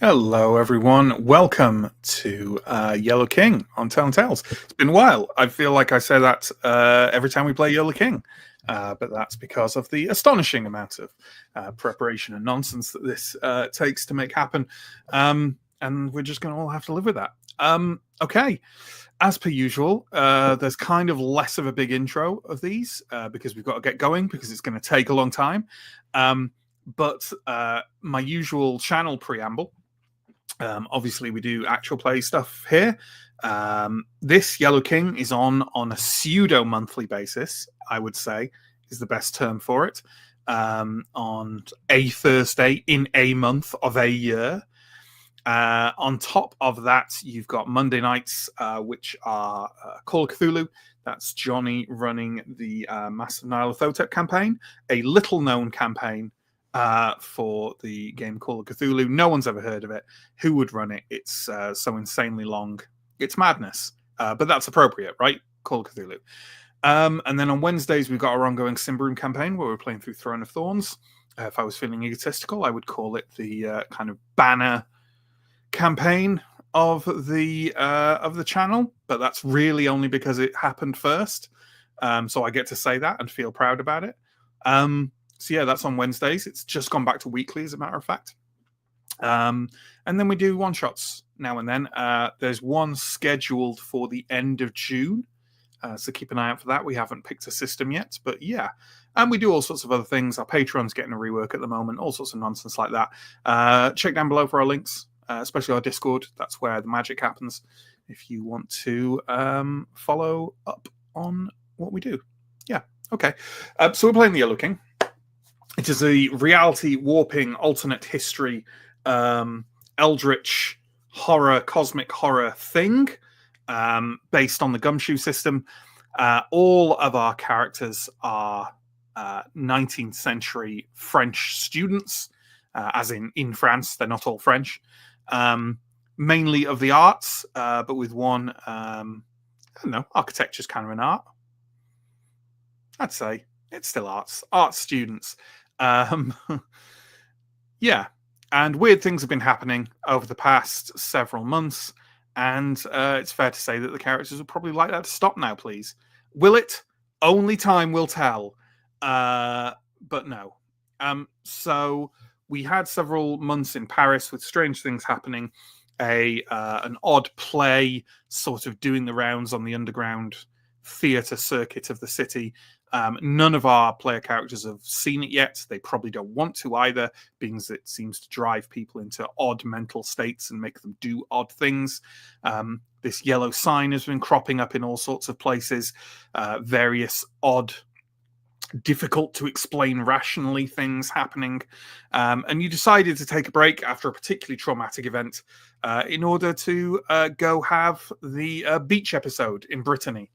Hello, everyone. Welcome to Yellow King on Telling Tales. It's been a while. I feel like I say that every time we play Yellow King, but that's because of the astonishing amount of preparation and nonsense that this takes to make happen. And we're just going to all have to live with that. Okay. As per usual, there's kind of less of a big intro of these because we've got to get going because it's going to take a long time. But my usual channel preamble. Obviously, we do actual play stuff here. This Yellow King is on a pseudo monthly basis, I would say, is the best term for it. On a Thursday in a month of a year. On top of that, you've got Monday nights, which are Call of Cthulhu. That's Johnny running the Massive Nyarlathotep campaign, a little-known campaign for the game Call of Cthulhu. No one's ever heard of it. Who would run it? It's so insanely long. It's madness, but that's appropriate, right? Call of Cthulhu. And then on Wednesdays, we've got our ongoing Simbroom campaign where we're playing through Throne of Thorns. If I was feeling egotistical, I would call it the kind of banner campaign of the channel, but that's really only because it happened first. So I get to say that and feel proud about it. So yeah, that's on Wednesdays. It's just gone back to weekly, as a matter of fact. And then we do one shots now and then. There's one scheduled for the end of June. So keep an eye out for that. We haven't picked a system yet, but yeah. And we do all sorts of other things. Our Patreon's getting a rework at the moment, all sorts of nonsense like that. Check down below for our links, especially our Discord. That's where the magic happens. If you want to follow up on what we do. Yeah, okay. So we're playing the Yellow King. It is a reality warping alternate history eldritch horror, cosmic horror thing based on the Gumshoe system. All of our characters are 19th century French students, as in France. They're not all French. Mainly of the arts, but with one, I don't know, architecture's kind of an art. I'd say it's still arts students. Yeah, and weird things have been happening over the past several months, and it's fair to say that the characters would probably like that to stop now, please. Will it? Only time will tell. But no. So we had several months in Paris with strange things happening. An odd play sort of doing the rounds on the underground theatre circuit of the city. None of our player characters have seen it yet. They probably don't want to either, because it seems to drive people into odd mental states and make them do odd things. This yellow sign has been cropping up in all sorts of places. Various odd, difficult to explain rationally things happening. And you decided to take a break after a particularly traumatic event in order to go have the beach episode in Brittany.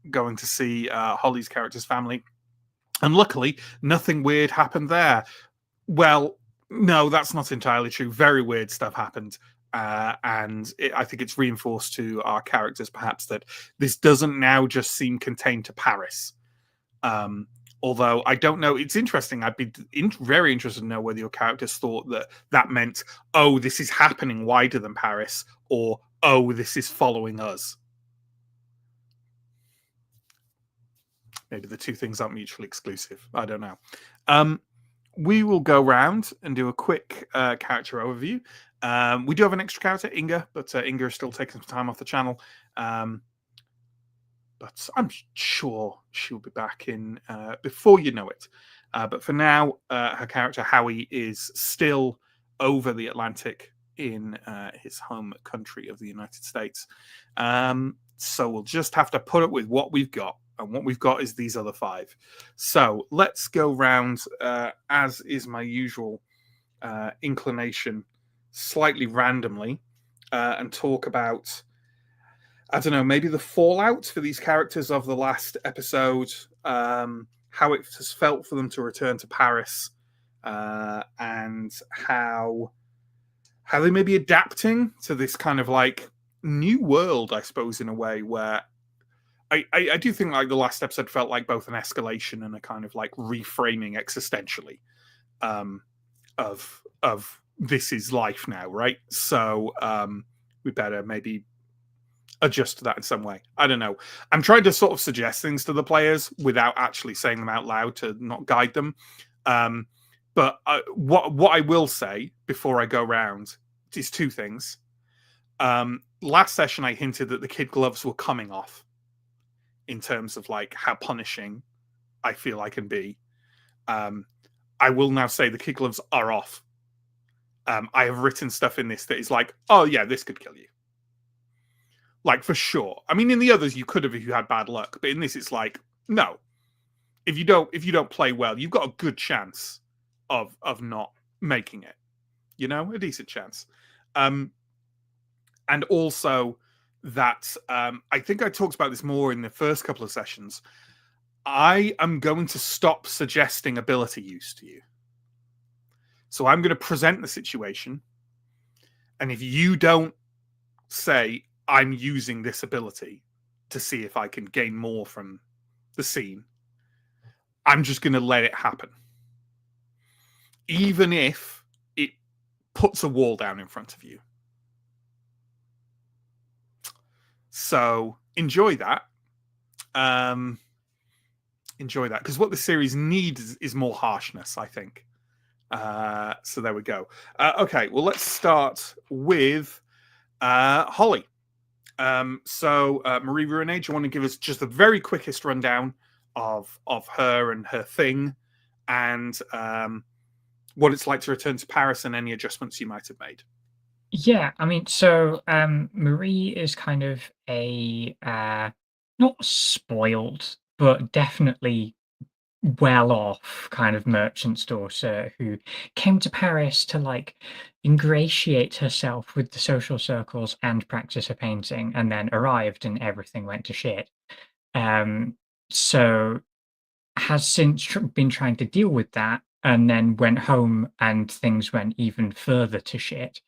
Going to see Holly's character's family. And luckily, nothing weird happened there. Well, no, that's not entirely true. Very weird stuff happened. And I think it's reinforced to our characters, perhaps, that this doesn't now just seem contained to Paris. Although I don't know, it's interesting. I'd be very interested to know whether your characters thought that meant, oh, this is happening wider than Paris, or, oh, this is following us. Maybe the two things aren't mutually exclusive. I don't know. We will go round and do a quick character overview. We do have an extra character, Inga, but Inga is still taking some time off the channel. But I'm sure she'll be back in before you know it. But for now, her character, Howie, is still over the Atlantic in his home country of the United States. So we'll just have to put up with what we've got. And what we've got is these other five. So let's go round, as is my usual inclination, slightly randomly, and talk about, I don't know, maybe the fallout for these characters of the last episode, how it has felt for them to return to Paris, and how they may be adapting to this kind of like new world, I suppose, in a way where I do think like the last episode felt like both an escalation and a kind of like reframing existentially of this is life now, right? So we better maybe adjust to that in some way. I don't know. I'm trying to sort of suggest things to the players without actually saying them out loud to not guide them. But what I will say before I go round is two things. Last session, I hinted that the kid gloves were coming off in terms of like how punishing I feel I can be. I will now say the kid gloves are off. I have written stuff in this that is like, oh yeah, this could kill you. Like for sure. I mean, in the others you could have if you had bad luck, but in this it's like, no. If you don't play well, you've got a good chance of not making it. You know, a decent chance. And also that I think I talked about this more in the first couple of sessions. I am going to stop suggesting ability use to you. So I'm going to present the situation, and if you don't say I'm using this ability to see if I can gain more from the scene, I'm just going to let it happen. Even if it puts a wall down in front of you. So enjoy that. Enjoy that. Because what the series needs is more harshness, I think. So there we go. Okay, well, let's start with Holly. So Marie Ruinage, you want to give us just the very quickest rundown of her and her thing, and what it's like to return to Paris and any adjustments you might have made. Yeah, I mean, so Marie is kind of a not spoiled, but definitely well off kind of merchant's daughter who came to Paris to like ingratiate herself with the social circles and practice her painting, and then arrived and everything went to shit. So has since been trying to deal with that, and then went home and things went even further to shit,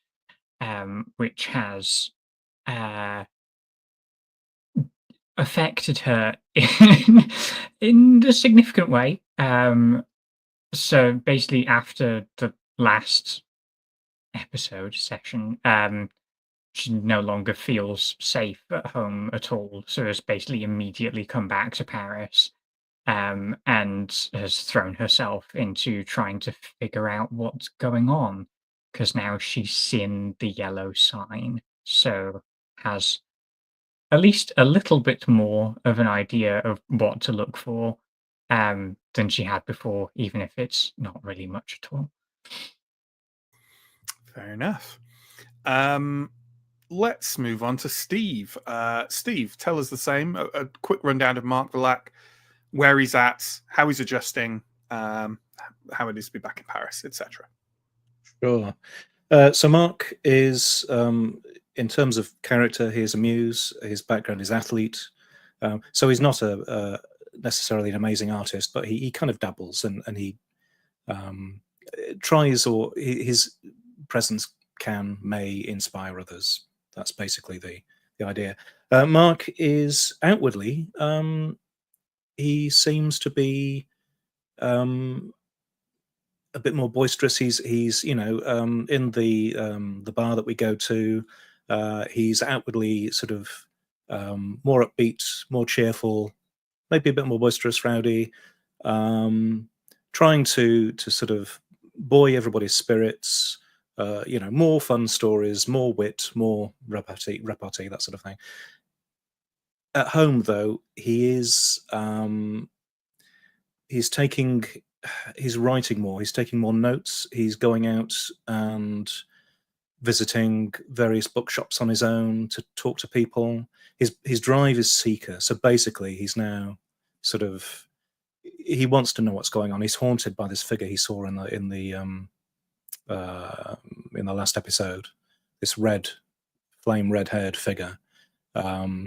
which has affected her in a significant way. So basically, after the last episode session, she no longer feels safe at home at all. So has basically immediately come back to Paris, and has thrown herself into trying to figure out what's going on, because now she's seen the yellow sign, so has at least a little bit more of an idea of what to look for, than she had before, even if it's not really much at all. Fair enough. Let's move on to Steve. Steve, tell us the same. A quick rundown of Mark Villac, where he's at, how he's adjusting, how it is to be back in Paris, etc. Sure. So Mark is, in terms of character, he is a muse. His background is athlete. So he's not necessarily an amazing artist, but he kind of dabbles and he tries, or his presence may inspire others. That's basically the idea. Mark is outwardly, he seems to be a bit more boisterous. He's in the bar that we go to. He's outwardly sort of more upbeat, more cheerful, maybe a bit more boisterous, rowdy, trying to sort of buoy everybody's spirits. More fun stories, more wit, more repartee, that sort of thing. At home, though, he's writing more. He's taking more notes. He's going out and visiting various bookshops on his own to talk to people. His drive is seeker. So basically, he's now sort of, he wants to know what's going on. He's haunted by this figure he saw in the last episode. This flame red-haired figure.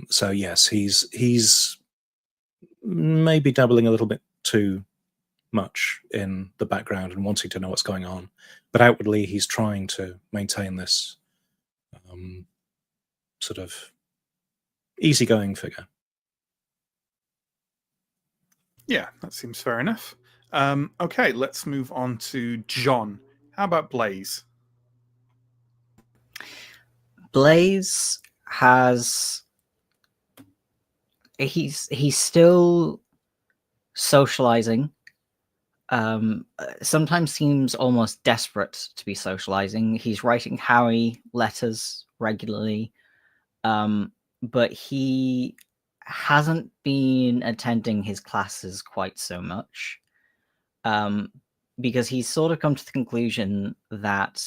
So yes, he's maybe dabbling a little bit too much in the background and wanting to know what's going on, but outwardly he's trying to maintain this sort of easygoing figure. Yeah, that seems fair enough. Okay, let's move on to John. How about Blaze? Blaze has he's still socializing. Sometimes seems almost desperate to be socializing. He's writing Harry letters regularly, but he hasn't been attending his classes quite so much, because he's sort of come to the conclusion that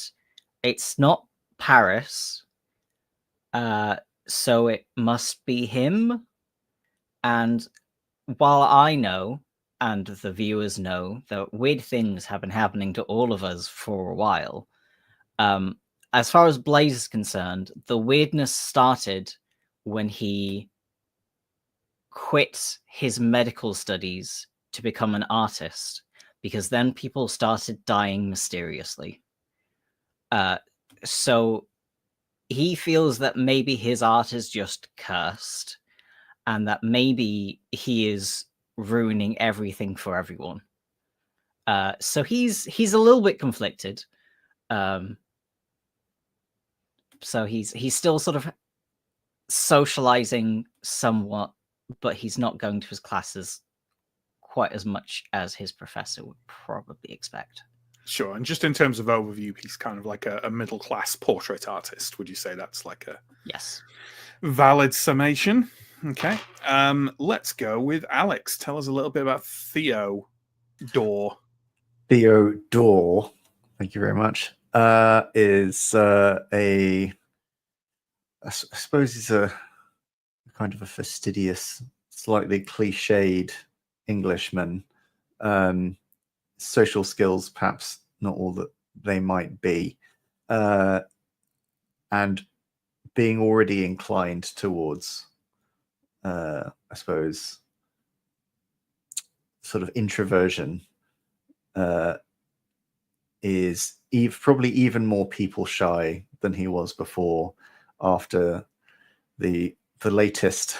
it's not Paris, so it must be him. And while I know, and the viewers know, that weird things have been happening to all of us for a while, as far as Blaze is concerned, the weirdness started when he quit his medical studies to become an artist, because then people started dying mysteriously. So he feels that maybe his art is just cursed, and that maybe he is ruining everything for everyone. So he's a little bit conflicted. So he's still sort of socializing somewhat, but he's not going to his classes quite as much as his professor would probably expect. Sure. And just in terms of overview, he's kind of like a middle-class portrait artist. Would you say that's like a Yes. valid summation? Okay. Let's go with Alex. Tell us a little bit about Theodore. Theodore, thank you very much, is I suppose he's a kind of a fastidious, slightly cliched Englishman. Social skills, perhaps not all that they might be, and being already inclined towards, I suppose, sort of introversion, is probably even more people shy than he was before, after the latest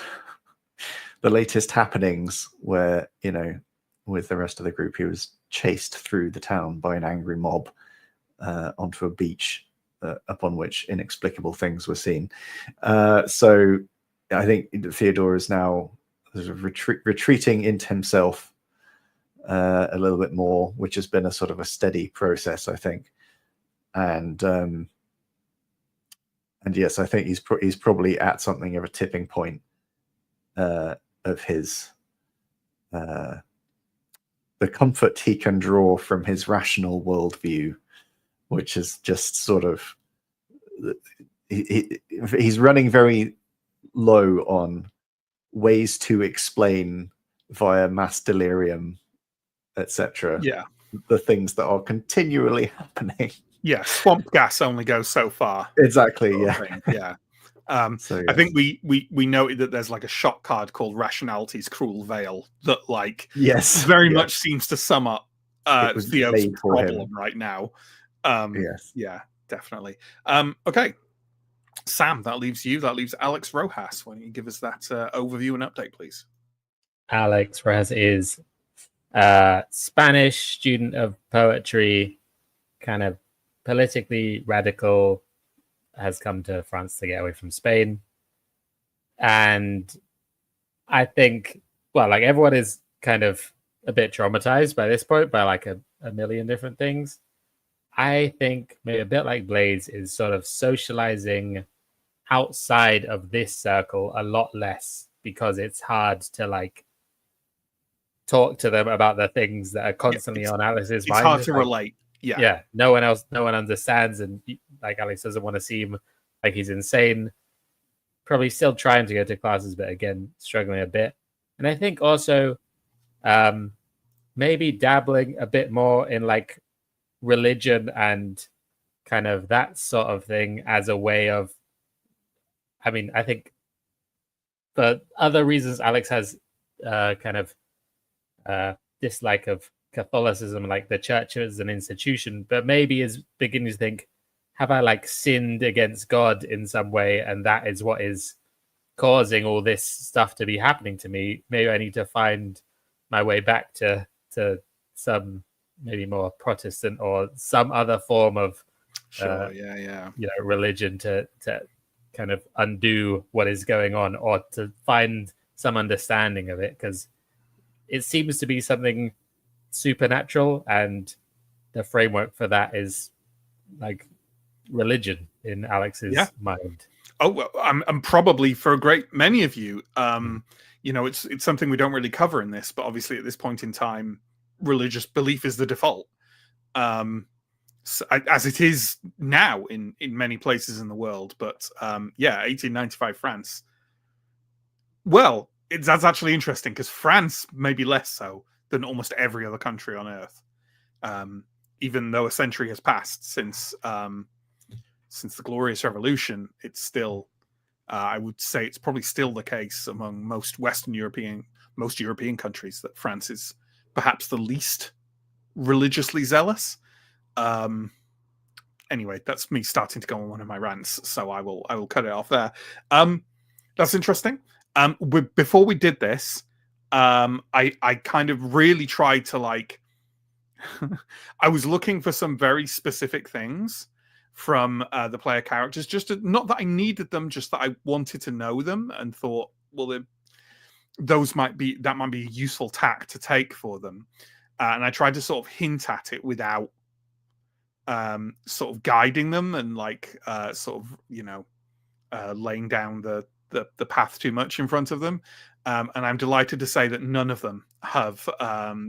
happenings, where, you know, with the rest of the group, he was chased through the town by an angry mob onto a beach, upon which inexplicable things were seen. So I think Theodore is now sort of retreating into himself a little bit more, which has been a sort of a steady process, I think. And yes, I think he's probably at something of a tipping point of his the comfort he can draw from his rational worldview, which is just sort of he's running very low on ways to explain via mass delirium, etc. Yeah. The things that are continually happening. Yeah. Swamp gas only goes so far. Exactly. Sort of Yeah. thing. Yeah. So, I yes. think we noted that there's like a shop card called Rationality's Cruel Veil that Yes, very yes. much seems to sum up It was Theo's made for problem him. right now. Yes. Yeah, definitely. Okay, Sam, that leaves you. That leaves Alex Rojas. Why don't you give us that overview and update, please? Alex Rojas is a Spanish student of poetry, kind of politically radical, has come to France to get away from Spain. And I think, well, like, everyone is kind of a bit traumatized by this point by like a million different things. I think maybe a bit like Blaze is sort of socializing outside of this circle a lot less, because it's hard to like talk to them about the things that are constantly on Alice's mind. It's hard to like, relate. Yeah, no one understands, and like Alex doesn't want to seem like he's insane. Probably still trying to go to classes, but again, struggling a bit. And I think also maybe dabbling a bit more in like religion and kind of that sort of thing as a way of, I mean, I think for other reasons, Alex has kind of dislike of Catholicism, like the church as an institution, but maybe is beginning to think, have I like sinned against God in some way, and that is what is causing all this stuff to be happening to me? Maybe I need to find my way back to some maybe more Protestant or some other form of Sure. you know, religion to kind of undo what is going on, or to find some understanding of it, because it seems to be something supernatural, and the framework for that is like religion in Alex's mind. Oh, well, I'm probably for a great many of you, you know, it's something we don't really cover in this, but obviously at this point in time, religious belief is the default, so, as it is now in many places in the world. But 1895 France. Well, that's actually interesting, because France maybe less so than almost every other country on Earth, even though a century has passed since the Glorious Revolution. It's still, I would say, it's probably still the case among most European countries that France is perhaps the least religiously zealous. Anyway, that's me starting to go on one of my rants, so I will cut it off there. That's interesting. Before we did this, I kind of really tried to like I was looking for some very specific things from the player characters, not that I needed them, just that I wanted to know them, and thought, well, that might be a useful tack to take for them. And I tried to sort of hint at it without sort of guiding them and like sort of, you know, laying down the path too much in front of them. And I'm delighted to say that none of them have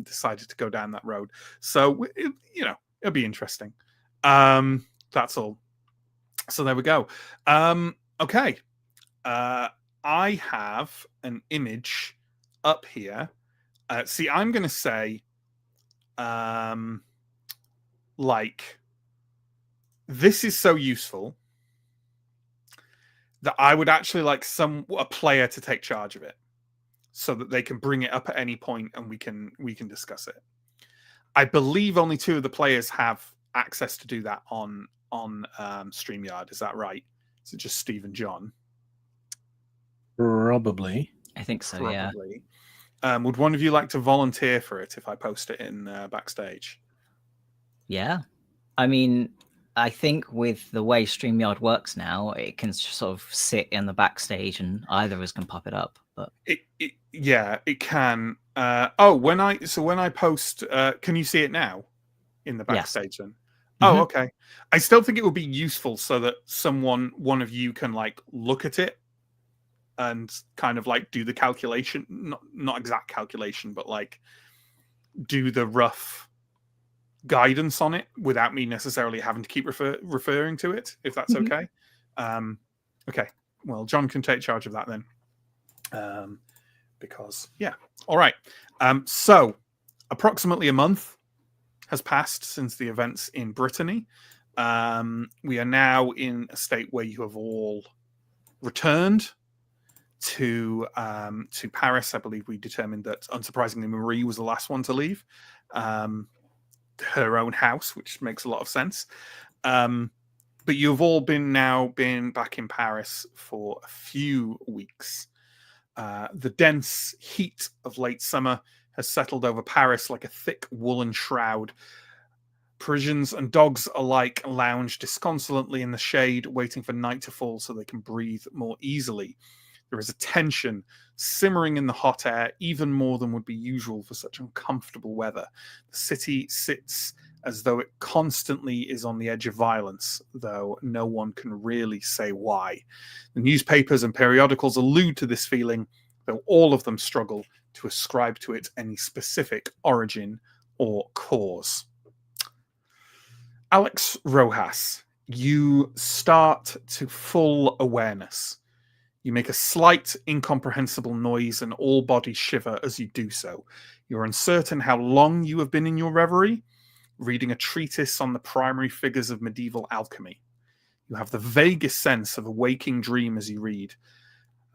decided to go down that road. So, you know, it'll be interesting. That's all. So there we go. Okay. I have an image up here. See, I'm going to say, like, this is so useful that I would actually like a player to take charge of it, so that they can bring it up at any point and we can discuss it. I believe only 2 of the players have access to do that on StreamYard. Is that right? Is it just Steve and John? Probably. I think so. Probably. Yeah. Would one of you like to volunteer for it if I post it in backstage? Yeah. I mean, I think with the way StreamYard works now, it can sort of sit in the backstage and either of us can pop it up. But it can. When I post, can you see it now in the backstage? Then? Oh, okay. I still think it would be useful so that one of you can like look at it and kind of like do the calculation, not exact calculation, but like do the rough guidance on it without me necessarily having to keep referring to it, if that's okay. Okay. Well, John can take charge of that then. Because all right. So approximately a month has passed since the events in Brittany. We are now in a state where you have all returned to Paris. I believe we determined that, unsurprisingly, Marie was the last one to leave her own house, which makes a lot of sense. But you've all been back in Paris for a few weeks. The dense heat of late summer has settled over Paris like a thick woolen shroud. Parisians and dogs alike lounge disconsolately in the shade, waiting for night to fall so they can breathe more easily. There is a tension simmering in the hot air, even more than would be usual for such uncomfortable weather. The city sits as though it constantly is on the edge of violence, though no one can really say why. The newspapers and periodicals allude to this feeling, though all of them struggle to ascribe to it any specific origin or cause. Alex Rojas, you start to full awareness. You make a slight, incomprehensible noise and all bodies shiver as you do so. You're uncertain how long you have been in your reverie, reading a treatise on the primary figures of medieval alchemy. You have the vaguest sense of a waking dream as you read,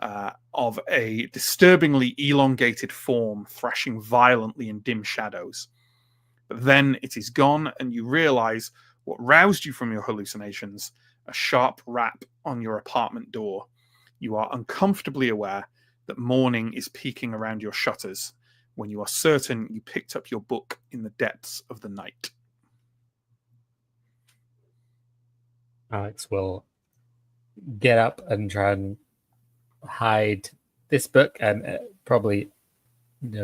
of a disturbingly elongated form thrashing violently in dim shadows. But then it is gone, and you realize what roused you from your hallucinations, a sharp rap on your apartment door. You are uncomfortably aware that morning is peeking around your shutters when you are certain you picked up your book in the depths of the night. Alex will get up and try and hide this book and probably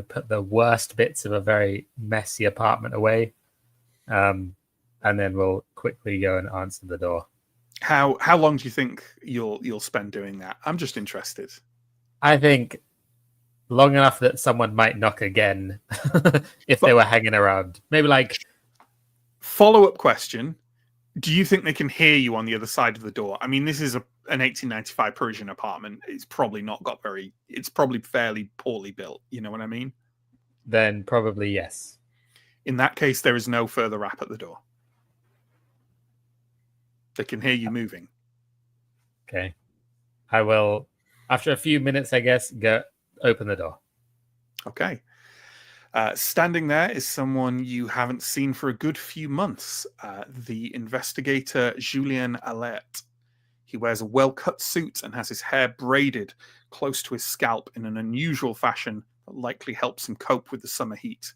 put the worst bits of a very messy apartment away, and then we'll quickly go and answer the door. How long do you think you'll spend doing that? I'm just interested. I think long enough that someone might knock again if they were hanging around. Maybe like follow-up question. Do you think they can hear you on the other side of the door? I mean, this is an 1895 Parisian apartment. It's probably not got very... It's probably fairly poorly built. You know what I mean? Then probably yes. In that case, there is no further rap at the door. They can hear you moving. Okay. I will, after a few minutes, I guess, go open the door. Okay. Standing there is someone you haven't seen for a good few months. The investigator, Julien Alert. He wears a well-cut suit and has his hair braided close to his scalp in an unusual fashion that likely helps him cope with the summer heat.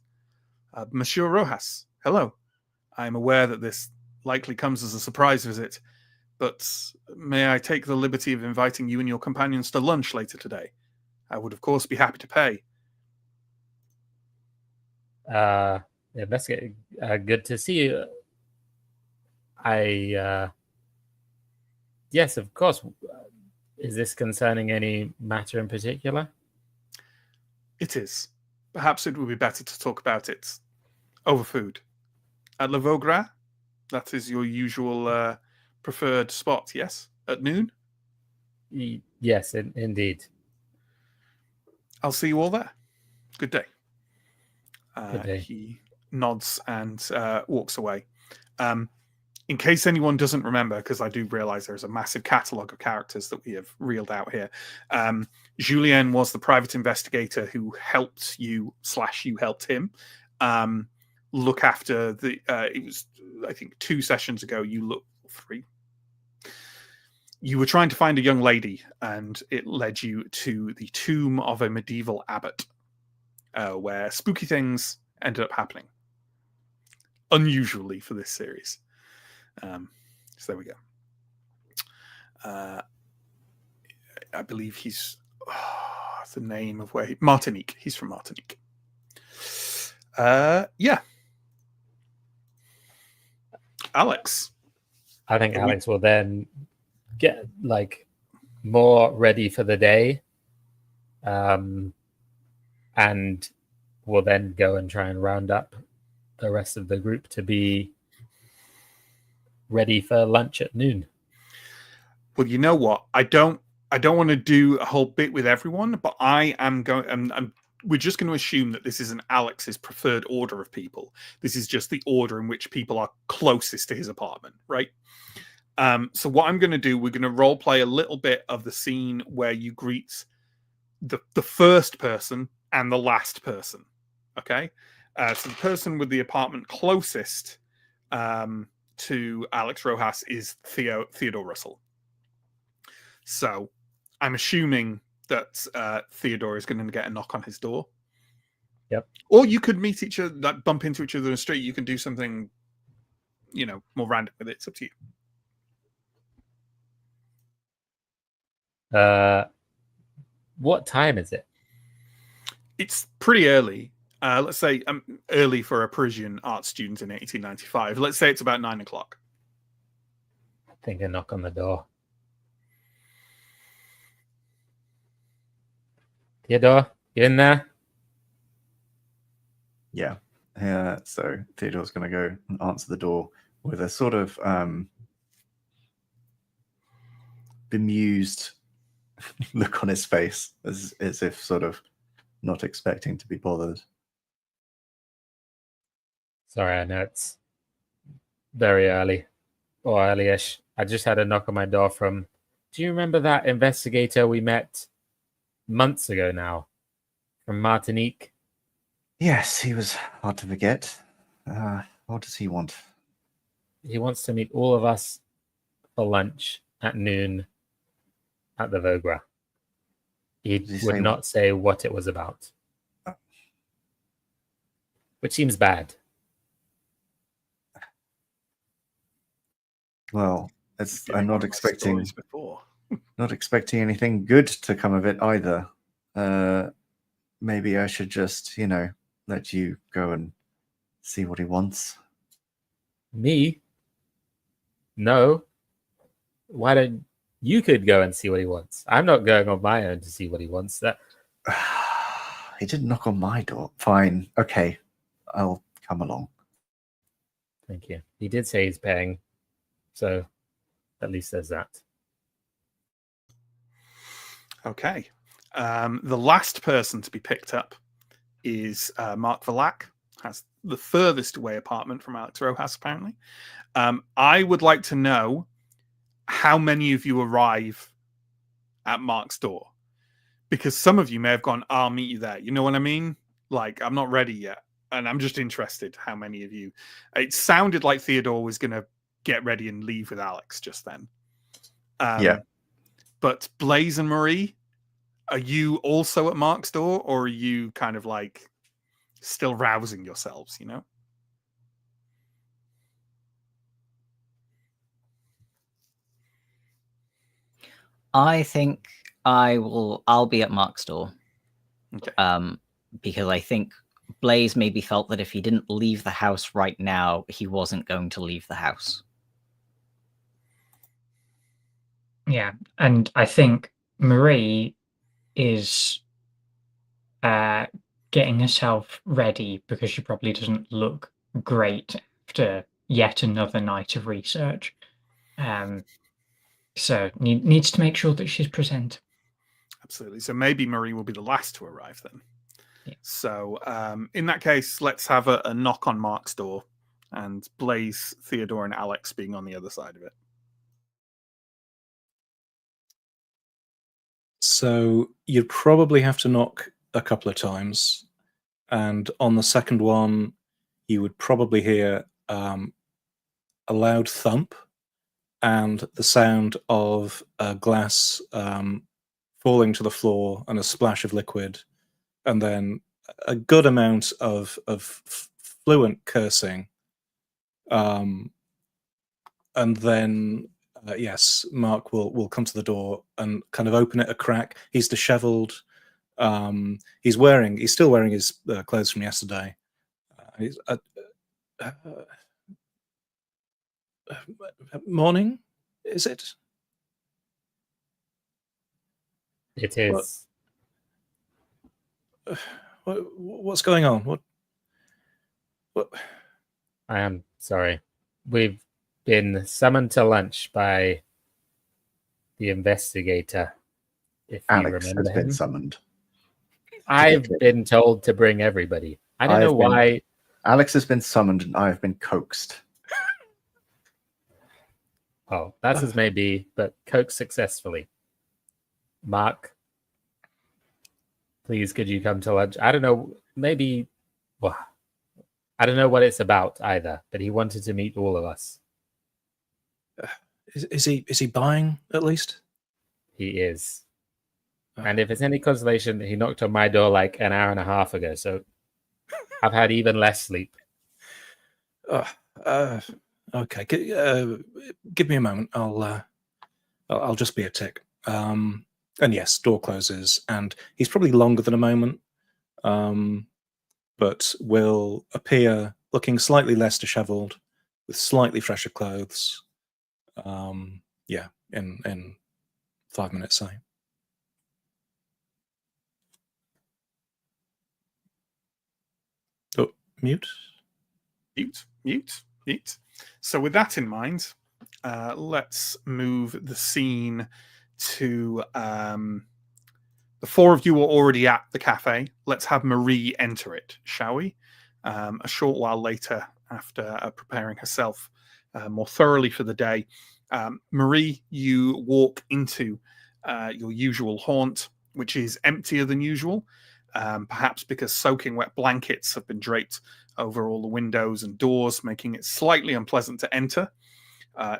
Monsieur Rojas, hello. I am aware that this likely comes as a surprise visit, but may I take the liberty of inviting you and your companions to lunch later today? I would, of course, be happy to pay. Investigator, good to see you. Yes, of course. Is this concerning any matter in particular? It is. Perhaps it would be better to talk about it over food. At Le Vaugras, that is your usual preferred spot, yes? At noon? Yes, indeed. I'll see you all there. Good day. Good day. He nods and walks away. In case anyone doesn't remember, because I do realize there's a massive catalogue of characters that we have reeled out here. Julien was the private investigator who helped you / you helped him look after the... it was, I think, 2 sessions ago, 3. You were trying to find a young lady, and it led you to the tomb of a medieval abbot, where spooky things ended up happening. Unusually for this series. So there we go. I believe he's the name of where Martinique. He's from Martinique. Yeah. Alex. I think Alex will then get more ready for the day, and will then go and try and round up the rest of the group to be ready for lunch at noon. Well, you know what? I don't want to do a whole bit with everyone, but I am going. We're just going to assume that this isn't Alex's preferred order of people. This is just the order in which people are closest to his apartment, right? So what I'm going to do, we're going to role play a little bit of the scene where you greet the first person and the last person. Okay, so the person with the apartment closest to Alex Rojas is Theodore Russell. So I'm assuming that Theodore is going to get a knock on his door. Yep. Or you could meet each other, bump into each other in the street. You can do something, more random with it. It's up to you. What time is it? It's pretty early. Let's say early for a Parisian art student in 1895. Let's say it's about 9 o'clock. I think a knock on the door. Theodore, you in there? Yeah. So Theodore's going to go and answer the door with a sort of bemused look on his face, as if sort of not expecting to be bothered. Sorry, I know it's very early or early-ish. I just had a knock on my door from... Do you remember that investigator we met months ago now from Martinique? Yes, he was hard to forget. What does he want? He wants to meet all of us for lunch at noon at the Vaugras. He would not say what it was about. Which seems bad. Well, I'm not One of my expecting stories before. not expecting anything good to come of it either. Maybe I should just, let you go and see what he wants. Me? No. Why don't you could go and see what he wants? I'm not going on my own to see what he wants. He didn't knock on my door. Fine. Okay. I'll come along. Thank you. He did say he's paying, so at least there's that. Okay. The last person to be picked up is Mark Verlack. Has the furthest away apartment from Alex Rojas, apparently. I would like to know how many of you arrive at Mark's door. Because some of you may have gone, I'll meet you there. You know what I mean? Like, I'm not ready yet. And I'm just interested how many of you. It sounded like Theodore was going to get ready and leave with Alex just then. Yeah. But Blaze and Marie, are you also at Mark's door, or are you kind of like still rousing yourselves, you know? I think I'll be at Mark's door. Okay. Because I think Blaze maybe felt that if he didn't leave the house right now, he wasn't going to leave the house. Yeah, and I think Marie is getting herself ready because she probably doesn't look great after yet another night of research. So needs to make sure that she's present. Absolutely. So maybe Marie will be the last to arrive then. Yeah. So in that case, let's have a knock on Mark's door, and Blaze, Theodore, and Alex being on the other side of it. So you'd probably have to knock a couple of times, and on the second one, you would probably hear a loud thump and the sound of a glass falling to the floor and a splash of liquid, and then a good amount of fluent cursing. And then, yes, Mark will come to the door and kind of open it a crack. He's disheveled. He's still wearing his clothes from yesterday. Morning, is it? It is. What's going on? What? I am sorry. We've been summoned to lunch by the investigator. If Alex you has remember been him. summoned. I've been told to bring everybody. I don't know why. Alex has been summoned and I have been coaxed. Oh, that's as may be, but coaxed successfully. Mark, please, could you come to lunch? I don't know, maybe, well, I don't know what it's about either, but he wanted to meet all of us. Is he buying at least? He is. And if it's any consolation, he knocked on my door like an hour and a half ago, so I've had even less sleep. Okay, give me a moment. I'll just be a tick. And yes, door closes, and he's probably longer than a moment, but will appear looking slightly less disheveled, with slightly fresher clothes. Yeah, in 5 minutes, say. Oh, mute. So with that in mind, let's move the scene to the four of you are already at the cafe. Let's have Marie enter it, shall we? A short while later, after preparing herself more thoroughly for the day, Marie, you walk into your usual haunt, which is emptier than usual, perhaps because soaking wet blankets have been draped over all the windows and doors, making it slightly unpleasant to enter.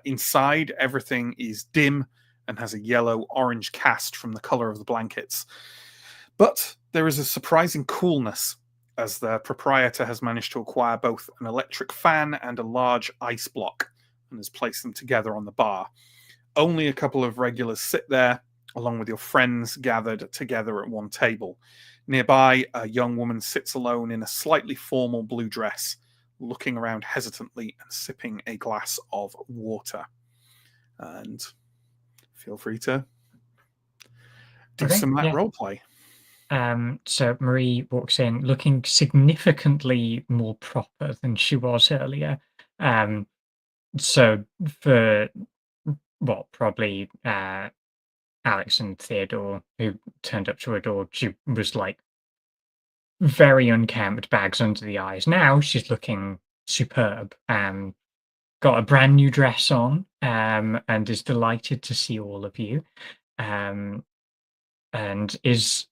Inside, everything is dim and has a yellow-orange cast from the color of the blankets. But there is a surprising coolness, as the proprietor has managed to acquire both an electric fan and a large ice block and has placed them together on the bar. Only a couple of regulars sit there, along with your friends gathered together at one table. Nearby, a young woman sits alone in a slightly formal blue dress, looking around hesitantly and sipping a glass of water. And feel free to do some roleplay. So Marie walks in looking significantly more proper than she was earlier. So for probably Alex and Theodore, who turned up to her door, she was like very unkempt, bags under the eyes. Now she's looking superb. Got a brand new dress on, and is delighted to see all of you, and is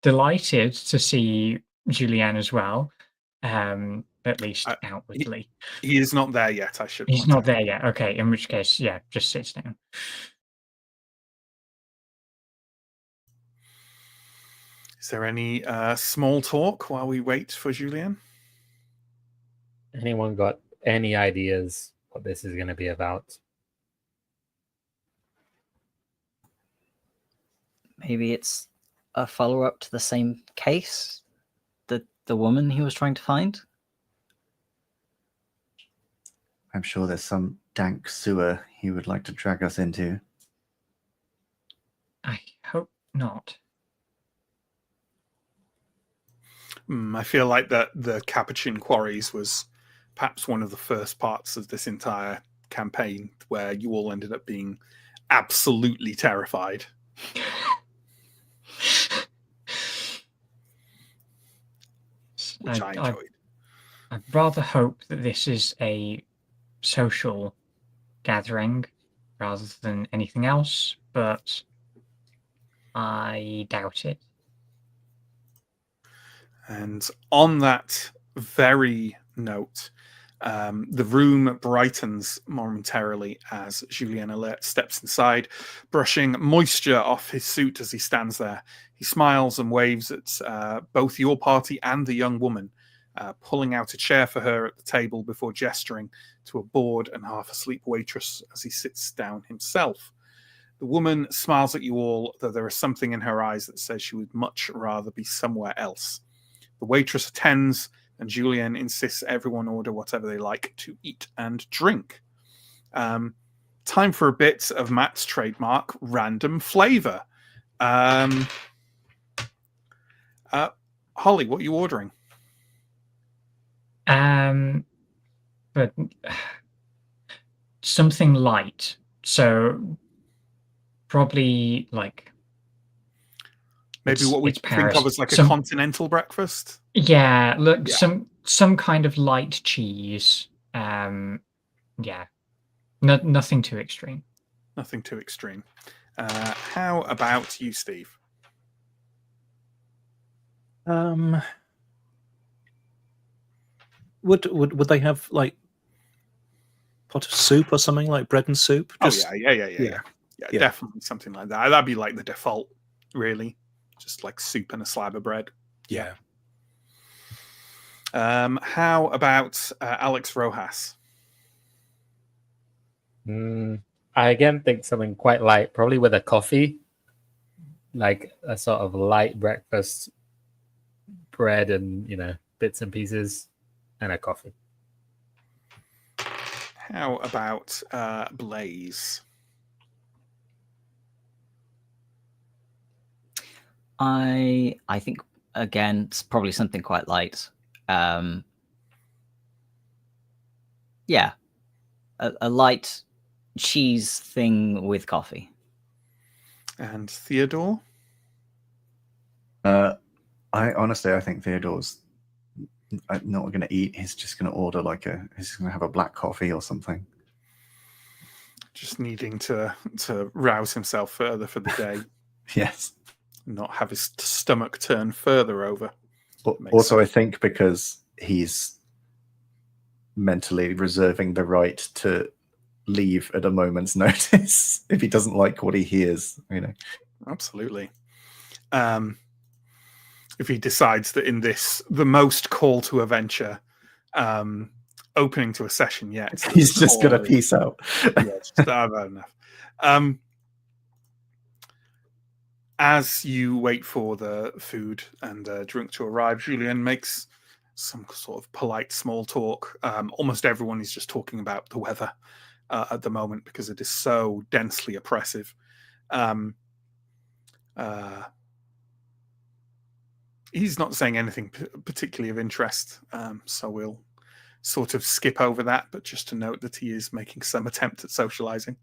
delighted to see Julianne as well, at least outwardly. He is not there yet, I should He's not there yet. Okay, in which case, yeah, just sits down. Is there any small talk while we wait for Julianne? Anyone got any ideas what this is going to be about? Maybe it's a follow-up to the same case? The woman he was trying to find? I'm sure there's some dank sewer he would like to drag us into. I hope not. I feel like that the Capuchin Quarries was perhaps one of the first parts of this entire campaign where you all ended up being absolutely terrified. Which I enjoyed. I'd rather hope that this is a social gathering rather than anything else, but I doubt it. And on that very note, the room brightens momentarily as Julien Alert steps inside, brushing moisture off his suit as he stands there. He smiles and waves at both your party and the young woman, pulling out a chair for her at the table before gesturing to a bored and half-asleep waitress as he sits down himself. The woman smiles at you all, though there is something in her eyes that says she would much rather be somewhere else. The waitress attends, and Julien insists everyone order whatever they like to eat and drink. Time for a bit of Matt's trademark random flavor. Holly, what are you ordering? But something light. So probably like maybe what we think of as like a continental breakfast. Yeah, look, some kind of light cheese. Nothing too extreme. Nothing too extreme. How about you, Steve? Would they have like pot of soup or something, like bread and soup? Yeah, definitely something like that. That'd be like the default, really. Just like soup and a slab of bread. Yeah. How about Alex Rojas? I again think something quite light, probably with a coffee, like a sort of light breakfast, bread and bits and pieces, and a coffee. How about Blaze? I think again it's probably something quite light. A light cheese thing with coffee. And Theodore? I think Theodore's not going to eat. He's just going to order he's going to have a black coffee or something. Just needing to rouse himself further for the day. Yes. Not have his stomach turn further over. Also, I think because he's mentally reserving the right to leave at a moment's notice if he doesn't like what he hears. Absolutely. If he decides that in this, the most call to adventure opening to a session yet. He's just gonna Or- peace out. yeah, just, I've had enough. As you wait for the food and drink to arrive, Julien makes some sort of polite small talk. Almost everyone is just talking about the weather at the moment because it is so densely oppressive. He's not saying anything particularly of interest, so we'll sort of skip over that, but just to note that he is making some attempt at socializing.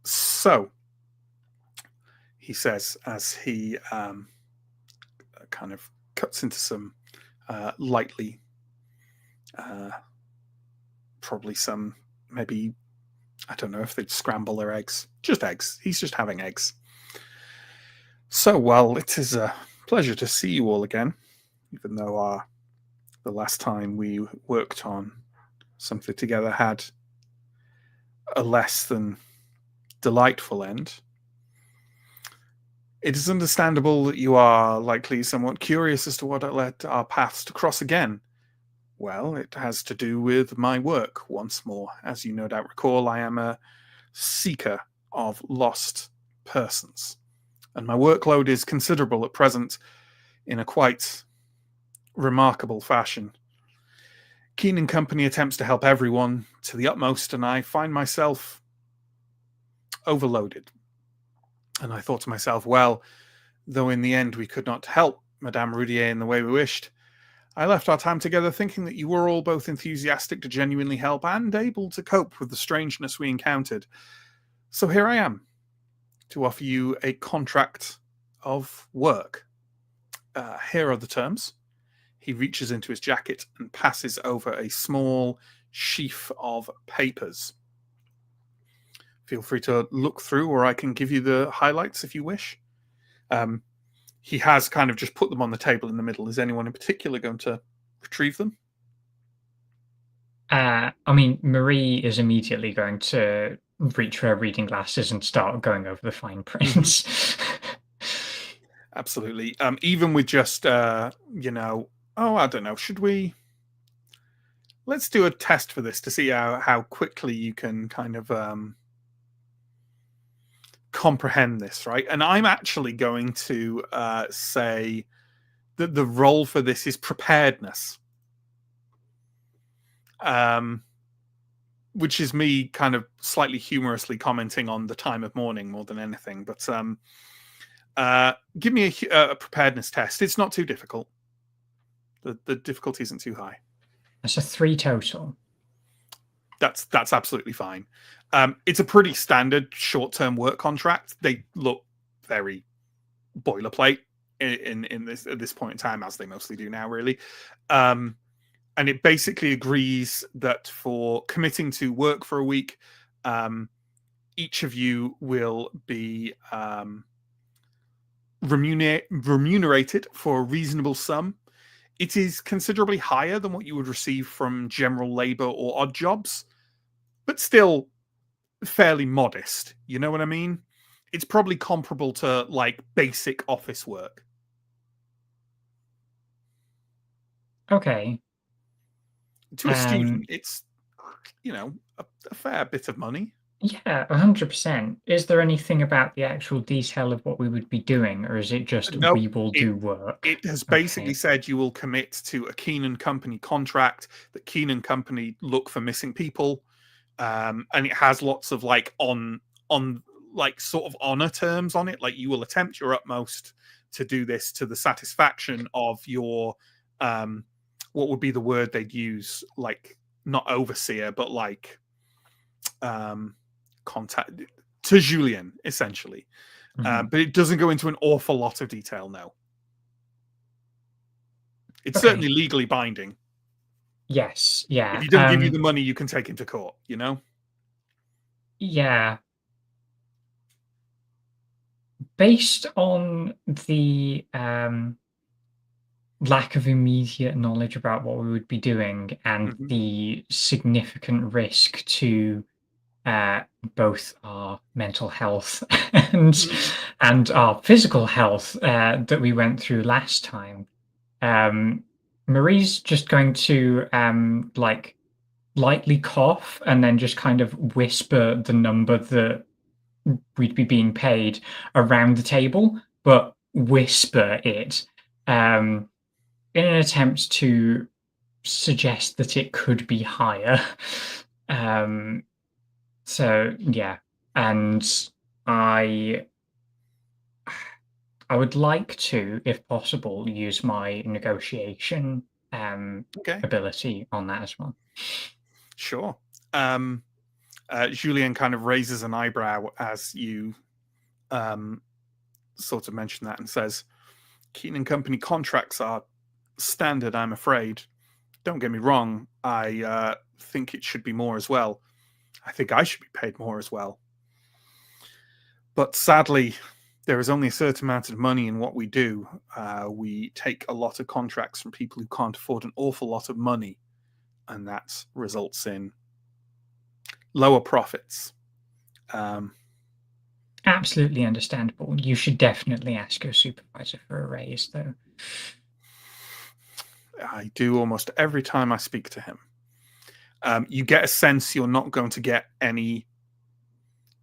So he says, as he kind of cuts into some lightly, probably some, maybe, I don't know if they'd scramble their eggs. Just eggs. He's just having eggs. So, well, it is a pleasure to see you all again, even though the last time we worked on something together had a less than delightful end. It is understandable that you are likely somewhat curious as to what led our paths to cross again. Well, it has to do with my work once more. As you no doubt recall, I am a seeker of lost persons, and my workload is considerable at present in a quite remarkable fashion. Keen & Company attempts to help everyone to the utmost, and I find myself overloaded. And I thought to myself, well, though in the end we could not help Madame Roudier in the way we wished, I left our time together thinking that you were all both enthusiastic to genuinely help and able to cope with the strangeness we encountered. So here I am, to offer you a contract of work. Here are the terms. He reaches into his jacket and passes over a small sheaf of papers. Feel free to look through, or I can give you the highlights if you wish. He has kind of just put them on the table in the middle. Is anyone in particular going to retrieve them? I mean, Marie is immediately going to reach for her reading glasses and start going over the fine prints. Absolutely. Even with just, I don't know, should we... Let's do a test for this to see how quickly you can kind of comprehend this, right? And I'm actually going to say that the role for this is preparedness. Which is me kind of slightly humorously commenting on the time of morning more than anything. But give me a preparedness test. It's not too difficult. The difficulty isn't too high. That's a 3 total. That's absolutely fine. It's a pretty standard short-term work contract. They look very boilerplate in this at this point in time, as they mostly do now, really. And it basically agrees that for committing to work for a week, each of you will be remunerated for a reasonable sum. It is considerably higher than what you would receive from general labor or odd jobs, but still fairly modest. You know what I mean? It's probably comparable to like basic office work. Okay. To a student, it's, a fair bit of money. Yeah, 100%. Is there anything about the actual detail of what we would be doing, or is it just No, we will do work? It has basically said you will commit to a Keen & Company contract, that Keen & Company look for missing people, and it has lots of on sort of honor terms on it. Like, you will attempt your utmost to do this to the satisfaction of your what would be the word they'd use, like not overseer, but like contact to Julien, essentially. Mhm. But it doesn't go into an awful lot of detail, no. It's Okay. certainly legally binding. Yes, yeah. If you don't give you the money, you can take him to court, you know? Yeah. Based on the lack of immediate knowledge about what we would be doing and Mhm. the significant risk to both our mental health and our physical health that we went through last time, Marie's just going to like lightly cough and then just kind of whisper the number that we'd be being paid around the table, but whisper it in an attempt to suggest that it could be higher. So yeah, and I would like to, if possible, use my negotiation Okay, ability on that as well. sure. Julien kind of raises an eyebrow as you sort of mention that and says, Keen and Company contracts are standard, I'm afraid. Don't get me wrong, I think it should be more as well. I think I should be paid more as well. But sadly, there is only a certain amount of money in what we do. We take a lot of contracts from people who can't afford an awful lot of money, and that results in lower profits. Absolutely understandable. You should definitely ask your supervisor for a raise, though. I do almost every time I speak to him. You get a sense you're not going to get any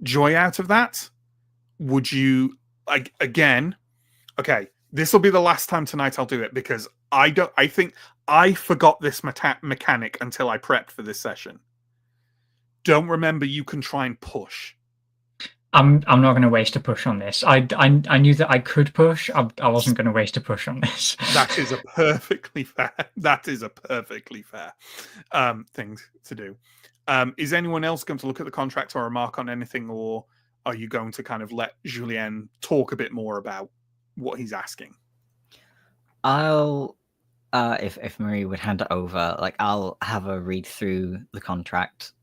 joy out of that. Would you, like, again? Okay, this will be the last time tonight I'll do it, because I think I forgot this mechanic until I prepped for this session. Don't remember you can try and push. I'm not going to waste a push on this. I knew that I could push. I wasn't going to waste a push on this. That is a perfectly fair. That is a perfectly fair thing to do. Is anyone else going to look at the contract or remark on anything, or are you going to kind of let Julien talk a bit more about what he's asking? I'll, if Marie would hand it over, like I'll have a read through the contract,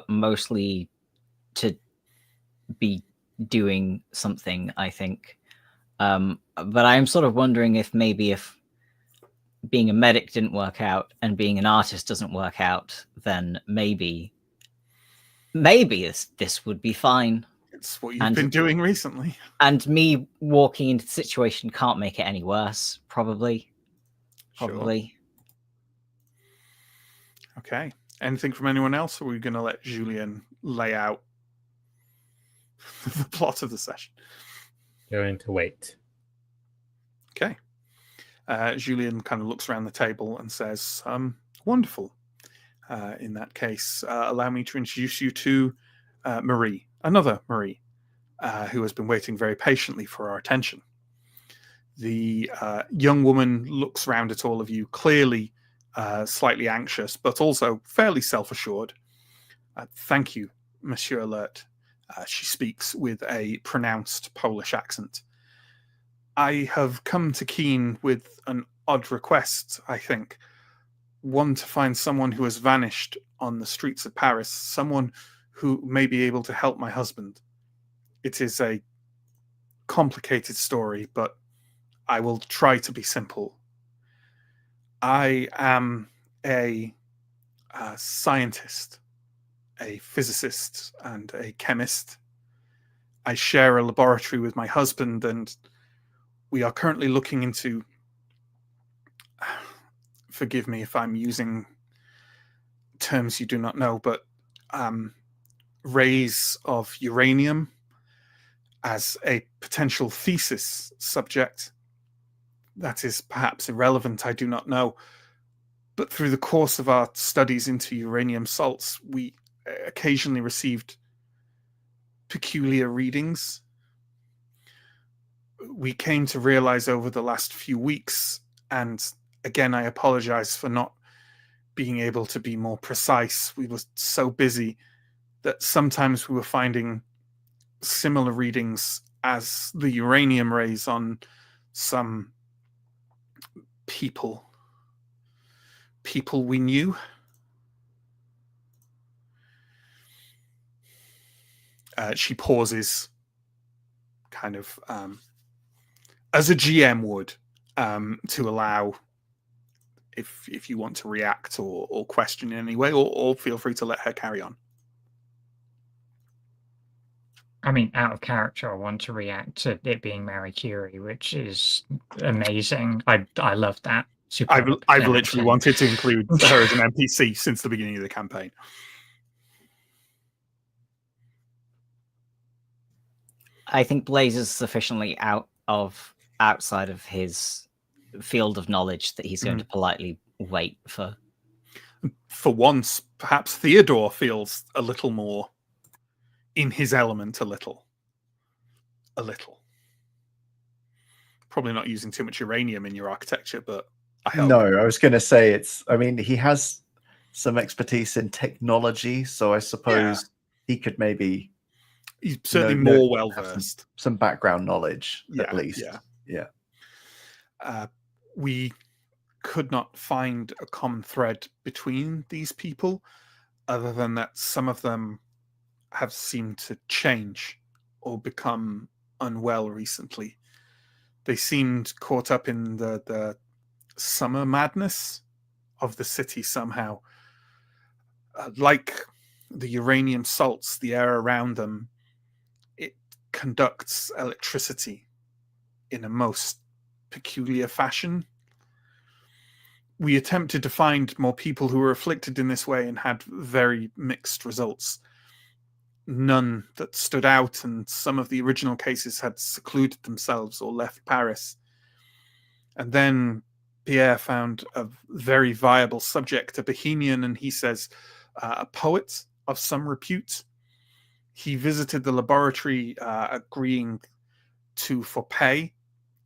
mostly to be doing something, I think. But I'm sort of wondering if maybe if being a medic didn't work out and being an artist doesn't work out, then maybe this would be fine. It's what you've been doing recently. And me walking into the situation can't make it any worse, probably. Sure. Probably. Okay. Anything from anyone else, or are we going to let Julien lay out the plot of the session? Going to wait. Okay. Julien kind of looks around the table and says, wonderful. In that case, allow me to introduce you to Marie, another Marie, who has been waiting very patiently for our attention. The young woman looks around at all of you, clearly slightly anxious, but also fairly self-assured. Thank you, Monsieur Alert. She speaks with a pronounced Polish accent. I have come to Keen with an odd request, I think. One, to find someone who has vanished on the streets of Paris, someone who may be able to help my husband. It is a complicated story, but I will try to be simple. I am a scientist, a physicist, and a chemist. I share a laboratory with my husband, and we are currently looking into, forgive me if I'm using terms you do not know, but rays of uranium as a potential thesis subject. That is perhaps irrelevant, I do not know. But through the course of our studies into uranium salts, we occasionally received peculiar readings. We came to realize over the last few weeks, and again, I apologize for not being able to be more precise. We were so busy that sometimes we were finding similar readings as the uranium rays on some people we knew. She pauses, kind of as a GM would, to allow if you want to react or question in any way, or feel free to let her carry on. I mean, out of character, I want to react to it being Marie Curie, which is amazing. I love that. I've Very literally much wanted to include her as an NPC since the beginning of the campaign. I think Blaze is sufficiently outside of his field of knowledge that he's going to politely wait for. For once, perhaps Theodore feels a little more in his element. A little. Probably not using too much uranium in your architecture, but I hope. No, I was going to say I mean, he has some expertise in technology, so I suppose he could maybe. He's certainly more well versed. Some background knowledge, at least. Yeah. We could not find a common thread between these people, other than that some of them have seemed to change or become unwell recently. They seemed caught up in the summer madness of the city somehow. Like the uranium salts, the air around them, it conducts electricity in a most peculiar fashion. We attempted to find more people who were afflicted in this way and had very mixed results. None that stood out, and some of the original cases had secluded themselves or left Paris. And then Pierre found a very viable subject, a Bohemian, and he says a poet of some repute. He visited the laboratory, agreeing for pay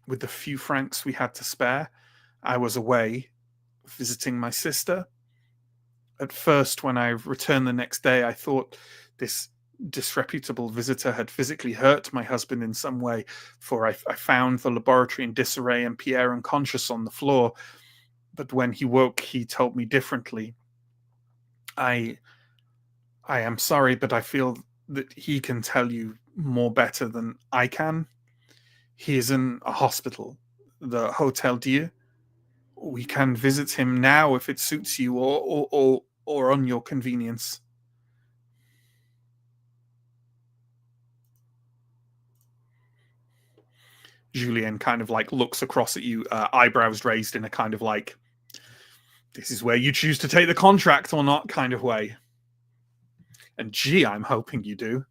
with the few francs we had to spare. I was away visiting my sister. At first, when I returned the next day, I thought this disreputable visitor had physically hurt my husband in some way, for I found the laboratory in disarray and Pierre unconscious on the floor. But when he woke, he told me differently. I am sorry, but I feel that he can tell you more better than I can. He is in a hospital, the Hôtel Dieu. We can visit him now if it suits you, or on your convenience. Julien kind of like looks across at you, eyebrows raised in a kind of like, this is where you choose to take the contract or not kind of way. And gee, I'm hoping you do.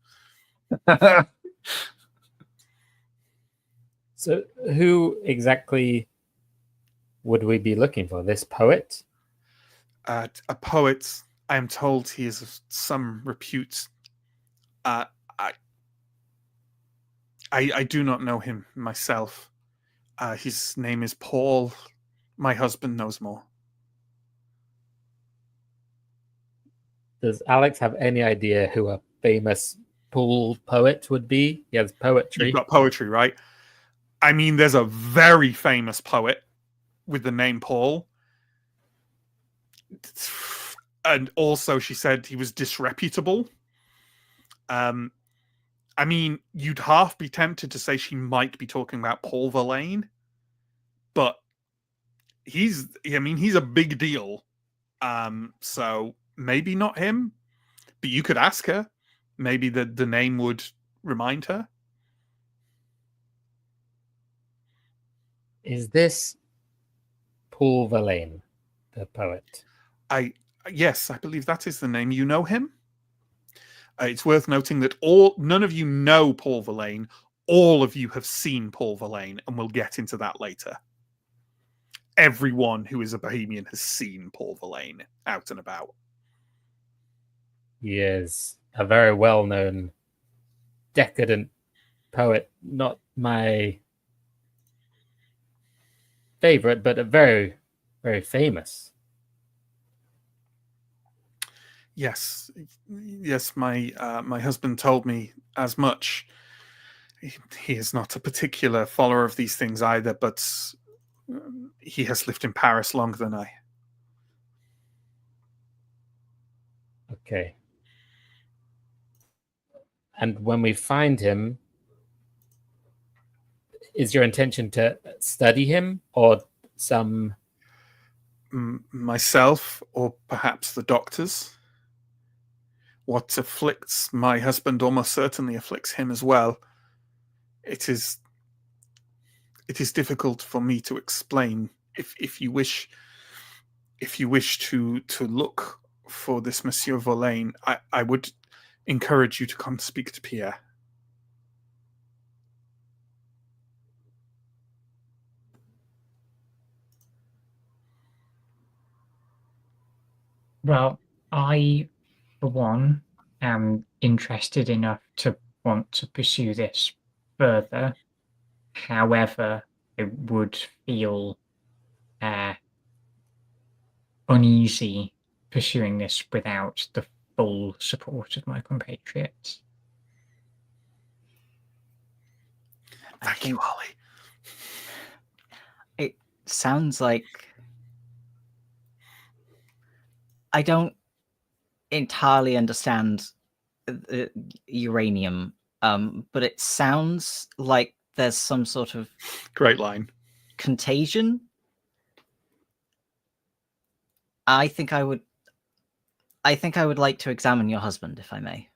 So who exactly would we be looking for? This poet? A poet. I am told he is of some repute. I do not know him myself. His name is Paul. My husband knows more. Does Alex have any idea who a famous pool poet would be? He has poetry. You've got poetry, right? I mean, there's a very famous poet with the name Paul. And also, she said he was disreputable. I mean, you'd half be tempted to say she might be talking about Paul Verlaine, but he's a big deal. So maybe not him, but you could ask her. Maybe the name would remind her. Is this Paul Verlaine, the poet? Yes, I believe that is the name. You know him? It's worth noting that none of you know Paul Verlaine. All of you have seen Paul Verlaine, and we'll get into that later. Everyone who is a Bohemian has seen Paul Verlaine out and about. He is a very well-known decadent poet. Not my favorite, but a very, very famous. Yes, my husband told me as much. He is not a particular follower of these things either, but he has lived in Paris longer than I. Okay. And when we find him, is your intention to study him or some... Myself, or perhaps the doctors? What afflicts my husband almost certainly afflicts him as well. It is difficult for me to explain if you wish to look for this Monsieur Verlaine, I would encourage you to come speak to Pierre. Well, I, for one, am interested enough to want to pursue this further. However, I would feel uneasy pursuing this without the full support of my compatriots. Thank you, Ollie. It sounds like I don't entirely understand the uranium, but it sounds like there's some sort of Great line. contagion. I think I would like to examine your husband, if I may.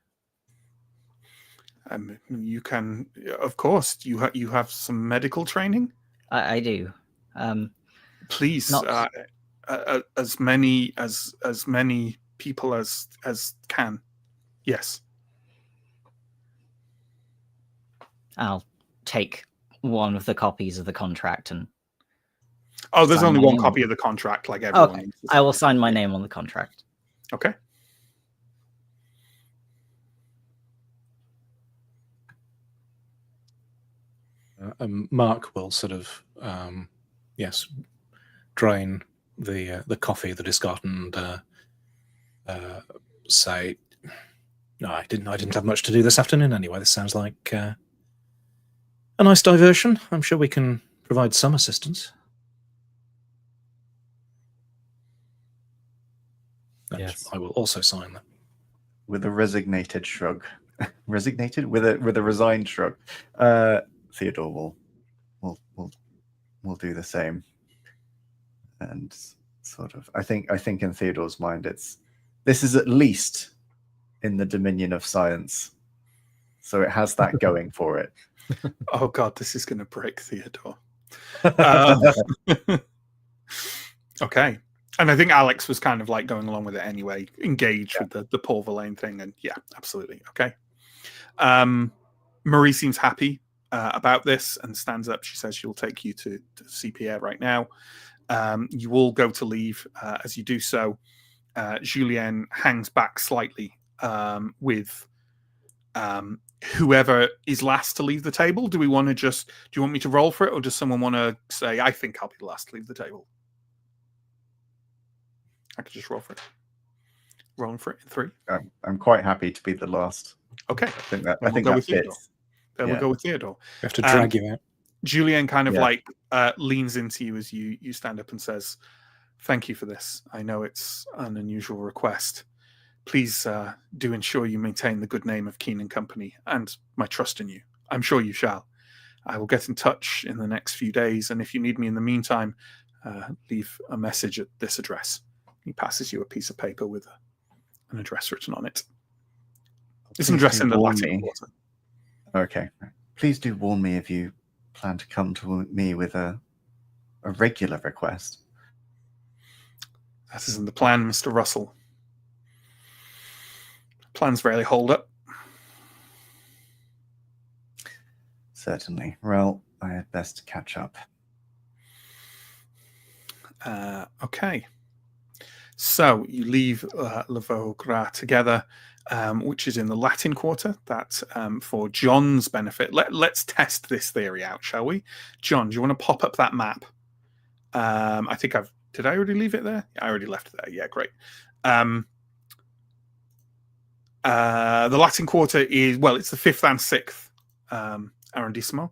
You can, of course. You have some medical training. I do. Please, Not- as many people as can. Yes. I'll take one of the copies of the contract and Oh, there's sign only my one name. copy of the contract, like everyone. Okay. needs to I will sign. sign my name on the contract. Okay. Mark will sort of, yes, drain the coffee that is got and say, "No, I didn't have much to do this afternoon anyway. This sounds like a nice diversion. I'm sure we can provide some assistance." And Yes. I will also sign that. With a resignated shrug. Resignated? With a resigned shrug. Theodore will do the same. And sort of I think in Theodore's mind this is at least in the dominion of science. So it has that going for it. Oh God, this is going to break Theodore. Okay. And I think Alex was kind of like going along with it anyway, engaged with the Paul Verlaine thing. And yeah, absolutely. Okay. Marie seems happy about this and stands up. She says she'll take you to see Pierre right now. You all go to leave. As you do so, Julien hangs back slightly with whoever is last to leave the table. Do you want me to roll for it, or does someone want to say, I think I'll be the last to leave the table? I could just roll for it. Rolling for it in 3. I'm quite happy to be the last. Okay. I think that Then we'll go that with Theodore. fits. Then Yeah. we'll go with Theodore. We have to drag you out. Julien kind of Yeah. like leans into you as you stand up and says, "Thank you for this. I know it's an unusual request. Please do ensure you maintain the good name of Keen and Company and my trust in you. I'm sure you shall. I will get in touch in the next few days, and if you need me in the meantime, leave a message at this address." He passes you a piece of paper with an address written on it. It's an Please address do in the warn Latin me. Quarter. Okay. Please do warn me if you plan to come to me with a regular request. That isn't the plan, Mr. Russell. Plans rarely hold up. Certainly. Well, I had best catch up. Okay. So you leave Le Vaugras together, which is in the Latin Quarter. That for John's benefit. Let's test this theory out, shall we? John, do you want to pop up that map? I think did I already leave it there? I already left it there. Yeah, great. The Latin Quarter is, well, it's the 5th and 6th arrondissement.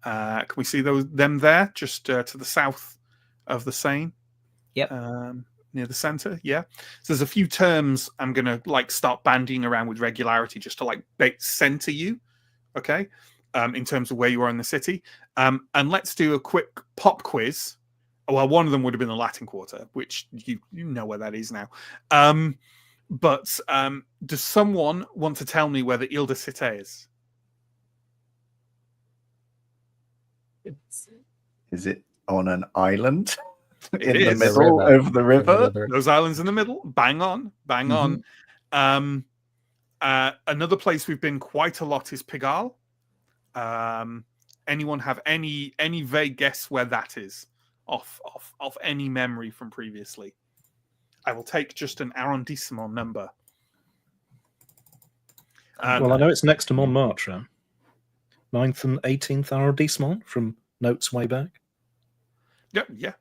Can we see them there, just to the south of the Seine? Yep. Near the center, yeah. So there's a few terms I'm gonna like start bandying around with regularity just to like center you, okay, in terms of where you are in the city. And let's do a quick pop quiz. Well, one of them would have been the Latin Quarter, which you know where that is now. But does someone want to tell me where the Ile de Cité is? It's Is it on an island? It in the is. middle, river. over the river. Those islands in the middle, bang on, bang on. Another place we've been quite a lot is Pigalle. Anyone have any vague guess where that is off any memory from previously? I will take just an arrondissement number. Well, I know it's next to Montmartre. 9th and 18th arrondissement from notes way back. Yeah,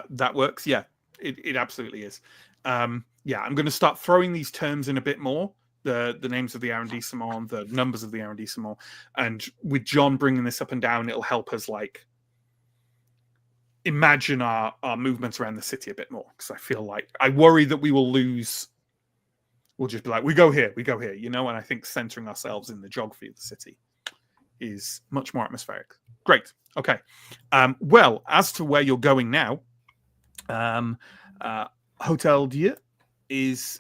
that works. Yeah, it absolutely is. Yeah, I'm going to start throwing these terms in a bit more. The names of the arrondissement, the numbers of the arrondissement, and with John bringing this up and down, it'll help us like imagine our movements around the city a bit more. Because I feel like I worry that we will lose. We'll just be like, we go here, and I think centering ourselves in the geography of the city is much more atmospheric. Great. Okay. Well, as to where you're going now, Hotel Dieu is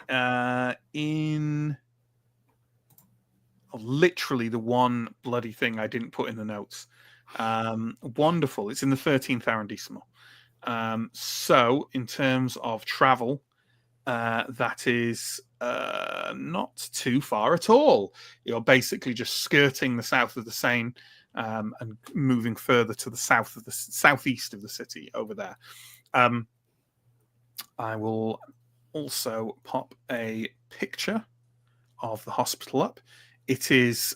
in literally the one bloody thing I didn't put in the notes. Wonderful. It's in the 13th arrondissement. So in terms of travel, that is not too far at all. You're basically just skirting the south of the Seine and moving further to the south of the southeast of the city over there. I will also pop a picture of the hospital up. It is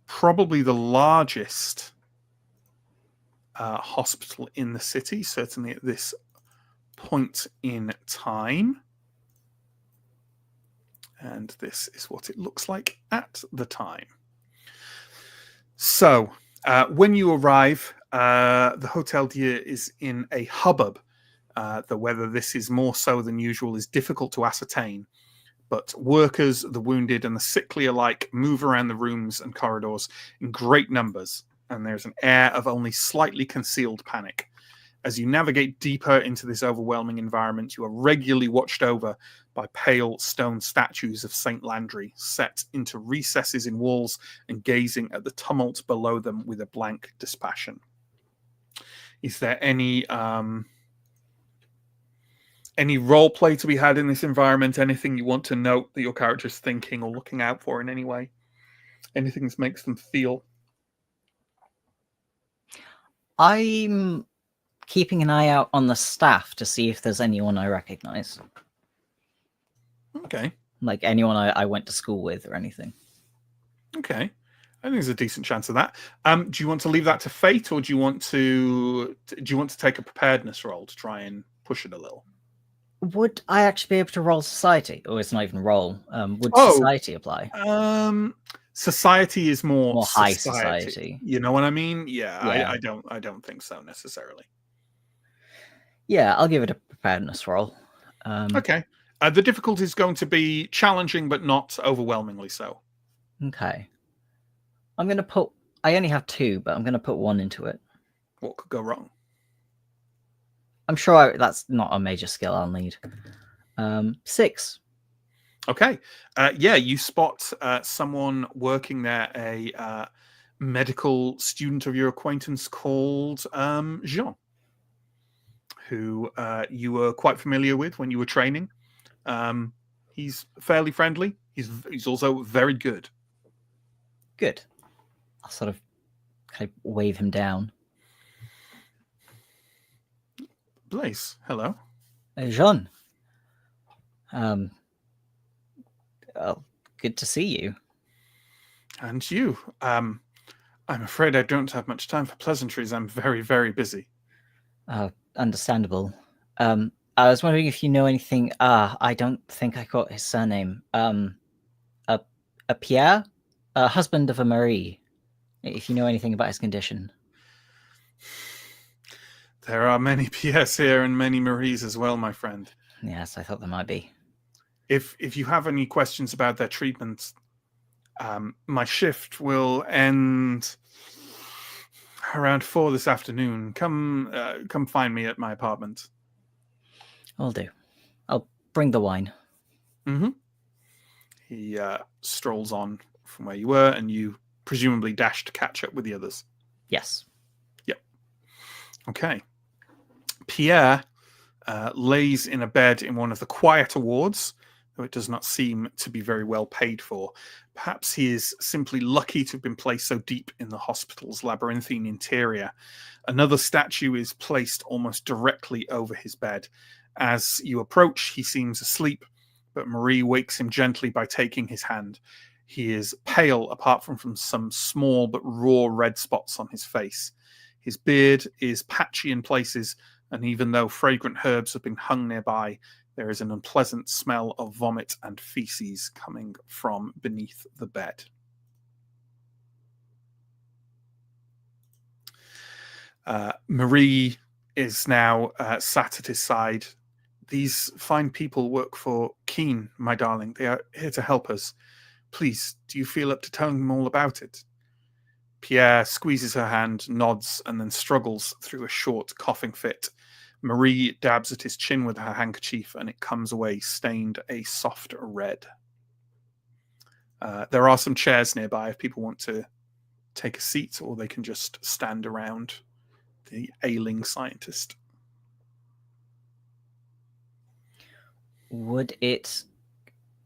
probably the largest hospital in the city, certainly at this point in time. And this is what it looks like at the time. So, when you arrive, the Hotel Dieu is in a hubbub. Though whether this is more so than usual is difficult to ascertain. But workers, the wounded, and the sickly alike move around the rooms and corridors in great numbers, and there's an air of only slightly concealed panic. As you navigate deeper into this overwhelming environment, you are regularly watched over by pale stone statues of Saint Landry, set into recesses in walls and gazing at the tumult below them with a blank dispassion. Is there any role play to be had in this environment? Anything you want to note that your character's thinking or looking out for in any way? Anything that makes them feel? I'm keeping an eye out on the staff to see if there's anyone I recognize. Okay. Like anyone I went to school with or anything. Okay. I think there's a decent chance of that. Do you want to leave that to fate, or do you want to take a preparedness roll to try and push it a little? Would I actually be able to roll society? Or it's not even roll. Would society apply? Society is more high society. You know what I mean? Yeah. Yeah. I don't think so necessarily. Yeah, I'll give it a preparedness roll. Okay. The difficulty is going to be challenging, but not overwhelmingly so. Okay. I'm going to put... I only have 2, but I'm going to put 1 into it. What could go wrong? I'm sure that's not a major skill I'll need. 6. Okay. Yeah, you spot someone working there, a medical student of your acquaintance called Jean, who you were quite familiar with when you were training. He's fairly friendly. He's also very good. Good. I'll sort of kind of wave him down. Blaise, hello. Jean. Good to see you. And you. I'm afraid I don't have much time for pleasantries. I'm very, very busy. Understandable. I was wondering if you know anything. I don't think I got his surname. A Pierre, husband of a Marie. If you know anything about his condition. There are many Pierres here and many Maries as well, my friend. Yes, I thought there might be. If you have any questions about their treatment, my shift will end around 4 this afternoon. Come find me at my apartment. I'll do. I'll bring the wine. Mm-hmm. He strolls on from where you were, and you presumably dash to catch up with the others. Yes. Yep. Okay. Pierre lays in a bed in one of the quieter wards, though it does not seem to be very well paid for. Perhaps he is simply lucky to have been placed so deep in the hospital's labyrinthine interior. Another statue is placed almost directly over his bed. As you approach, he seems asleep, but Marie wakes him gently by taking his hand. He is pale, apart from some small but raw red spots on his face. His beard is patchy in places, and even though fragrant herbs have been hung nearby, there is an unpleasant smell of vomit and feces coming from beneath the bed. Marie is now sat at his side. These fine people work for Keen, my darling. They are here to help us. Please, do you feel up to telling them all about it? Pierre squeezes her hand, nods, and then struggles through a short coughing fit. Marie dabs at his chin with her handkerchief, and it comes away stained a soft red. There are some chairs nearby if people want to take a seat, or they can just stand around the ailing scientist. Would it,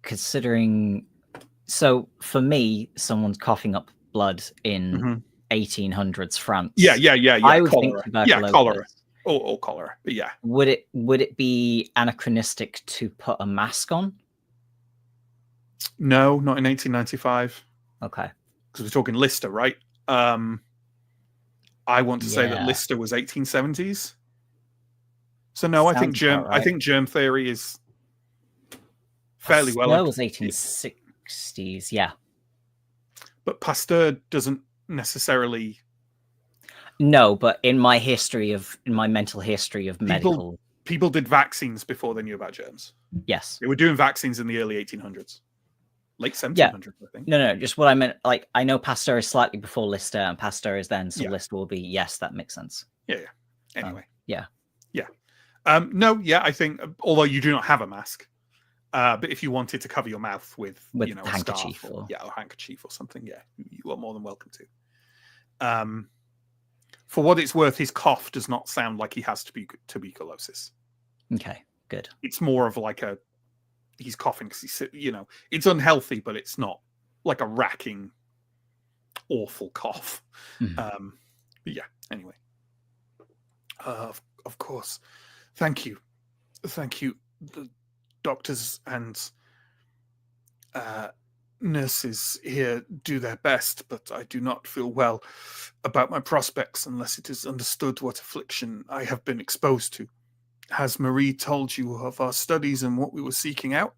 considering... So, for me, someone's coughing up blood in 1800s France. Yeah. I would cholera. think tuberculosis. Cholera. Or cholera, but yeah. Would it be anachronistic to put a mask on? No, not in 1895. Okay. Because we're talking Lister, right? I want to say that Yeah. Lister was 1870s. So no, I think Sounds about right. germ theory is fairly well. No, it was 1860s. Yeah. But Pasteur doesn't necessarily. No, but in my mental history of medical, People did vaccines before they knew about germs. yes. They were doing vaccines in the early 1800s. Late 1700s, I think. No, just what I meant. Like, I know Pasteur is slightly before Lister, and Pasteur is then, so Yeah. Lister will be, yes, that makes sense. Yeah. Anyway. Yeah. No, yeah, I think, although you do not have a mask, but if you wanted to cover your mouth with With a handkerchief scarf, or... or handkerchief or something, yeah, you are more than welcome to. For what it's worth, his cough does not sound like he has tuberculosis. Okay, good. It's more of like he's coughing because he's, it's unhealthy, but it's not like a racking, awful cough. Mhm. But yeah, anyway. Of course. Thank you. The doctors and nurses here do their best, but I do not feel well about my prospects unless it is understood what affliction I have been exposed to. Has Marie told you of our studies and what we were seeking out?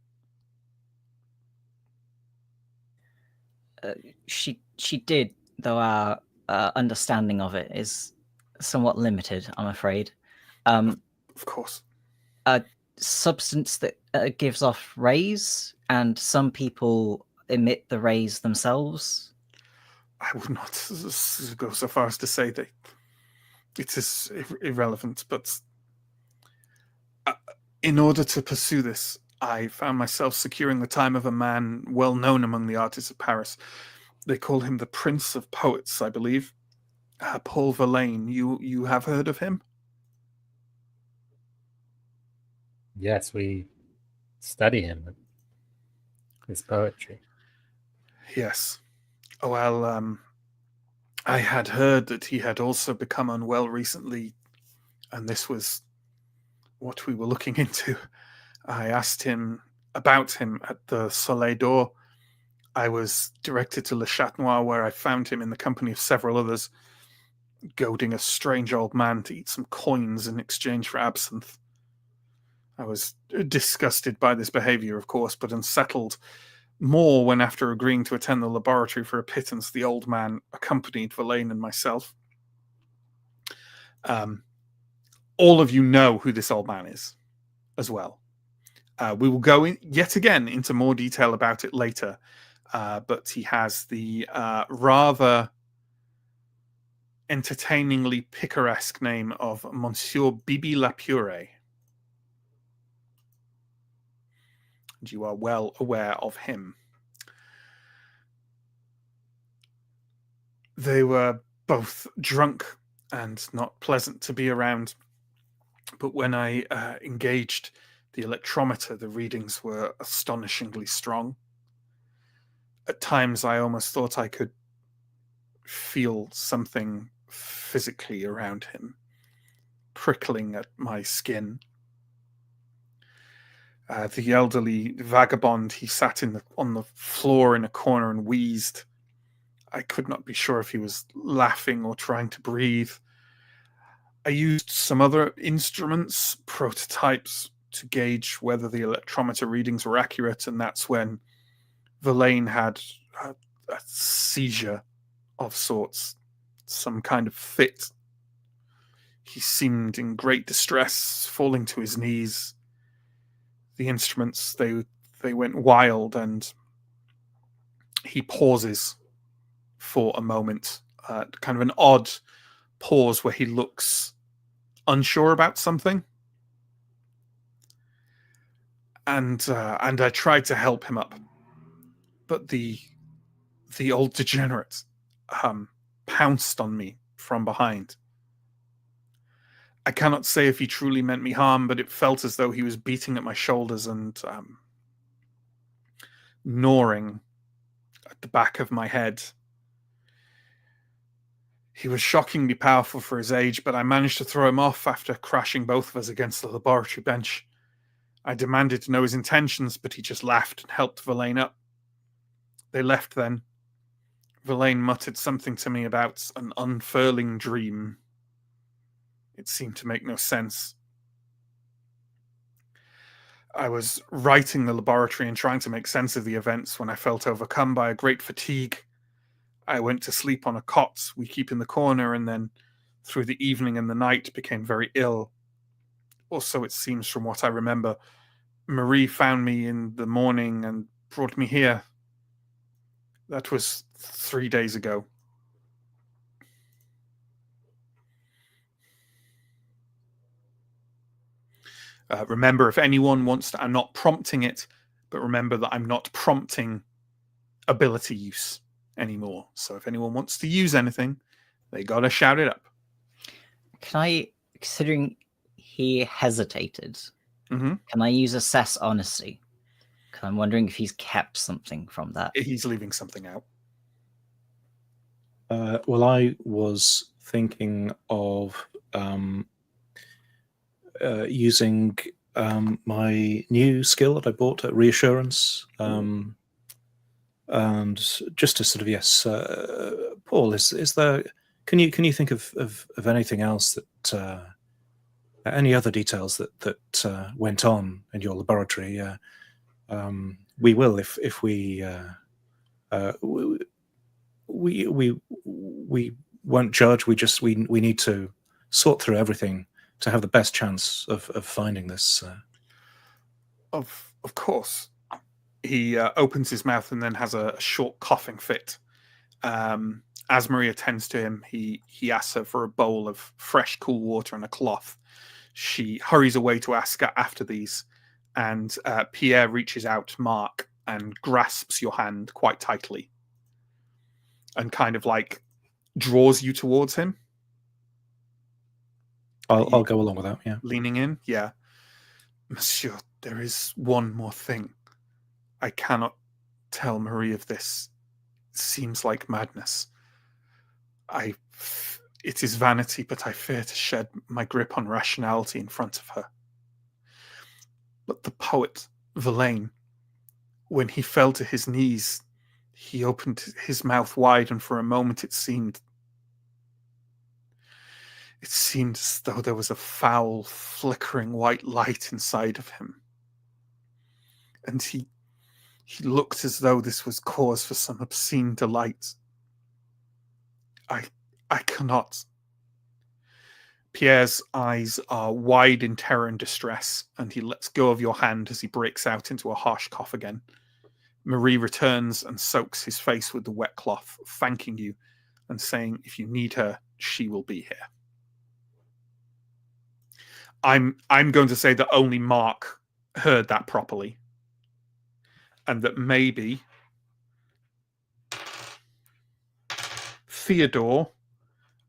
She did, though our understanding of it is somewhat limited, I'm afraid. Of course. Substance that gives off rays, and some people emit the rays themselves. I would not go so far as to say that it is irrelevant, but in order to pursue this, I found myself securing the time of a man well known among the artists of Paris. They call him the Prince of Poets, I believe. Paul Verlaine. You have heard of him? Yes, we study him. His poetry. Yes. Well, I had heard that he had also become unwell recently, and this was what we were looking into. I asked him about him at the Soleil d'Or. I was directed to Le Chat Noir, where I found him in the company of several others, goading a strange old man to eat some coins in exchange for absinthe. I was disgusted by this behavior, of course, but unsettled more when, after agreeing to attend the laboratory for a pittance, the old man accompanied Verlaine and myself. All of you know who this old man is as well. We will go yet again into more detail about it later, but he has the rather entertainingly picaresque name of Monsieur Bibi Lapure. And you are well aware of him. They were both drunk and not pleasant to be around. But when I engaged the electrometer, the readings were astonishingly strong. At times, I almost thought I could feel something physically around him, prickling at my skin. The elderly vagabond, he sat on the floor in a corner and wheezed. I could not be sure if he was laughing or trying to breathe. I used some other instruments, prototypes, to gauge whether the electrometer readings were accurate, and that's when Verlaine had a seizure of sorts, some kind of fit. He seemed in great distress, falling to his knees. The instruments, they went wild, and he pauses for a moment, kind of an odd pause where he looks unsure about something. And I tried to help him up, but the old degenerate pounced on me from behind. I cannot say if he truly meant me harm, but it felt as though he was beating at my shoulders and gnawing at the back of my head. He was shockingly powerful for his age, but I managed to throw him off after crashing both of us against the laboratory bench. I demanded to know his intentions, but he just laughed and helped Verlaine up. They left then. Verlaine muttered something to me about an unfurling dream. It seemed to make no sense. I was writing the laboratory and trying to make sense of the events when I felt overcome by a great fatigue. I went to sleep on a cot we keep in the corner, and then through the evening and the night became very ill. Also, it seems from what I remember, Marie found me in the morning and brought me here. That was 3 days ago. Remember, if anyone wants to, I'm not prompting it, but remember that I'm not prompting ability use anymore. So if anyone wants to use anything, they gotta shout it up. Can I, considering he hesitated, Mm-hmm. can I use assess honesty? Because I'm wondering if he's kept something from that. He's leaving something out. Well, I was thinking of using my new skill that I bought at Reassurance. And just to sort of, yes, Paul, is there? Can you think of anything else that any other details that went on in your laboratory? We will if we won't judge. We need to sort through everything to have the best chance of finding this. Of course. He opens his mouth and then has a short coughing fit. As Maria tends to him, he asks her for a bowl of fresh, cool water and a cloth. She hurries away to ask her after these, and Pierre reaches out to Mark and grasps your hand quite tightly and kind of like draws you towards him. I'll go along with that, yeah. Leaning in, yeah. Monsieur, there is one more thing. I cannot tell Marie of this. It seems like madness. It is vanity, but I fear to shed my grip on rationality in front of her. But the poet, Verlaine, when he fell to his knees, he opened his mouth wide, and for a moment it seemed as though there was a foul, flickering white light inside of him. And he looked as though this was cause for some obscene delight. I cannot. Pierre's eyes are wide in terror and distress, and he lets go of your hand as he breaks out into a harsh cough again. Marie returns and soaks his face with the wet cloth, thanking you and saying if you need her, she will be here. I'm going to say that only Mark heard that properly, and that maybe Theodore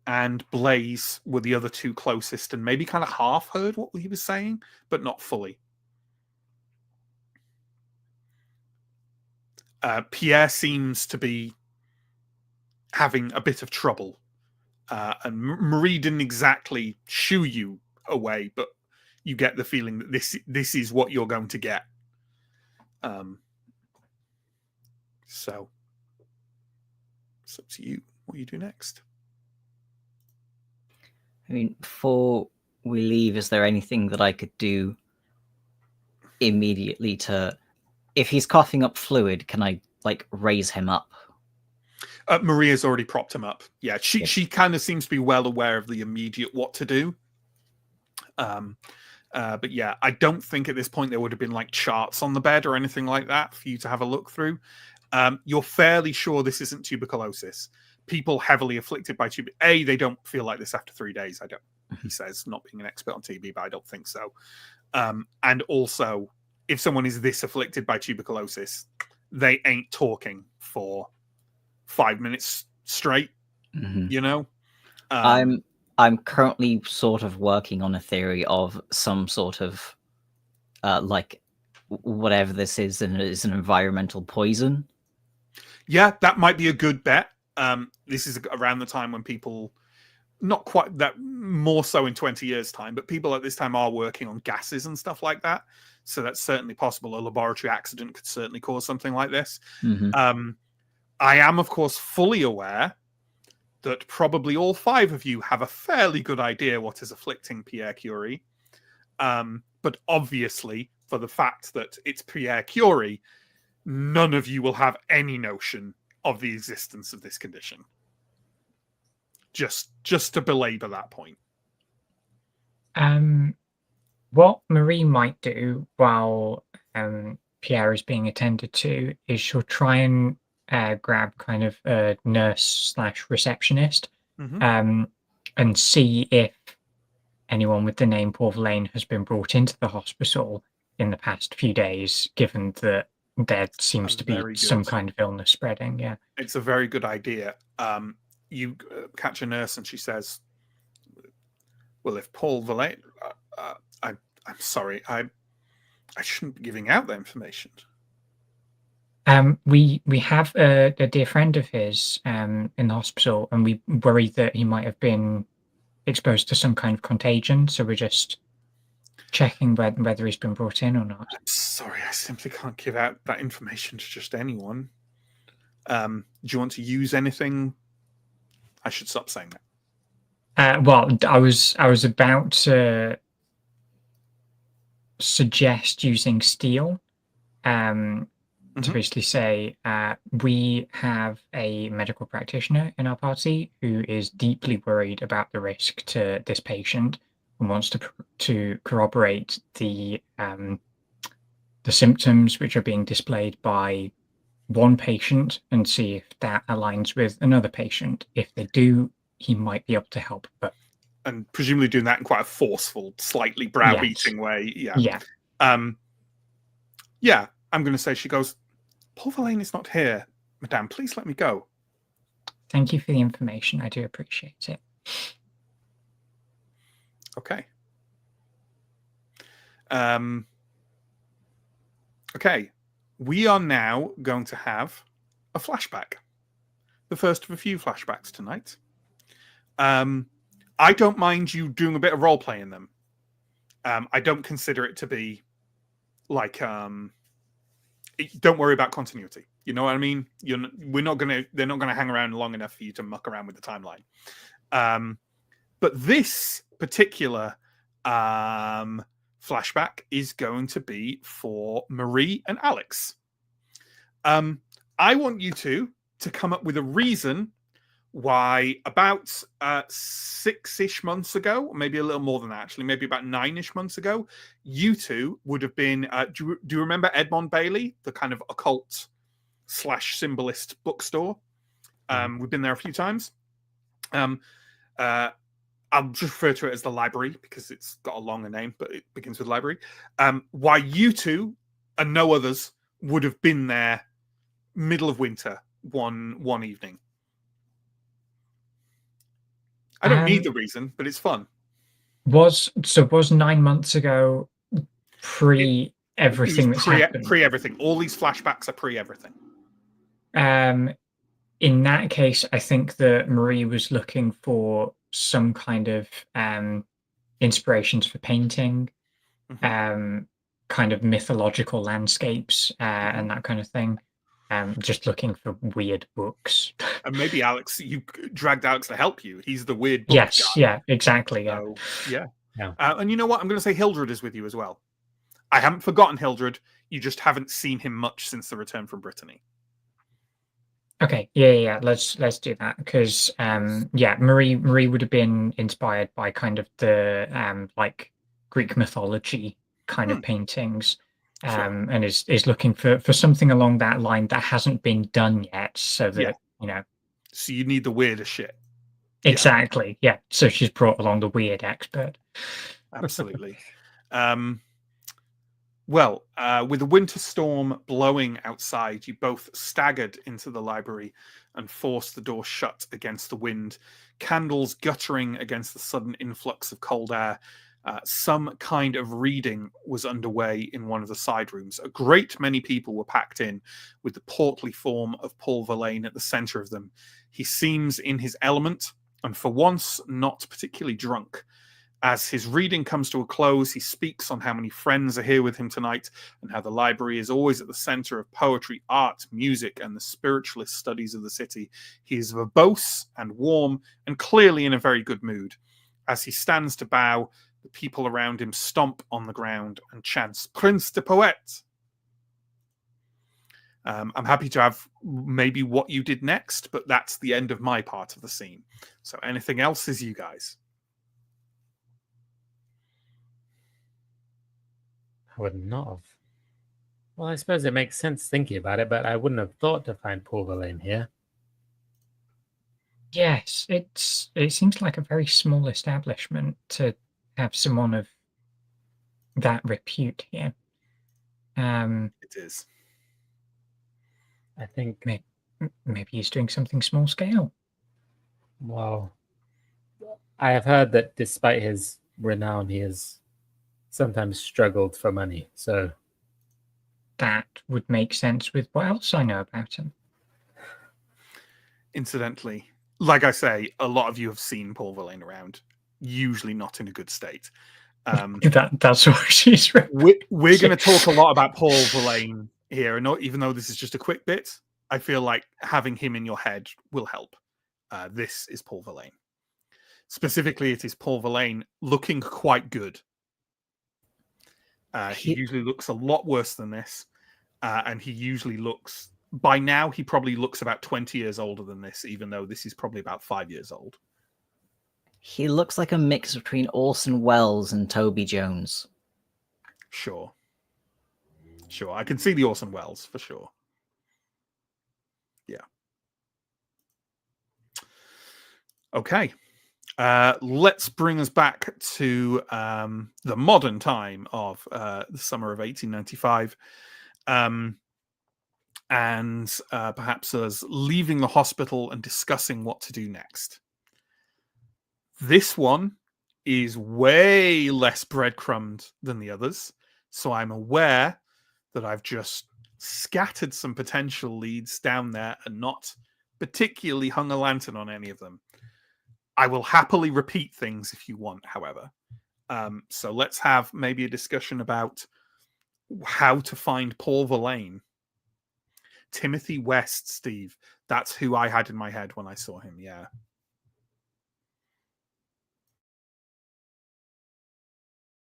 and Blaze were the other two closest, and maybe kind of half heard what he was saying, but not fully. Pierre seems to be having a bit of trouble, and Marie didn't exactly shoo you away, but you get the feeling that this is what you're going to get. So it's up to you what you do next. I mean, before we leave, is there anything that I could do immediately to, if he's coughing up fluid, can I like raise him up? Maria's already propped him up. Yeah, she kind of seems to be well aware of the immediate what to do. But yeah, I don't think at this point there would have been like charts on the bed or anything like that for you to have a look through. You're fairly sure this isn't tuberculosis. People heavily afflicted by tuberculosis, they don't feel like this after 3 days. I don't. He says, not being an expert on TB, but I don't think so. And also, if someone is this afflicted by tuberculosis, they ain't talking for 5 minutes straight. You know, I'm currently sort of working on a theory of some sort of like whatever this is, and it is an environmental poison. Yeah, that might be a good bet. This is around the time when people, not quite that, more so in 20 years' time, but people at this time are working on gases and stuff like that. So that's certainly possible. A laboratory accident could certainly cause something like this. I am, of course, fully aware that probably all 5 of you have a fairly good idea what is afflicting Pierre Curie. But obviously, for the fact that it's Pierre Curie, none of you will have any notion of the existence of this condition. Just to belabor that point. What Marie might do while Pierre is being attended to is she'll try and grab kind of a nurse/receptionist and see if anyone with the name Paul Verlaine has been brought into the hospital in the past few days, given that there seems to be some kind of illness spreading. Yeah, it's a very good idea. You catch a nurse and she says, well, if Paul Verlaine, I'm sorry, I shouldn't be giving out that information. We have a dear friend of his in the hospital, and we worry that he might have been exposed to some kind of contagion. So we're just checking whether he's been brought in or not. I'm sorry, I simply can't give out that information to just anyone. Do you want to use anything? I should stop saying that. Well, I was about to suggest using steel. To basically say, we have a medical practitioner in our party who is deeply worried about the risk to this patient and wants to corroborate the symptoms which are being displayed by one patient and see if that aligns with another patient. If they do, he might be able to help. And presumably doing that in quite a forceful, slightly browbeating way. Yeah. Yeah, I'm going to say, she goes, Paul Verlaine is not here, Madame. Please let me go. Thank you for the information. I do appreciate it. Okay. Okay. We are now going to have a flashback. The first of a few flashbacks tonight. I don't mind you doing a bit of role-play in them. I don't consider it to be like... don't worry about continuity. You know what I mean? They're not gonna hang around long enough for you to muck around with the timeline. But this particular flashback is going to be for Marie and Alex. I want you two to come up with a reason why about 6-ish months ago, maybe a little more than that, actually, maybe about 9-ish months ago, you two would have been, do you remember Edmond Bailey, the kind of occult/symbolist bookstore? We've been there a few times. I'll just refer to it as the library because it's got a longer name, but it begins with library. Why you two and no others would have been there middle of winter one evening. I don't need the reason, but it's fun. Was 9 months ago pre everything that's happened? Pre everything. All these flashbacks are pre everything. In that case, I think that Marie was looking for some kind of inspirations for painting, kind of mythological landscapes, and that kind of thing. Just looking for weird books. And maybe Alex, you dragged Alex to help you. He's the weird book Yes, guy. yeah, exactly. Yeah. So, yeah. Yeah. And you know what? I'm going to say Hildred is with you as well. I haven't forgotten Hildred. You just haven't seen him much since the return from Brittany. Okay, yeah. Let's do that because Marie would have been inspired by kind of the like Greek mythology kind of paintings, and is looking for something along that line that hasn't been done yet, so that So you need the weirder shit. Exactly. Yeah. So she's brought along the weird expert. Absolutely. Well, with a winter storm blowing outside, you both staggered into the library and forced the door shut against the wind, candles guttering against the sudden influx of cold air. Some kind of reading was underway in one of the side rooms. A great many people were packed in, with the portly form of Paul Verlaine at the center of them. He seems in his element, and for once not particularly drunk. As his reading comes to a close, he speaks on how many friends are here with him tonight and how the library is always at the center of poetry, art, music, and the spiritualist studies of the city. He is verbose and warm and clearly in a very good mood. As he stands to bow, the people around him stomp on the ground and chants, Prince de Poète. I'm happy to have maybe what you did next, but that's the end of my part of the scene. So anything else is you guys. I would not have. Well, I suppose it makes sense thinking about it, but I wouldn't have thought to find Paul Verlaine here. Yes, it seems like a very small establishment to have someone of that repute here. It is. I think maybe he's doing something small scale. Well, I have heard that despite his renown, he has sometimes struggled for money. So that would make sense with what else I know about him. Incidentally, like I say, a lot of you have seen Paul Verlaine around, usually not in a good state. That's what she's. We're going to talk a lot about Paul Verlaine here, and even though this is just a quick bit, I feel like having him in your head will help. This is Paul Verlaine. Specifically, it is Paul Verlaine looking quite good. He usually looks a lot worse than this, and he usually looks. By now, he probably looks about 20 years older than this, even though this is probably about 5 years old. He looks like a mix between Orson Welles and Toby Jones. Sure. I can see the Orson Welles for sure. Yeah. Okay. Let's bring us back to the modern time of the summer of 1895. And perhaps us leaving the hospital and discussing what to do next. This one is way less breadcrumbed than the others, so I'm aware that I've just scattered some potential leads down there and not particularly hung a lantern on any of them. I will happily repeat things if you want, however. So let's have maybe a discussion about how to find Paul Verlaine. Timothy West, Steve. That's who I had in my head when I saw him, yeah.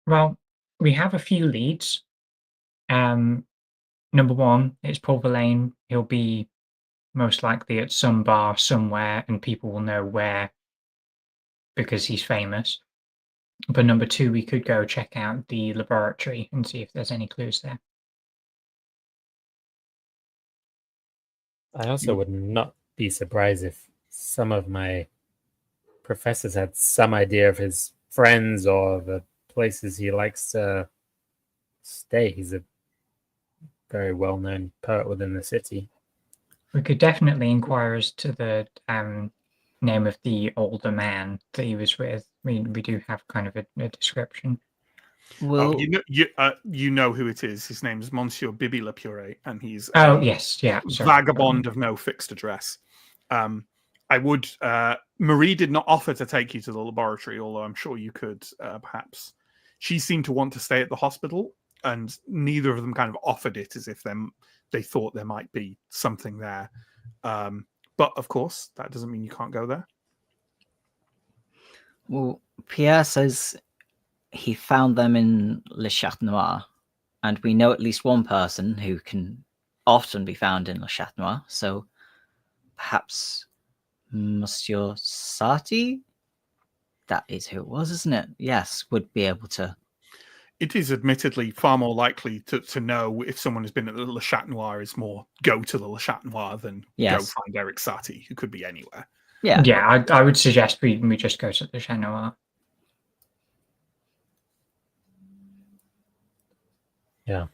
Well, we have a few leads. Number one, it's Paul Verlaine. He'll be most likely at some bar somewhere, and people will know where because he's famous. But number two, we could go check out the laboratory and see if there's any clues there. I also would not be surprised if some of my professors had some idea of his friends or the places he likes to stay. He's a very well-known poet within the city. We could definitely inquire as to the name of the older man that he was with. We do have kind of a description. Well, you know who it is. His name is Monsieur Bibi Le Puree, and he's Oh yes, yeah. Sorry. vagabond of no fixed address. I would. Marie did not offer to take you to the laboratory, although I'm sure you could perhaps. She seemed to want to stay at the hospital, and neither of them kind of offered it as if they thought there might be something there. But of course, that doesn't mean you can't go there. well, Pierre says he found them in Le Chat Noir, and we know at least one person who can often be found in Le Chat Noir. So perhaps Monsieur Sati, that is who it was, isn't it? Yes, would be able to. It is admittedly far more likely to know if someone has been at the Le Chat Noir is more go to the Le Chat Noir than go find Eric Satie, who could be anywhere. Yeah. Yeah, I would suggest we just go to the Chat Noir. Yeah.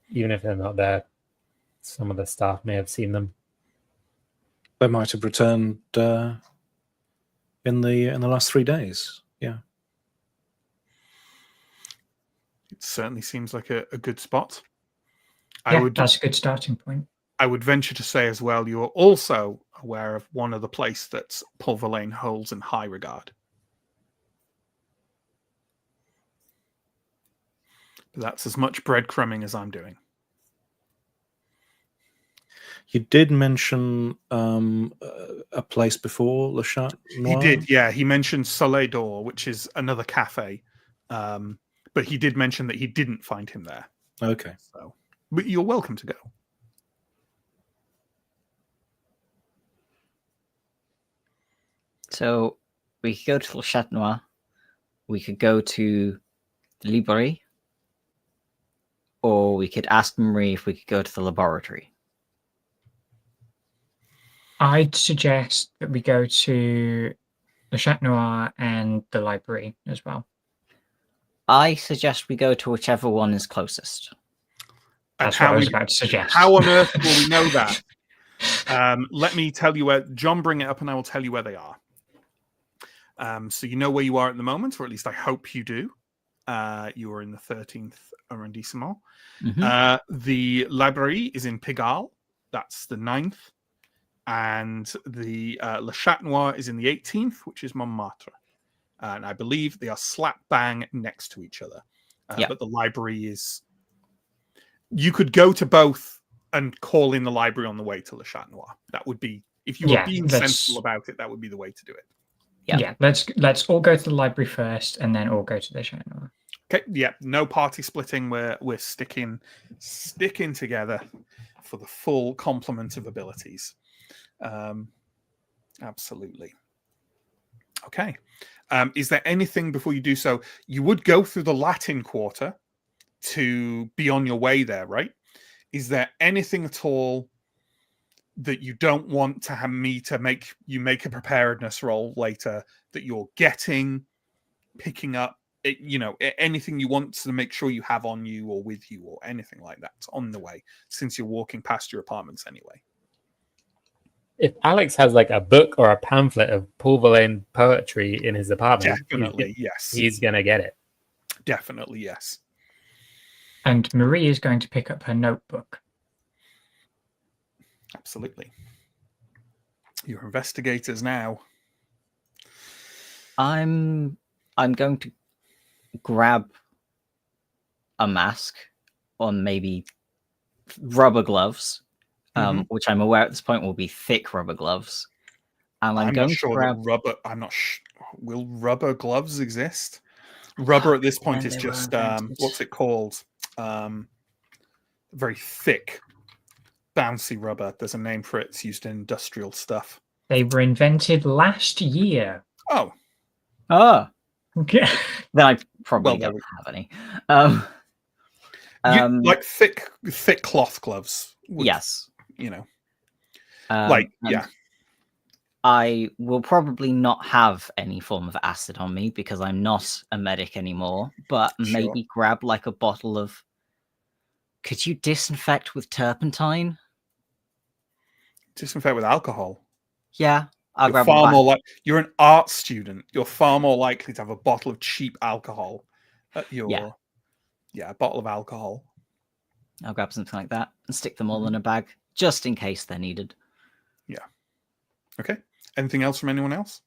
Even if they're not there, some of the staff may have seen them. They might have returned in the last 3 days. Yeah. It certainly seems like a good spot. That's a good starting point. I would venture to say as well, you are also aware of one other place that Paul Verlaine holds in high regard. But that's as much breadcrumbing as I'm doing. You did mention a place before Le Chat Noir? He did, yeah. He mentioned Soleil d'Or, which is another cafe. But he did mention that he didn't find him there. Okay. So, but you're welcome to go. So we could go to Le Chat Noir. We could go to the library. Or we could ask Marie if we could go to the laboratory. I'd suggest that we go to the Chat Noir and the library as well. I suggest we go to whichever one is closest. That's what I was about to suggest. How on earth will we know that? Let me tell you where. John, bring it up, and I will tell you where they are. So you know where you are at the moment, or at least I hope you do. You are in the 13th arrondissement. Mm-hmm. The library is in Pigalle. That's the 9th. And the Le Chat Noir is in the 18th, which is Montmartre. And I believe they are slap bang next to each other. But the library is... You could go to both and call in the library on the way to Le Chat Noir. That would be... If you were being sensible about it, that would be the way to do it. Yeah, let's all go to the library first and then all go to the Chat Noir. Okay, yeah, no party splitting. We're sticking together for the full complement of abilities. Absolutely. Okay. Is there anything before you do so? You would go through the Latin Quarter to be on your way there, right? Is there anything at all that you don't want to have me to make a preparedness roll later that you're picking up? Anything you want to make sure you have on you or with you or anything like that on the way, since you're walking past your apartments anyway. If Alex has like a book or a pamphlet of Paul Verlaine poetry in his apartment, definitely yes, he's gonna get it. Definitely yes. And Marie is going to pick up her notebook. Absolutely. You're investigators now. I'm going to grab a mask or maybe rubber gloves, which I'm aware at this point will be thick rubber gloves. And I'm going not sure to grab that rubber. I'm not. Will rubber gloves exist? Rubber at this point is just what's it called? Very thick, bouncy rubber. There's a name for it. It's used in industrial stuff. They were invented last year. Oh. Okay. Then I probably don't have any. Like thick cloth gloves. Yes. Yeah. I will probably not have any form of acid on me because I'm not a medic anymore, but maybe grab like a bottle of... Could you disinfect with turpentine? Disinfect with alcohol? Yeah. I'll You're grab far a more like you're an art student. You're far more likely to have a bottle of cheap alcohol at your a bottle of alcohol. I'll grab something like that and stick them all in a bag just in case they're needed. Yeah. Okay. Anything else from anyone else?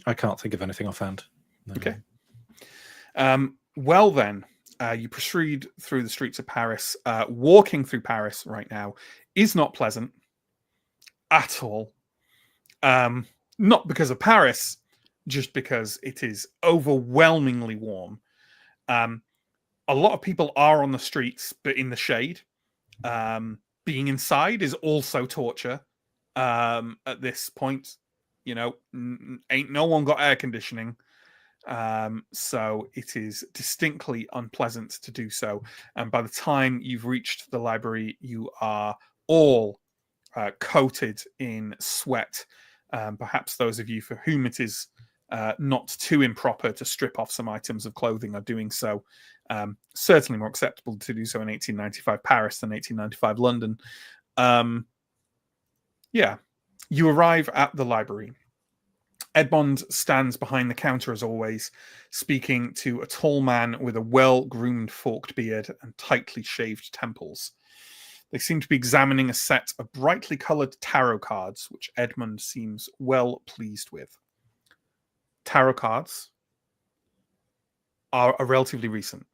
I can't think of anything offhand. No. Okay. Well then, you proceed through the streets of Paris. Walking through Paris right now is not pleasant at all. Not because of Paris, just because it is overwhelmingly warm. A lot of people are on the streets, but in the shade. Being inside is also torture at this point. You know, ain't no one got air conditioning. So it is distinctly unpleasant to do so. And by the time you've reached the library, you are all coated in sweat. Perhaps those of you for whom it is not too improper to strip off some items of clothing are doing so. Certainly more acceptable to do so in 1895 Paris than 1895 London. You arrive at the library. Edmond stands behind the counter as always, speaking to a tall man with a well-groomed forked beard and tightly shaved temples. They seem to be examining a set of brightly coloured tarot cards, which Edmund seems well pleased with. Tarot cards are a relatively recent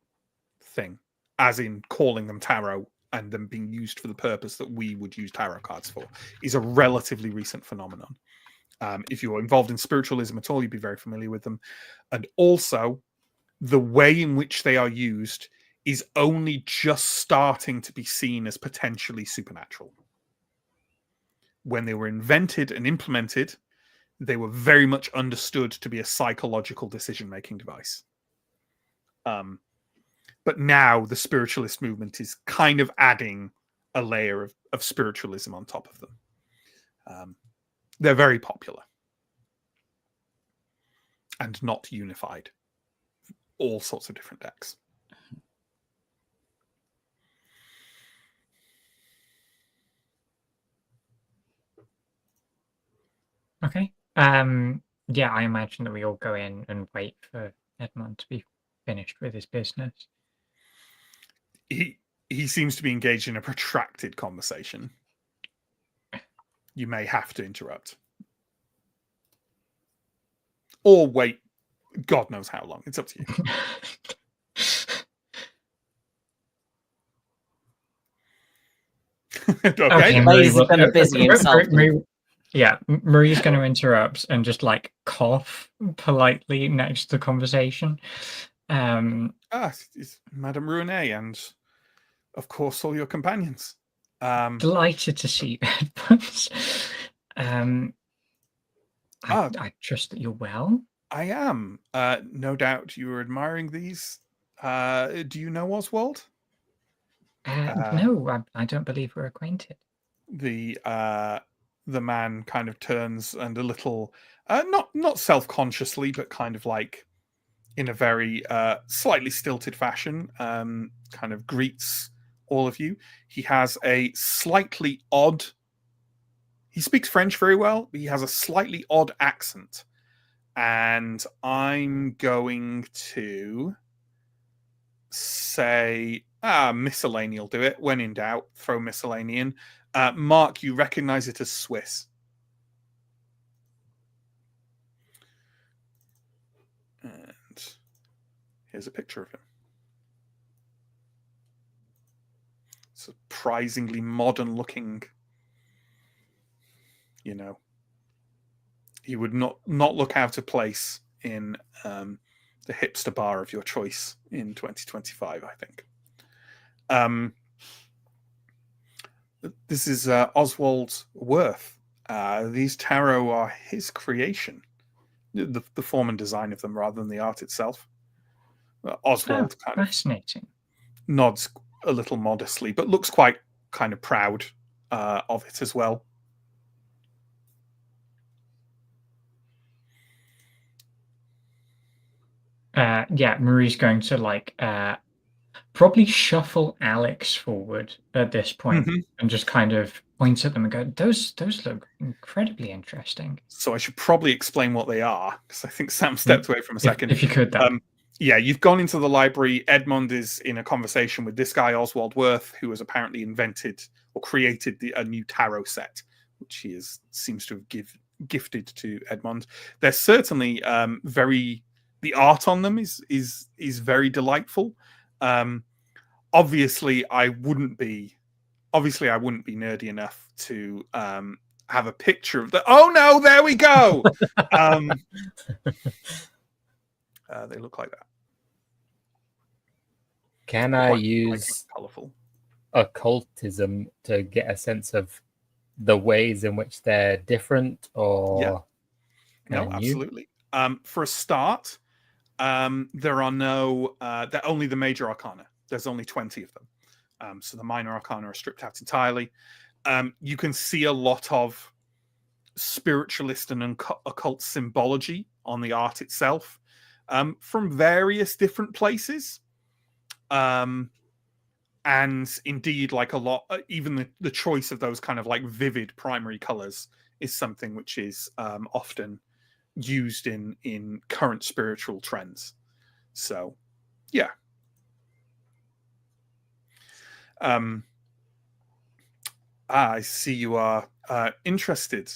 thing, as in calling them tarot and them being used for the purpose that we would use tarot cards for, is a relatively recent phenomenon. If you're involved in spiritualism at all, you'd be very familiar with them. And also, the way in which they are used is only just starting to be seen as potentially supernatural. When they were invented and implemented, they were very much understood to be a psychological decision-making device. But now the spiritualist movement is kind of adding a layer of spiritualism on top of them. They're very popular and not unified. All sorts of different decks. Okay. Yeah, I imagine that we all go in and wait for Edmond to be finished with his business. He seems to be engaged in a protracted conversation. You may have to interrupt. Or wait, God knows how long. It's up to you. Okay. Marie's going to busy himself. Marie's going to interrupt and just like cough politely next to the conversation. It's Madame Rouenet and, of course, all your companions. Delighted to see you, Edmund. I trust that you're well. I am. No doubt you were admiring these. Do you know Oswald? No, I don't believe we're acquainted. The man kind of turns and a little, not self-consciously, but kind of like in a very slightly stilted fashion, kind of greets all of you. He has a slightly odd. He speaks French very well, but he has a slightly odd accent. And I'm going to say, miscellany will do it. When in doubt, throw miscellany in. Mark, you recognize it as Swiss. And here's a picture of him. Surprisingly modern looking. You know, he would not look out of place in the hipster bar of your choice in 2025, I think. This is Oswald Worth. These tarot are his creation. The form and design of them rather than the art itself. Oswald kind fascinating. of nods a little modestly, but looks quite kind of proud of it as well. Marie's going to like probably shuffle Alex forward at this point and just kind of points at them and go, "Those look incredibly interesting." So I should probably explain what they are, because I think Sam stepped away from a second. If you could, that. Yeah, you've gone into the library. Edmund is in a conversation with this guy, Oswald Worth, who has apparently invented or created a new tarot set, which he seems to have gifted to Edmund. They're certainly the art on them is very delightful. Obviously, I wouldn't be nerdy enough to have a picture of the. Oh no! There we go. They look like that. Can I use colorful occultism to get a sense of the ways in which they're different, or yeah? No, absolutely. For a start, there are no. They're only the major arcana. There's only 20 of them. So the minor arcana are stripped out entirely. You can see a lot of spiritualist and occult symbology on the art itself, from various different places. And indeed, like a lot, even the choice of those kind of like vivid primary colors is something which is often used in current spiritual trends. So, yeah. I see you are interested,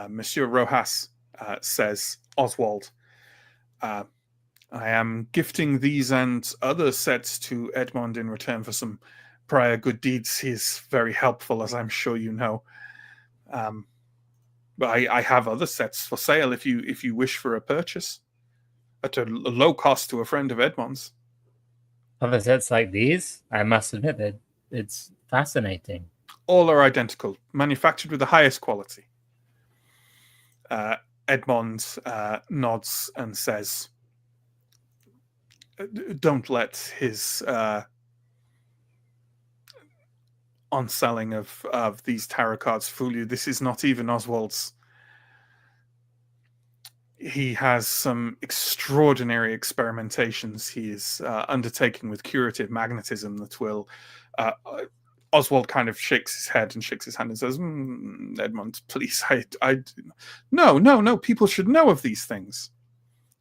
Monsieur Rojas, says Oswald. I am gifting these and other sets to Edmond in return for some prior good deeds. He is very helpful, as I'm sure you know. But I have other sets for sale if you wish for a purchase at a low cost to a friend of Edmond's. Other sets like these? I must admit that it's fascinating. All are identical, manufactured with the highest quality. Edmond nods and says, don't let his on-selling of these tarot cards fool you. This is not even Oswald's. He has some extraordinary experimentations he is undertaking with curative magnetism that will... Oswald kind of shakes his head and shakes his hand and says, Edmund, please, no, people should know of these things.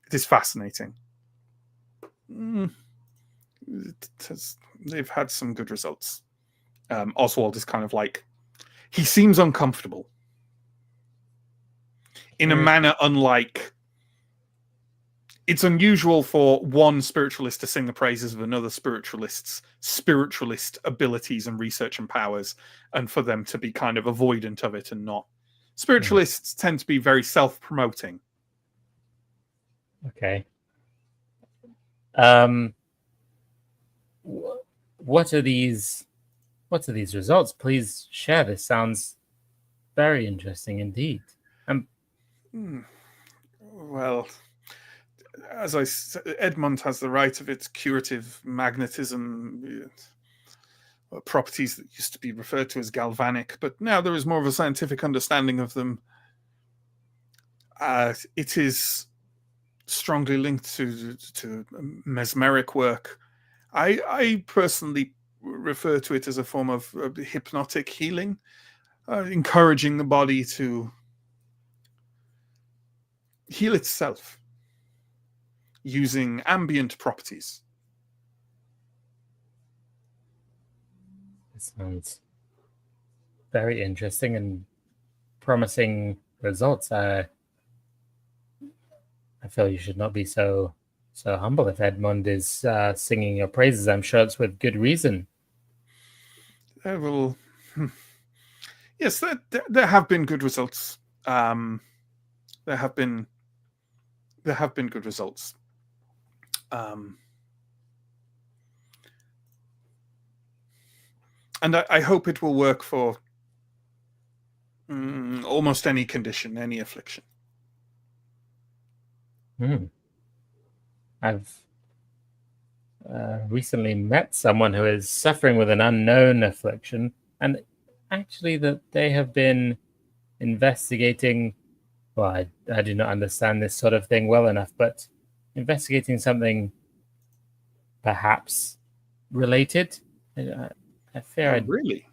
It is fascinating. They've had some good results. Oswald is kind of like, he seems uncomfortable in a manner unlike. It's unusual for one spiritualist to sing the praises of another spiritualist abilities and research and powers, and for them to be kind of avoidant of it and not. Spiritualists tend to be very self-promoting. Okay. What are these results? Please share. This sounds very interesting indeed. Well, as I said, Edmund has the right of its curative magnetism properties that used to be referred to as galvanic, but now there is more of a scientific understanding of them. It is strongly linked to mesmeric work. I personally refer to it as a form of hypnotic healing, encouraging the body to heal itself using ambient properties. It sounds very interesting and promising results. I feel you should not be so humble if Edmund is singing your praises. I'm sure it's with good reason. Yes, there have been good results. There have been good results. And I hope it will work for almost any condition, any affliction. I've recently met someone who is suffering with an unknown affliction, and actually that they have been investigating. Well, I do not understand this sort of thing well enough, but investigating something perhaps related. I fear. Really?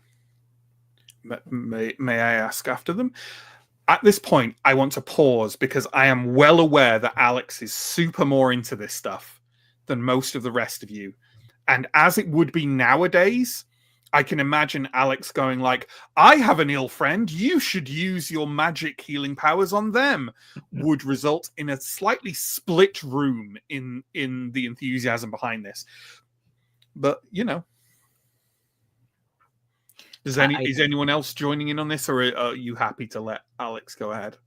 May I ask after them? At this point, I want to pause because I am well aware that Alex is super more into this stuff than most of the rest of you. And as it would be nowadays, I can imagine Alex going like, I have an ill friend, you should use your magic healing powers on them, would result in a slightly split room in the enthusiasm behind this. But, you know. Is anyone else joining in on this, or are you happy to let Alex go ahead?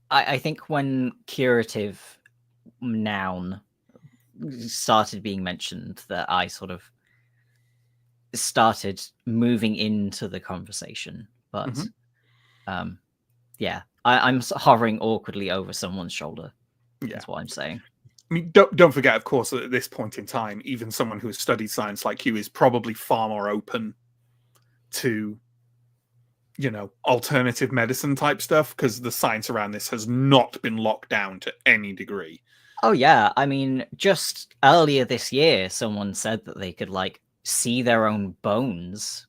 I think when curative noun started being mentioned, that I sort of started moving into the conversation. But yeah, I'm hovering awkwardly over someone's shoulder. Yeah. That's what I'm saying. I mean, don't forget, of course, that at this point in time, even someone who has studied science like you is probably far more open to, you know, alternative medicine type stuff, because the science around this has not been locked down to any degree. Oh yeah, I mean, just earlier this year, someone said that they could like see their own bones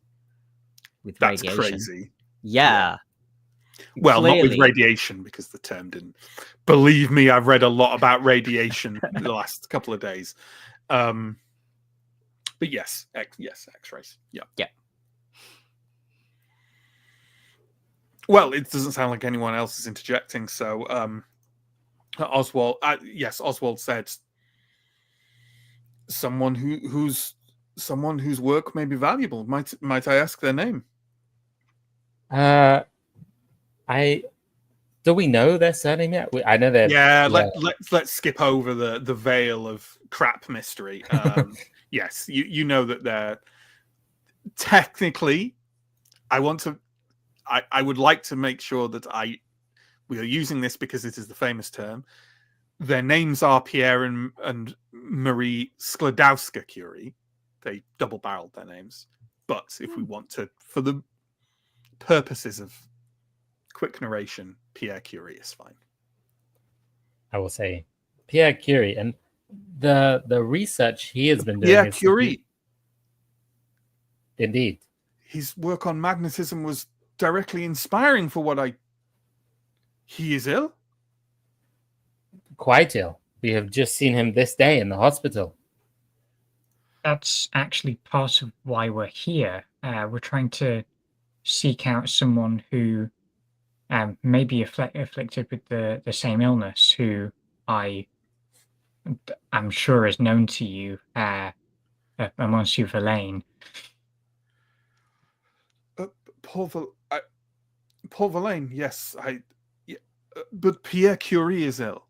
with That's radiation. crazy. Yeah. Well, not with Clearly. radiation, because the term didn't. Believe me, I've read a lot about radiation the last couple of days. But yes, X-rays. Yeah. Yeah. Well, it doesn't sound like anyone else is interjecting. So, Oswald, Oswald said someone whose work may be valuable. Might I ask their name? Do we know their surname yet? I know they're. Yeah, let's skip over the veil of crap mystery. Yes, you know that they're technically. I would like to make sure that we are using this because it is the famous term. Their names are Pierre and Marie Sklodowska-Curie. They double-barreled their names. But if we want to, for the purposes of quick narration, Pierre Curie is fine. I will say Pierre Curie, and the research he has been doing. Pierre Curie. Indeed. His work on magnetism was directly inspiring for what he is ill? Quite ill. We have just seen him this day in the hospital. That's actually part of why we're here. We're trying to seek out someone who may be afflicted with the same illness, who I'm sure is known to you, Monsieur Verlaine. Paul Verlaine, yes, but Pierre Curie is ill.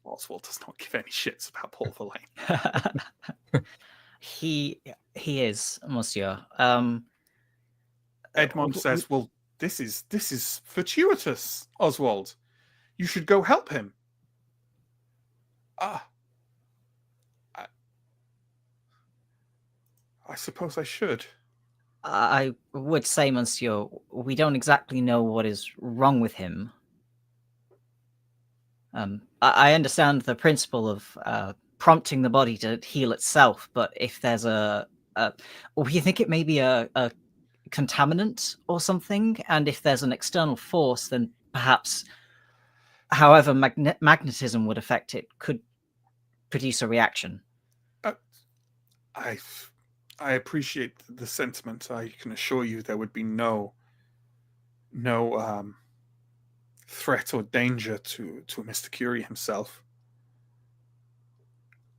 Oswald does not give any shits about Paul Verlaine. He is, Monsieur. Edmond says, "Well, this is fortuitous, Oswald. You should go help him." I suppose I should. I would say, Monsieur, we don't exactly know what is wrong with him. I understand the principle of prompting the body to heal itself, but if there's you think it may be a contaminant or something, and if there's an external force, then perhaps, however magnetism would affect it, could produce a reaction. I appreciate the sentiment. I can assure you there would be no threat or danger to Mr. Curie himself.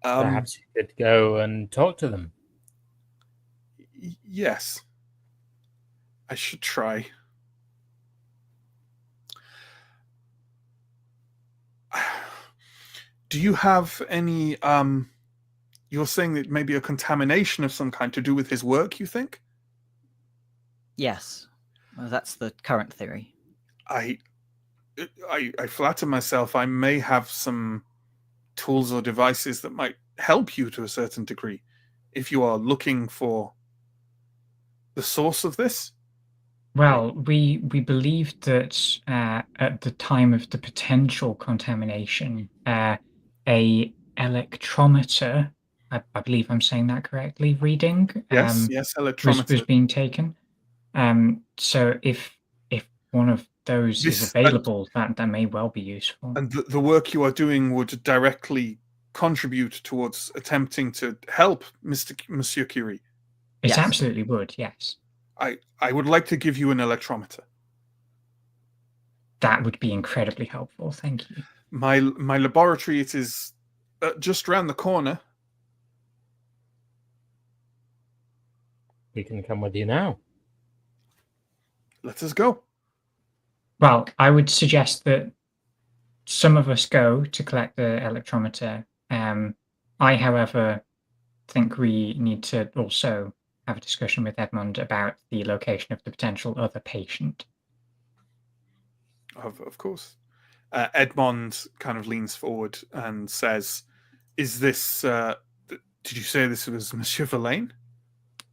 Perhaps you could go and talk to them. Yes. I should try. Do you have any you're saying that maybe a contamination of some kind to do with his work, you think? Yes. Well, that's the current theory. I flatter myself I may have some tools or devices that might help you to a certain degree if you are looking for the source of this. Well, we believed that at the time of the potential contamination, a electrometer, I believe I'm saying that correctly, reading Yes, electrometer was being taken. So if one of those is This- available, that may well be useful. And the work you are doing would directly contribute towards attempting to help Monsieur Curie. It Yes. absolutely would, yes. I would like to give you an electrometer. That would be incredibly helpful. Thank you. My laboratory, it is just round the corner. We can come with you now. Let us go. Well, I would suggest that some of us go to collect the electrometer. I, however, think we need to also have a discussion with Edmund about the location of the potential other patient. Of course. Edmond kind of leans forward and says, "Is this? Did you say this was Monsieur Verlaine?"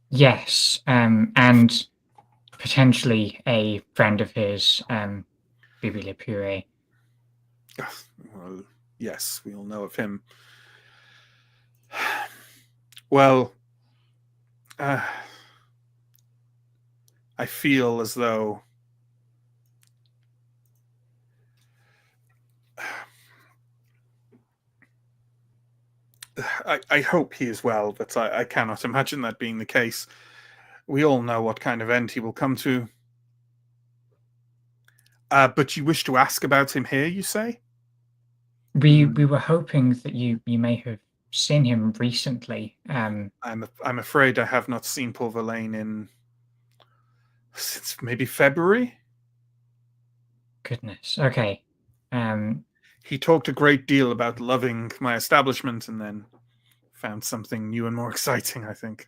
Yes, and potentially a friend of his, Bibi Le Pure. Well, yes, we all know of him. Well, I feel as though I hope he is well, but I cannot imagine that being the case. We all know what kind of end he will come to. But you wish to ask about him here, you say? We were hoping that you may have seen him recently. I'm afraid I have not seen Paul Verlaine since maybe February. Goodness. Okay. He talked a great deal about loving my establishment and then found something new and more exciting, I think.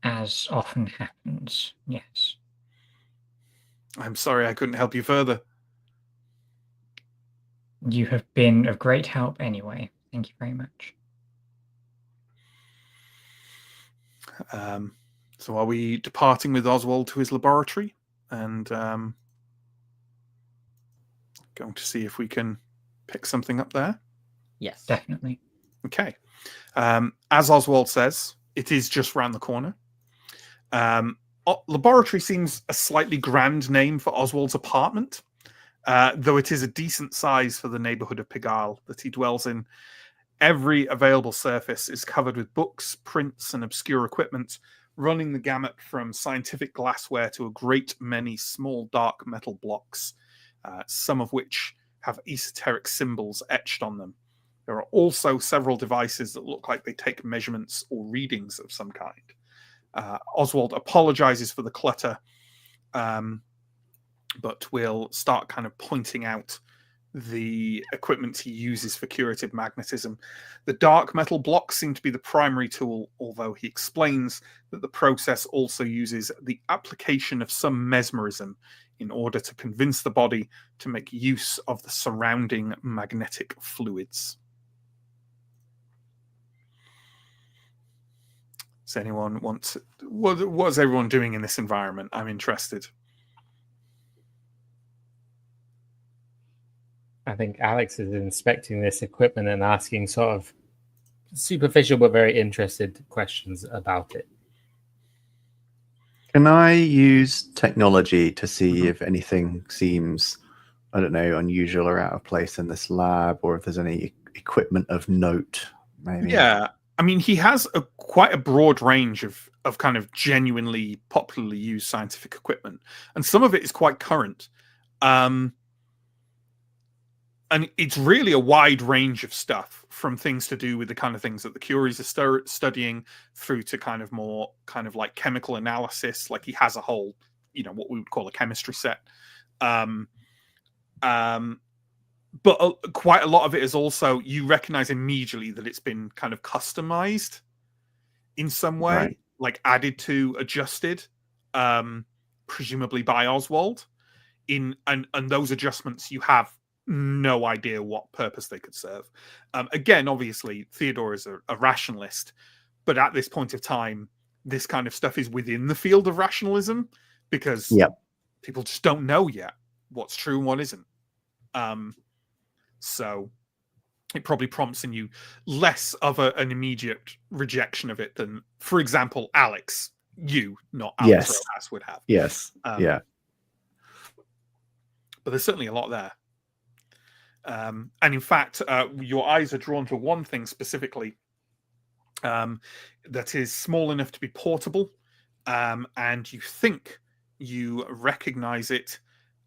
As often happens, yes. I'm sorry I couldn't help you further. You have been of great help anyway. Thank you very much. So are we departing with Oswald to his laboratory and going to see if we can pick something up there? Yes. Definitely. Okay. As Oswald says, it is just round the corner. Laboratory seems a slightly grand name for Oswald's apartment, though it is a decent size for the neighborhood of Pigalle that he dwells in. Every available surface is covered with books, prints, and obscure equipment, running the gamut from scientific glassware to a great many small dark metal blocks, some of which have esoteric symbols etched on them. There are also several devices that look like they take measurements or readings of some kind. Oswald apologizes for the clutter, but will start kind of pointing out the equipment he uses for curative magnetism. The dark metal blocks seem to be the primary tool, although he explains that the process also uses the application of some mesmerism in order to convince the body to make use of the surrounding magnetic fluids. Does anyone want to, what's everyone doing in this environment? I'm interested. I think Alex is inspecting this equipment and asking sort of superficial but very interested questions about it. Can I use technology to see if anything seems, I don't know, unusual or out of place in this lab, or if there's any equipment of note, maybe? Yeah. I mean, he has quite a broad range of kind of genuinely popularly used scientific equipment, and some of it is quite current. And it's really a wide range of stuff, from things to do with the kind of things that the Curies are studying through to kind of more kind of like chemical analysis. Like he has a whole, what we would call a chemistry set. But quite a lot of it is also, you recognize immediately that it's been kind of customized in some way, Right. like added to, adjusted, presumably by Oswald. And those adjustments, you have no idea what purpose they could serve. Again, obviously, Theodore is a rationalist, but at this point of time, this kind of stuff is within the field of rationalism because people just don't know yet what's true and what isn't. So it probably prompts in you less of an immediate rejection of it than, for example, Alex you, not Yes. Altroas, would have. Yes. Yeah. But there's certainly a lot there. And in fact, your eyes are drawn to one thing specifically that is small enough to be portable, and you think you recognize it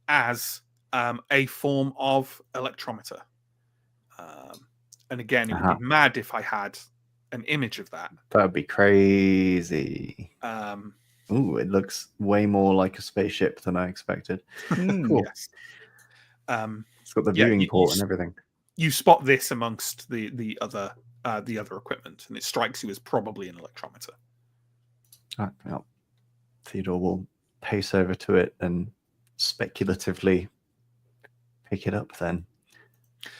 as a form of electrometer. And again, it would be mad if I had an image of that. That would be crazy. Ooh, it looks way more like a spaceship than I expected. Cool. Yes. It's got the viewing port and everything. You spot this amongst the other equipment, and it strikes you as probably an electrometer. Well, Theodore will pace over to it and speculatively pick it up then,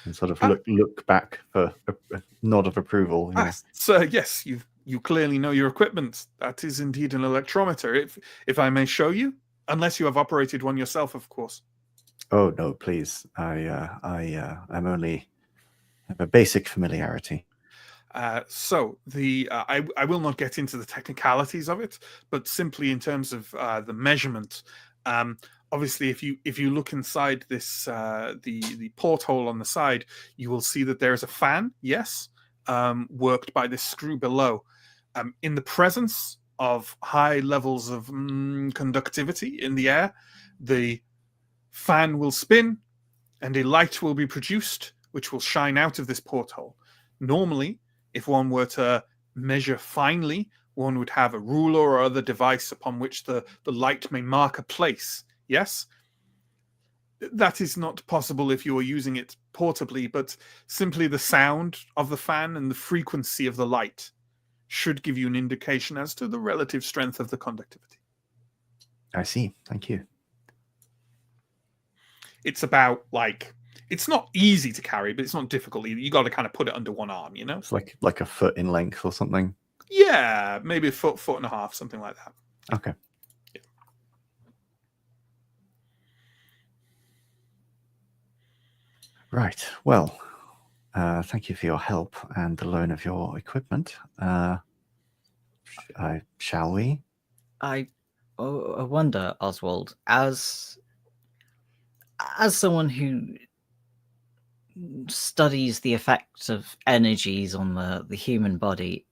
and sort of look back for a nod of approval. So yes, you clearly know your equipment. That is indeed an electrometer. If I may show you, unless you have operated one yourself, of course. Oh no, please. I'm only have a basic familiarity. So I will not get into the technicalities of it, but simply in terms of the measurement. Obviously, if you look inside this the porthole on the side, you will see that there is a fan. Yes, worked by this screw below. In the presence of high levels of conductivity in the air, the fan will spin, and a light will be produced, which will shine out of this porthole. Normally, if one were to measure finely, one would have a ruler or other device upon which the light may mark a place. Yes? That is not possible if you are using it portably, but simply the sound of the fan and the frequency of the light should give you an indication as to the relative strength of the conductivity. I see. Thank you. It's about, it's not easy to carry, but it's not difficult either. You got to kind of put it under one arm, It's like a foot in length or something. Yeah, maybe a foot and a half, something like that. Okay. Yeah. Right. Well, thank you for your help and the loan of your equipment. Shall we? I wonder, Oswald, as someone who studies the effects of energies on the human body,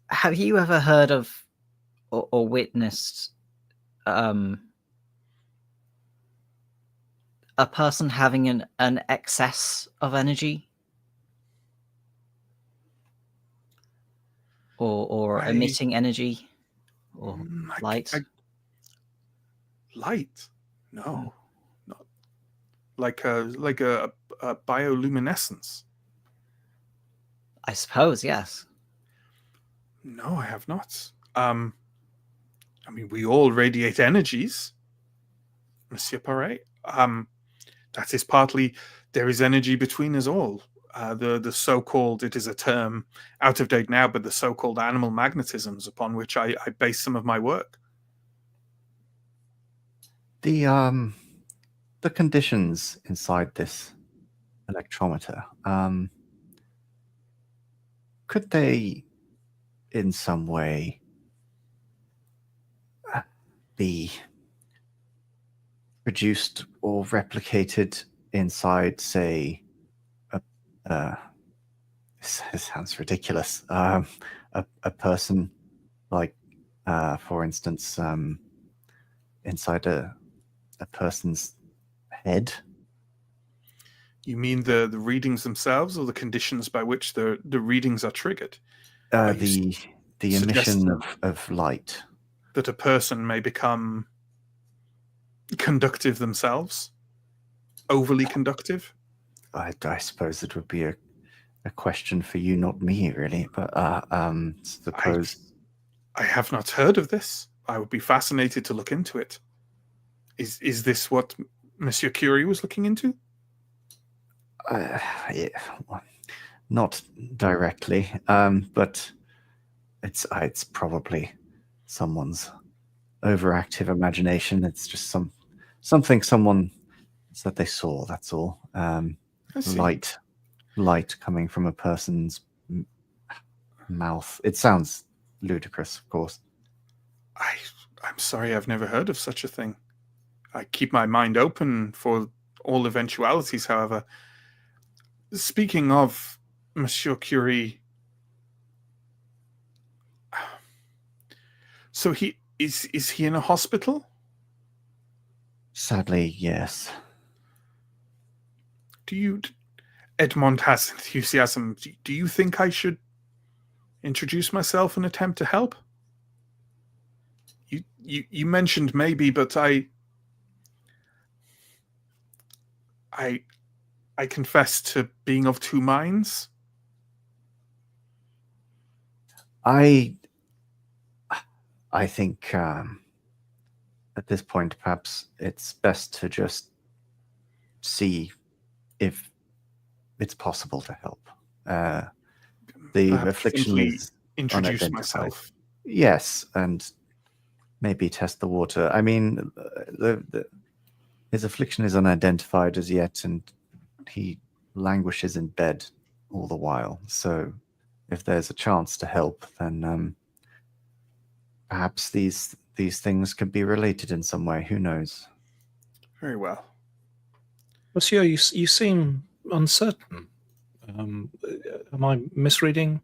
have you ever heard of or witnessed a person having an excess of energy or emitting energy or light? Light? No, not like a bioluminescence. I suppose, yes. No, I have not. I mean, we all radiate energies, Monsieur Paré. That is partly, there is energy between us all. The so-called, it is a term out of date now, but the so-called animal magnetisms upon which I base some of my work. The conditions inside this electrometer, could they in some way be produced or replicated inside, say, this sounds ridiculous, a person, like, for instance, inside a person's head? You mean the readings themselves, or the conditions by which the readings are triggered? The emission of light. That a person may become conductive themselves? Overly conductive? I suppose it would be a question for you, not me, really. But suppose I have not heard of this. I would be fascinated to look into it. Is this what Monsieur Curie was looking into? Yeah, well, not directly, but it's probably someone's overactive imagination. It's just something someone said they saw. That's all. Light coming from a person's mouth. It sounds ludicrous, of course. I'm sorry, I've never heard of such a thing. I keep my mind open for all eventualities, however. Speaking of Monsieur Curie, so he is he in a hospital? Sadly, yes. Edmond has enthusiasm. Do you think I should introduce myself and attempt to help? You mentioned maybe, but I confess to being of two minds. I think at this point, perhaps it's best to just see if it's possible to help. The Perhaps affliction simply is introduce unidentified. myself. Yes, and maybe test the water. I mean, his affliction is unidentified as yet, and he languishes in bed all the while. So if there's a chance to help, then perhaps these things could be related in some way. Who knows? Very well. Monsieur, you seem uncertain. Am I misreading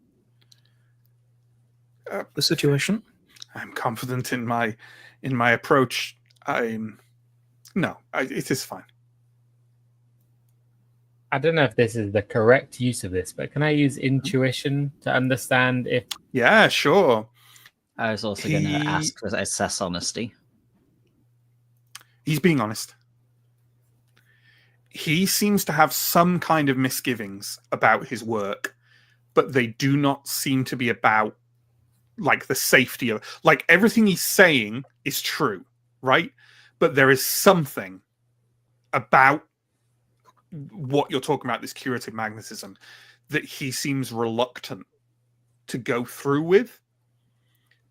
the situation? I'm confident in my approach. It is fine. I don't know if this is the correct use of this, but can I use intuition to understand if... Yeah, sure. I was also going to ask for assess honesty. He's being honest. He seems to have some kind of misgivings about his work, but they do not seem to be about like the safety of, like, everything he's saying is true, right? But there is something about what you're talking about, this curative magnetism, that he seems reluctant to go through with.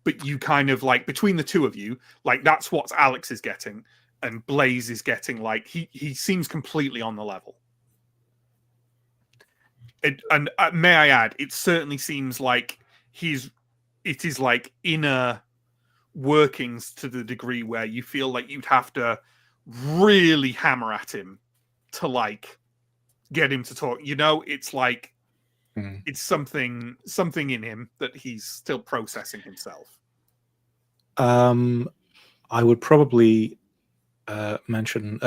But you kind of, like, between the two of you, like, that's what Alex is getting, and Blaze is getting, like, he seems completely on the level. And may I add, it certainly seems like it is like inner workings to the degree where you feel like you'd have to really hammer at him to, like, get him to talk. You know, it's like it's something in him that he's still processing himself. I would probably mention,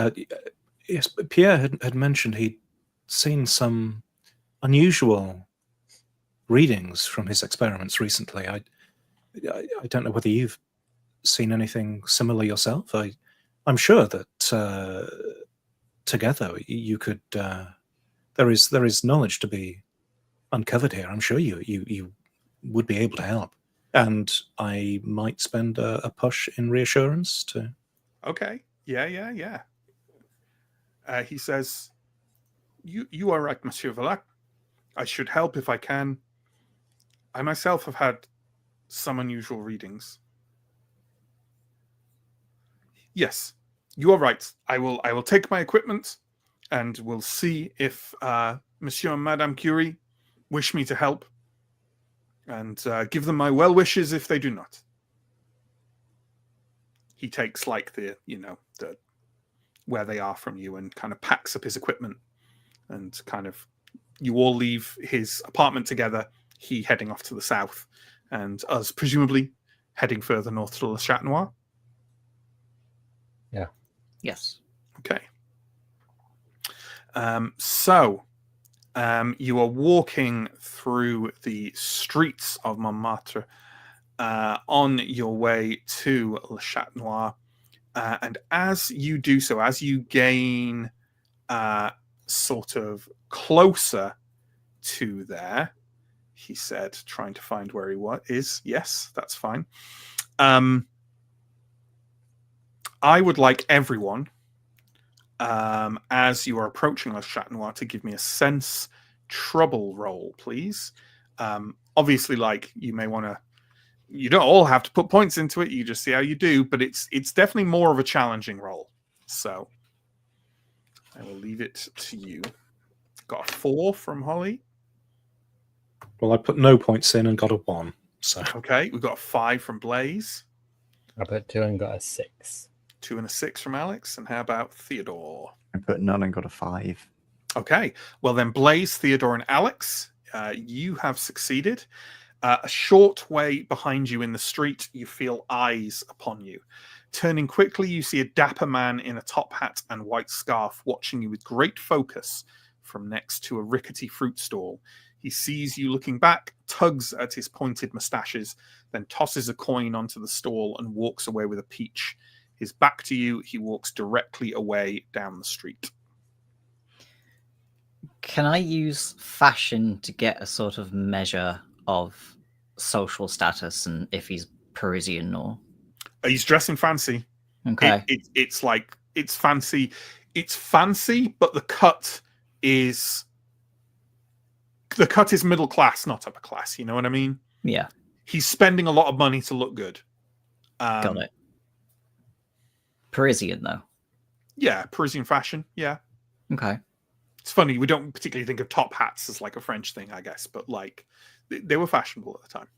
yes, Pierre had mentioned he'd seen some unusual readings from his experiments recently. I don't know whether you've seen anything similar yourself. I'm sure that together you could. There is knowledge to be uncovered here. I'm sure you would be able to help, and I might spend a push in reassurance to. Okay. Yeah. He says, "You are right, Monsieur Valac. I should help if I can. I myself have had some unusual readings. Yes, you are right. I will take my equipment, and we'll see if Monsieur and Madame Curie wish me to help, and give them my well wishes if they do not." He takes, like, the where they are from you and kind of packs up his equipment, and kind of you all leave his apartment together. He heading off to the south, and us presumably heading further north to Le Chat Noir. Yeah. Yes. Okay. So you are walking through the streets of Montmartre on your way to Le Chat Noir. And as you do so, as you gain sort of closer to there, he said, trying to find where he is. Yes, that's fine. I would like everyone, as you are approaching Le Chat Noir, to give me a sense trouble roll, please. Obviously, like, you may want to. You don't all have to put points into it. You just see how you do, but it's definitely more of a challenging role. So I will leave it to you. Got a 4 from Holly. Well, I put no points in and got a 1. So Okay, we've got a 5 from Blaze. I put 2 and got a 6. 2 and a 6 from Alex. And how about Theodore? I put none and got a 5. Okay. Well, then, Blaze, Theodore, and Alex, you have succeeded. A short way behind you in the street, you feel eyes upon you. Turning quickly, you see a dapper man in a top hat and white scarf watching you with great focus from next to a rickety fruit stall. He sees you looking back, tugs at his pointed moustaches, then tosses a coin onto the stall and walks away with a peach. His back to you, he walks directly away down the street. Can I use fashion to get a sort of measure of social status and if he's Parisian or? He's dressing fancy. Okay. It's like, it's fancy. It's fancy, but the cut is middle class, not upper class. You know what I mean? Yeah. He's spending a lot of money to look good. Got it. Parisian, though. Yeah, Parisian fashion. Yeah. Okay. It's funny, we don't particularly think of top hats as like a French thing, I guess, but like they were fashionable at the time.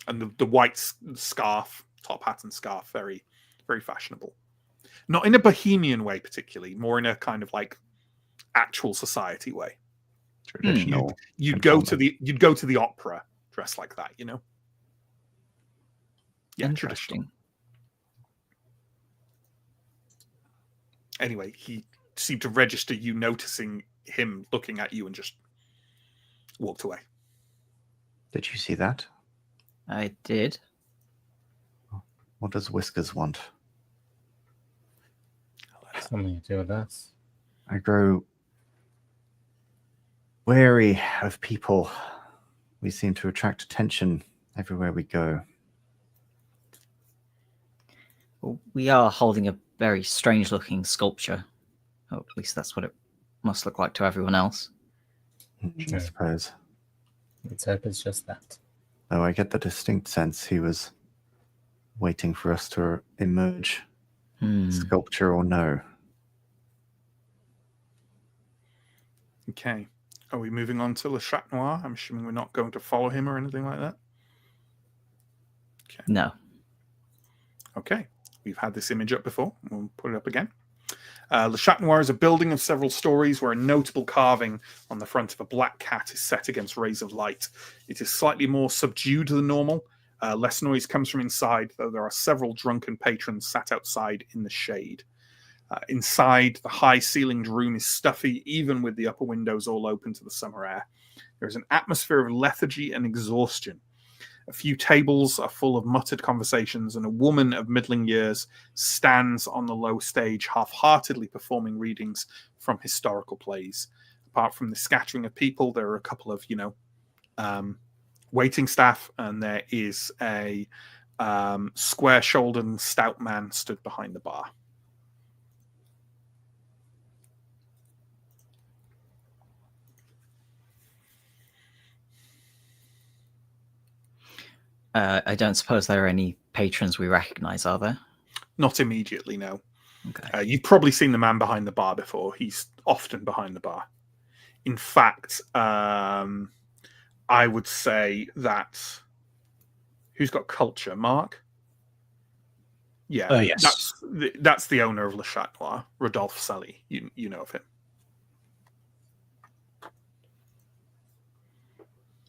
And the white scarf, top hat and scarf, very, very fashionable. Not in a bohemian way, particularly, more in a kind of like actual society way. Traditional. You'd go to the opera dressed like that, you know? Yeah, traditional. Interesting. Anyway, he seemed to register you noticing him looking at you and just walked away. Did you see that? I did. What does Whiskers want? Something to do with us. I grow wary of people. We seem to attract attention everywhere we go. Well, we are holding a very strange-looking sculpture. Or at least that's what it must look like to everyone else. I suppose. Let's hope it's just that. Though I get the distinct sense he was waiting for us to emerge, sculpture or no. Okay. Are we moving on to Le Chat Noir? I'm assuming we're not going to follow him or anything like that. Okay. No. Okay. We've had this image up before. We'll put it up again. Le Chat Noir is a building of several stories where a notable carving on the front of a black cat is set against rays of light. It is slightly more subdued than normal. Less noise comes from inside, though there are several drunken patrons sat outside in the shade. Inside, the high-ceilinged room is stuffy, even with the upper windows all open to the summer air. There is an atmosphere of lethargy and exhaustion. A few tables are full of muttered conversations, and a woman of middling years stands on the low stage, half-heartedly performing readings from historical plays. Apart from the scattering of people, there are a couple of, waiting staff, and there is a square-shouldered and stout man stood behind the bar. I don't suppose there are any patrons we recognize, are there? Not immediately, no. Okay. You've probably seen the man behind the bar before. He's often behind the bar. In fact, I would say that... Who's got culture? Mark? Yeah, yes. That's the owner of Le Chat Noir, Rodolphe Sully. You know of him.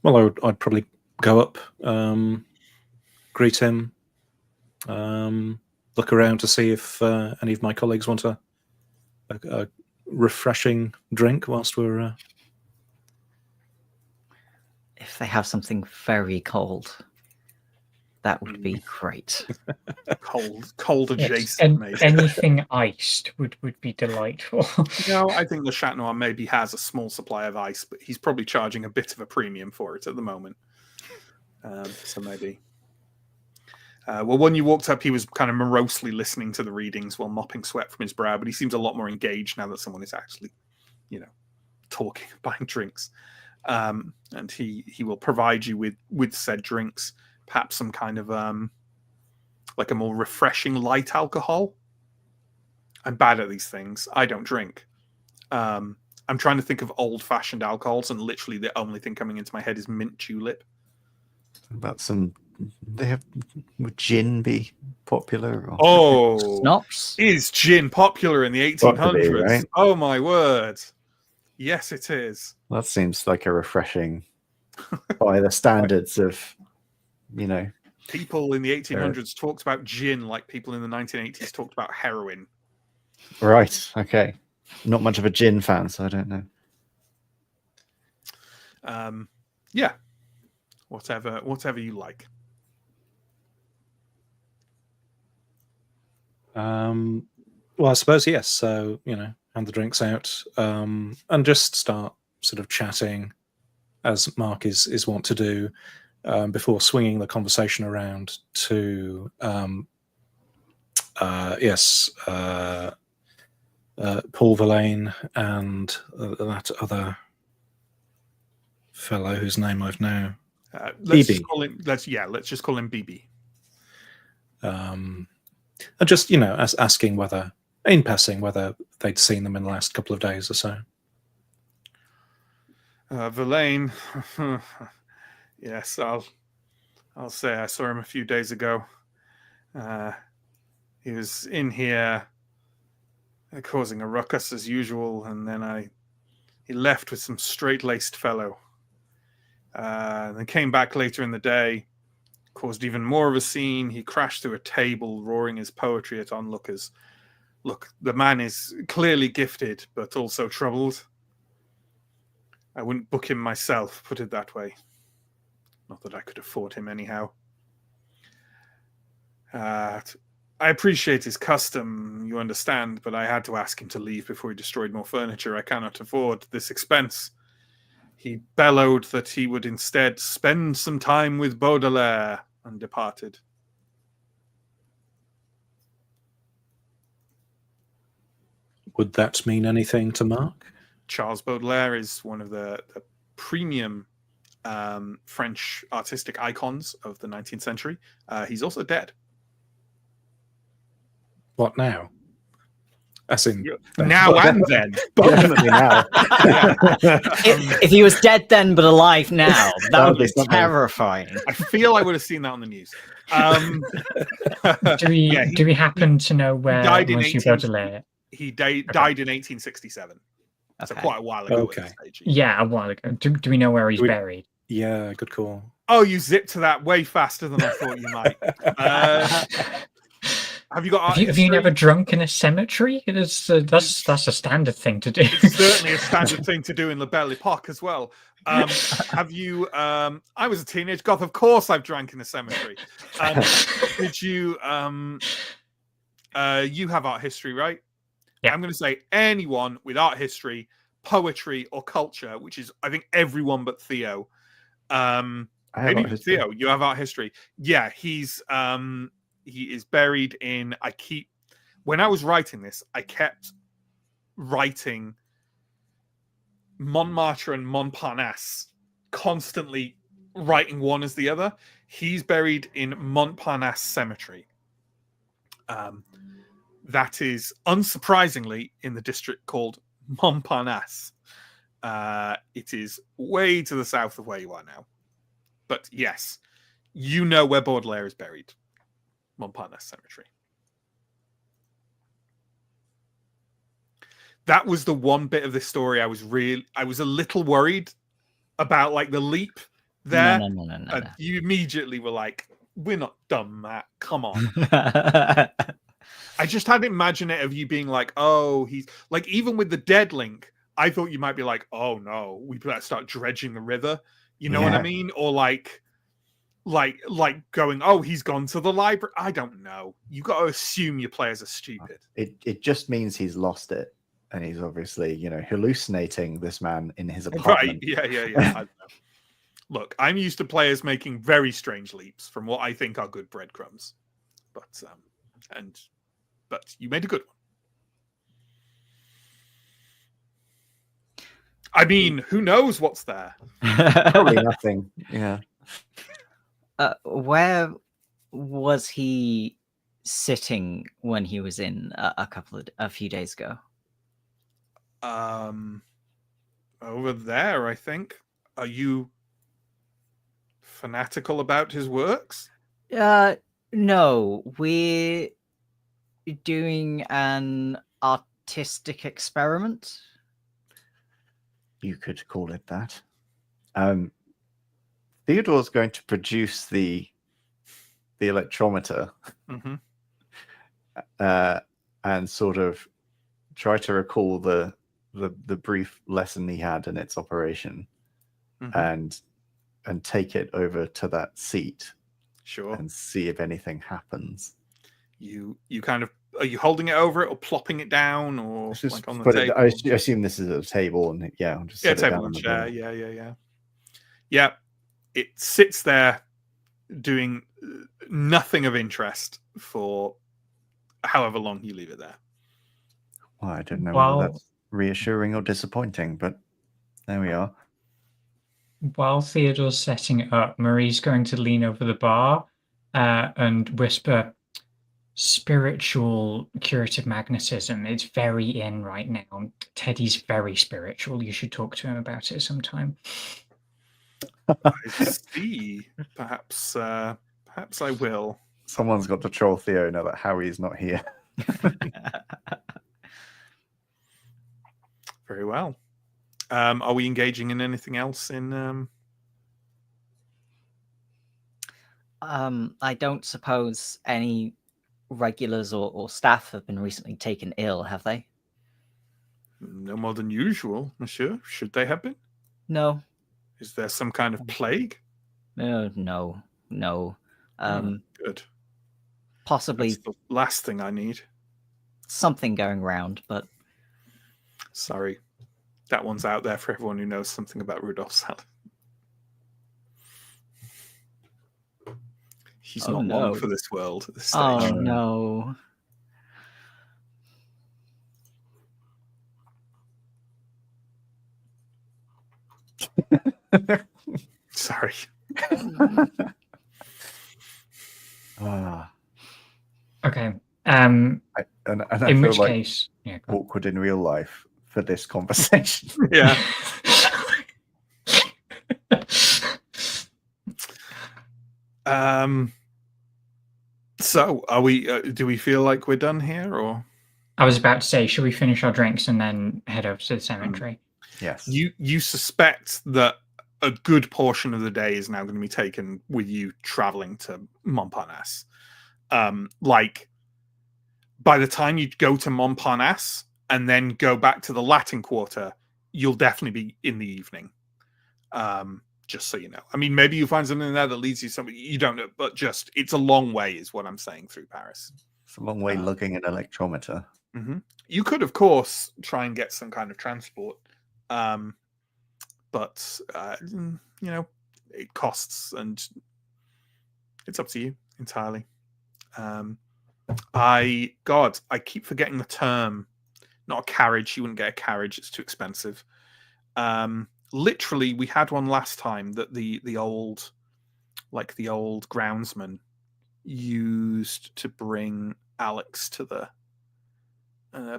Well, I'd probably go up, greet him, look around to see if any of my colleagues want a refreshing drink whilst we're... If they have something very cold, that would be great. Cold adjacent, maybe. Anything iced would be delightful. No, I think Le Chat Noir maybe has a small supply of ice, but he's probably charging a bit of a premium for it at the moment. So maybe. Well, when you walked up, he was kind of morosely listening to the readings while mopping sweat from his brow, but he seems a lot more engaged now that someone is actually, talking, buying drinks. And he will provide you with said drinks, perhaps some kind of like a more refreshing light alcohol. I'm bad at these things. I don't drink. I'm trying to think of old-fashioned alcohols, and literally the only thing coming into my head is mint julep. About some would gin be popular? Or... Oh, Snops? is gin popular in the Got to be, 1800s? right? Oh my word! Yes, it is. That seems like a refreshing, by the standards of, People in the 1800s talked about gin like people in the 1980s talked about heroin. Right. Okay. Not much of a gin fan, so I don't know. Yeah, whatever you like. Well, I suppose yes. So hand the drinks out, and just start sort of chatting, as Mark is wont to do, before swinging the conversation around to Paul Verlaine and that other fellow whose name I've now. Let's BB. just call him. Let's just call him BB. And just asking whether, in passing, whether they'd seen them in the last couple of days or so. Verlaine, yes, I'll say I saw him a few days ago. He was in here causing a ruckus as usual, and then he left with some straight-laced fellow. And then came back later in the day, caused even more of a scene. He crashed through a table, roaring his poetry at onlookers. Look, the man is clearly gifted, but also troubled. I wouldn't book him myself, put it that way. Not that I could afford him anyhow. I appreciate his custom, you understand, but I had to ask him to leave before he destroyed more furniture. I cannot afford this expense. He bellowed that he would instead spend some time with Baudelaire and departed. Would that mean anything to Mark? Charles Baudelaire is one of the premium French artistic icons of the 19th century. He's also dead. What now? As in now and then. Definitely now. If he was dead then but alive now, that would be terrifying. I feel I would have seen that on the news. Do we happen to know where Monsieur Baudelaire? He died in 1867. So quite a while ago. Okay. Yeah, a while ago. Do we know where he's buried? Yeah, good call. Oh, you zipped to that way faster than I thought you might. Have you got? Have you never drunk in a cemetery? That's a standard thing to do. It's certainly a standard thing to do in La Belle Epoque as well. Have you? I was a teenage goth. Of course, I've drank in a cemetery. Did you? You have art history, right? Yeah. I'm going to say anyone with art history, poetry, or culture, which is I think everyone but Theo. Maybe Theo, you have art history. Yeah, he is buried in. When I was writing this, I kept writing Montmartre and Montparnasse, constantly writing one as the other. He's buried in Montparnasse Cemetery. That is, unsurprisingly, in the district called Montparnasse. It is way to the south of where you are now. But yes, you know where Baudelaire is buried. Montparnasse Cemetery. That was the one bit of this story I was a little worried about, like the leap there. No. You immediately were like, we're not dumb, Matt. Come on. I just had to imagine it of you being like, oh, he's like, even with the dead link, I thought you might be like, oh no, we better start dredging the river. You know what I mean? Or like going, oh, he's gone to the library. I don't know. You got to assume your players are stupid. It just means he's lost it. And he's obviously, hallucinating this man in his apartment. Right. Yeah. I don't know. Look, I'm used to players making very strange leaps from what I think are good breadcrumbs. But you made a good one. I mean, who knows what's there? Probably nothing. Yeah. Where was he sitting when he was in a few days ago? Over there, I think. Are you fanatical about his works? No, we're doing an artistic experiment. You could call it that. Theodore's going to produce the electrometer Mm-hmm. and sort of try to recall the brief lesson he had in its operation, Mm-hmm. and take it over to that seat Sure. and see if anything happens. You kind of, are you holding it over it or plopping it down or Just like on the put it, table? I assume this is at a table, and I'll just set it table down and on the chair. table. Yeah. It sits there doing nothing of interest for however long you leave it there. Well, I don't know While- whether that's reassuring or disappointing, but there we are. While Theodore's setting it up, Marie's going to lean over the bar and whisper, "Spiritual curative magnetism. It's very in right now. Teddy's very spiritual. You should talk to him about it sometime." I see. Perhaps I will. Someone's got to troll Theo now that Harry's not here. Very well. Are we engaging in anything else in I don't suppose any regulars or staff have been recently taken ill, have they? no more than usual, monsieur? Should they have been? No. Is there some kind of plague? No. Good. Possibly That's the last thing I need. something going round, but Sorry. That one's out there for everyone who knows something about Rudolph's salad. He's Oh, not no. long for this world at this stage. oh no. Sorry. Okay. And I In feel which like case, yeah. Go on. awkward in real life for this conversation. Yeah. So, are we? Do we feel like we're done here, or I was about to say, should we finish our drinks and then head over to the cemetery? Yes. you suspect that a good portion of the day is now going to be taken with you traveling to Montparnasse? Like by the time you go to Montparnasse and then go back to the Latin Quarter, you'll definitely be in the evening. Just so you know. I mean, maybe you find something there that leads you somewhere you don't know, but just it's a long way, is what I'm saying, through Paris. It's a long way lugging an electrometer. Mm-hmm. You could, of course, try and get some kind of transport, but you know, it costs, and it's up to you entirely. I keep forgetting the term. Not a carriage. You wouldn't get a carriage. It's too expensive. Literally, we had one last time that the old groundsman used to bring Alex to the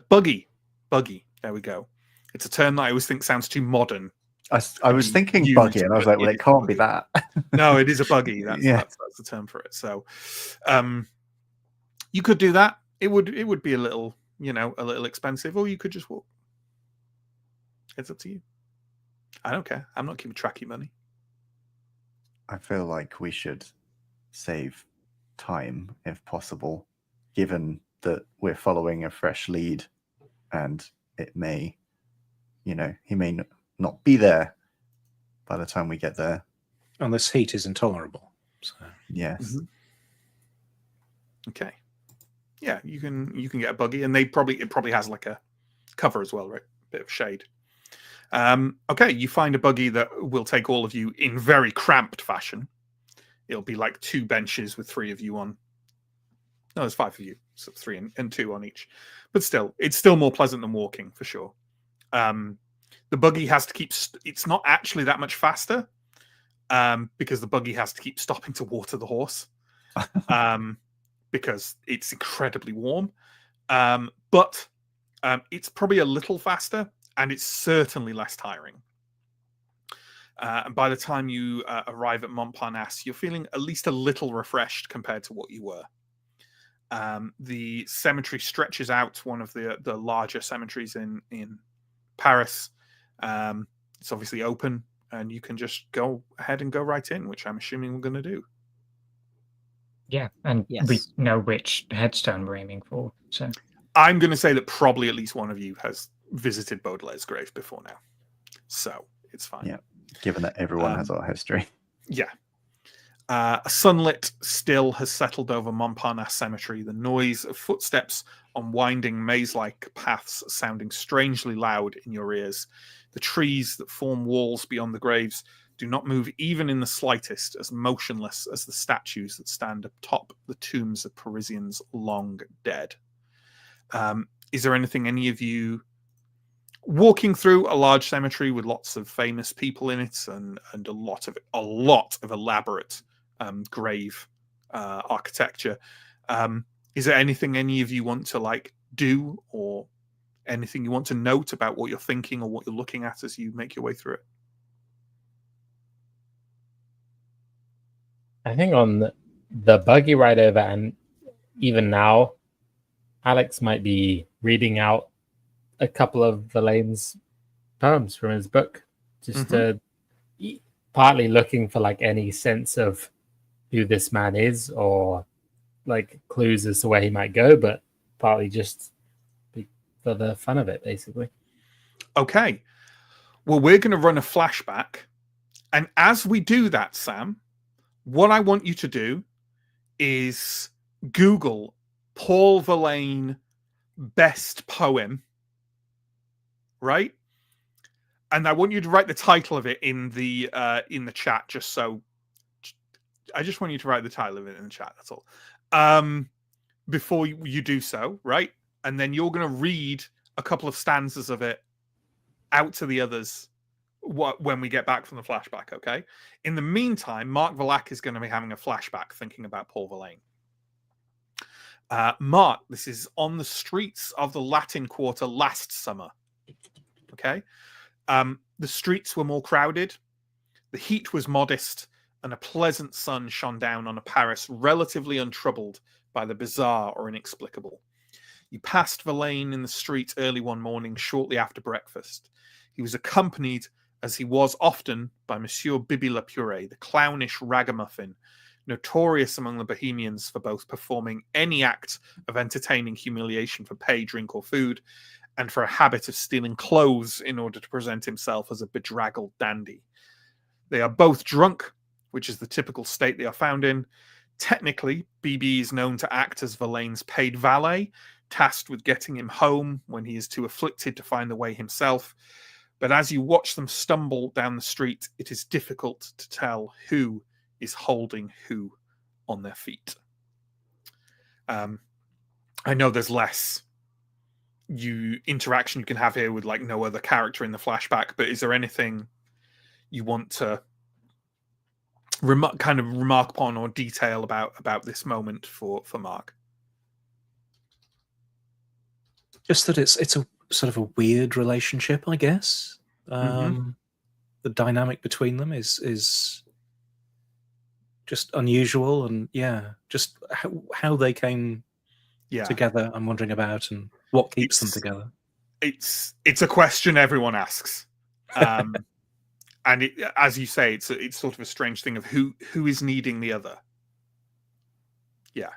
buggy. There we go. It's a term that I always think sounds too modern. I was thinking used, buggy, and I was like, well, it it is can't be buggy. that. No, it is a buggy. That's the term for it. So, you could do that. It would be a little expensive, or you could just walk. It's up to you. I don't care. I'm not keeping track of your money. I feel like we should save time if possible, given that we're following a fresh lead, and it may, he may not be there by the time we get there. And this heat is intolerable. So. Yes. Mm-hmm. Okay. Yeah, you can get a buggy, and it probably has like a cover as well, right? A bit of shade. Okay, you find a buggy that will take all of you in very cramped fashion. It'll be like 2 benches with 3 of you on. No, there's 5 of you, so 3 and 2 on each. But still, it's still more pleasant than walking for sure. The buggy has to keep. It's not actually that much faster, because the buggy has to keep stopping to water the horse, because it's incredibly warm. But it's probably a little faster. And it's certainly less tiring. And by the time you arrive at Montparnasse, you're feeling at least a little refreshed compared to what you were. The cemetery stretches out, one of the larger cemeteries in Paris. It's obviously open, and you can just go ahead and go right in, which I'm assuming we're going to do. Yeah, and we Yes. know which headstone we're aiming for. So I'm going to say that probably at least one of you has visited Baudelaire's grave before now. So it's fine. Yeah. Given that everyone has art history. Yeah. A sunlit still has settled over Montparnasse Cemetery, the noise of footsteps on winding maze-like paths sounding strangely loud in your ears. The trees that form walls beyond the graves do not move even in the slightest, as motionless as the statues that stand atop the tombs of Parisians long dead. Is there anything any of you walking through a large cemetery with lots of famous people in it and a lot of elaborate grave architecture? Is there anything any of you want to do, or anything you want to note about what you're thinking or what you're looking at as you make your way through it? I think on the buggy ride over, and even now, Alex might be reading out a couple of Verlaine's poems from his book, just to partly looking for any sense of who this man is, or clues as to where he might go, but partly just for the fun of it, basically. Okay. Well, we're going to run a flashback. And as we do that, Sam, what I want you to do is Google Paul Verlaine best poem, right? And I want you to write the title of it in the chat, just so. I just want you to write the title of it in the chat. That's all. Before you do so, right? And then you're going to read a couple of stanzas of it out to the others when we get back from the flashback, okay? In the meantime, Mark Verlac is going to be having a flashback thinking about Paul Verlaine. Mark, this is on the streets of the Latin Quarter last summer, okay? The streets were more crowded, the heat was modest, and a pleasant sun shone down on a Paris relatively untroubled by the bizarre or inexplicable. You passed Verlaine in the street early one morning shortly after breakfast. He was accompanied, as he was often, by Monsieur Bibi La Purée, the clownish ragamuffin, notorious among the Bohemians for both performing any act of entertaining humiliation for pay, drink, or food, and for a habit of stealing clothes in order to present himself as a bedraggled dandy. They are both drunk, which is the typical state they are found in. Technically, Bibi is known to act as Verlaine's paid valet, tasked with getting him home when he is too afflicted to find the way himself. But as you watch them stumble down the street, it is difficult to tell who is holding who on their feet. I know there's less interaction you can have here with no other character in the flashback, but is there anything you want to remark upon or detail about this moment for Mark? Just that it's a sort of a weird relationship, I guess. The dynamic between them is just unusual, and just how they came together. I'm wondering about, and what keeps them together. It's a question everyone asks, and as you say, it's sort of a strange thing of who is needing the other. Yeah,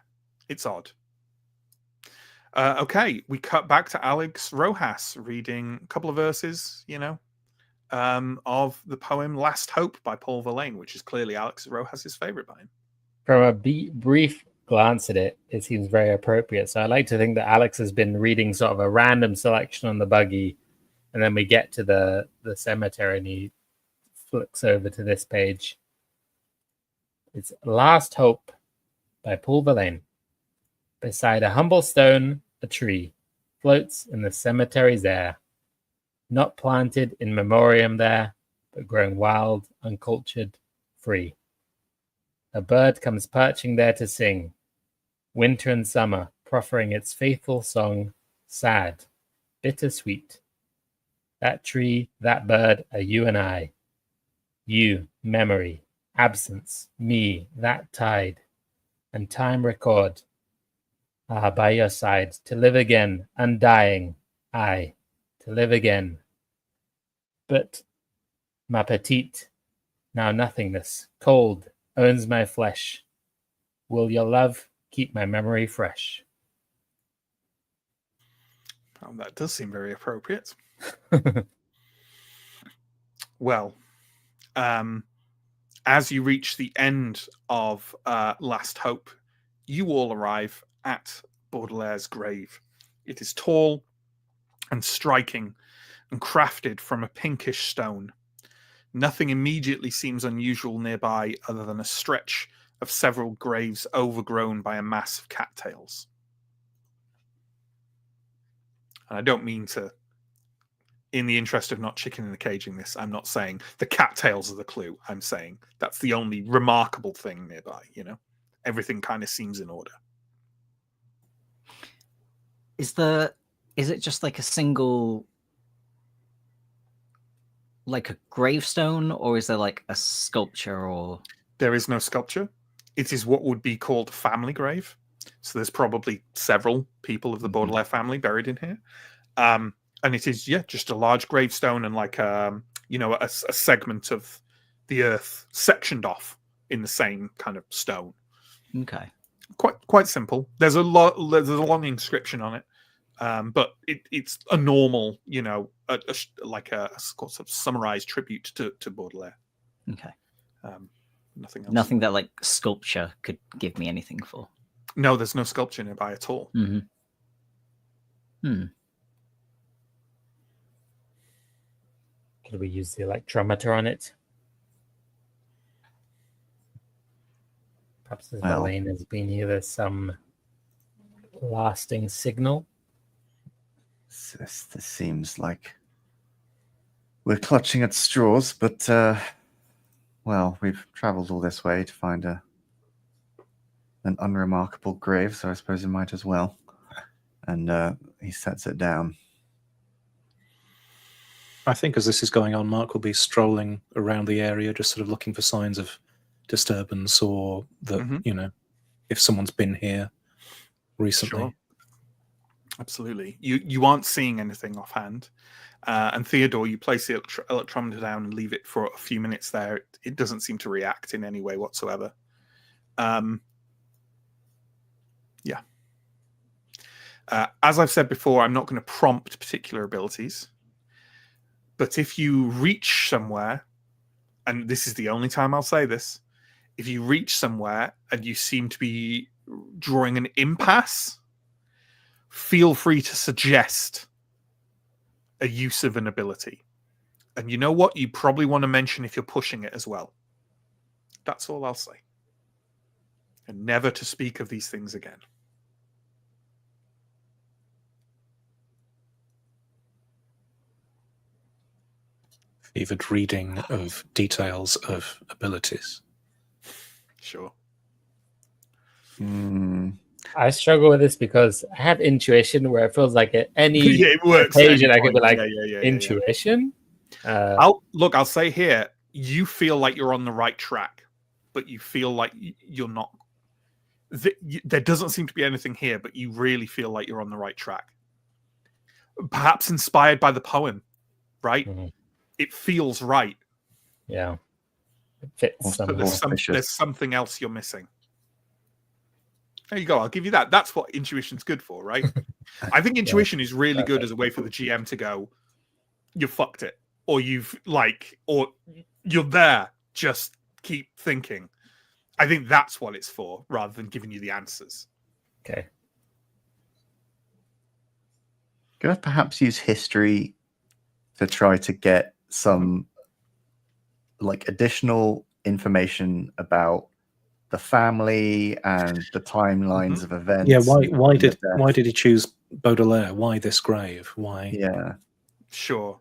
it's odd. Okay, we cut back to Alex Rojas reading a couple of verses, of the poem Last Hope by Paul Verlaine, which is clearly Alex Rojas' favorite by him. From a brief glance at it, it seems very appropriate. So I like to think that Alex has been reading sort of a random selection on the buggy, and then we get to the cemetery and he flicks over to this page. It's Last Hope by Paul Verlaine. Beside a humble stone, a tree floats in the cemetery's air, not planted in memoriam there, but growing wild, uncultured, free. A bird comes perching there to sing, winter and summer, proffering its faithful song, sad, bittersweet. That tree, that bird are you and I. You, memory, absence, me, that tide, and time record. Ah, by your side, to live again, undying, I, to live again. But, ma petite, now nothingness, cold, owns my flesh. Will your love keep my memory fresh? Oh, that does seem very appropriate. Well, as you reach the end of Last Hope, you all arrive at Baudelaire's grave. It is tall and striking and crafted from a pinkish stone. Nothing immediately seems unusual nearby other than a stretch of several graves overgrown by a mass of cattails. And I don't mean to, in the interest of not chicken in the caging this, I'm not saying the cattails are the clue. I'm saying that's the only remarkable thing nearby, you know? Everything kind of seems in order. Is it just like a single, like a gravestone, or is there like a sculpture? Or there is no sculpture. It is what would be called a family grave. So there's probably several people of the Baudelaire family buried in here. And it is, just a large gravestone and like, a segment of the earth sectioned off in the same kind of stone. Okay. Quite simple. There's a long inscription on it. But it's a normal, like a sort of summarized tribute to Baudelaire. Okay. Nothing else. Nothing that like sculpture could give me anything for. No, there's no sculpture nearby at all. Mm-hmm. Could we use the electrometer on it? Perhaps as Verlaine has been here, there's some lasting signal. This seems like we're clutching at straws, but we've travelled all this way to find an unremarkable grave, so I suppose we might as well. And he sets it down. I think as this is going on, Mark will be strolling around the area, just sort of looking for signs of disturbance or that, if someone's been here recently. Sure. Absolutely. You aren't seeing anything offhand. And Theodore, you place the electrometer down and leave it for a few minutes there. It doesn't seem to react in any way whatsoever. As I've said before, I'm not going to prompt particular abilities. But if you reach somewhere, and this is the only time I'll say this, if you reach somewhere and you seem to be drawing an impasse, feel free to suggest a use of an ability. And you know what? You probably want to mention if you're pushing it as well. That's all I'll say. And never to speak of these things again. Fevered reading of details of abilities. Sure. I struggle with this because I have intuition where it feels like at any it works occasion I point. could be like, Yeah. intuition? I'll say here, you feel like you're on the right track, but you feel like you're not. There doesn't seem to be anything here, but you really feel like you're on the right track. Perhaps inspired by the poem, right? Mm-hmm. It feels right. Yeah. It fits. But there's something else you're missing. There you go. I'll give you that. That's what intuition's good for, right? I think intuition is really good as a way for the GM to go, you fucked it. Or or you're there. Just keep thinking. I think that's what it's for, rather than giving you the answers. Okay. Could I perhaps use history to try to get some additional information about the family and the timelines of events? Yeah, why did he choose Baudelaire? Why this grave? Why? Yeah. Sure.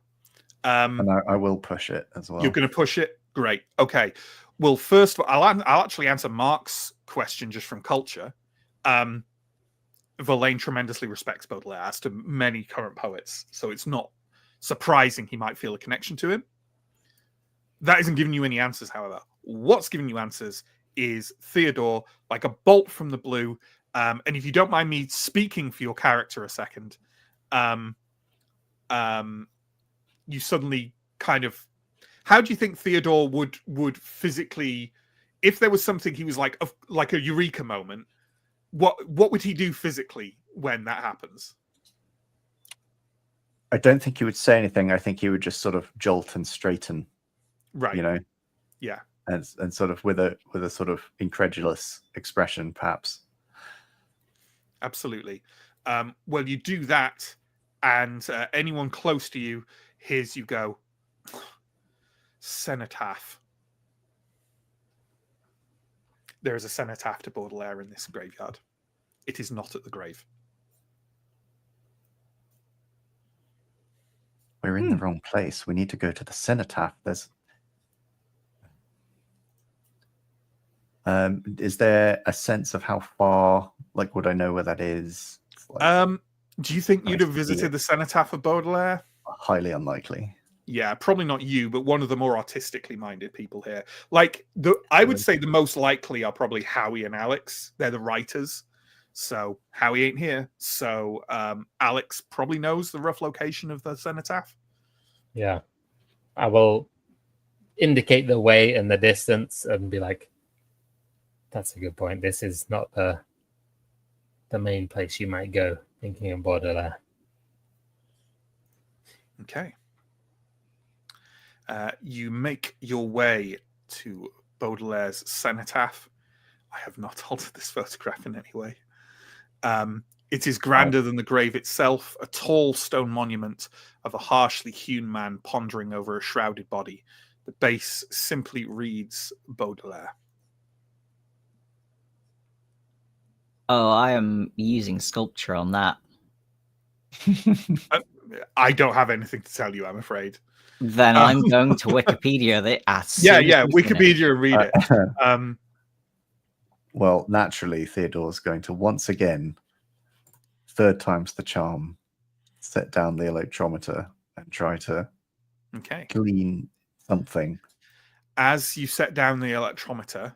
And I will push it as well. You're going to push it? Great. Okay. Well, first of all, I'll actually answer Mark's question just from culture. Verlaine tremendously respects Baudelaire, as to many current poets, so it's not surprising he might feel a connection to him. That isn't giving you any answers, however. What's giving you answers is Theodore, like a bolt from the blue. And if you don't mind me speaking for your character a second, you suddenly kind of... How do you think Theodore would physically, if there was something he was like a eureka moment, what would he do physically when that happens? I don't think he would say anything. I think he would just sort of jolt and straighten, Right. you know, Yeah. and sort of with a sort of incredulous expression, perhaps. Absolutely. Well, you do that, and anyone close to you hears you go, cenotaph. There is a cenotaph to Baudelaire in this graveyard. It is not at the grave. We're in the wrong place. We need to go to the cenotaph. There's... is there a sense of how far, like, would I know where that is? Like, Do you think you'd I have see visited it. the cenotaph of Baudelaire? highly unlikely. Yeah, probably not you, but one of the more artistically minded people here. Like, I would say the most likely are probably Howie and Alex. They're the writers. So Howie ain't here. So Alex probably knows the rough location of the cenotaph. Yeah. I will indicate the way in the distance and be like, that's a good point. This is not the main place you might go, thinking of Baudelaire. Okay. You make your way to Baudelaire's cenotaph. I have not altered this photograph in any way. It is grander than the grave itself, a tall stone monument of a harshly hewn man pondering over a shrouded body. The base simply reads Baudelaire. Oh, I am using sculpture on that. I don't have anything to tell you, I'm afraid. Then I'm going to Wikipedia that as Yeah, soon as we finish. Wikipedia, read it. Well, naturally, Theodore's going to once again, third time's the charm, set down the electrometer and try to glean something. As you set down the electrometer,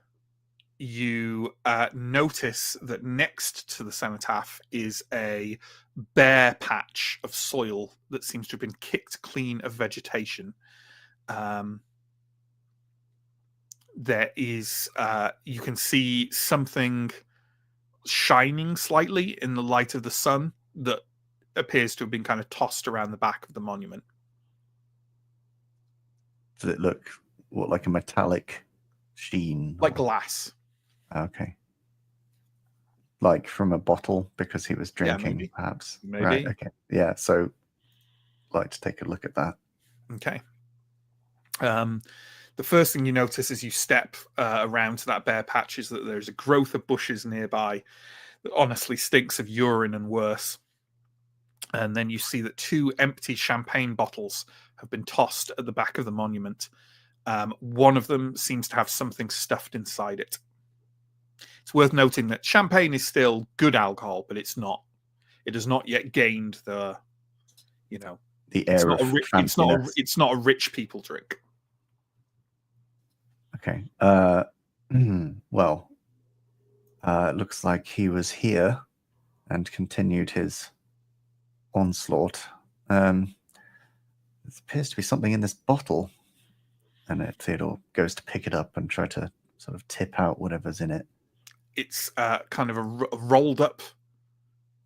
you notice that next to the cenotaph is a bare patch of soil that seems to have been kicked clean of vegetation. There is, you can see something shining slightly in the light of the sun that appears to have been kind of tossed around the back of the monument. Does it look like a metallic sheen? Like glass. Okay. Like from a bottle because he was drinking, perhaps. Maybe. Right, okay. Yeah, so I'd like to take a look at that. Okay. The first thing you notice as you step around to that bare patch is that there's a growth of bushes nearby that honestly stinks of urine and worse. And then you see that 2 empty champagne bottles have been tossed at the back of the monument. One of them seems to have something stuffed inside it. It's worth noting that champagne is still good alcohol, but it's not. It has not yet gained the, the air of fanciness. It's not a rich people drink. Okay. Well, it looks like he was here and continued his onslaught. There appears to be something in this bottle. And Theodore goes to pick it up and try to sort of tip out whatever's in it. It's kind of a rolled up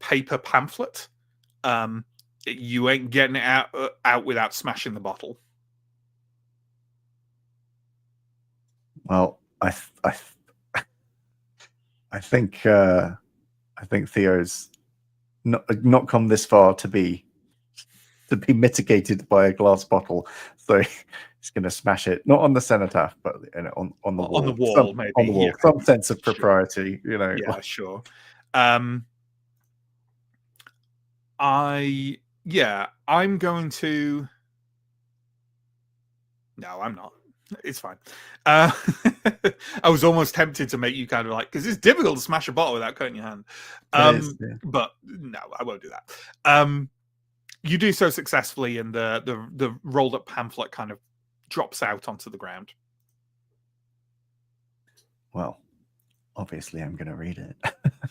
paper pamphlet. You ain't getting it out without smashing the bottle. Well, I think Theo's not come this far to be mitigated by a glass bottle, so he's going to smash it not on the cenotaph, but on the wall. On the wall, maybe. On the wall, some sense of propriety, Yeah, sure. I'm going to. No, I'm not. It's fine. I was almost tempted to make you kind of like, because it's difficult to smash a bottle without cutting your hand. But no, I won't do that. You do so successfully, and the rolled up pamphlet kind of drops out onto the ground. Well, obviously, I'm going to read it.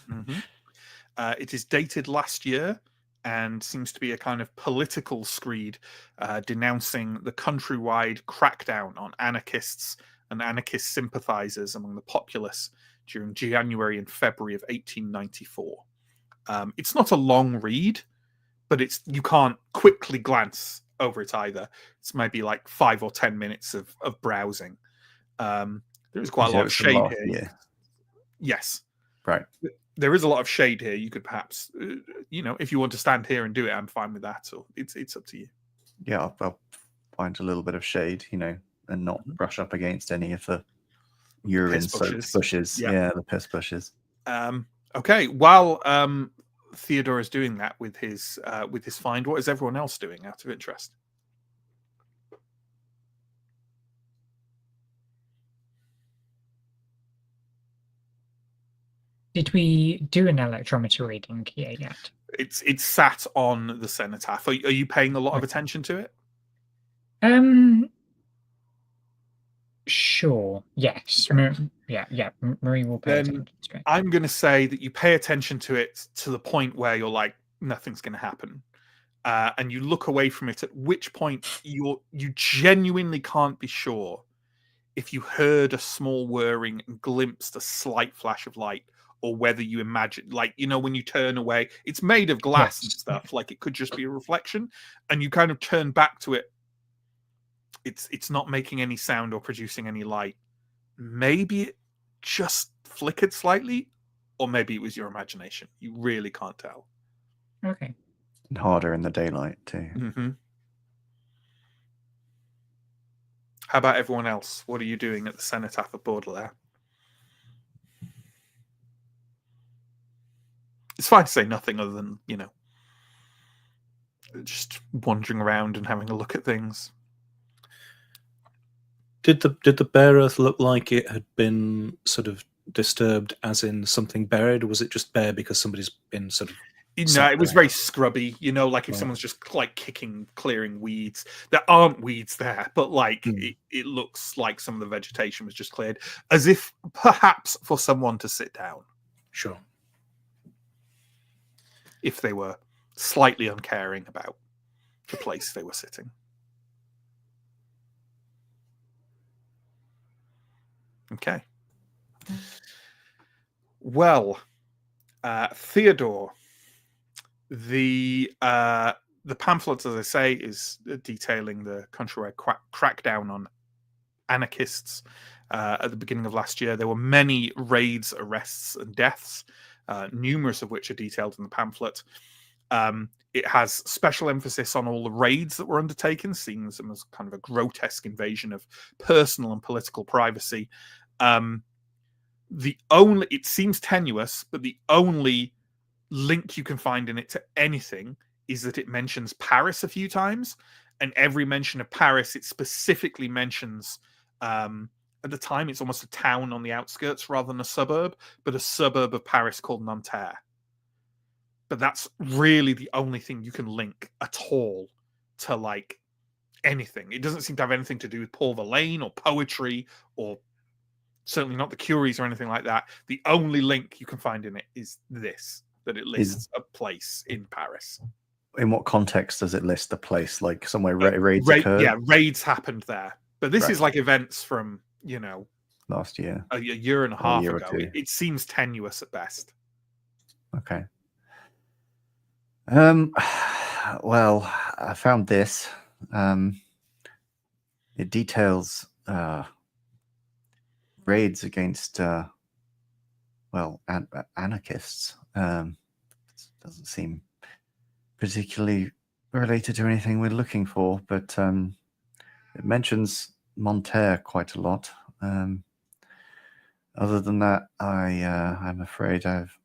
Mm-hmm. It is dated last year and seems to be a kind of political screed denouncing the countrywide crackdown on anarchists and anarchist sympathizers among the populace during January and February of 1894. It's not a long read, but you can't quickly glance over it either. It's maybe like 5 or 10 minutes of browsing. There is quite a lot of shade here. Yeah. Yes. Right. There is a lot of shade here. You could perhaps, if you want to stand here and do it, I'm fine with that. So it's up to you. Yeah, I'll find a little bit of shade, and not brush up against any of the urine-soaked bushes. Yeah, the piss bushes. Okay. While Theodore is doing that with his find, what is everyone else doing out of interest? Did we do an electrometer reading here yet? It's sat on the cenotaph. Are you paying a lot of attention to it? Sure. Yes. Yeah. Marie will pay attention to it. I'm going to say that you pay attention to it to the point where you're like, nothing's going to happen, and you look away from it. At which point you genuinely can't be sure if you heard a small whirring and glimpsed a slight flash of light, or whether you imagine, like, when you turn away, it's made of glass and stuff, like it could just be a reflection, and you kind of turn back to it. It's not making any sound or producing any light. Maybe it just flickered slightly, or maybe it was your imagination. You really can't tell. Okay. And harder in the daylight too. Mm-hmm. How about everyone else? What are you doing at the cenotaph of Baudelaire? It's fine to say nothing other than, just wandering around and having a look at things. Did the bare earth look like it had been sort of disturbed, as in something buried, or was it just bare because somebody's been sort of... No, it was very scrubby, like if someone's just like clearing weeds. There aren't weeds there, but it looks like some of the vegetation was just cleared, as if perhaps for someone to sit down. Sure. If they were slightly uncaring about the place they were sitting. Okay. Well, Theodore, the pamphlet, as I say, is detailing the countrywide crackdown on anarchists. At the beginning of last year, there were many raids, arrests, and deaths, numerous of which are detailed in the pamphlet. It has special emphasis on all the raids that were undertaken, seeing them as kind of a grotesque invasion of personal and political privacy. It seems tenuous, but the only link you can find in it to anything is that it mentions Paris a few times, and every mention of Paris, it specifically mentions, at the time, it's almost a town on the outskirts rather than a suburb, but a suburb of Paris called Nanterre. But that's really the only thing you can link at all to anything. It doesn't seem to have anything to do with Paul Verlaine or poetry, or certainly not the Curies or anything like that. The only link you can find in it is this, that it lists a place in Paris. In what context does it list the place? Like somewhere raids occurred? Yeah, raids happened there. But this is like events from, last year. A year and a half ago. It seems tenuous at best. Okay. Well, I found this. It details raids against anarchists. Doesn't seem particularly related to anything we're looking for, but it mentions Nanterre quite a lot. Other than that, I'm afraid I've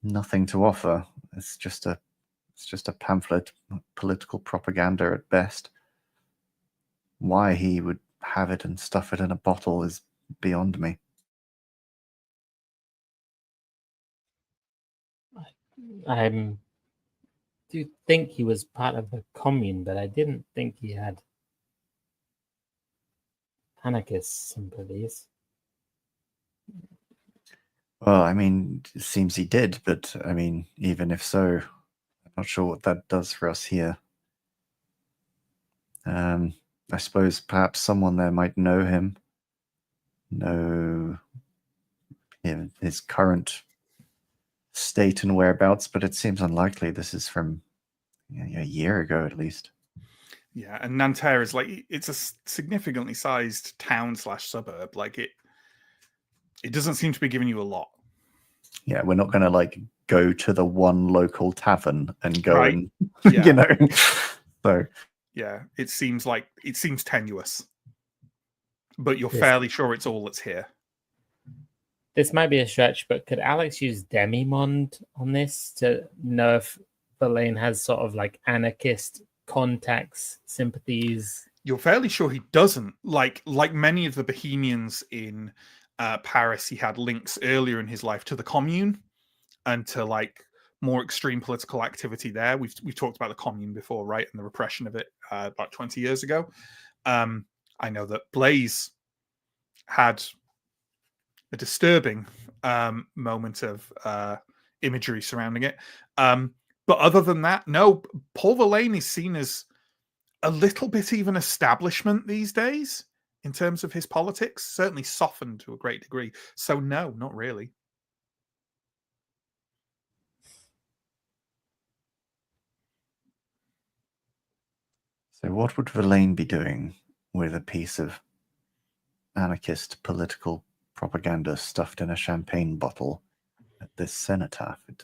nothing to offer. It's just a pamphlet, political propaganda at best. Why he would have it and stuff it in a bottle is beyond me. I do think he was part of the commune, but I didn't think he had anarchist sympathies. Well, I mean, it seems he did, but I mean, even if so, I'm not sure what that does for us here. I suppose perhaps someone there might know him, know his current state and whereabouts, but it seems unlikely. This is from a year ago at least. Yeah, and Nanterre is like, it's a significantly sized town / suburb. Like it doesn't seem to be giving you a lot. Yeah, we're not going to like go to the one local tavern and go Right. and Yeah. So yeah, it seems tenuous, but you're Yes. fairly sure it's all that's here. This might be a stretch, but could Alex use Demimond on this to know if Verlaine has sort of like anarchist contacts, sympathies? You're fairly sure he doesn't. Like many of the Bohemians in Paris, he had links earlier in his life to the Commune and to like more extreme political activity there. We've talked about the Commune before, right? And the repression of it about 20 years ago. I know that Blaise had a disturbing moment of imagery surrounding it. But other than that, no, Paul Verlaine is seen as a little bit even establishment these days in terms of his politics, certainly softened to a great degree. So no, not really. So what would Verlaine be doing with a piece of anarchist political propaganda stuffed in a champagne bottle at this cenotaph? It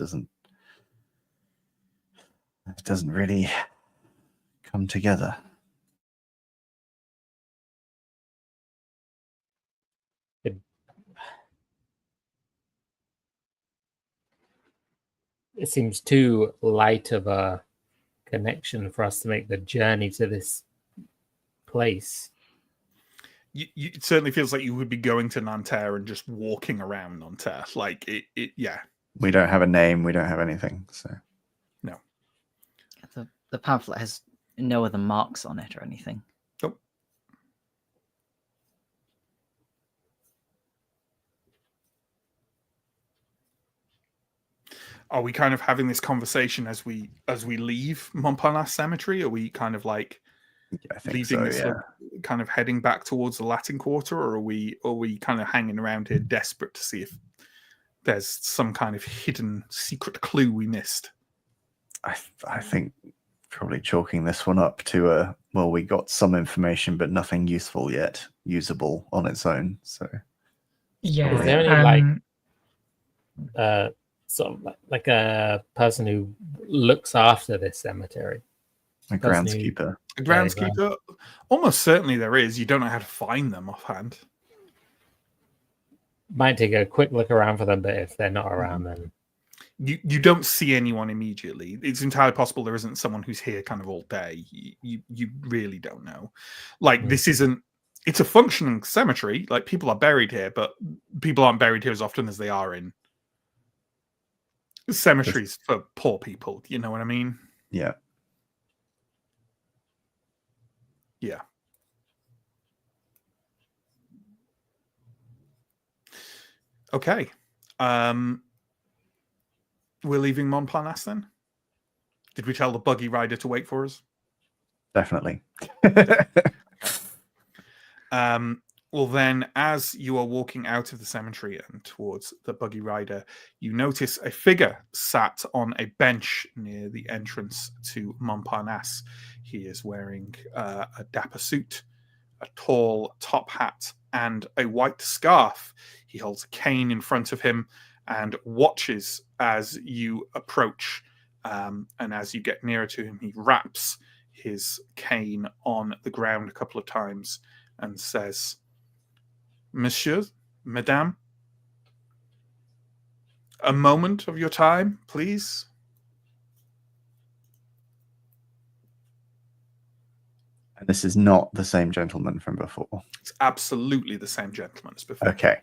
doesn't really come together. It seems too light of a connection for us to make the journey to this place. It certainly feels like you would be going to Nanterre and just walking around Nanterre. Like it yeah. We don't have a name. We don't have anything. So no. The pamphlet has no other marks on it or anything. Nope. Are we kind of having this conversation as we leave Montparnasse Cemetery? Are we kind of like I think leaving so, this kind of heading back towards the Latin Quarter, or are we kind of hanging around here desperate to see if there's some kind of hidden secret clue we missed? I think probably chalking this one up to well, we got some information but nothing useful yet, usable on its own. So Yeah. Is there any sort of like a person who looks after this cemetery? a groundskeeper. A groundskeeper? Almost certainly there is. You don't know how to find them offhand. Might take a quick look around for them, but if they're not around, then you don't see anyone immediately. It's entirely possible there isn't someone who's here kind of all day. You really don't know. Like this isn't. It's a functioning cemetery. Like people are buried here, but people aren't buried here as often as they are in cemeteries for poor people. You know what I mean? Yeah. Yeah. Okay. We're leaving Montparnasse then? Did we tell the buggy rider to wait for us? Definitely. Well, then, as you are walking out of the cemetery and towards the buggy rider, you notice a figure sat on a bench near the entrance to Montparnasse. He is wearing a dapper suit, a tall top hat, and a white scarf. He holds a cane in front of him and watches as you approach. And as you get nearer to him, he raps his cane on the ground a couple of times and says, "Monsieur, Madame, a moment of your time, please." And this is not the same gentleman from before. It's absolutely the same gentleman as before. Okay.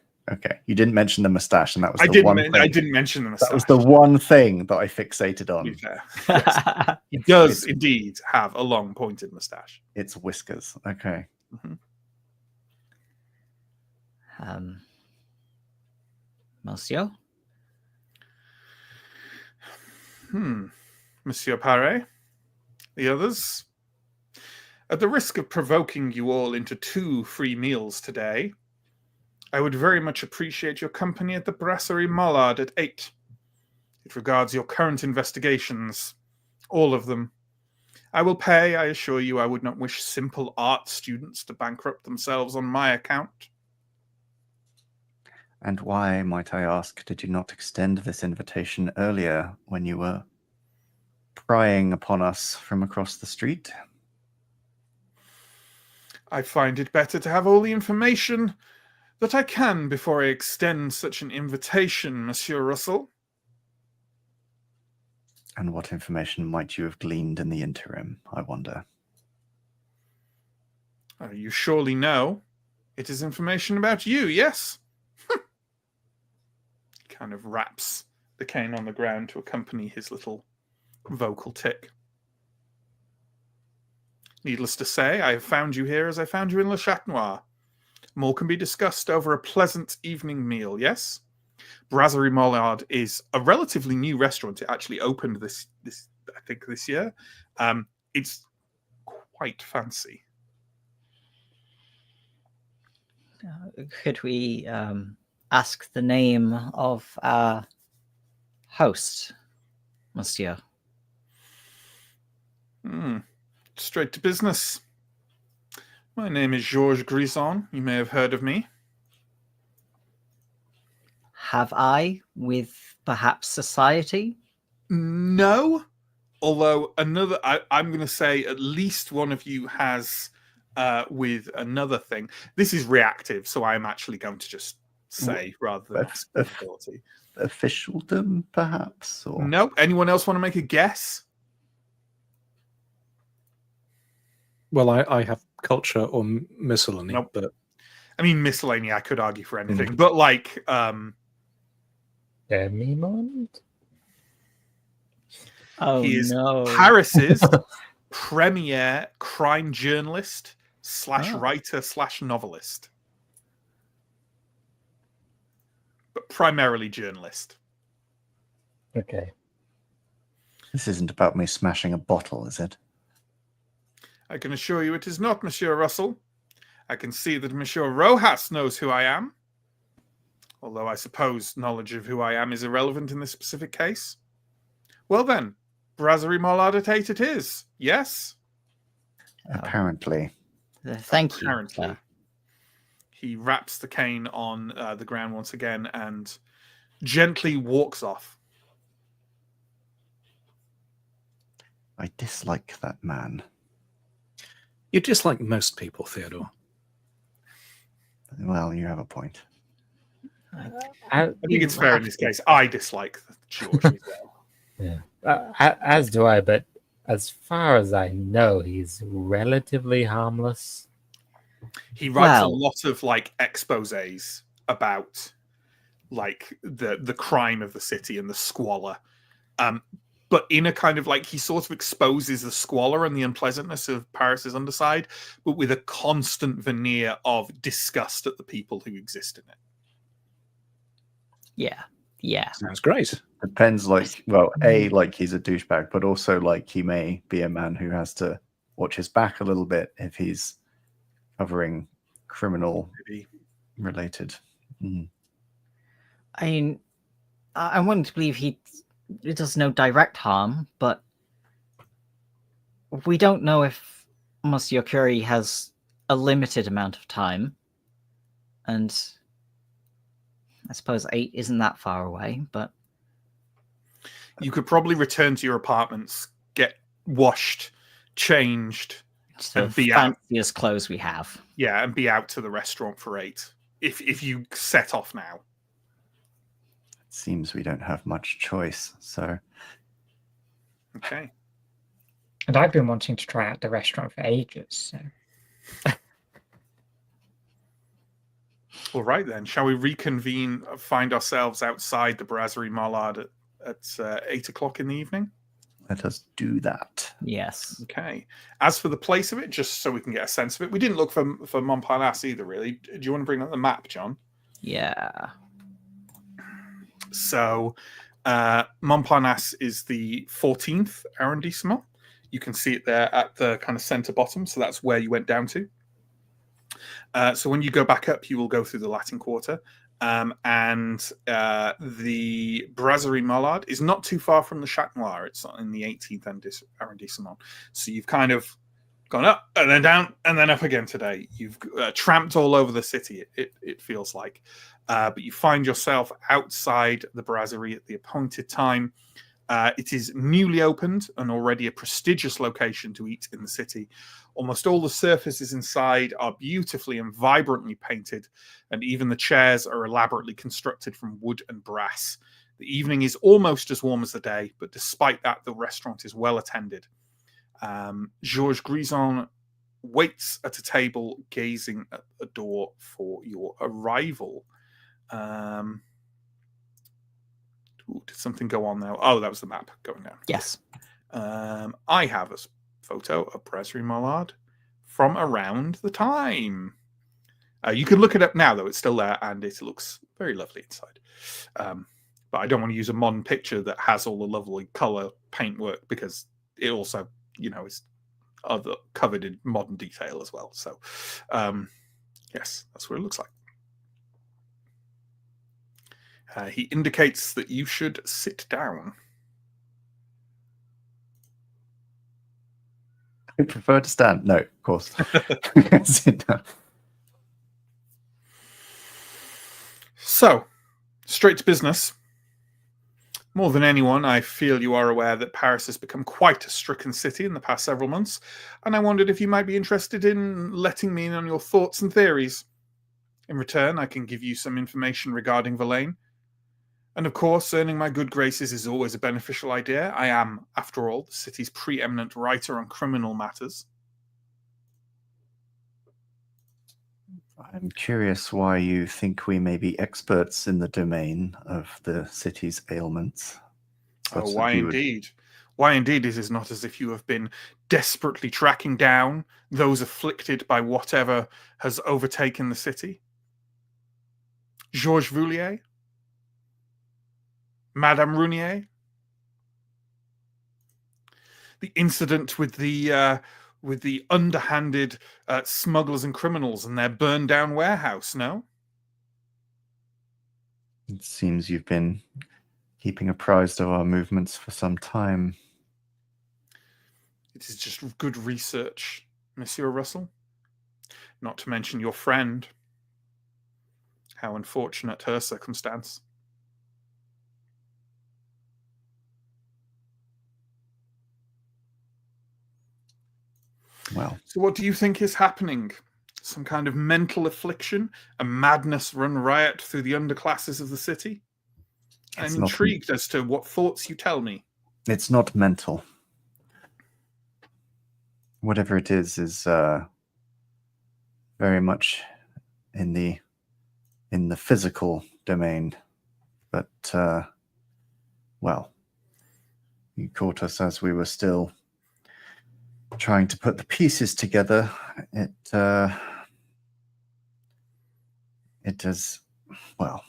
You didn't mention the mustache, and that was I didn't mention the mustache. That was the one thing that I fixated on. Yes. He does indeed have a long pointed mustache. It's whiskers. Okay. Mm-hmm. Monsieur? Monsieur Paré, the others. At the risk of provoking you all into 2 free meals today, I would very much appreciate your company at the Brasserie Mollard at 8. It regards your current investigations, all of them. I will pay, I assure you. I would not wish simple art students to bankrupt themselves on my account. And why, might I ask, did you not extend this invitation earlier when you were prying upon us from across the street? I find it better to have all the information that I can before I extend such an invitation, Monsieur Russell. And what information might you have gleaned in the interim, I wonder? You surely know. It is information about you, yes? Kind of raps the cane on the ground to accompany his little vocal tick. Needless to say, I have found you here as I found you in Le Chat Noir. More can be discussed over a pleasant evening meal, yes? Brasserie Mollard is a relatively new restaurant. It actually opened this year. It's quite fancy. Could we ask the name of our host, Monsieur? Straight to business. My name is Georges Grison. You may have heard of me. Have I, with perhaps society? No. Although I'm going to say at least one of you has with another thing. This is reactive, so I'm actually going to just say rather than ask possibility. Officialdom, perhaps? Or... No. Anyone else want to make a guess? Well, I have culture or miscellany, Nope. but I mean, miscellany, I could argue for anything, but like... Demimond? Oh, he is no. Paris's premier crime journalist / writer / novelist. But primarily journalist. Okay. This isn't about me smashing a bottle, is it? I can assure you it is not, Monsieur Russell. I can see that Monsieur Rojas knows who I am. Although I suppose knowledge of who I am is irrelevant in this specific case. Well then, Brasserie Mollard at 8 it is. Yes? Apparently. Thank you. Apparently. Sir. He wraps the cane on the ground once again and gently walks off. I dislike that man. you dislike most people, Theodore. Well, you have a point. I think it's fair in this case. I dislike George as well. Yeah, as do I. But as far as I know, he's relatively harmless. He writes a lot of like exposés about like the crime of the city and the squalor. But in a kind of like, he sort of exposes the squalor and the unpleasantness of Paris's underside, but with a constant veneer of disgust at the people who exist in it. Yeah. Sounds great. Depends, like, well, A, like he's a douchebag, but also like he may be a man who has to watch his back a little bit if he's covering criminal related. I mean, I'm willing to believe he does no direct harm, but we don't know if Monsieur Curie has a limited amount of time, and I suppose 8 isn't that far away, but you could probably return to your apartments, get washed, changed, it's the and be out. fanciest clothes we have. Yeah, and be out to the restaurant for 8. If you set off now. It seems we don't have much choice, so Okay. And I've been wanting to try out the restaurant for ages. So. All right then. Shall we reconvene? Find ourselves outside the Brasserie Mollard at 8 o'clock in the evening. Let us do that. Yes. Okay. As for the place of it, just so we can get a sense of it, we didn't look for Montparnasse either, really. Do you want to bring up the map, John? Yeah. So Montparnasse is the 14th arrondissement. You can see it there at the kind of center bottom. So that's where you went down to. So when you go back up, you will go through the Latin Quarter. And the Brasserie Mollard is not too far from the Chat Noir. It's in the 18th arrondissement. So you've kind of gone up and then down and then up again today. You've tramped all over the city, it feels like. But you find yourself outside the Brasserie at the appointed time. It is newly opened and already a prestigious location to eat in the city. Almost all the surfaces inside are beautifully and vibrantly painted, and even the chairs are elaborately constructed from wood and brass. The evening is almost as warm as the day, but despite that, the restaurant is well attended. Georges Grison waits at a table, gazing at the door for your arrival. Did something go on there? Oh, that was the map going down. Yes. I have a photo of Brasserie Mollard from around the time. You can look it up now, though. It's still there, and it looks very lovely inside. But I don't want to use a modern picture that has all the lovely color paintwork because it also, is covered in modern detail as well. So, yes, that's what it looks like. He indicates that you should sit down. I prefer to stand. No, of course. Sit down. So, straight to business. More than anyone, I feel you are aware that Paris has become quite a stricken city in the past several months, and I wondered if you might be interested in letting me in on your thoughts and theories. In return, I can give you some information regarding Verlaine. And of course, earning my good graces is always a beneficial idea. I am, after all, the city's preeminent writer on criminal matters. I'm curious why you think we may be experts in the domain of the city's ailments. Oh, why indeed? Why indeed? It is not as if you have been desperately tracking down those afflicted by whatever has overtaken the city. Georges Voulier? Madame Rounier? The incident with the underhanded smugglers and criminals and their burned down warehouse, no? It seems you've been keeping apprised of our movements for some time. It is just good research, Monsieur Russell. Not to mention your friend. How unfortunate her circumstance. Well, so what do you think is happening? Some kind of mental affliction? A madness run riot through the underclasses of the city? I'm intrigued as to what thoughts you tell me. It's not mental. Whatever it is very much in the physical domain. But, well, you caught us as we were still trying to put the pieces together. It does, well,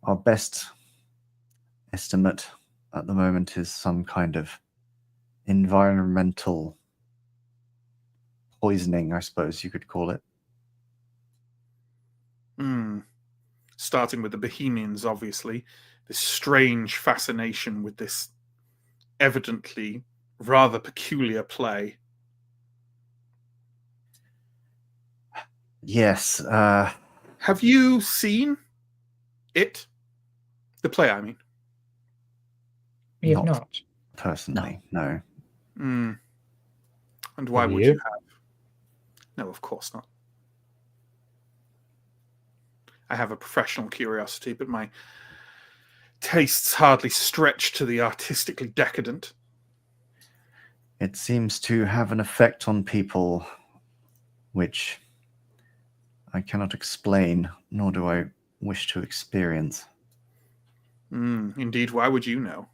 our best estimate at the moment is some kind of environmental poisoning, I suppose you could call it. Starting with the Bohemians, obviously, this strange fascination with this evidently rather peculiar play. Yes. Have you seen it? The play, I mean. We have not. Personally, no. And why would you? you have? No, of course not. I have a professional curiosity, but my tastes hardly stretch to the artistically decadent. It seems to have an effect on people which I cannot explain, nor do I wish to experience. Indeed, why would you know?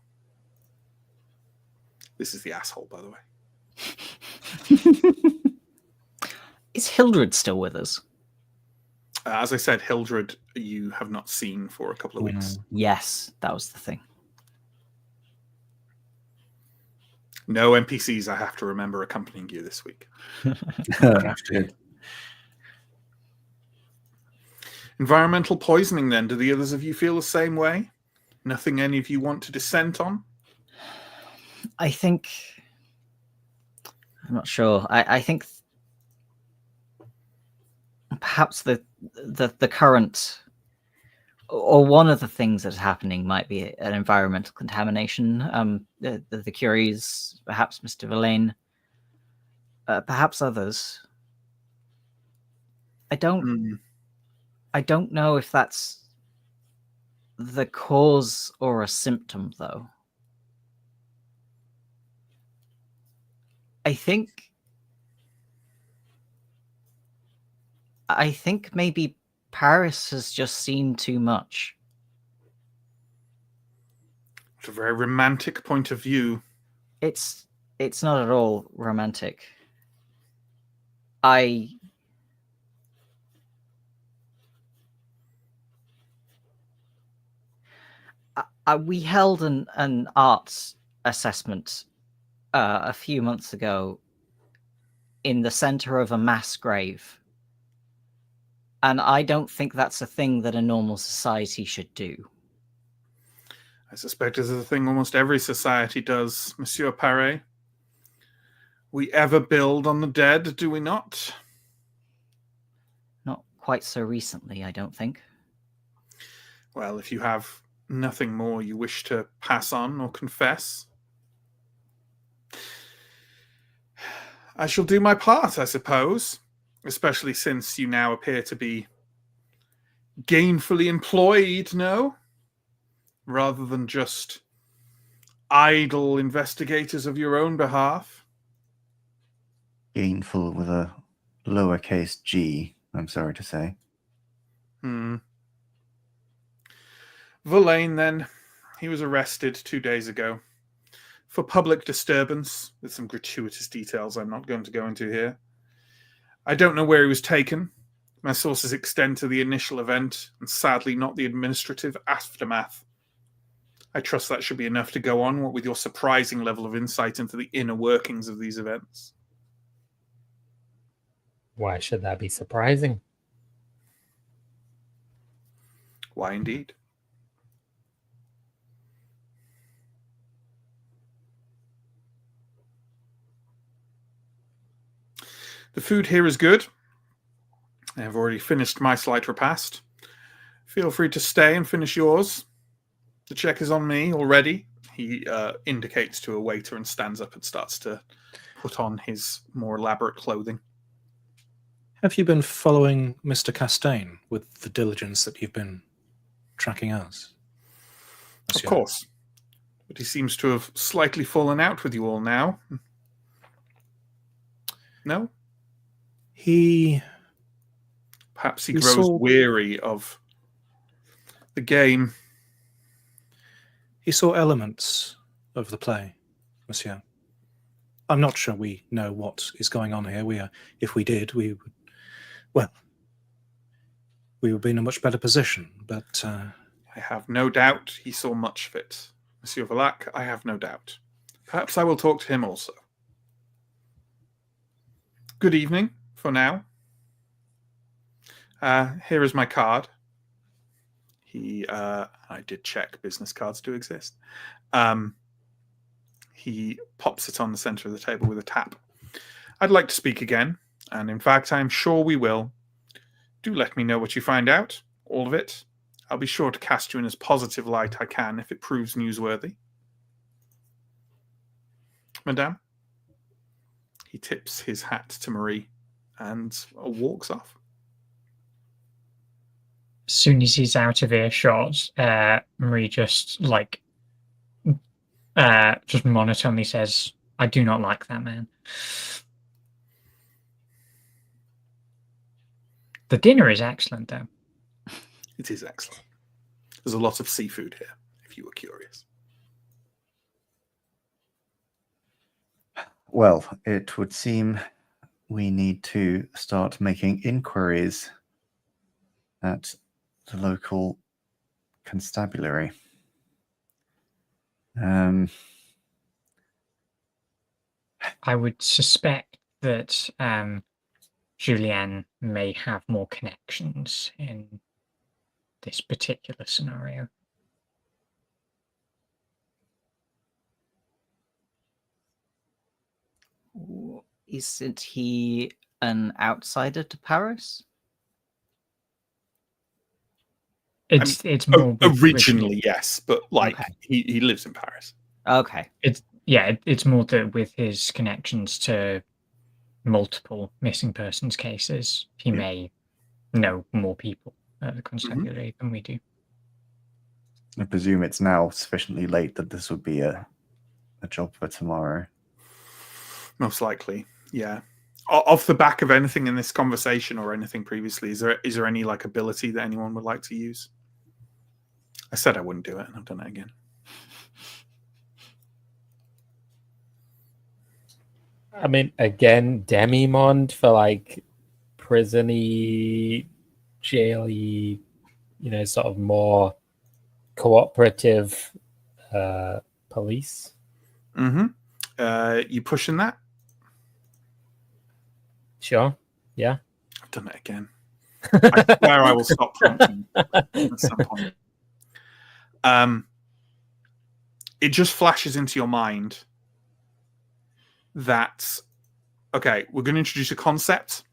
This is the asshole, by the way. Is Hildred still with us? As I said, Hildred, you have not seen for a couple of weeks. Yes, that was the thing. No NPCs I have to remember accompanying you this week. Good. Environmental poisoning, then. Do the others of you feel the same way? Nothing any of you want to dissent on? I think... I'm not sure. I think perhaps the current... Or one of the things that's happening might be an environmental contamination. The Curies, perhaps Mr. Verlaine, perhaps others. I don't know if that's the cause or a symptom, though. I think maybe Paris has just seen too much. It's a very romantic point of view. It's not at all romantic. We held an arts assessment a few months ago in the center of a mass grave. And I don't think that's a thing that a normal society should do. I suspect this is a thing almost every society does, Monsieur Paré. We ever build on the dead, do we not? Not quite so recently, I don't think. Well, if you have nothing more you wish to pass on or confess, I shall do my part, I suppose. Especially since you now appear to be gainfully employed, no? Rather than just idle investigators of your own behalf. Gainful with a lowercase g, I'm sorry to say. Verlaine, then, he was arrested 2 days ago for public disturbance, with some gratuitous details I'm not going to go into here. I don't know where he was taken. My sources extend to the initial event, and sadly not the administrative aftermath. I trust that should be enough to go on, what with your surprising level of insight into the inner workings of these events. Why should that be surprising? Why indeed? The food here is good. I have already finished my slight repast. Feel free to stay and finish yours. The check is on me already. He indicates to a waiter and stands up and starts to put on his more elaborate clothing. Have you been following Mr. Castaigne with the diligence that you've been tracking us? Of course. But he seems to have slightly fallen out with you all now. No? Perhaps he grows weary of the game. He saw elements of the play, Monsieur. I'm not sure we know what is going on here. If we did, we would be in a much better position. But I have no doubt he saw much of it. Monsieur Valac, I have no doubt. Perhaps I will talk to him also. Good evening, for now. Here is my card. I did check business cards do exist. He pops it on the center of the table with a tap. I'd like to speak again, and in fact, I'm sure we will. Do let me know what you find out, all of it. I'll be sure to cast you in as positive light I can if it proves newsworthy. Madame? He tips his hat to Marie and walks off. As soon as he's out of earshot, Marie just monotonely says, "I do not like that man." The dinner is excellent, though. It is excellent. There's a lot of seafood here, if you were curious. Well, it would seem we need to start making inquiries at the local constabulary. I would suspect that Julien may have more connections in this particular scenario. Isn't he an outsider to Paris? It's more Originally, yes, but like Okay. he lives in Paris. Okay. It's more that with his connections to multiple missing persons cases, he may know more people at the constabulary than we do. I presume it's now sufficiently late that this would be a job for tomorrow. Most likely, yeah. Off the back of anything in this conversation or anything previously, is there any like ability that anyone would like to use? I said I wouldn't do it, and I've done it again. I mean, again, Demimond for like prison-y, jail-y, sort of more cooperative police. You pushing that? Sure. Yeah. I've done it again. I swear I will stop prompting at some point. It just flashes into your mind that, okay, we're going to introduce a concept,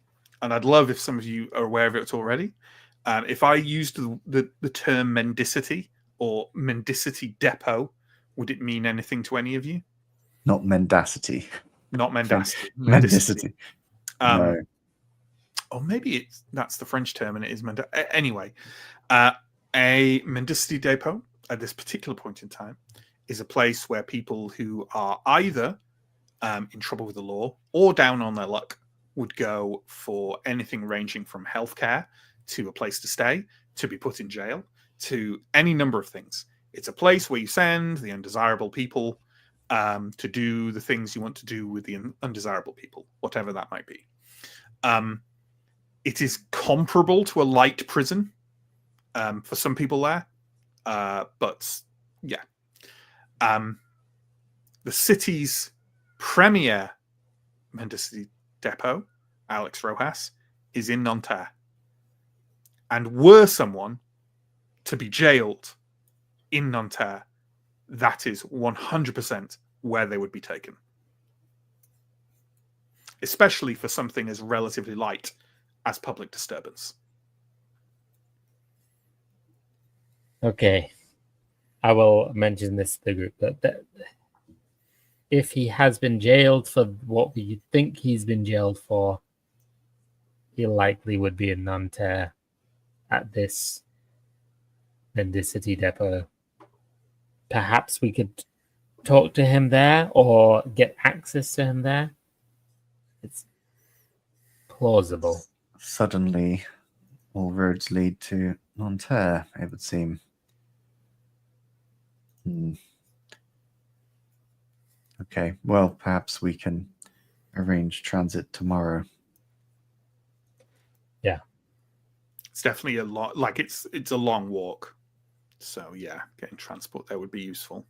and I'd love if some of you are aware of it already. If I used the term mendicity or mendicity depot, would it mean anything to any of you? Not mendacity. Not mendacity. Mendicity. No. Or maybe that's the French term and it is anyway. A mendicity depot at this particular point in time is a place where people who are either in trouble with the law or down on their luck would go for anything ranging from healthcare to a place to stay, to be put in jail, to any number of things. It's a place where you send the undesirable people to do the things you want to do with the undesirable people, whatever that might be. It is comparable to a light prison for some people there. But yeah. The city's premier mendicity depot, Alex Rojas, is in Nanterre. And were someone to be jailed in Nanterre, that is 100% where they would be taken. Especially for something as relatively light as public disturbance. Okay. I will mention this to the group, that if he has been jailed for what we think he's been jailed for, he likely would be in Nanterre at this mendicity depot. Perhaps we could talk to him there or get access to him there. It's plausible. Suddenly, all roads lead to Nanterre, it would seem. Okay, well, perhaps we can arrange transit tomorrow. Yeah. It's definitely a lot, like it's a long walk. So yeah, getting transport there would be useful.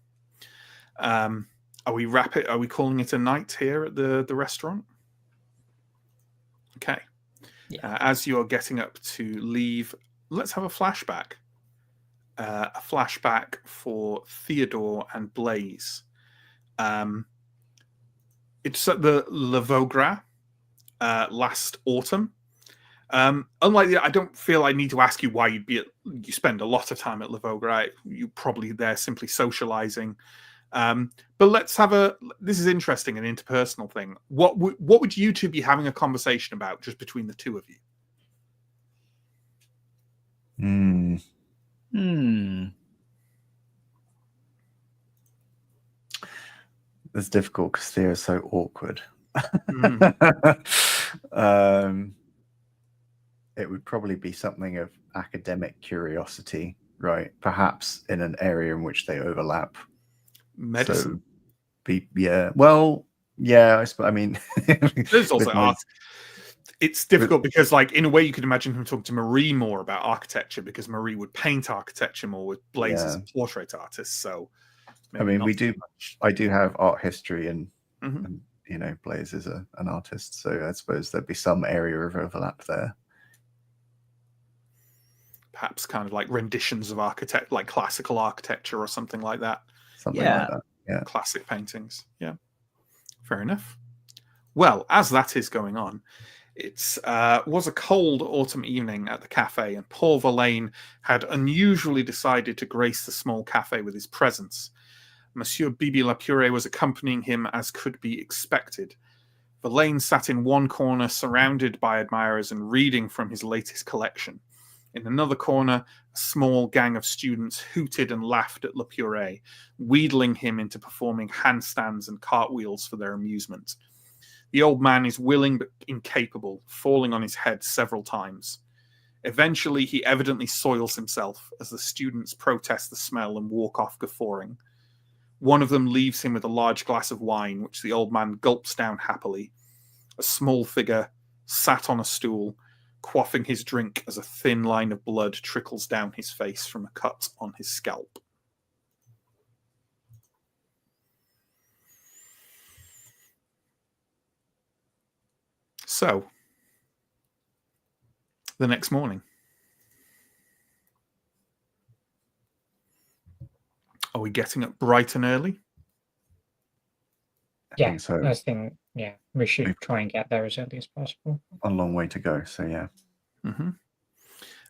Are we calling it a night here at the restaurant? Okay. Yeah. As you are getting up to leave, let's have a flashback. A flashback for Theodore and Blaze. It's at the Le Vaugras last autumn. Unlike I don't feel I need to ask you why you spend a lot of time at Le Vaugras. You're probably there simply socializing. But let's have this is interesting, an interpersonal thing. What would you two be having a conversation about just between the two of you? It's difficult because Theo's so awkward. It would probably be something of academic curiosity, right? Perhaps in an area in which they overlap. Medicine. So well, Yeah, I mean, There's also with my- art. It's difficult because, like, in a way, you could imagine him talking to Marie more about architecture because Marie would paint architecture more with Blaze as a portrait artist. So, I mean, not we so do. much. I do have art history, and, Mhm. and you know, Blaze is an artist, so I suppose there'd be some area of overlap there. Perhaps kind of like renditions of architect, like classical architecture or something like that. Something Yeah. like that. Yeah. Classic paintings. Yeah. Fair enough. Well, as that is going on, it was a cold autumn evening at the cafe, and Paul Verlaine had unusually decided to grace the small cafe with his presence. Monsieur Bibi Lapure was accompanying him as could be expected. Verlaine sat in one corner, surrounded by admirers and reading from his latest collection. In another corner, a small gang of students hooted and laughed at Lapure, wheedling him into performing handstands and cartwheels for their amusement. The old man is willing but incapable, falling on his head several times. Eventually, he evidently soils himself as the students protest the smell and walk off guffawing. One of them leaves him with a large glass of wine, which the old man gulps down happily. A small figure sat on a stool, quaffing his drink as a thin line of blood trickles down his face from a cut on his scalp. So, the next morning. Are we getting up bright and early? I Yeah, think so. I think, yeah, we should We've- try and get there as early as possible. A long way to go. So yeah. Mm-hmm.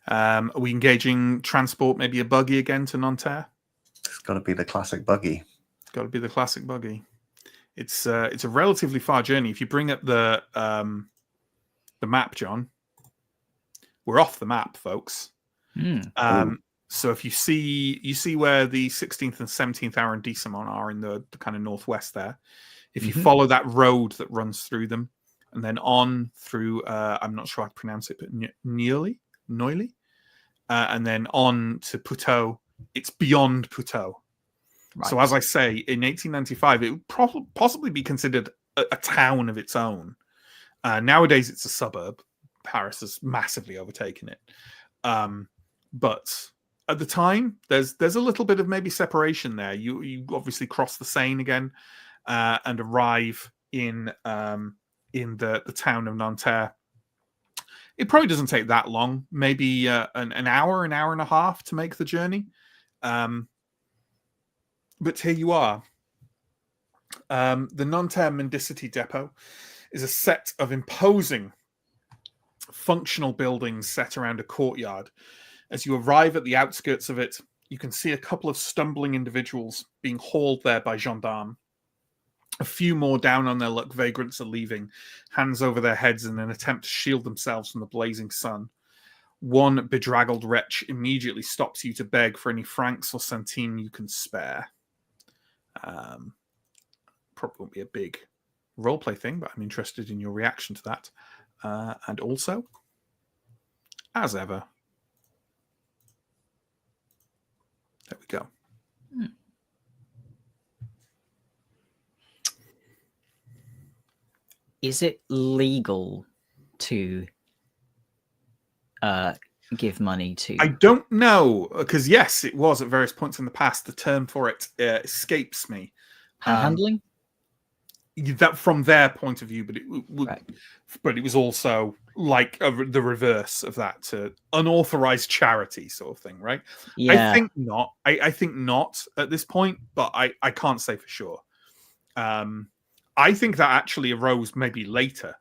Are we engaging transport, maybe a buggy again to Nanterre? It's got to be the classic buggy. It's got to be the classic buggy. It's a relatively far journey. If you bring up the map, John, we're off the map, folks. So if you see where the 16th and 17th arrondissement are in the kind of northwest there. If you follow that road that runs through them, and then on through, I'm not sure how to pronounce it, but Neuilly, and then on to Puteaux, it's beyond Puteaux. Right. So as I say, in 1895, it would possibly be considered a town of its own. Nowadays, it's a suburb. Paris has massively overtaken it. But at the time, there's a little bit of maybe separation there. You obviously cross the Seine again and arrive in the town of Nanterre. It probably doesn't take that long, maybe an hour and a half to make the journey. But here you are. The Nanterre Mendicity Depot is a set of imposing functional buildings set around a courtyard. As you arrive at the outskirts of it, you can see a couple of stumbling individuals being hauled there by gendarmes. A few more down on their luck vagrants are leaving, hands over their heads in an attempt to shield themselves from the blazing sun. One bedraggled wretch immediately stops you to beg for any francs or centimes you can spare. Probably won't be a big roleplay thing, but I'm interested in your reaction to that. And also, as ever, there we go. Is it legal to give money to? I don't know, because yes, it was at various points in the past. The term for it escapes me. Handling? That from their point of view, but Right. but it was also like the reverse of that, to unauthorized charity sort of thing, right? Yeah. I think not. I think not at this point, but I can't say for sure. I think that actually arose maybe later,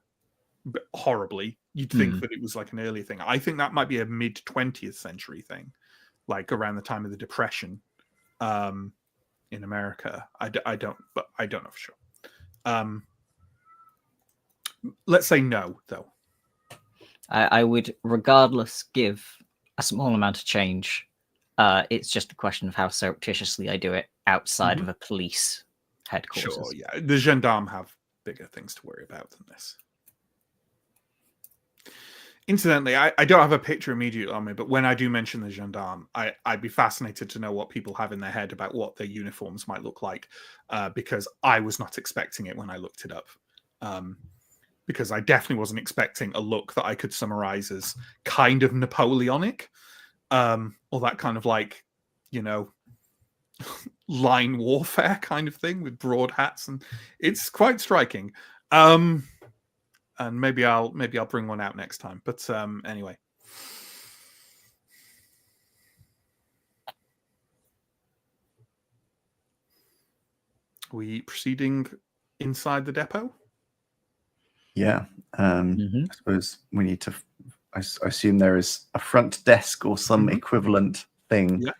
but horribly. You'd think that it was like an earlier thing. I think that might be a mid 20th century thing, like around the time of the Depression in America. I don't know for sure. Let's say no, though. I would regardless give a small amount of change. It's just a question of how surreptitiously I do it outside of a police headquarters. Sure, yeah. The gendarmes have bigger things to worry about than this. Incidentally, I don't have a picture immediately on me, but when I do mention the gendarme, I'd be fascinated to know what people have in their head about what their uniforms might look like, because I was not expecting it when I looked it up. Because I definitely wasn't expecting a look that I could summarize as kind of Napoleonic, or that kind of like, you know, line warfare kind of thing with broad hats, and it's quite striking. And maybe I'll bring one out next time. But anyway, we proceeding inside the depot. Yeah. Mhm. I suppose we need to. I assume there is a front desk or some Mhm. equivalent thing. Yeah.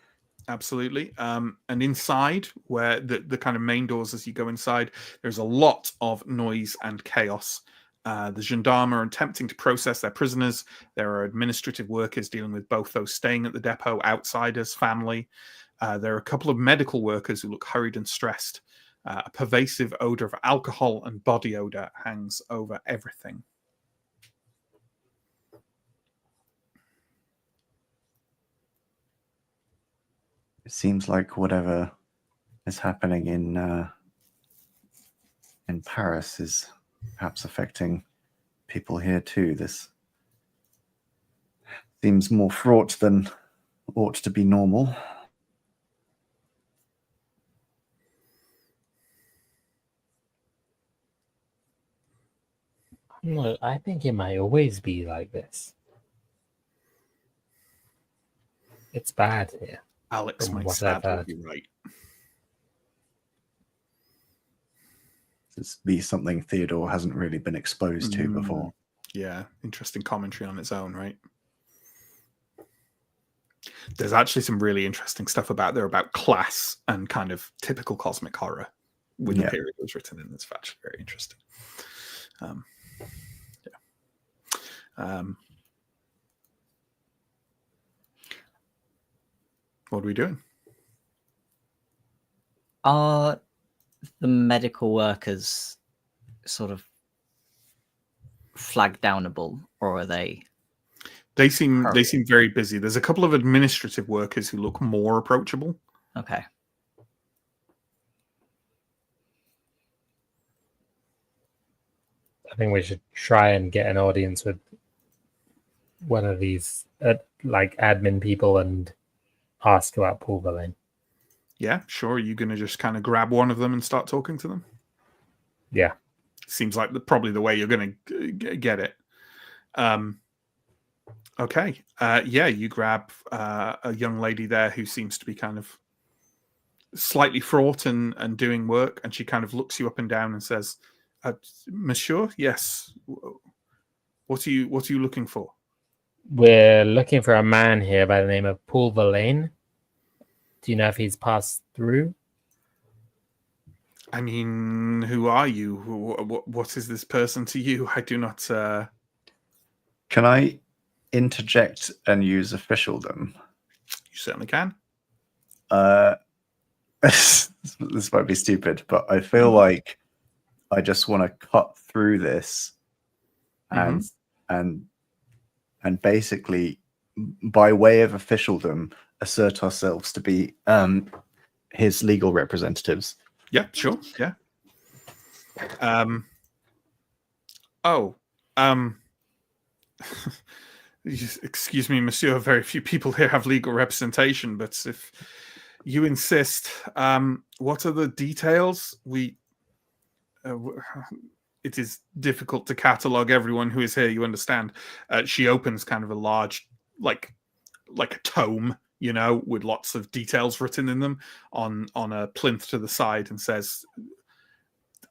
Absolutely. And inside, where the kind of main doors as you go inside, there's a lot of noise and chaos. The gendarmes are attempting to process their prisoners. There are administrative workers dealing with both those staying at the depot, outsiders, family. There are a couple of medical workers who look hurried and stressed. A pervasive odor of alcohol and body odor hangs over everything. It seems like whatever is happening in Paris is perhaps affecting people here too. This seems more fraught than ought to be normal. No, I think it might always be like this. It's bad here. Alex From might what I've sadly heard. be right. This be something Theodore hasn't really been exposed to before. Yeah, interesting commentary on its own, right? There's actually some really interesting stuff about class and kind of typical cosmic horror with the period was written in. It's actually very interesting. What are we doing? Are the medical workers sort of flag downable, or are they? They seem very busy. There's a couple of administrative workers who look more approachable. Okay. I think we should try and get an audience with one of these like admin people and ask about Paul Verlaine. Yeah, sure. Are you going to just kind of grab one of them and start talking to them? Yeah. Seems like probably the way you're going to get it. Okay. Yeah, you grab a young lady there who seems to be kind of slightly fraught and doing work, and she kind of looks you up and down and says, "Monsieur, yes. What are you looking for?" We're looking for a man here by the name of Paul Verlaine. Do you know if he's passed through? I mean, who are you? What is this person to you? I do not. Can I interject and use officialdom? You certainly can. This might be stupid, but I feel like I just want to cut through this and basically, by way of officialdom, assert ourselves to be his legal representatives. Yeah, sure. Yeah. Excuse me, monsieur. Very few people here have legal representation, but if you insist, what are the details? It is difficult to catalog everyone who is here. You understand? She opens kind of a large, like a tome, you know, with lots of details written in them on a plinth to the side, and says,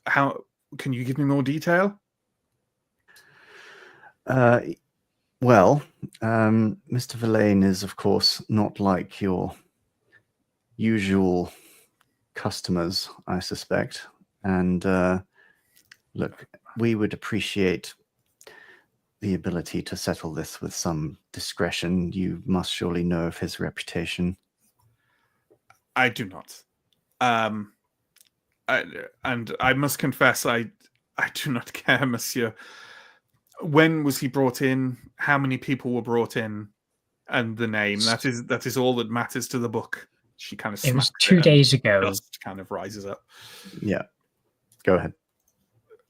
"How can you give me more detail?" Well, Mr. Verlaine is, of course, not like your usual customers, I suspect. And look, we would appreciate the ability to settle this with some discretion. You must surely know of his reputation. I do not. And I must confess, I do not care, monsieur. When was he brought in? How many people were brought in? And the name. That is all that matters to the book. She kind of It was smacks 2 and days ago. dust kind of rises up. Yeah. Go ahead.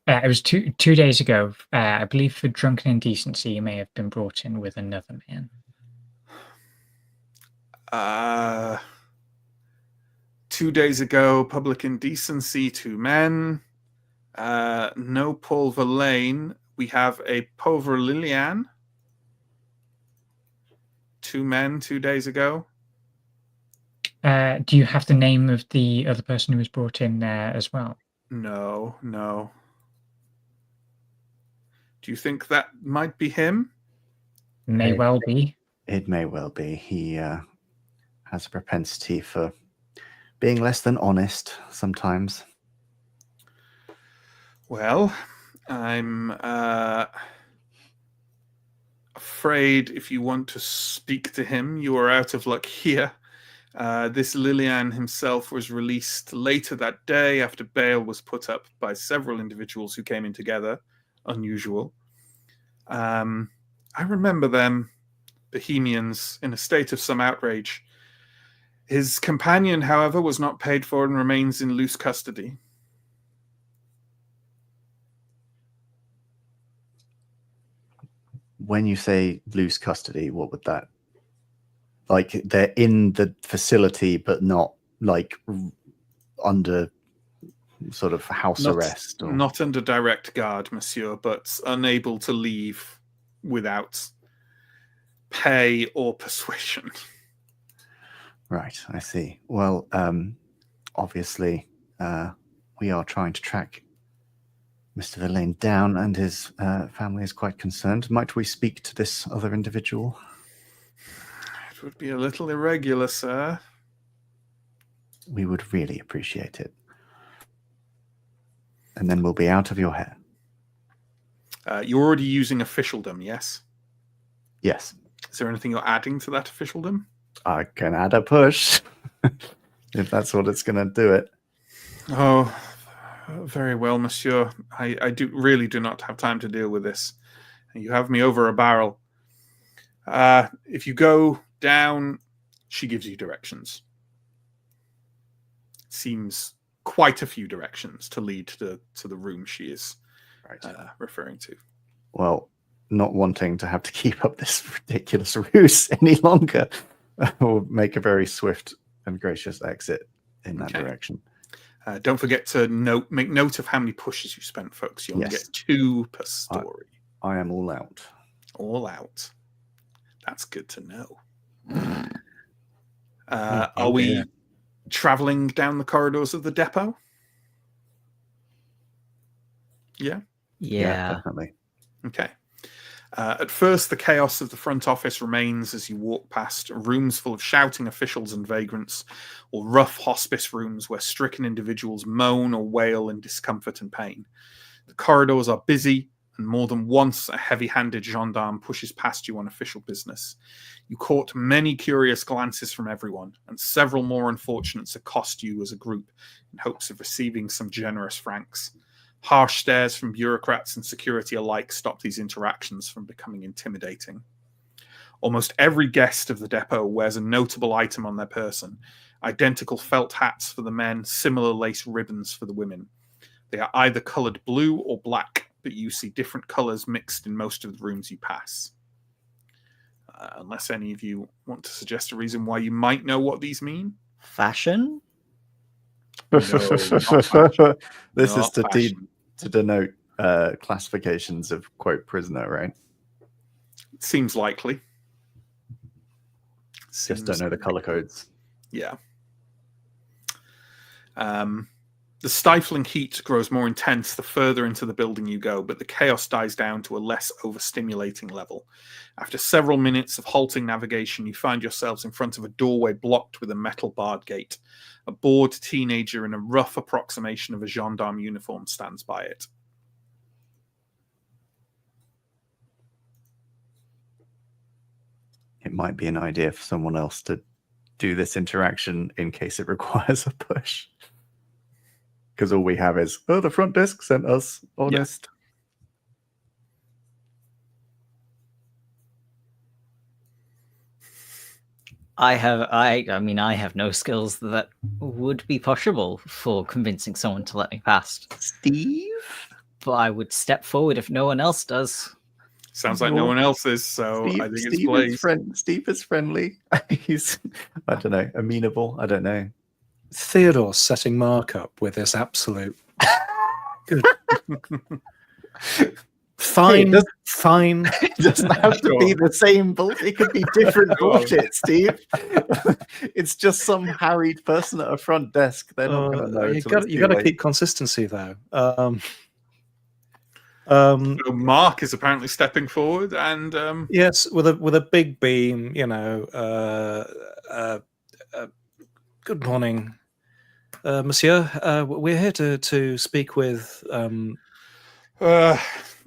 It was two days ago. I believe for drunken indecency, you may have been brought in with another man. 2 days ago, public indecency, 2 men. No Paul Verlaine. We have a Pauvre Liliane. 2 men 2 days ago. Do you have the name of the other person who was brought in as well? No. Do you think that might be him? May well be. It may well be. He has a propensity for being less than honest sometimes. Well, I'm afraid if you want to speak to him, you are out of luck here. This Lilian himself was released later that day after bail was put up by several individuals who came in together. Unusual. I remember them, Bohemians, in a state of some outrage. His companion, however, was not paid for and remains in loose custody. When you say loose custody, what would that... Like, they're in the facility, but not, like, under sort of house arrest? Or... Not under direct guard, monsieur, but unable to leave without pay or persuasion. Right, I see. Well, obviously, we are trying to track Mr. Verlaine down, and his family is quite concerned. Might we speak to this other individual? It would be a little irregular, sir. We would really appreciate it. And then we'll be out of your hair. You're already using officialdom, yes? Yes. Is there anything you're adding to that officialdom? I can add a push, if that's what it's going to do it. Oh, very well, monsieur. I really do not have time to deal with this. You have me over a barrel. If you go down, she gives you directions. Seems quite a few directions to lead to the room she is referring to. Well, not wanting to have to keep up this ridiculous ruse any longer, we'll make a very swift and gracious exit in that direction. Don't forget to make note of how many pushes you spent, folks. You only get 2 per story. I am all out. All out. That's good to know. Are we traveling down the corridors of the depot? Yeah? Yeah. Definitely. Okay. At first, the chaos of the front office remains as you walk past rooms full of shouting officials and vagrants, or rough hospice rooms where stricken individuals moan or wail in discomfort and pain. The corridors are busy, and more than once a heavy-handed gendarme pushes past you on official business. You caught many curious glances from everyone, and several more unfortunates accost you as a group in hopes of receiving some generous francs. Harsh stares from bureaucrats and security alike stop these interactions from becoming intimidating. Almost every guest of the depot wears a notable item on their person. Identical felt hats for the men, similar lace ribbons for the women. They are either coloured blue or black, but you see different colours mixed in most of the rooms you pass. Unless any of you want to suggest a reason why you might know what these mean? Fashion? No, not fashion. This Not is to fashion. denote classifications of, quote, prisoner, right? Seems likely. Just don't know the color codes. Yeah. The stifling heat grows more intense the further into the building you go, but the chaos dies down to a less overstimulating level. After several minutes of halting navigation, you find yourselves in front of a doorway blocked with a metal barred gate. A bored teenager in a rough approximation of a gendarme uniform stands by it. It might be an idea for someone else to do this interaction in case it requires a push. Because all we have is, the front desk sent us, honest. I mean, I have no skills that would be possible for convincing someone to let me past. Steve? But I would step forward if no one else does. Sounds like no one else is, so I think it's Blaze. Steve is friendly. He's, I don't know, amenable. I don't know. Theodore's setting Mark up with this absolute. Good. Fine, Hey, fine. It doesn't have to be the same bullshit. It could be different bullshit, Steve. It's just some harried person at a front desk. They're not going to know. You got to keep consistency, though. So Mark is apparently stepping forward, and yes, with a big beam. Good morning, Monsieur. We're here to speak with.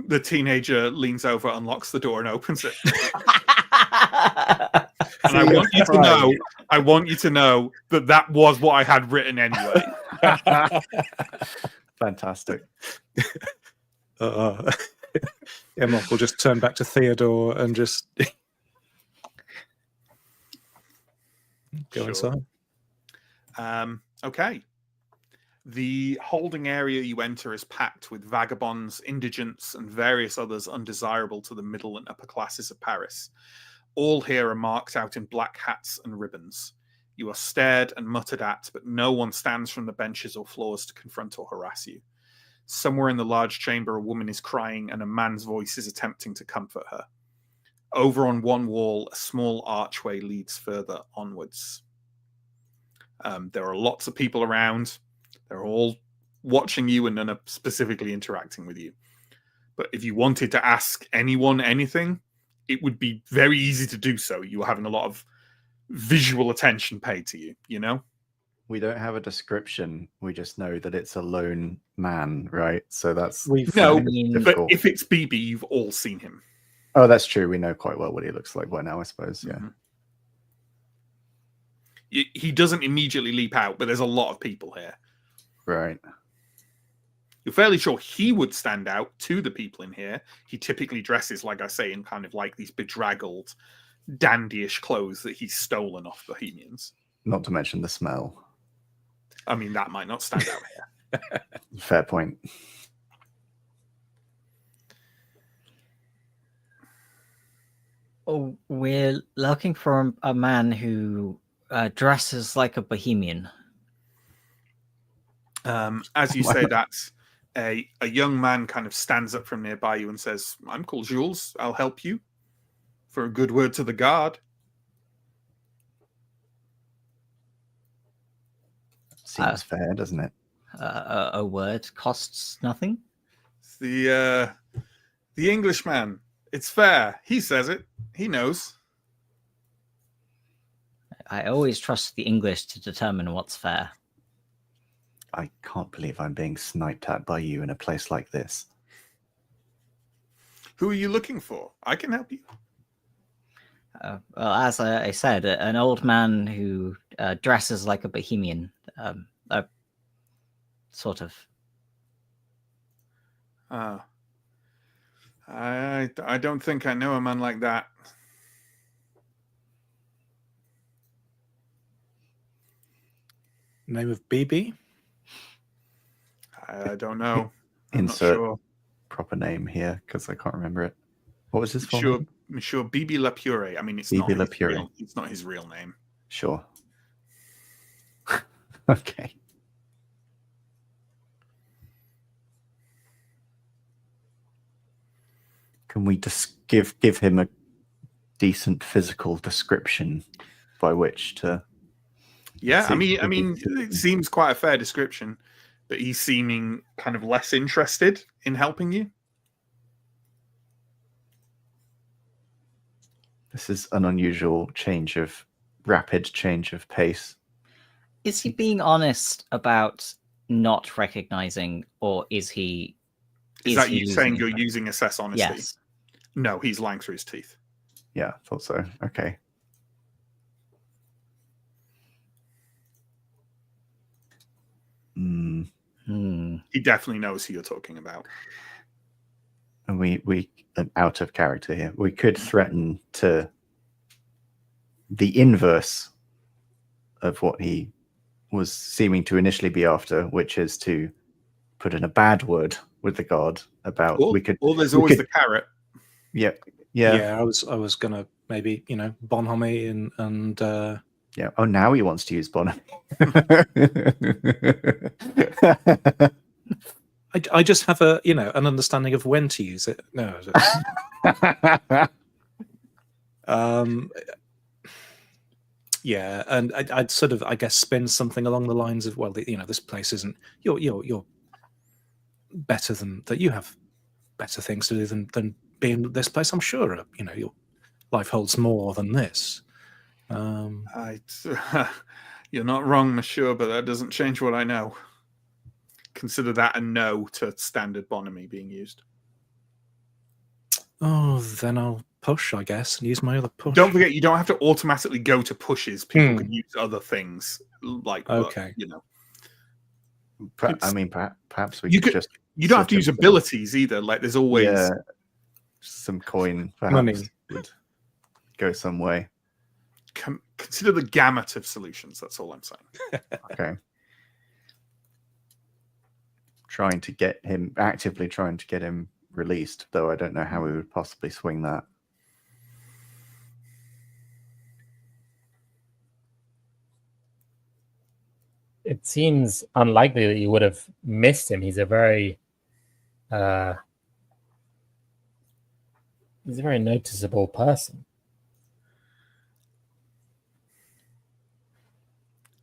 the teenager leans over, unlocks the door, and opens it. And I want you to know that was what I had written anyway. Fantastic. Mark will just turn back to Theodore and just go inside. Okay. The holding area you enter is packed with vagabonds, indigents, and various others undesirable to the middle and upper classes of Paris. All here are marked out in black hats and ribbons. You are stared and muttered at, but no one stands from the benches or floors to confront or harass you. Somewhere in the large chamber, a woman is crying, and a man's voice is attempting to comfort her. Over on one wall, a small archway leads further onwards. There are lots of people around. They're all watching you, and none are specifically interacting with you. But if you wanted to ask anyone anything, it would be very easy to do so. You're having a lot of visual attention paid to you, you know? We don't have a description. We just know that it's a lone man, right? So that's... But if it's BB, you've all seen him. Oh, that's true. We know quite well what he looks like by now, I suppose, yeah. Mm-hmm. He doesn't immediately leap out, but there's a lot of people here. Right. You're fairly sure he would stand out to the people in here. He typically dresses, like I say, in kind of like these bedraggled, dandyish clothes that he's stolen off Bohemians. Not to mention the smell. I mean, that might not stand out here. Fair point. Oh, we're looking for a man who dresses like a Bohemian. As you say that, a young man kind of stands up from nearby you and says, "I'm called Jules. I'll help you. For a good word to the guard." Seems fair, doesn't it? A word costs nothing. It's the Englishman. It's fair. He says it. He knows. I always trust the English to determine what's fair. I can't believe I'm being sniped at by you in a place like this. Who are you looking for? I can help you. Well, as I said, an old man who dresses like a Bohemian. Sort of. I don't think I know a man like that. Name of BB? I don't know. Insert not sure. Proper name here because I can't remember it. What was his full name? Monsieur Bibi Lapure. I mean, it's not his real name. Sure. Okay. Can we just give him a decent physical description by which to? Yeah, I mean, it seems quite a fair description, but he's seeming kind of less interested in helping you. This is an unusual rapid change of pace. Is he being honest about not recognizing, or is he? Is that you saying you're using assess honesty? Yes. No, he's lying through his teeth. Yeah, I thought so. Okay. He definitely knows who you're talking about. And we out of character here. We could threaten to the inverse of what he was seeming to initially be after, which is to put in a bad word with the god about Or there's always the carrot. Yeah. I was gonna maybe Bonhomie and Yeah. Oh, now he wants to use Bonham. I just have a an understanding of when to use it. No. Yeah, and I'd sort of, I guess, spin something along the lines of, well, this place isn't. You're better than that. You have better things to do than being at this place. I'm sure. Your life holds more than this. You're not wrong, monsieur, but that doesn't change what I know. Consider that a no to standard bonhomie being used. Oh, then I'll push, I guess, and use my other push. Don't forget, you don't have to automatically go to pushes. People can use other things, like okay. Perhaps we could just. You don't have to use abilities either. Like there's always some coin. Perhaps money would go some way. Consider the gamut of solutions. That's all I'm saying. Okay. Actively trying to get him released, though I don't know how we would possibly swing that. It seems unlikely that you would have missed him. He's a very noticeable person.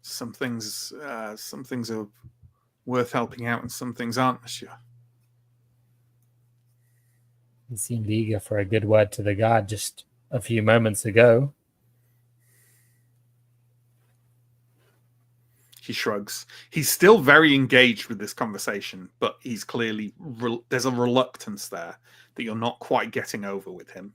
Some things are worth helping out, and some things aren't, monsieur. He seemed eager for a good word to the god just a few moments ago. He shrugs. He's still very engaged with this conversation, but he's clearly there's a reluctance there that you're not quite getting over with him.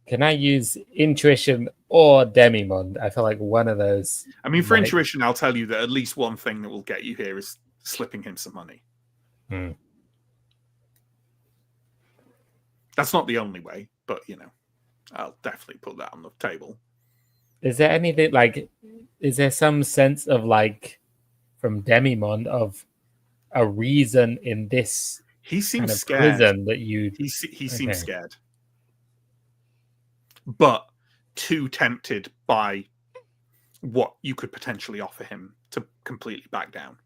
Can I use intuition or Demimond? I feel like one of those. I mean, for intuition, I'll tell you that at least one thing that will get you here is slipping him some money. That's not the only way, but I'll definitely put that on the table. Is there anything is there some sense of from Demimond of a reason in this? He seems kind of scared. Prison that you. He seems scared, but too tempted by what you could potentially offer him to completely back down.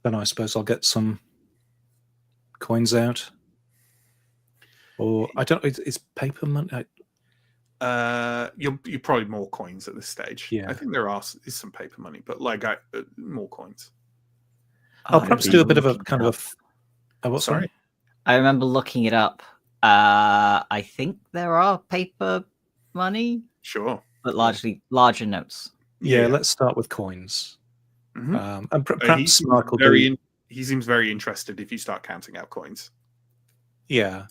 Then I suppose I'll get some coins out, or I don't know. It's paper money. You're probably more coins at this stage. Yeah, I think is some paper money, but more coins. I'll perhaps do a bit of a kind of a. What? Sorry, I remember looking it up. I think there are paper money. Sure, but larger notes. Yeah, let's start with coins. Mm-hmm. And perhaps Mark will he seems very interested if you start counting out coins. Yeah,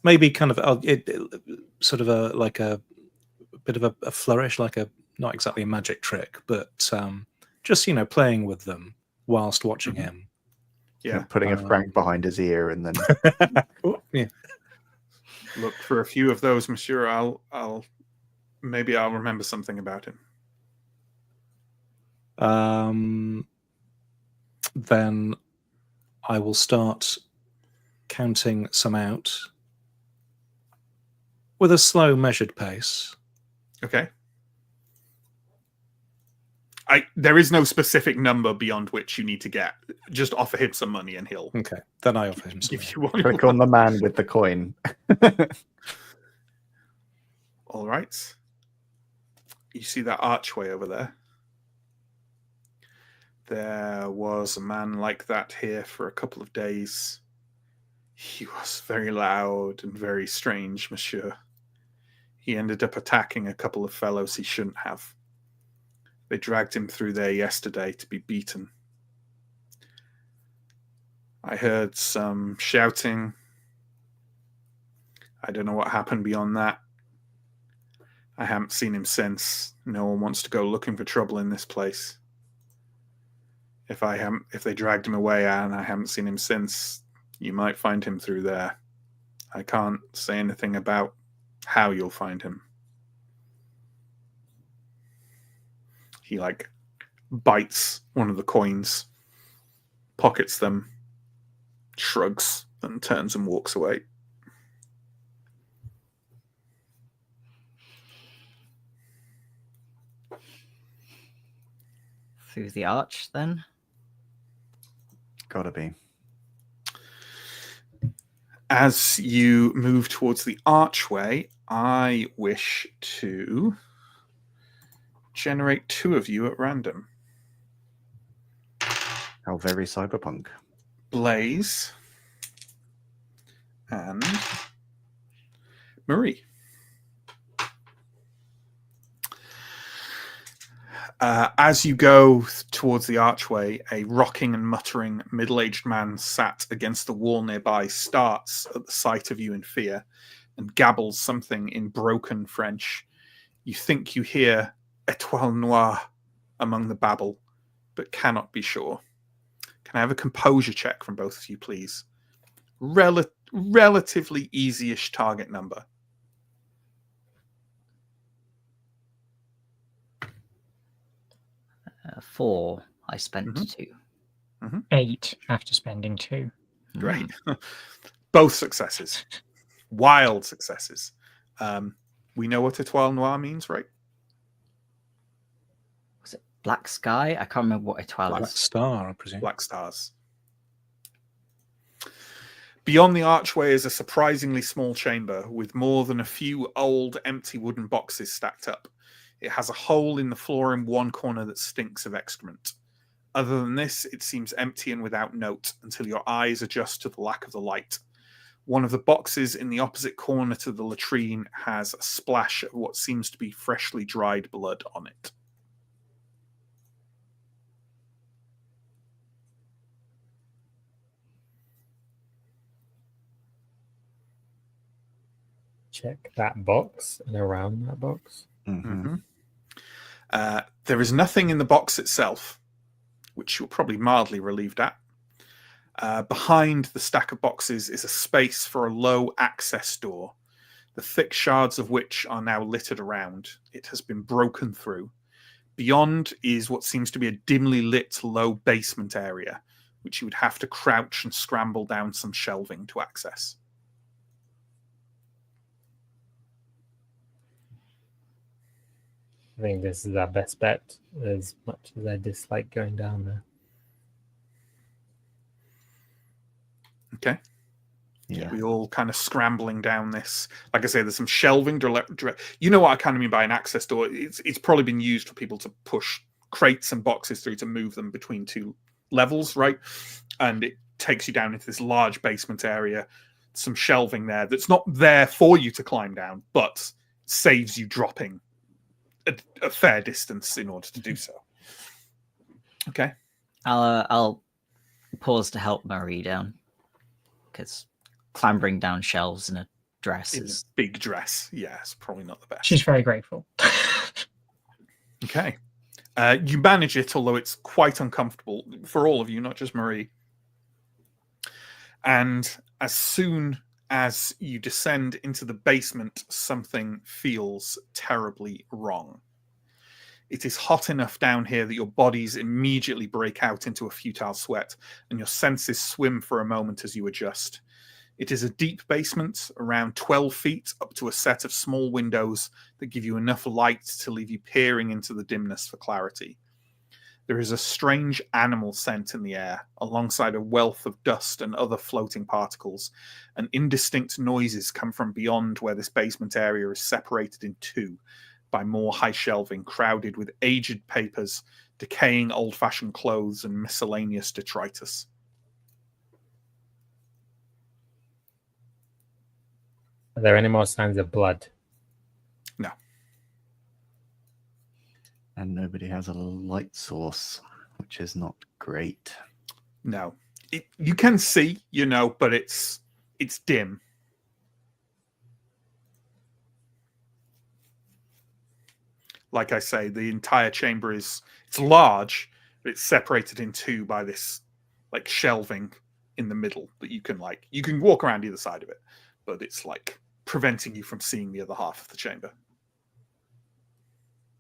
maybe kind of sort of a bit of a flourish, not exactly a magic trick, but just playing with them whilst watching him. Yeah, putting a franc behind his ear and then. Yeah. Look, for a few of those, monsieur, I'll remember something about him. Then I will start counting some out with a slow, measured pace. Okay. There is no specific number beyond which you need to get. Just offer him some money and he'll. Okay, then I offer him some. If you want, click on the man with the coin. All right. You see that archway over there? There was a man like that here for a couple of days. He was very loud and very strange, monsieur. He ended up attacking a couple of fellows he shouldn't have. They dragged him through there yesterday to be beaten. I heard some shouting. I don't know what happened beyond that. I haven't seen him since. No one wants to go looking for trouble in this place. If they dragged him away and I haven't seen him since, you might find him through there. I can't say anything about how you'll find him. He bites one of the coins, pockets them, shrugs, and turns and walks away. Through the arch, then? Gotta be. As you move towards the archway, I wish to generate 2 of you at random. How very cyberpunk. Blaze and Marie. As you go towards the archway, a rocking and muttering middle-aged man sat against the wall nearby starts at the sight of you in fear and gabbles something in broken French. You think you hear "étoile noire" among the babble, but cannot be sure. Can I have a composure check from both of you, please? Relatively easy-ish target number. 4. I spent 2. 8 after spending 2. Great. Both successes. Wild successes. We know what étoile noire means, right? Was it black sky? I can't remember what étoile Black is. star, I presume. Black stars. Beyond the archway is a surprisingly small chamber with more than a few old, empty wooden boxes stacked up. It has a hole in the floor in one corner that stinks of excrement. Other than this, it seems empty and without note until your eyes adjust to the lack of the light. One of the boxes in the opposite corner to the latrine has a splash of what seems to be freshly dried blood on it. Check that box and around that box. Mm-hmm. There is nothing in the box itself, which you're probably mildly relieved at. Behind the stack of boxes is a space for a low access door, the thick shards of which are now littered around. It has been broken through. Beyond is what seems to be a dimly lit low basement area, which you would have to crouch and scramble down some shelving to access. I think this is our best bet, as much as I dislike going down there. Okay. Yeah. We all kind of scrambling down this. Like I say, there's some shelving. You know what I kind of mean by an access door. It's probably been used for people to push crates and boxes through to move them between 2 levels, right? And it takes you down into this large basement area. Some shelving there that's not there for you to climb down, but saves you dropping a fair distance in order to do so. Okay. I'll pause to help Marie down, because clambering down shelves in a dress In a is big dress. Yeah, it's probably not the best. She's very grateful. Okay. You manage it, although it's quite uncomfortable for all of you, not just Marie. And as soon as you descend into the basement, something feels terribly wrong. It is hot enough down here that your bodies immediately break out into a futile sweat, and your senses swim for a moment as you adjust. It is a deep basement, around 12 feet, up to a set of small windows that give you enough light to leave you peering into the dimness for clarity. There is a strange animal scent in the air, alongside a wealth of dust and other floating particles, and indistinct noises come from beyond where this basement area is separated in 2 by more high shelving crowded with aged papers, decaying old-fashioned clothes, and miscellaneous detritus. Are there any more signs of blood? No. And nobody has a light source, which is not great. No. You can see, but it's dim. like I say, the entire chamber it's large, but it's separated in two by this like shelving in the middle that you can walk around either side of it, but it's like preventing you from seeing the other half of the chamber.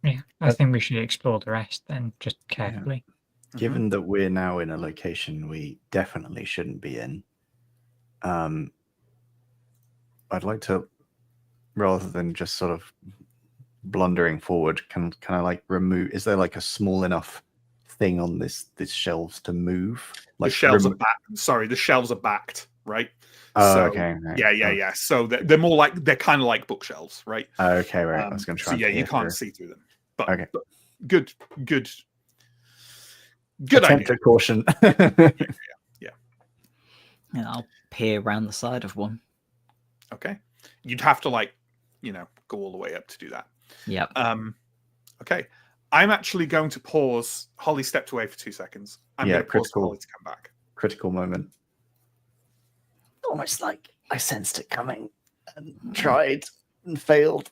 Yeah, I think we should explore the rest then, just carefully. Given that we're now in a location we definitely shouldn't be in, I'd like to, rather than just sort of blundering forward, can I like remove? Is there like a small enough thing on this shelves to move? Like the shelves are backed. Sorry, the shelves are backed, right? Oh, so, okay. Right. Yeah. So they're more like they're kind of like bookshelves, right? Okay, right. I was going to try. So yeah, you can't see through them. But, okay. But good Attempt idea. to caution. Yeah. I'll peer around the side of one. Okay. You'd have to go all the way up to do that. Yep. Okay. I'm actually going to pause. Holly stepped away for 2 seconds. I'm going to pause for Holly to come back. Critical moment. Almost like I sensed it coming and tried and failed.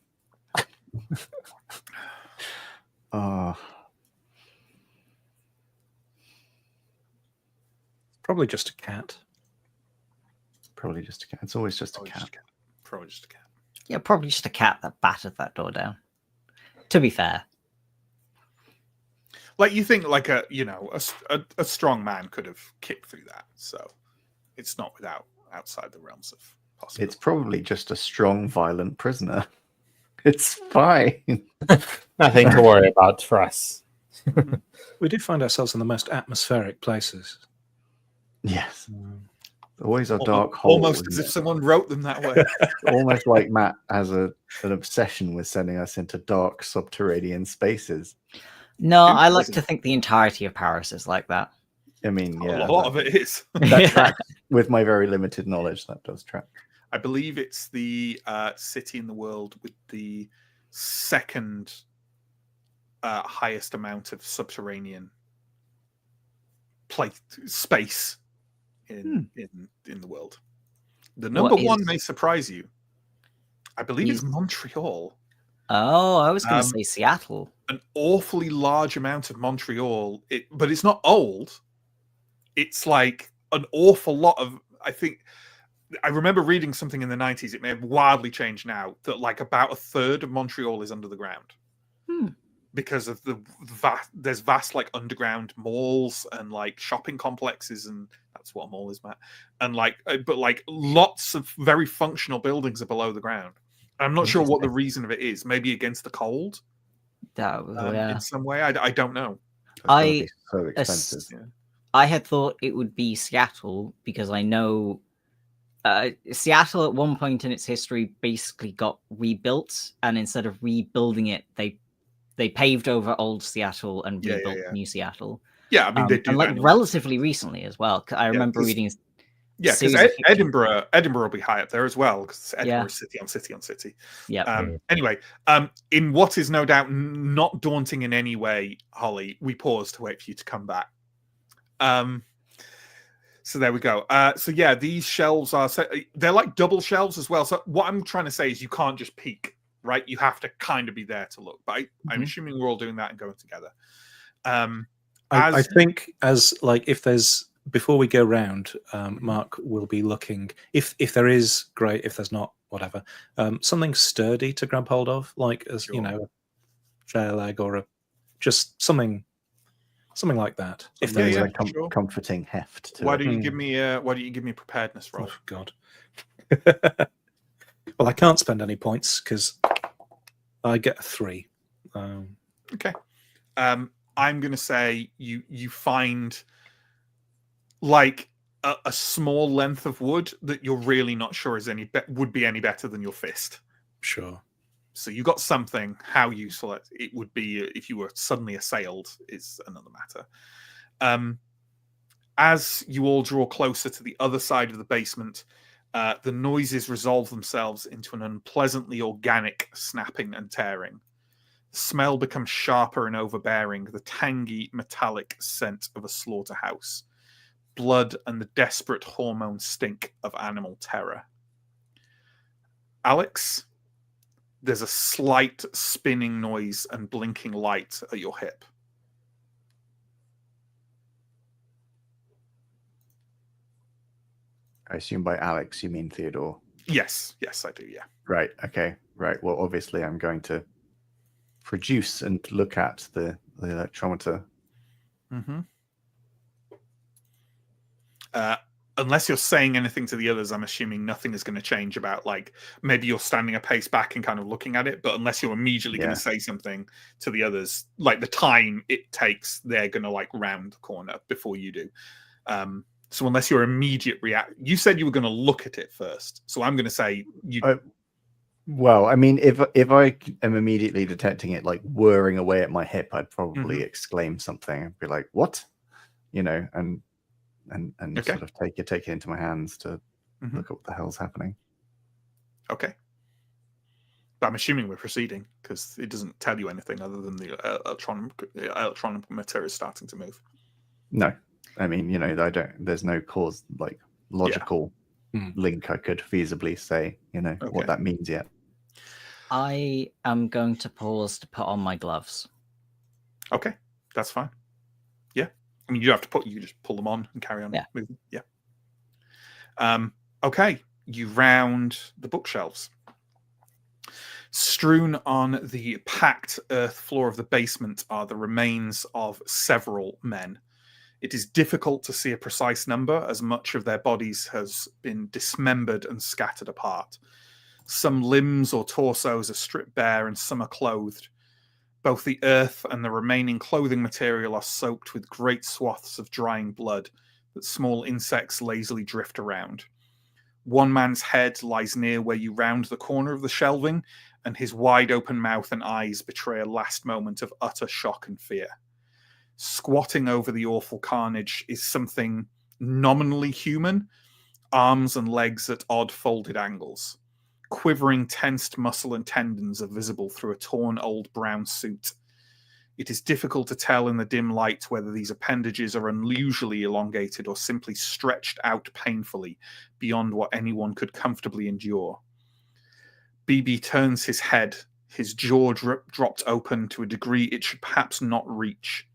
Probably just a cat. Probably just a cat. It's always just a cat. Probably just a cat. Yeah, probably just a cat that battered that door down. To be fair. Like you think like a strong man could have kicked through that. So it's not outside the realms of possibility. It's probably just a strong, violent prisoner. It's fine. Nothing to worry about for us. We do find ourselves in the most atmospheric places. Yes. Always a dark hole. Almost as if someone wrote them that way. Almost like Matt has an obsession with sending us into dark subterranean spaces. No, I like to think the entirety of Paris is like that. I mean, yeah. A lot of it is. That tracks with my very limited knowledge. That does track. I believe it's the city in the world with the second highest amount of subterranean space in the world. The number one may surprise you. I believe it's Montreal. Oh, I was going to say Seattle. An awfully large amount of Montreal, but it's not old. It's like an awful lot of, I remember reading something in the 90s, it may have wildly changed now, that like about a third of Montreal is under the ground. Because of there's vast like underground malls and like shopping complexes, and that's what a mall is, Matt. And but lots of very functional buildings are below the ground. I'm not sure what the reason of it is. Maybe against the cold. In some way, I don't know. Be so expensive. I had thought it would be Seattle because I know Seattle at one point in its history basically got rebuilt, and instead of rebuilding it, they paved over old Seattle and rebuilt new Seattle. Yeah, I mean they do and that relatively recently as well. I remember reading. Yeah, because Edinburgh will be high up there as well, because Edinburgh is city on city on city. Yeah. Anyway, in what is no doubt not daunting in any way, Holly, we pause to wait for you to come back. So there we go. So yeah, these shelves they're like double shelves as well. So what I'm trying to say is you can't just peek, right? You have to kind of be there to look. But I'm assuming we're all doing that and going together. I think if there's, before we go round, Mark will be looking, if there is, great. If there's not, whatever. Something sturdy to grab hold of, like a chair leg or just something like that. If there's a comforting heft. Why don't you give me a preparedness roll? Oh, God. Well, I can't spend any points because I get a 3. Okay. I'm going to say you find like a small length of wood that you're really not sure is would be any better than your fist. Sure. So you got something. How useful it would be if you were suddenly assailed is another matter. As you all draw closer to the other side of the basement, the noises resolve themselves into an unpleasantly organic snapping and tearing. The smell becomes sharper and overbearing, the tangy, metallic scent of a slaughterhouse. Blood and the desperate hormone stink of animal terror. Alex, there's a slight spinning noise and blinking light at your hip. I assume by Alex you mean Theodore. Yes, I do, yeah. Right, okay. Right. Well, obviously I'm going to produce and look at the electrometer. Mm-hmm. Unless you're saying anything to the others, I'm assuming nothing is going to change about, like, maybe you're standing a pace back and kind of looking at it, but unless you're immediately going to say something to the others, like the time it takes, they're going to, like, round the corner before you do. So unless your immediate you said you were going to look at it first, so I'm going to say you... Well, I mean, if I am immediately detecting it, like, whirring away at my hip, I'd probably exclaim something. I'd be like, what? You know, and sort of take it into my hands to look at what the hell's happening. Okay. But I'm assuming we're proceeding because it doesn't tell you anything other than the electrometer is starting to move. No, I mean, you know, there's no cause, like, logical link I could feasibly say, you know, what that means yet. I am going to pause to put on my gloves. Okay, that's fine. Yeah. I mean, you don't have to you just pull them on and carry on moving. Yeah. Okay, you round the bookshelves. Strewn on the packed earth floor of the basement are the remains of several men. It is difficult to see a precise number, as much of their bodies has been dismembered and scattered apart. Some limbs or torsos are stripped bare and some are clothed. Both the earth and the remaining clothing material are soaked with great swaths of drying blood that small insects lazily drift around. One man's head lies near where you round the corner of the shelving, and his wide open mouth and eyes betray a last moment of utter shock and fear. Squatting over the awful carnage is something nominally human, arms and legs at odd folded angles. Quivering, tensed muscle and tendons are visible through a torn old brown suit. It is difficult to tell in the dim light whether these appendages are unusually elongated or simply stretched out painfully beyond what anyone could comfortably endure. BB turns his head, his jaw dropped open to a degree it should perhaps not reach.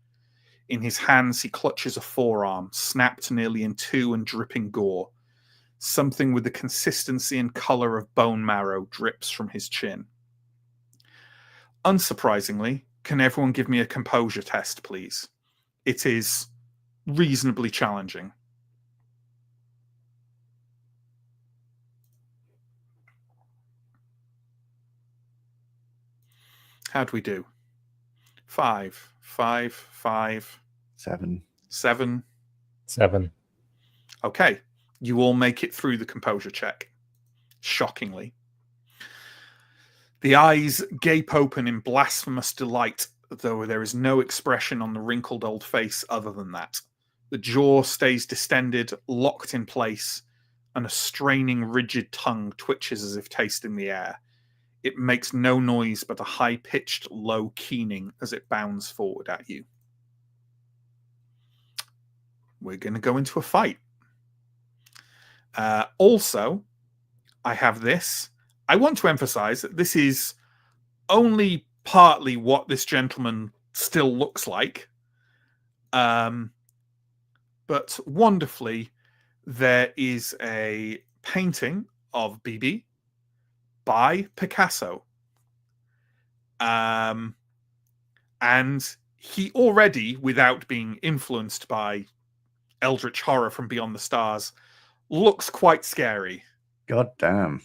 In his hands he clutches a forearm, snapped nearly in two and dripping gore. Something with the consistency and colour of bone marrow drips from his chin. Unsurprisingly, can everyone give me a composure test, please? It is reasonably challenging. How'd we do? 5, 5, 5. 7. 7. 7. Okay. You all make it through the composure check. Shockingly. The eyes gape open in blasphemous delight, though there is no expression on the wrinkled old face other than that. The jaw stays distended, locked in place, and a straining, rigid tongue twitches as if tasting the air. It makes no noise but a high-pitched, low keening as it bounds forward at you. We're going to go into a fight. Also, I have this. I want to emphasize that this is only partly what this gentleman still looks like. But wonderfully, there is a painting of BB by Picasso. And he already, without being influenced by eldritch horror from beyond the stars, looks quite scary. God damn.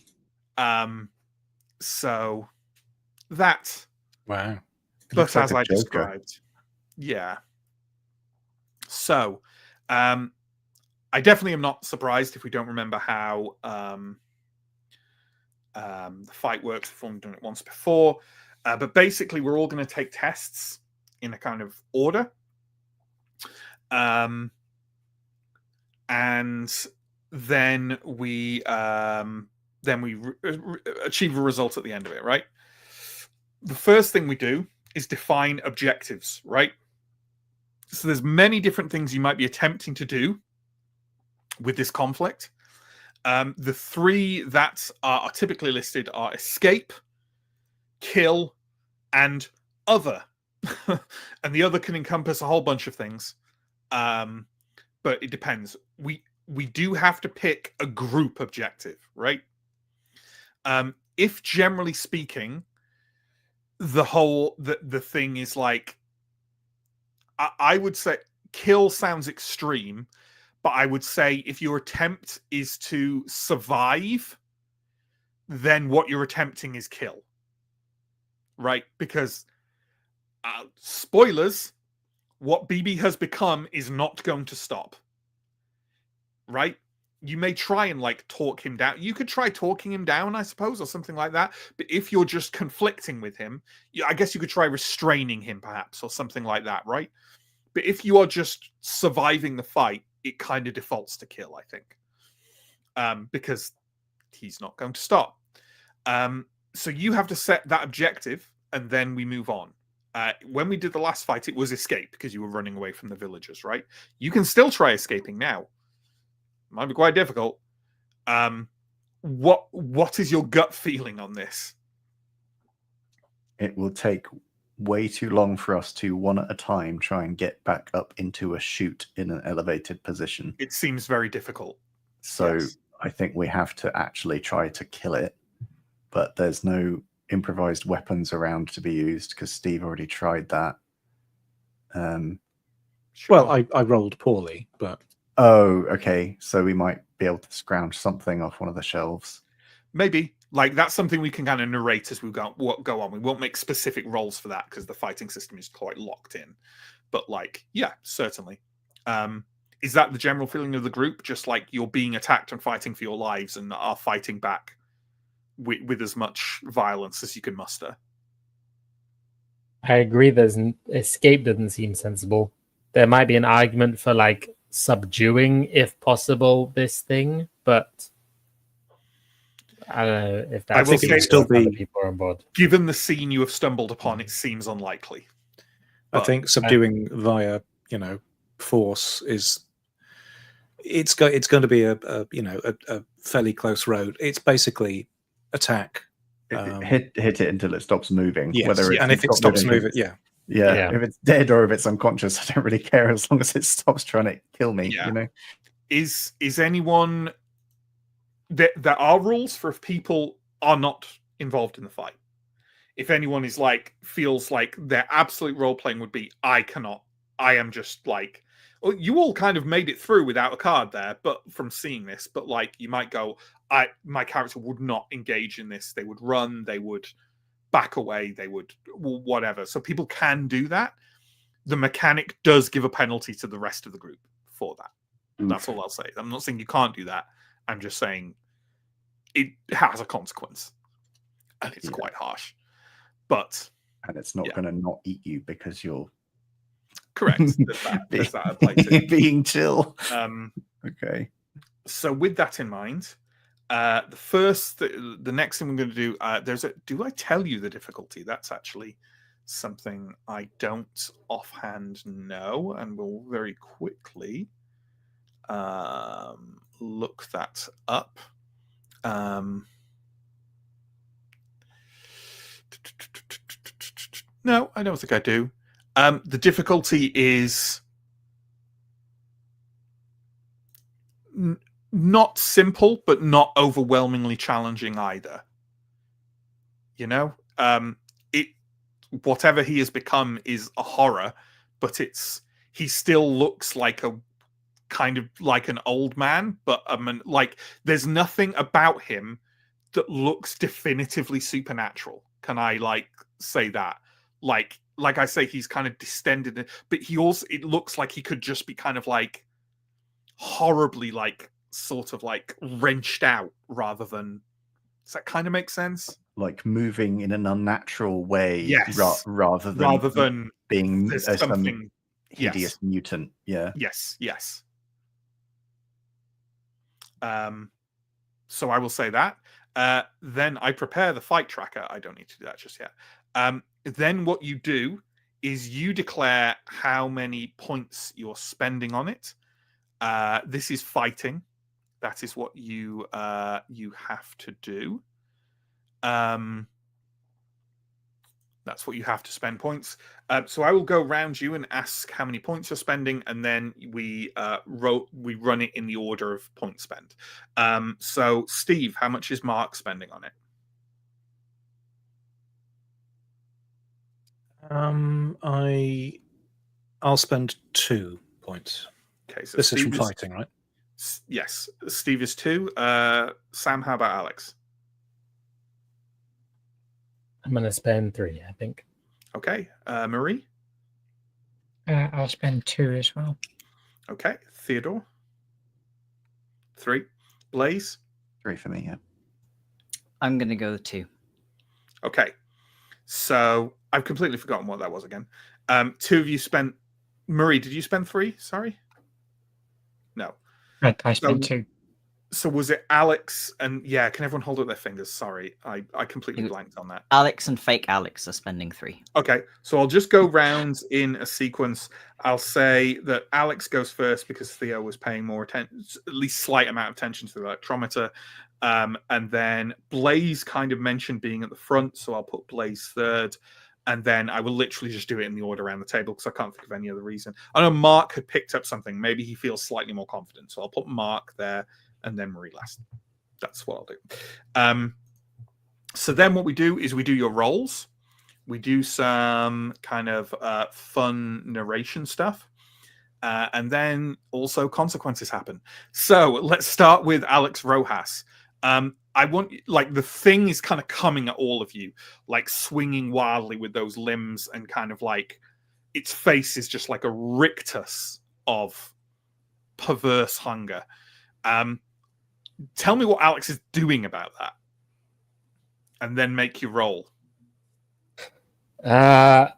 So that. Wow. But as I described. Yeah. So, I definitely am not surprised if we don't remember how the fight works. We've only done it once before. But basically, we're all going to take tests in a kind of order. And then we achieve a result at the end of it, right? The first thing we do is define objectives, right? So there's many different things you might be attempting to do with this conflict. The three that are typically listed are escape, kill, and other. And the other can encompass a whole bunch of things. But it depends. We do have to pick a group objective, right? If generally speaking, the thing is like, I would say kill sounds extreme, but I would say if your attempt is to survive, then what you're attempting is kill, right? Because spoilers, what BB has become is not going to stop, right? You may try and like talk him down. You could try talking him down, I suppose, or something like that. But if you're just conflicting with him, I guess you could try restraining him, perhaps, or something like that, right? But if you are just surviving the fight, it kind of defaults to kill, I think, because he's not going to stop. So you have to set that objective, and then we move on. When we did the last fight, it was escape because you were running away from the villagers, right? You can still try escaping now. Might be quite difficult. What is your gut feeling on this? It will take way too long for us to one at a time try and get back up into a chute in an elevated position. It seems very difficult. So Yes. I think we have to actually try to kill it, but there's no improvised weapons around to be used because Steve already tried that. Well, I rolled poorly, but Oh, okay. So we might be able to scrounge something off one of the shelves. Maybe. Like, that's something we can kind of narrate as we go on. We won't make specific rolls for that because the fighting system is quite locked in. But, like, yeah, certainly. Is that the general feeling of the group? Just like you're being attacked and fighting for your lives and are fighting back with as much violence as you can muster? I agree. Escape doesn't seem sensible. There might be an argument for like subduing, if possible, this thing, but I don't know if that's I will say still other be- people are on board. Given the scene you have stumbled upon, it seems unlikely. I But think subduing via force is it's going to be a fairly close road. It's basically attack. Hit it until it stops moving. Yes, Whether and if it stops moving, yeah. Yeah. If it's dead or if it's unconscious, I don't really care as long as it stops trying to kill me. Yeah. You know. Is anyone... There are rules for if people are not involved in the fight. If anyone is like, feels like their absolute role playing would be, I am just like, well, you all kind of made it through without a card there, but from seeing this, but like you might go, my character would not engage in this. They would run, they would back away, they would whatever. So people can do that. The mechanic does give a penalty to the rest of the group for that. That's all I'll say. I'm not saying you can't do that. I'm just saying it has a consequence, and it's quite harsh. But and it's not going to not eat you because you're correct. There's that at play too. being chill. Okay. So with that in mind, the next thing we're going to do, do I tell you the difficulty? That's actually something I don't offhand know, and we'll very quickly look that up. No, I don't think I do. The difficulty is not simple, but not overwhelmingly challenging either. Whatever he has become is a horror, but he still looks like a kind of like an old man, but like there's nothing about him that looks definitively supernatural. Can I like say that? Like I say, he's kind of distended, but it looks like he could just be kind of like horribly like sort of like wrenched out rather than. Does that kind of make sense? Like moving in an unnatural way, yes, rather than being something hideous mutant. Yeah. Yes. So I will say that. Then I prepare the fight tracker. I don't need to do that just yet. Then what you do is you declare how many points you're spending on it. This is fighting. That is what you have to do. That's what you have to spend points. So I will go round you and ask how many points you're spending, and then we run it in the order of point spend. So Steve, how much is Mark spending on it? I'll spend 2 points. Okay, so This is Steve from fighting, right? Yes, Steve is 2. Sam, how about Alex? I'm going to spend 3, I think. Okay, Marie? I'll spend 2 as well. Okay, Theodore? 3. Blaze? 3 for me, yeah. I'm going to go 2. Okay, so I've completely forgotten what that was again. 2 of you spent... Marie, did you spend 3? Sorry? No. I spent 2. So was it Alex and... Yeah, can everyone hold up their fingers? Sorry, I completely blanked on that. Alex and fake Alex are spending 3. Okay, so I'll just go round in a sequence. I'll say that Alex goes first because Theo was paying more attention, at least slight amount of attention to the electrometer. And then Blaze kind of mentioned being at the front, so I'll put Blaze third. And then I will literally just do it in the order around the table because I can't think of any other reason. I know Mark had picked up something. Maybe he feels slightly more confident. So I'll put Mark there and then Marie last. That's what I'll do. So then what we do is we do your rolls. We do some kind of fun narration stuff. And then also consequences happen. So let's start with Alex Rojas. I want, like, the thing is kind of coming at all of you, like swinging wildly with those limbs, and kind of like its face is just like a rictus of perverse hunger. Tell me what Alex is doing about that, and then make your roll. I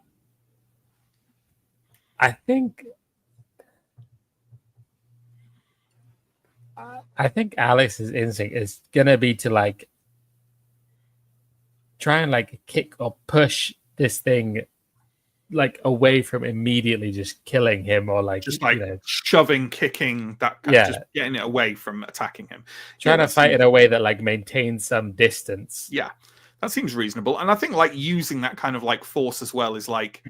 think Alex's instinct is gonna be to like try and like kick or push this thing like away from immediately just killing him, or like Just like you know, shoving, kicking, that kind of just getting it away from attacking him. trying to fight in a way that like maintains some distance. Yeah, that seems reasonable. And I think like using that kind of like force as well is like,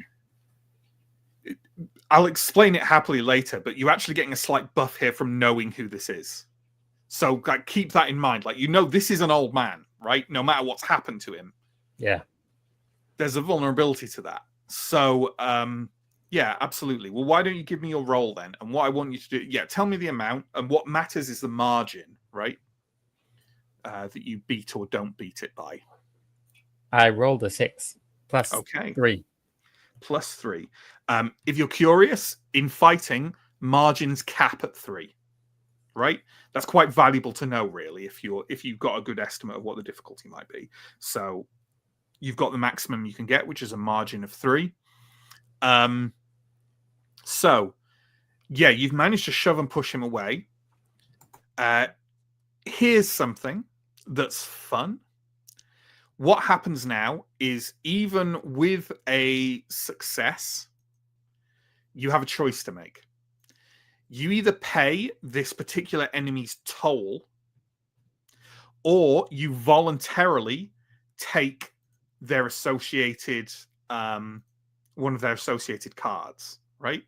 I'll explain it happily later, but you're actually getting a slight buff here from knowing who this is. So like, keep that in mind. Like, you know, this is an old man, right? No matter what's happened to him. Yeah. There's a vulnerability to that. So, yeah, absolutely. Well, why don't you give me your roll then? And what I want you to do, tell me the amount. And what matters is the margin, right? That you beat or don't beat it by. I rolled a 6 plus 3. Plus 3. If you're curious, in fighting, margins cap at 3. Right? That's quite valuable to know, really, if you've got a good estimate of what the difficulty might be. So you've got the maximum you can get, which is a margin of 3. So yeah, you've managed to shove and push him away. Here's something that's fun. What happens now is, even with a success, you have a choice to make. You either pay this particular enemy's toll, or you voluntarily take their associated, one of their associated cards, right?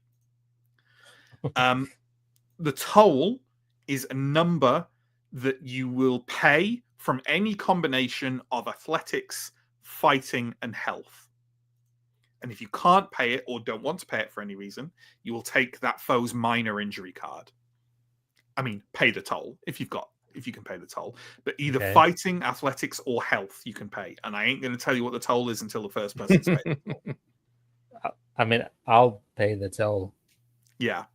The toll is a number that you will pay from any combination of athletics, fighting, and health. And if you can't pay it or don't want to pay it for any reason, you will take that foe's minor injury card. I mean, pay the toll if you can pay the toll. But either fighting, athletics, or health you can pay. And I ain't going to tell you what the toll is until the first person's paid the toll. I mean, I'll pay the toll. Yeah.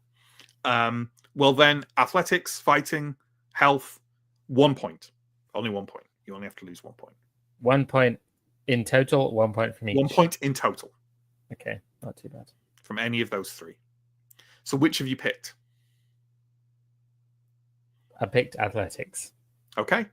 Well then, athletics, fighting, health, 1 point. Only 1 point. You only have to lose 1 point. 1 point in total, 1 point from each. 1 point in total. Okay, not too bad. From any of those 3. So which have you picked? I picked athletics. Okay.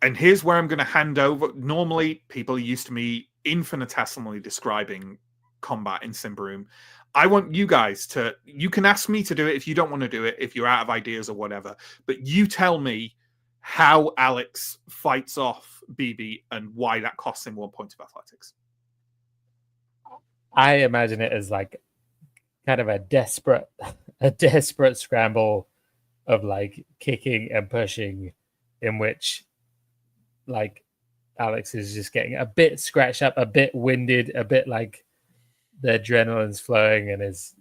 And here's where I'm going to hand over. Normally, people are used to me infinitesimally describing combat in Symbaroum. I want you guys to, you can ask me to do it if you don't want to do it, if you're out of ideas or whatever, but you tell me how Alex fights off BB and why that costs him 1 point of athletics. I imagine it as like kind of a desperate scramble of like kicking and pushing, in which like Alex is just getting a bit scratched up, a bit winded, a bit like the adrenaline's flowing, and is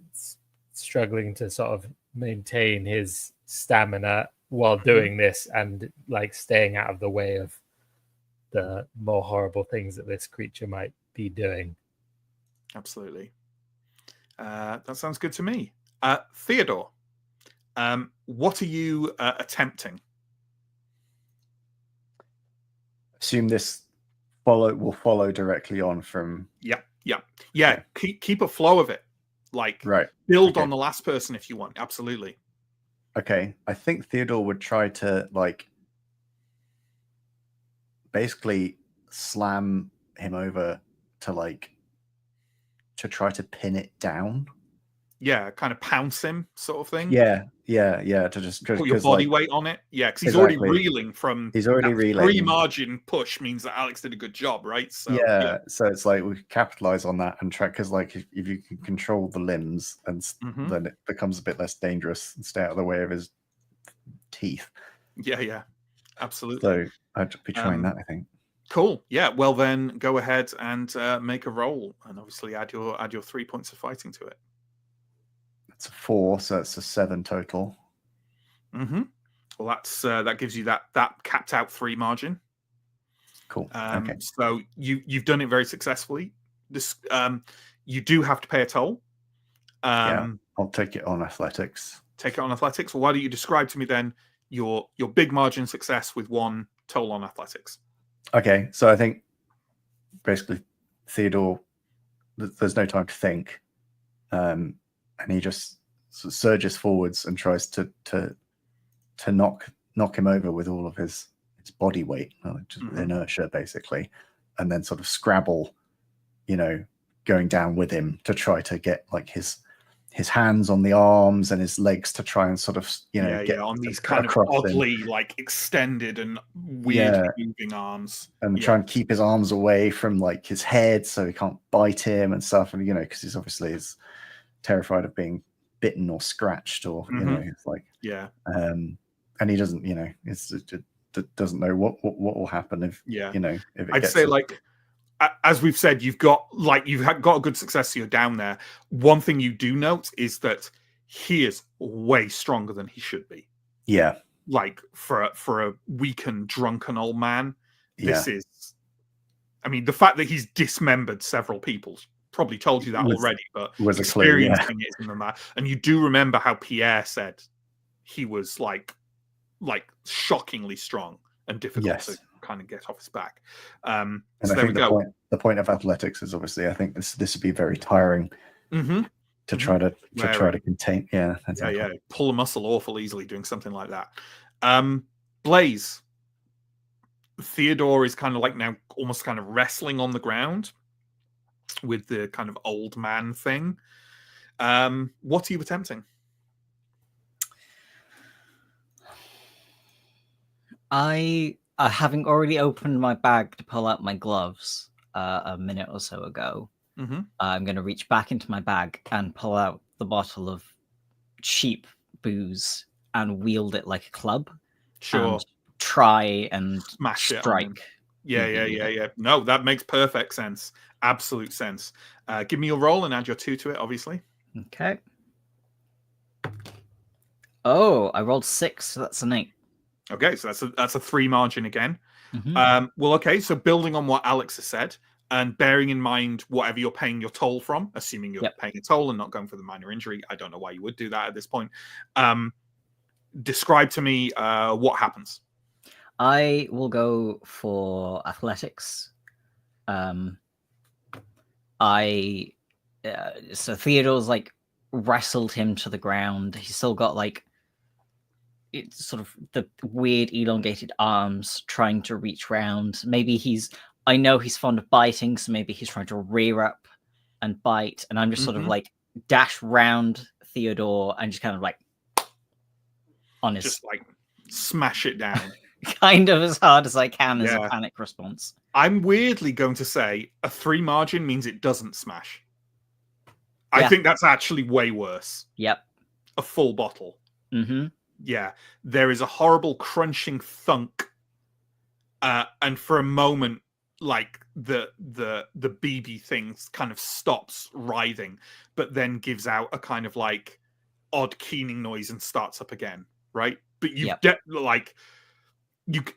struggling to sort of maintain his stamina while doing this, and like staying out of the way of the more horrible things that this creature might be doing. Absolutely. That sounds good to me. Theodore, what are you attempting? Assume this will follow directly on from. Yeah. Keep a flow of it. Like, Right. build Okay. on the last person if you want. Absolutely. Okay, I think Theodore would try to like basically slam him over to try to pin it down. Yeah, kind of pounce him, sort of thing. Yeah. To just Put your body weight on it. Yeah, because he's already reeling from. He's already reeling. Free margin push means that Alex did a good job, right? So so it's like we could capitalize on that and try, because like if you can control the limbs, and then it becomes a bit less dangerous and stay out of the way of his teeth. Yeah, absolutely. So I'd be trying that, I think. Cool. Yeah. Well, then go ahead and make a roll, and obviously add your 3 points of fighting to it. It's a 4, so it's a 7 total. Well, that gives you that capped out 3 margin. Cool. Okay. So you've done it very successfully. This you do have to pay a toll. I'll take it on athletics. Take it on athletics. Well, why don't you describe to me then your big margin success with 1 toll on athletics? Okay, so I think basically Theodore, there's no time to think, and he just sort of surges forwards and tries to knock him over with all of his body weight, just inertia basically, and then sort of scrabble, going down with him to try to get like his hands on the arms and his legs to try and sort of get on these kind of oddly like extended and weird moving arms, and try and keep his arms away from like his head so he can't bite him and stuff, and because he's obviously is terrified of being bitten or scratched, or it's like and he doesn't doesn't know what will happen if if it I'd say like, as we've said, you've got a good success, so you're down there. One thing you do note is that he is way stronger than he should be. Yeah. Like for a weakened, drunken old man, this is. I mean, the fact that he's dismembered several people probably told you that already, but experiencing it isn't than that. And you do remember how Pierre said he was like shockingly strong and difficult to kind of get off his back. And so I there think we go. The point of athletics is obviously, I think this would be very tiring to try to contain. Yeah, exactly. Pull a muscle awful easily doing something like that. Blaze, Theodore is kind of like now almost kind of wrestling on the ground with the kind of old man thing. What are you attempting? Having already opened my bag to pull out my gloves a minute or so ago, I'm going to reach back into my bag and pull out the bottle of cheap booze and wield it like a club. Sure. And try and smash strike. Yeah. No, that makes perfect sense. Absolute sense. Give me your roll and add your 2 to it, obviously. Okay. Oh, I rolled 6, so that's an 8. Okay, so that's a 3 margin again. Well, okay, so building on what Alex has said and bearing in mind whatever you're paying your toll from, assuming you're paying a toll and not going for the minor injury, I don't know why you would do that at this point. Describe to me what happens. I will go for athletics. So Theodore's like wrestled him to the ground. He's still got like it's sort of the weird elongated arms trying to reach round. Maybe I know he's fond of biting, so maybe he's trying to rear up and bite. And I'm just sort of like dash round Theodore and just kind of like on his, just like smash it down. kind of as hard as I can as a Yeah. panic response. I'm weirdly going to say a 3 margin means it doesn't smash. I Yeah. think that's actually way worse. Yep. A full bottle. Mm-hmm. Yeah. There is a horrible crunching thunk. And for a moment, like the BB thing kind of stops writhing, but then gives out a kind of like odd keening noise and starts up again, right? But you Yep.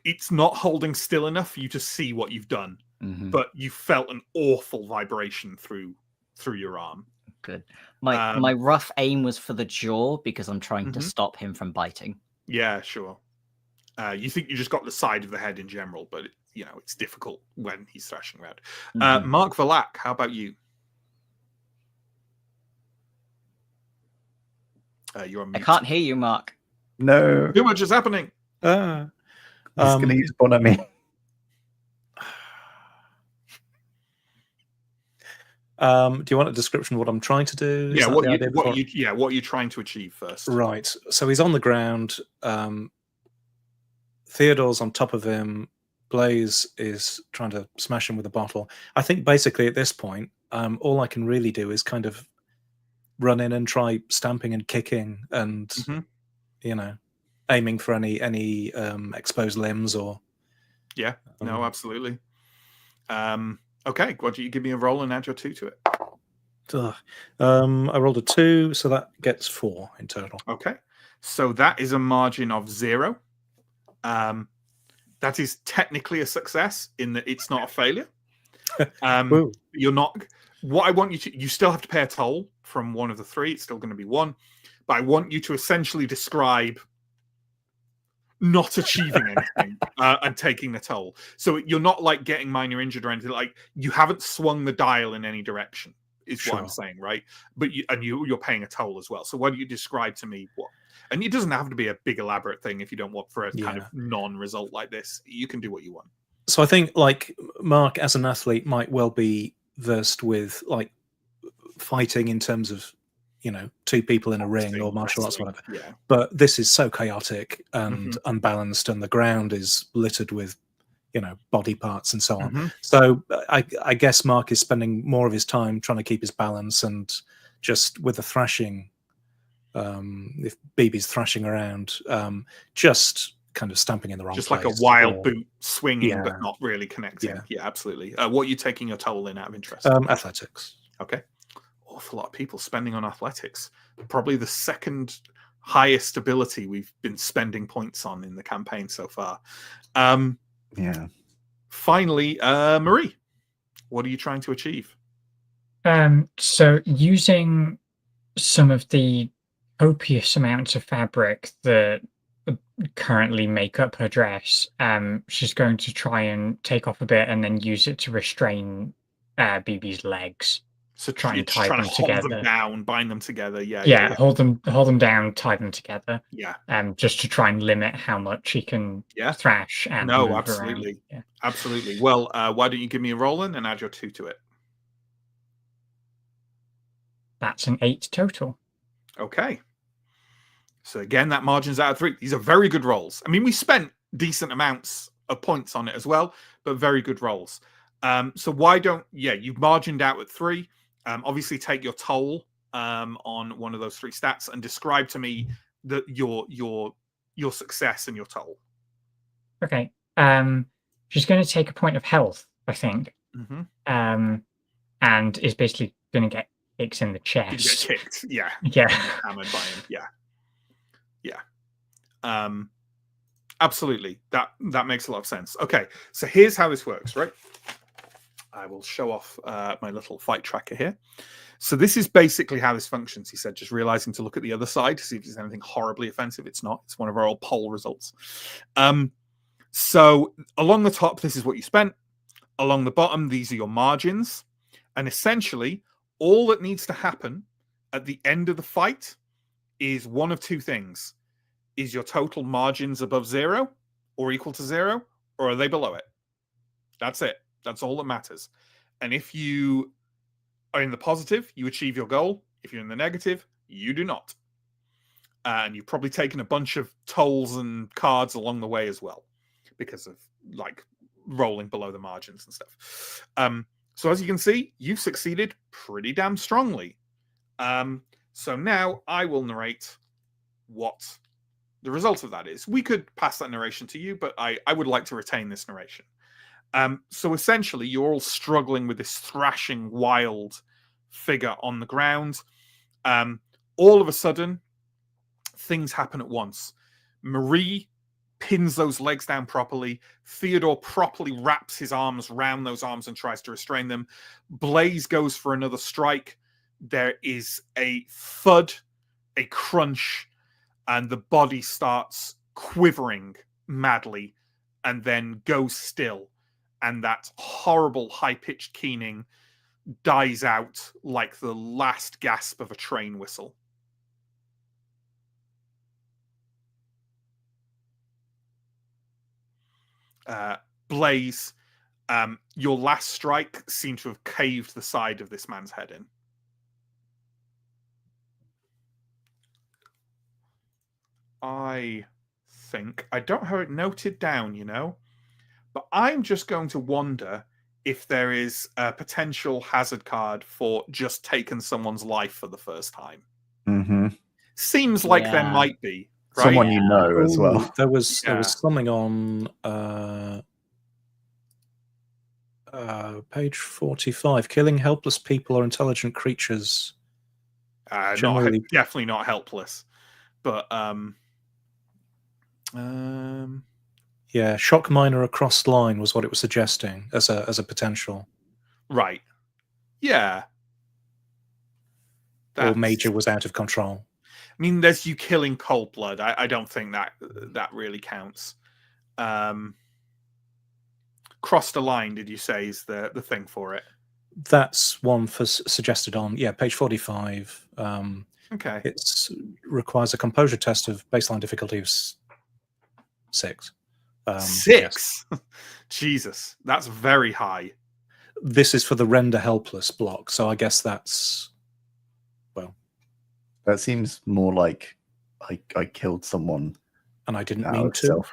it's not holding still enough for you to see what you've done, Mm-hmm. but you felt an awful vibration through your arm. Good. My rough aim was for the jaw because I'm trying to stop him from biting. Yeah, sure. You think you just got the side of the head in general, but it's difficult when he's thrashing around. Mark Valak, how about you? You're on mute. I can't hear you, Mark. No. Too much is happening. He's going to use one at me. Do you want a description of what I'm trying to do? Yeah, what are you trying to achieve first? Right. So he's on the ground. Theodore's on top of him. Blaze is trying to smash him with a bottle. I think basically at this point, all I can really do is kind of run in and try stamping and kicking and aiming for any exposed limbs or. Yeah. No, absolutely. Okay, why don't you give me a roll and add your 2 to it? I rolled a 2, so that gets 4 in total. Okay, so that is a margin of 0. That is technically a success in that it's not a failure. You're not. What I want you still have to pay a toll from one of the 3. It's still going to be 1, but I want you to essentially describe not achieving anything and taking the toll. So you're not like getting minor injured or anything. Like you haven't swung the dial in any direction. Is what I'm saying, right? But you're paying a toll as well. So why don't you describe to me what? And it doesn't have to be a big elaborate thing if you don't want for a kind of non-result like this. You can do what you want. So I think like Mark as an athlete might well be versed with like fighting in terms of 2 people in a ring or martial arts, whatever. Yeah. But this is so chaotic and unbalanced, and the ground is littered with body parts and so on. So I guess Mark is spending more of his time trying to keep his balance and just with the thrashing. If BB's thrashing around, just kind of stamping in the wrong place. Just like a wild boot swinging, but not really connecting. Yeah, absolutely. What are you taking your toll in out of interest? Athletics. Okay. Awful lot of people spending on athletics. Probably the second highest ability we've been spending points on in the campaign so far. Yeah. Finally, Marie, what are you trying to achieve? So using some of the copious amounts of fabric that currently make up her dress, she's going to try and take off a bit and then use it to restrain BB's legs. So try and tie trying them to hold together. them down, bind them together. Yeah, hold them down, tie them together. Yeah. Just to try and limit how much she can thrash and move absolutely. around. Yeah. Absolutely. Well, why don't you give me a roll and add your 2 to it? That's an 8 total. Okay. So again, that margin's out of 3. These are very good rolls. I mean, we spent decent amounts of points on it as well, but very good rolls. So why don't you've margined out at 3. Obviously take your toll on one of those 3 stats and describe to me your success and your toll. Okay. She's going to take a point of health, I think. And is basically going to get kicks in the chest. Get kicked, yeah. Yeah. Hammered by him, yeah. Absolutely. That makes a lot of sense. Okay, so here's how this works, right? I will show off my little fight tracker here. So this is basically how this functions, he said, just realizing to look at the other side to see if there's anything horribly offensive. It's not. It's one of our old poll results. So along the top, this is what you spent. Along the bottom, these are your margins. And essentially, all that needs to happen at the end of the fight is one of 2 things. Is your total margins above 0 or equal to 0, or are they below it? That's it. That's all that matters. And if you are in the positive, you achieve your goal. If you're in the negative, you do not. And you've probably taken a bunch of tolls and cards along the way as well. because of like rolling below the margins and stuff. So as you can see, you've succeeded pretty damn strongly. So now I will narrate what the result of that is. We could pass that narration to you, but I would like to retain this narration. So essentially, you're all struggling with this thrashing, wild figure on the ground. All of a sudden, things happen at once. Marie pins those legs down properly. Theodore properly wraps his arms around those arms and tries to restrain them. Blaze goes for another strike. There is a thud, a crunch, and the body starts quivering madly and then goes still. And that horrible high-pitched keening dies out like the last gasp of a train whistle. Blaze, your last strike seemed to have caved the side of this man's head in. I think, I don't have it noted down, you know, but I'm just going to wonder if there is a potential hazard card for just taking someone's life for the first time. Mm-hmm. Seems like there might be. Right? Someone you know as well. There was something on page 45. Killing helpless people or intelligent creatures. Definitely not helpless. But yeah, shock minor across line was what it was suggesting as a potential. Right. Yeah. Or major was out of control. I mean, there's you killing cold blood. I don't think that really counts. Cross the line, did you say, is the thing for it? That's one for suggested on page 45. Okay. It requires a composure test of baseline difficulty of 6. 6? Yes. Jesus, that's very high. This is for the render helpless block, so I guess that's that seems more like I killed someone and I didn't mean to,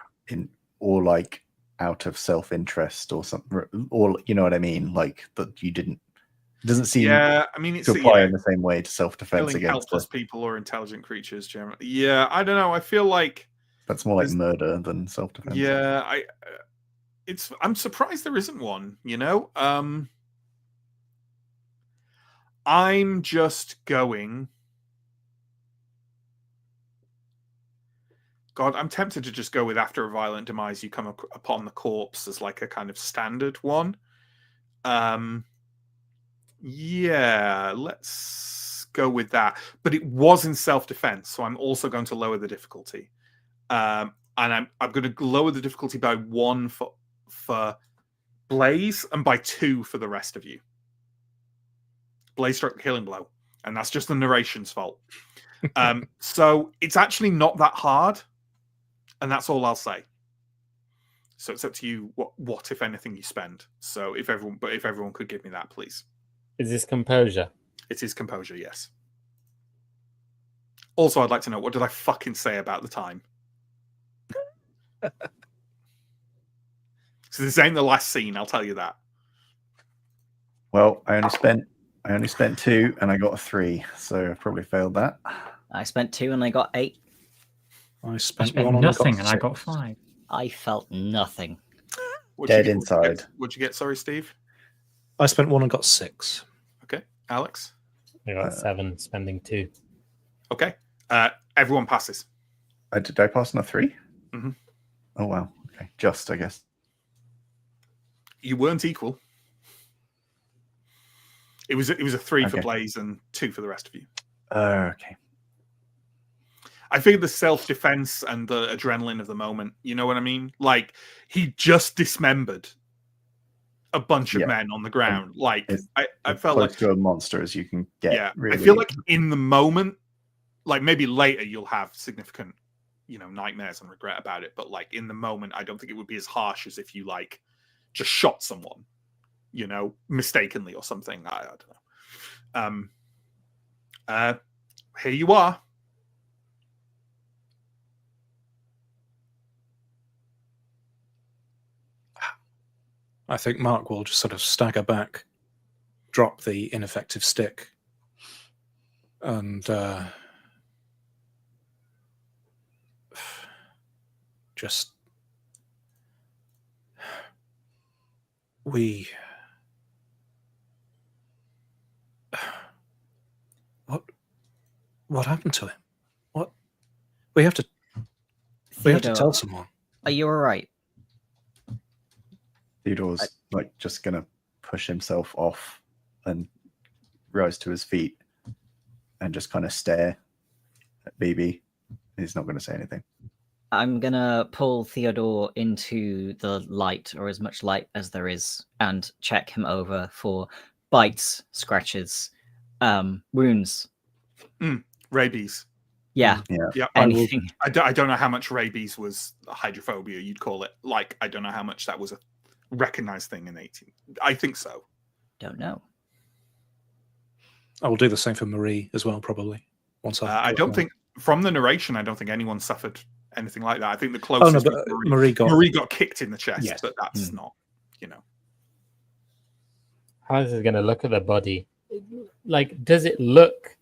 or like out of self-interest or something, or you know what I mean, like that you didn't. It doesn't seem I mean, it's to apply in the same way to self-defense killing against helpless people or intelligent creatures generally. Yeah, I don't know. I feel like that's more like murder than self-defense. Yeah, I'm surprised there isn't one, you know? I'm just going. God, I'm tempted to just go with after a violent demise, you come upon the corpse as like a kind of standard one. Yeah, let's go with that. But it was in self-defense, so I'm also going to lower the difficulty. And I'm going to lower the difficulty by 1 for Blaze and by 2 for the rest of you. Blaze struck the killing blow, and that's just the narration's fault. So it's actually not that hard, and that's all I'll say. So it's up to you what if anything you spend. So if everyone could give me that, please. Is this composure? It is composure, yes. Also, I'd like to know, what did I fucking say about the time? So this ain't the last scene, I'll tell you that. Well, I only spent 2 and I got a 3, so I probably failed that. I spent 2 and I got 8. I spent 1 nothing and I got 5. I felt nothing. Dead inside. What'd you get? Sorry, Steve. I spent 1 and got 6. Okay, Alex. I got 7, spending 2. Okay, everyone passes. Did I pass on a 3? Mm-hmm. Oh wow. Okay, just I guess. You weren't equal. It was a 3 for Blaze and 2 for the rest of you. Okay. I figured the self-defense and the adrenaline of the moment, you know what I mean? Like, he just dismembered a bunch of men on the ground. Like, I felt close like to a monster as you can get. Yeah, really. I feel like in the moment, like maybe later you'll have significant, nightmares and regret about it. But like in the moment, I don't think it would be as harsh as if you like just shot someone, mistakenly or something. I don't know. Here you are. I think Mark will just sort of stagger back, drop the ineffective stick, and just what happened to him? What we have to Theodore, tell someone. are you all right? Theodore's like just gonna push himself off and rise to his feet and just kind of stare at BB. He's not going to say anything. I'm gonna pull Theodore into the light, or as much light as there is, and check him over for bites, scratches, wounds. Rabies. Yeah, Yeah. anything. I don't know how much rabies was hydrophobia, you'd call it. Like, I don't know how much that was a recognized thing in 18. I think so. Don't know. I will do the same for Marie as well, probably. Once I don't think, from the narration, I don't think anyone suffered anything like that. I think the Oh no, closest but was Marie got kicked in the chest, Yes. but that's not, Alex is going to look at the body. Like, does it look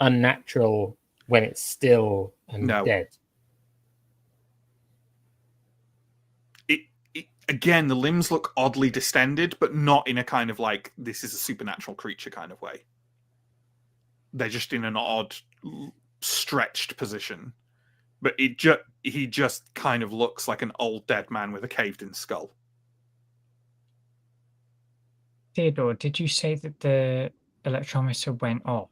unnatural when it's still and No. dead? Again, the limbs look oddly distended, but not in a kind of like, this is a supernatural creature kind of way. They're just in an odd, stretched position. But he just kind of looks like an old dead man with a caved-in skull. Theodore, did you say that the electrometer went off?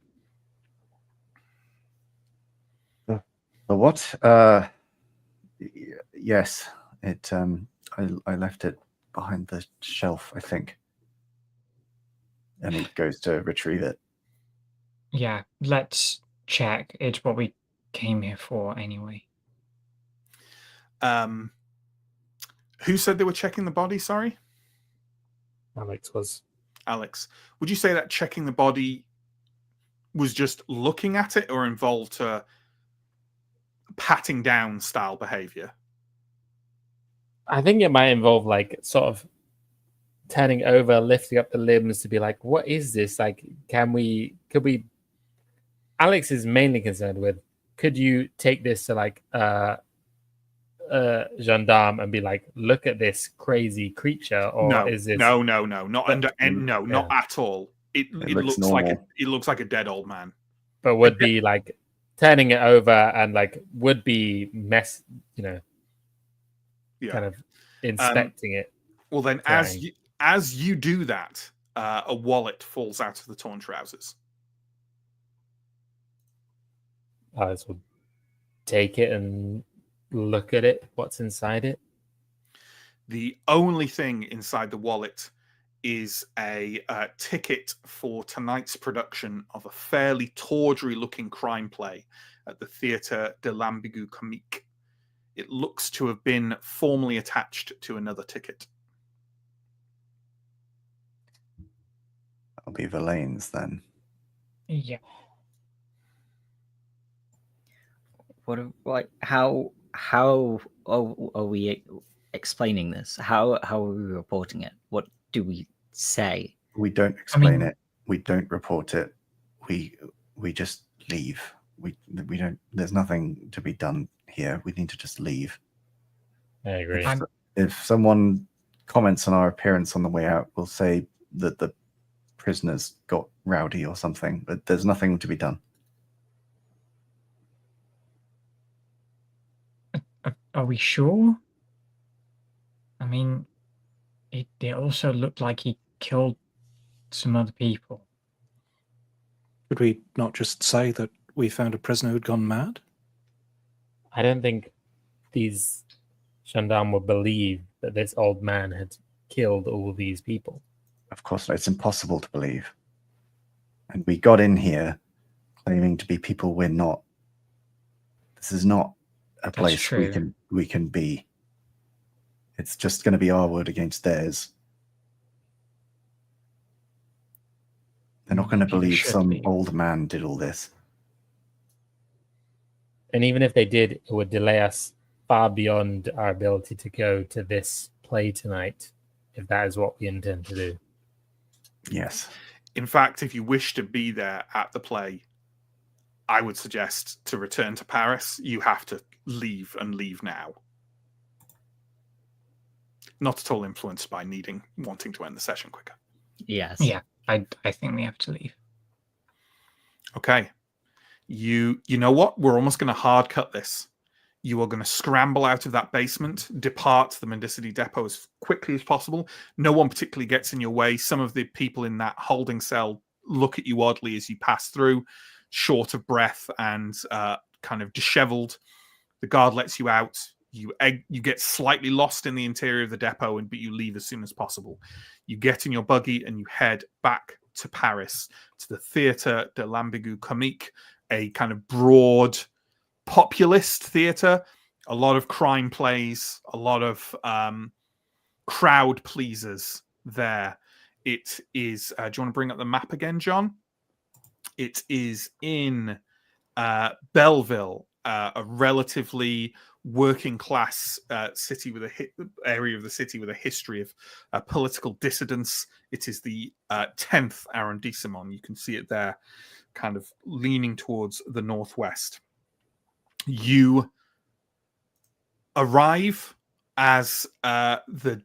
The what? Yes. It. I left it behind the shelf, I think. And he goes to retrieve it. Yeah, let's check. It's what we came here for anyway. Who said they were checking the body? Sorry? Alex was. Alex. Would you say that checking the body was just looking at it or involved patting down style behavior? I think it might involve like sort of turning over, lifting up the limbs to be like, what is this? Like, could we Alex is mainly concerned with, could you take this to like gendarme and be like, look at this crazy creature, or is this not under not at all. It looks normal. it looks like a dead old man. but would be like turning it over and like would be kind of inspecting it. Well, then, as you do that, a wallet falls out of the torn trousers. Alex would take it and look at it. What's inside it? The only thing inside the wallet is a ticket for tonight's production of a fairly tawdry-looking crime play at the Theatre de l'Ambigu Comique. It looks to have been formally attached to another ticket. That'll be Verlaine's then. Yeah. How are we explaining this? How are we reporting it? What do we say? We don't explain it. We don't report it. We just leave. We don't. There's nothing to be done here. We need to just leave. I agree. If someone comments on our appearance on the way out, we'll say that the prisoners got rowdy or something. But there's nothing to be done. Are we sure? I mean, it also looked like he killed some other people. Could we not just say that we found a prisoner who'd gone mad? I don't think these gendarmes would believe that this old man had killed all these people. Of course not. It's impossible to believe. And we got in here claiming to be people we're not. This is not a place we can be. It's just going to be our word against theirs. They're not going to believe some old man did all this. And even if they did, it would delay us far beyond our ability to go to this play tonight if that is what we intend to do. Yes. In fact, if you wish to be there at the play, I would suggest to return to Paris. You have to leave and leave now. Not at all influenced by wanting to end the session quicker. Yes. Yeah, I think we have to leave. Okay. You know what? We're almost going to hard cut this. You are going to scramble out of that basement, depart the Mendicity Depot as quickly as possible. No one particularly gets in your way. Some of the people in that holding cell look at you oddly as you pass through, short of breath and kind of disheveled. The guard lets you out. You get slightly lost in the interior of the depot, but you leave as soon as possible. You get in your buggy and you head back to Paris, to the Théâtre de l'Ambigu Comique, a kind of broad populist theatre, a lot of crime plays, a lot of crowd pleasers there. It is, do you want to bring up the map again, John? It is in Belleville, a relatively working class city with area of the city with a history of political dissidence. It is the 10th arrondissement. You can see it there, kind of leaning towards the northwest. You arrive as the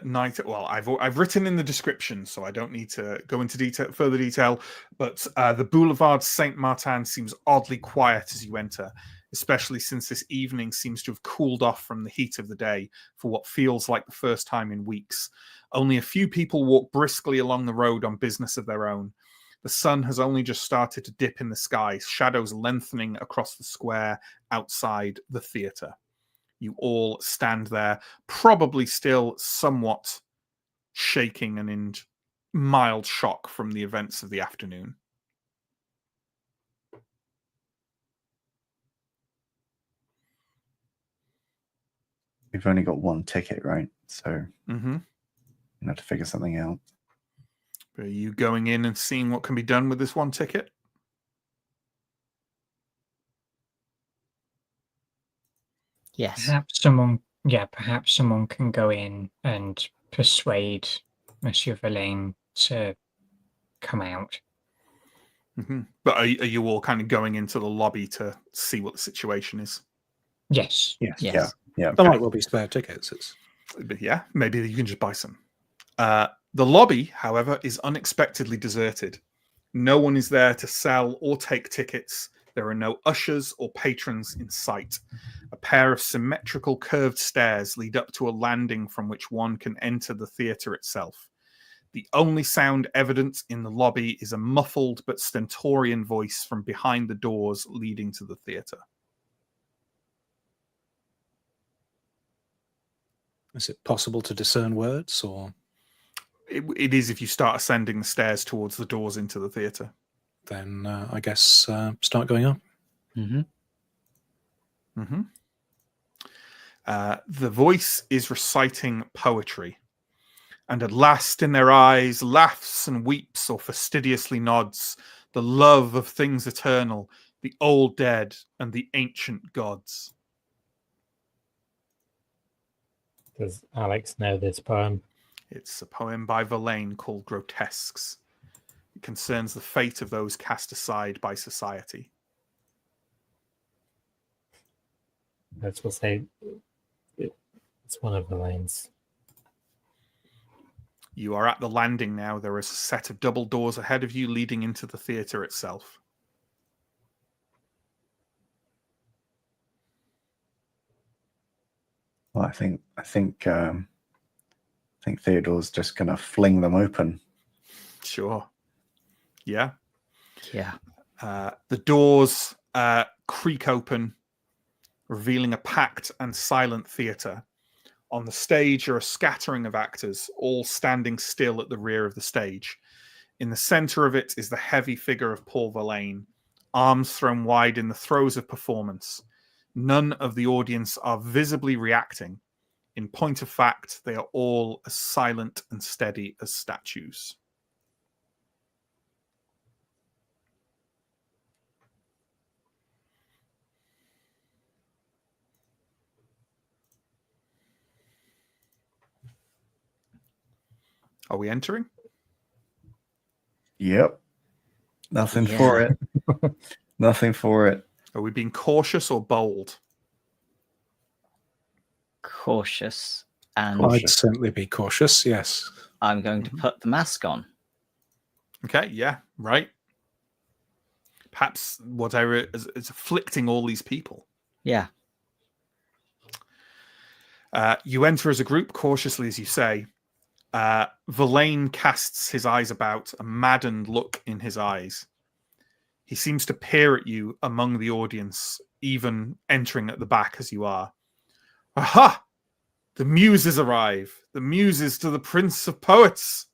night. Well, I've written in the description, so I don't need to go into further detail. But the Boulevard Saint Martin seems oddly quiet as you enter, especially since this evening seems to have cooled off from the heat of the day for what feels like the first time in weeks. Only a few people walk briskly along the road on business of their own. The sun has only just started to dip in the sky, shadows lengthening across the square outside the theatre. You all stand there, probably still somewhat shaking and in mild shock from the events of the afternoon. We've only got one ticket, right? So Mm-hmm. we have to figure something out. Are you going in and seeing what can be done with this one ticket? Yes. Perhaps someone can go in and persuade Monsieur Verlaine to come out. Mm-hmm. But are you all kind of going into the lobby to see what the situation is? Yes. Yes. Yes. Yeah. There might well be spare tickets. But yeah, maybe you can just buy some. The lobby, however, is unexpectedly deserted. No one is there to sell or take tickets. There are no ushers or patrons in sight. A pair of symmetrical curved stairs lead up to a landing from which one can enter the theatre itself. The only sound evident in the lobby is a muffled but stentorian voice from behind the doors leading to the theatre. Is it possible to discern words, or It is if you start ascending the stairs towards the doors into the theatre. then I guess start going up? Mm-hmm. Mm-hmm. The voice is reciting poetry, and at last in their eyes laughs and weeps or fastidiously nods, the love of things eternal, the old dead and the ancient gods. Does Alex know this poem? It's a poem by Verlaine called Grotesques. It concerns the fate of those cast aside by society. Let's will say it's one of the lanes. You are at the landing now. There is a set of double doors ahead of you leading into the theatre itself. Well, I think Theodore's just gonna fling them open. Sure. Yeah. Yeah. The doors creak open, revealing a packed and silent theatre. On the stage are a scattering of actors, all standing still at the rear of the stage. In the center of it is the heavy figure of Paul Verlaine, arms thrown wide in the throes of performance. None of the audience are visibly reacting. In point of fact, they are all as silent and steady as statues. Are we entering? Yep. Nothing for it. Nothing for it. Are we being cautious or bold? Cautious. And I'd certainly be cautious, yes. I'm going to put the mask on. Okay, yeah, right. Perhaps whatever is afflicting all these people. Yeah. You enter as a group, cautiously, as you say. Verlaine casts his eyes about, a maddened look in his eyes. He seems to peer at you among the audience, even entering at the back as you are. Aha! The muses arrive. The muses to the Prince of Poets.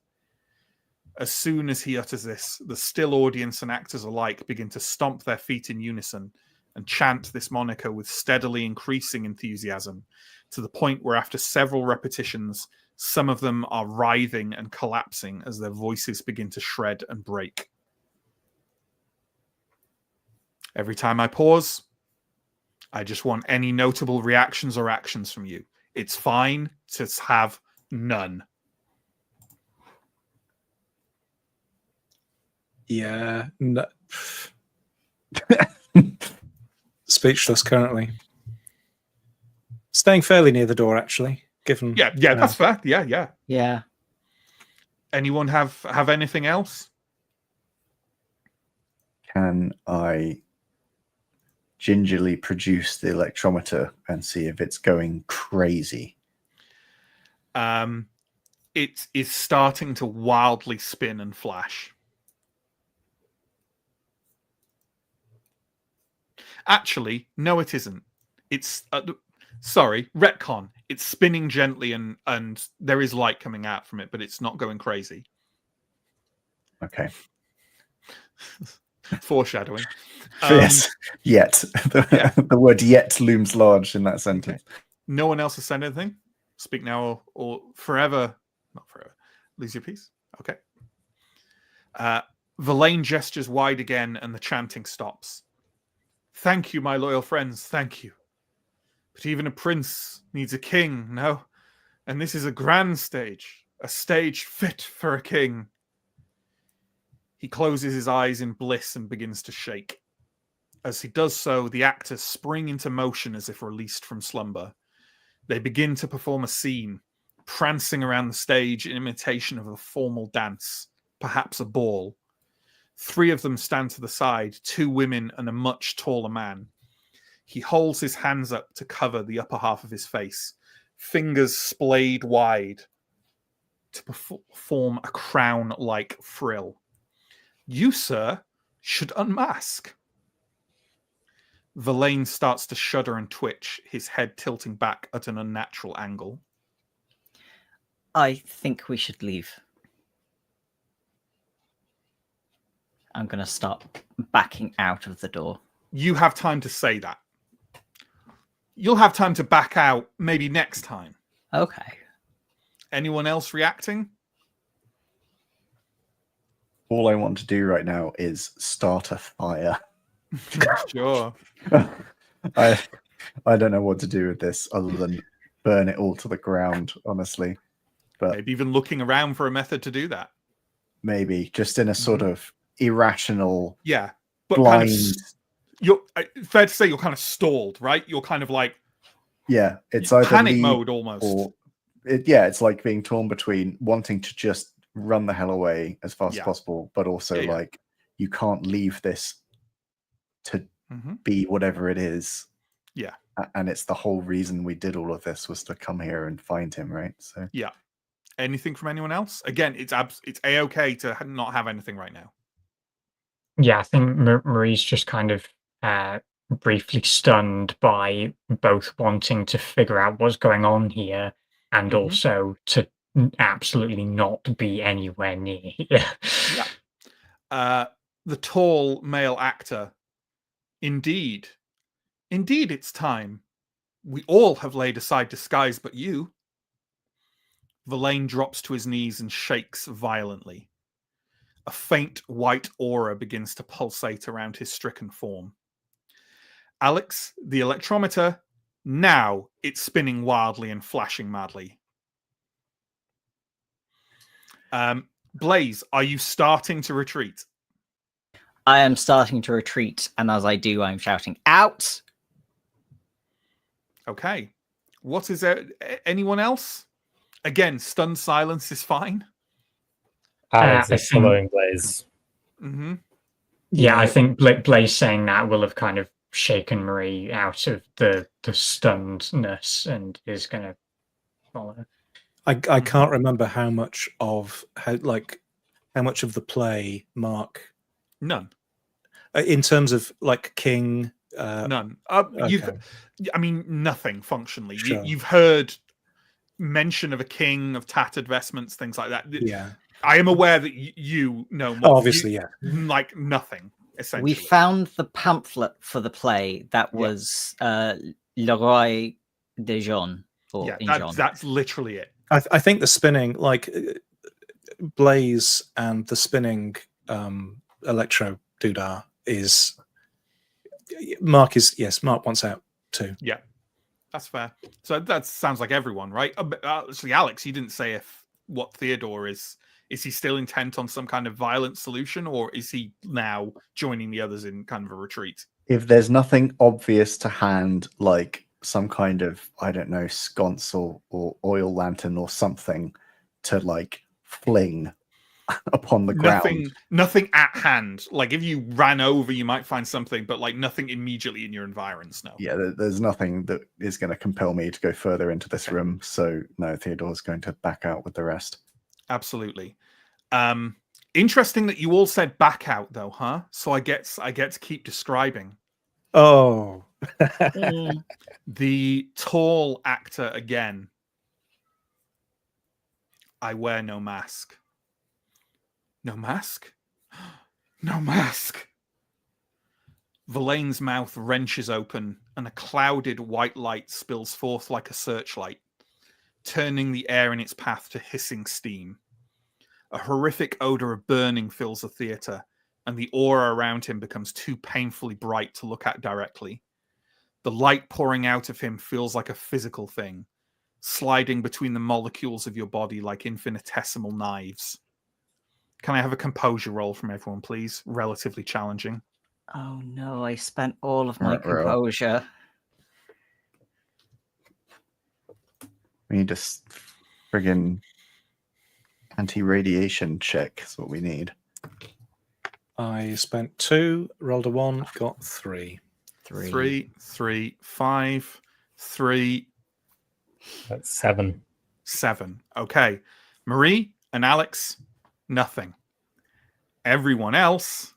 As soon as he utters this, the still audience and actors alike begin to stomp their feet in unison and chant this moniker with steadily increasing enthusiasm, to the point where after several repetitions, some of them are writhing and collapsing as their voices begin to shred and break. Every time I pause, I just want any notable reactions or actions from you. It's fine to have none. Yeah. No. Speechless currently. Staying fairly near the door, actually. Given Yeah, that's fair. Yeah. Yeah. Anyone have anything else? Can I gingerly produce the electrometer and see if it's going crazy? It is starting to wildly spin and flash. Actually, no, it isn't. It's sorry, retcon. It's spinning gently and there is light coming out from it, but it's not going crazy. Okay. Foreshadowing. Yes. Yet. The word yet looms large in that sentence. Okay. No one else has said anything? Speak now or forever. Not forever. Lose your peace. Okay. Verlaine gestures wide again and the chanting stops. Thank you, my loyal friends. Thank you. But even a prince needs a king, no? And this is a grand stage. A stage fit for a king. He closes his eyes in bliss and begins to shake. As he does so, the actors spring into motion as if released from slumber. They begin to perform a scene, prancing around the stage in imitation of a formal dance, perhaps a ball. 3 of them stand to the side, 2 women and a much taller man. He holds his hands up to cover the upper half of his face, fingers splayed wide to form a crown-like frill. You, sir, should unmask. Verlaine starts to shudder and twitch, his head tilting back at an unnatural angle. I think we should leave. I'm going to start backing out of the door. You have time to say that. You'll have time to back out maybe next time. Okay. Anyone else reacting? All I want to do right now is start a fire. Sure. I don't know what to do with this other than burn it all to the ground, honestly. But Maybe even looking around for a method to do that. maybe just in a sort of irrational, Yeah. But blind. You're fair to say you're kind of stalled, right? You're kind of like Yeah, it's either panic leave mode almost. or it's like being torn between wanting to just run the hell away as fast as possible, but also like you can't leave this to be whatever it is. Yeah. And it's the whole reason we did all of this was to come here and find him, right? So Yeah. Anything from anyone else? Again, it's a-okay to not have anything right now. Yeah, I think Marie's just kind of briefly stunned by both wanting to figure out what's going on here and also to absolutely not be anywhere near here. Yeah. The tall male actor. Indeed, it's time. We all have laid aside disguise but you. Verlaine drops to his knees and shakes violently. A faint white aura begins to pulsate around his stricken form. Alex, the electrometer, now it's spinning wildly and flashing madly. Blaze, are you starting to retreat? I am starting to retreat, and as I do, I'm shouting, "Out!" Okay. What is there? Anyone else? Again, stunned silence is fine. Alex I is think- following Blaze. Mm-hmm. Yeah, I Yeah. think Blaze saying that will have kind of shaken Marie out of the stunnedness and is going to follow. I can't remember how much of how much of the play Mark None. in terms of like King. None. Okay. I mean, nothing functionally. Sure. You've heard mention of a king, of tattered vestments, things like that. Yeah. I am aware that you know more. Oh, obviously, yeah. Like nothing, essentially. We found the pamphlet for the play that was Le Roi de Jean. Or Yeah, Injon. that's literally it. I think the spinning, like Blaze and the spinning electro doodah is Mark wants out too. Yeah, that's fair. So that sounds like everyone, right? Actually, Alex, you didn't say what Theodore is. Is he still intent on some kind of violent solution, or is he now joining the others in kind of a retreat? If there's nothing obvious to hand, like some kind of, I don't know, sconce or oil lantern or something to like fling upon the ground. Nothing at hand. Like if you ran over, you might find something, but like nothing immediately in your environs. No. Yeah, there's nothing that is going to compel me to go further into this Okay. room. So no, Theodore's going to back out with the rest. Absolutely. Interesting that you all said back out though, huh? So I get to keep describing. Oh. The tall actor again. I wear no mask. No mask? No mask. Verlaine's mouth wrenches open and a clouded white light spills forth like a searchlight, turning the air in its path to hissing steam. A horrific odor of burning fills the theater, and the aura around him becomes too painfully bright to look at directly. The light pouring out of him feels like a physical thing, sliding between the molecules of your body like infinitesimal knives. Can I have a composure roll from everyone, please? Relatively challenging. Oh no, I spent all of my Ruh-roh. composure. We need a friggin' anti-radiation check. Is what we need. I spent 2, rolled a 1, got 3. 3, 5, 3, That's 7. 7. Okay. Marie and Alex, nothing. Everyone else,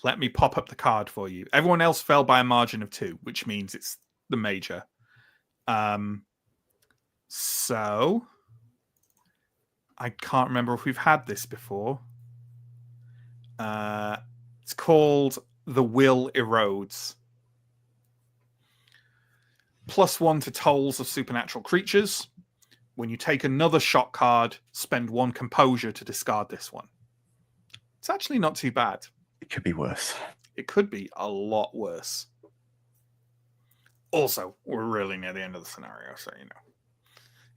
let me pop up the card for you. Everyone else fell by a margin of 2, which means it's the major. So I can't remember if we've had this before. It's called The Will Erodes. +1 to tolls of supernatural creatures. When you take another shot card, spend 1 composure to discard this one. It's actually not too bad. It could be worse. It could be a lot worse. Also, we're really near the end of the scenario, so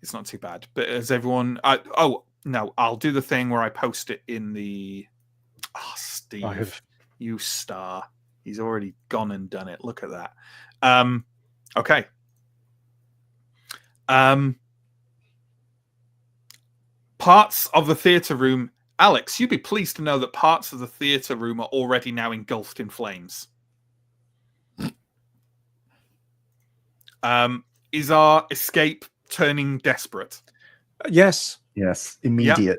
it's not too bad. But as everyone, I'll do the thing where I post it in the. Oh, Steve, you star! He's already gone and done it. Look at that. Okay. Parts of the theater room. Alex, you'd be pleased to know that parts of the theater room are already now engulfed in flames. Is our escape turning desperate? Yes. Yes, immediate.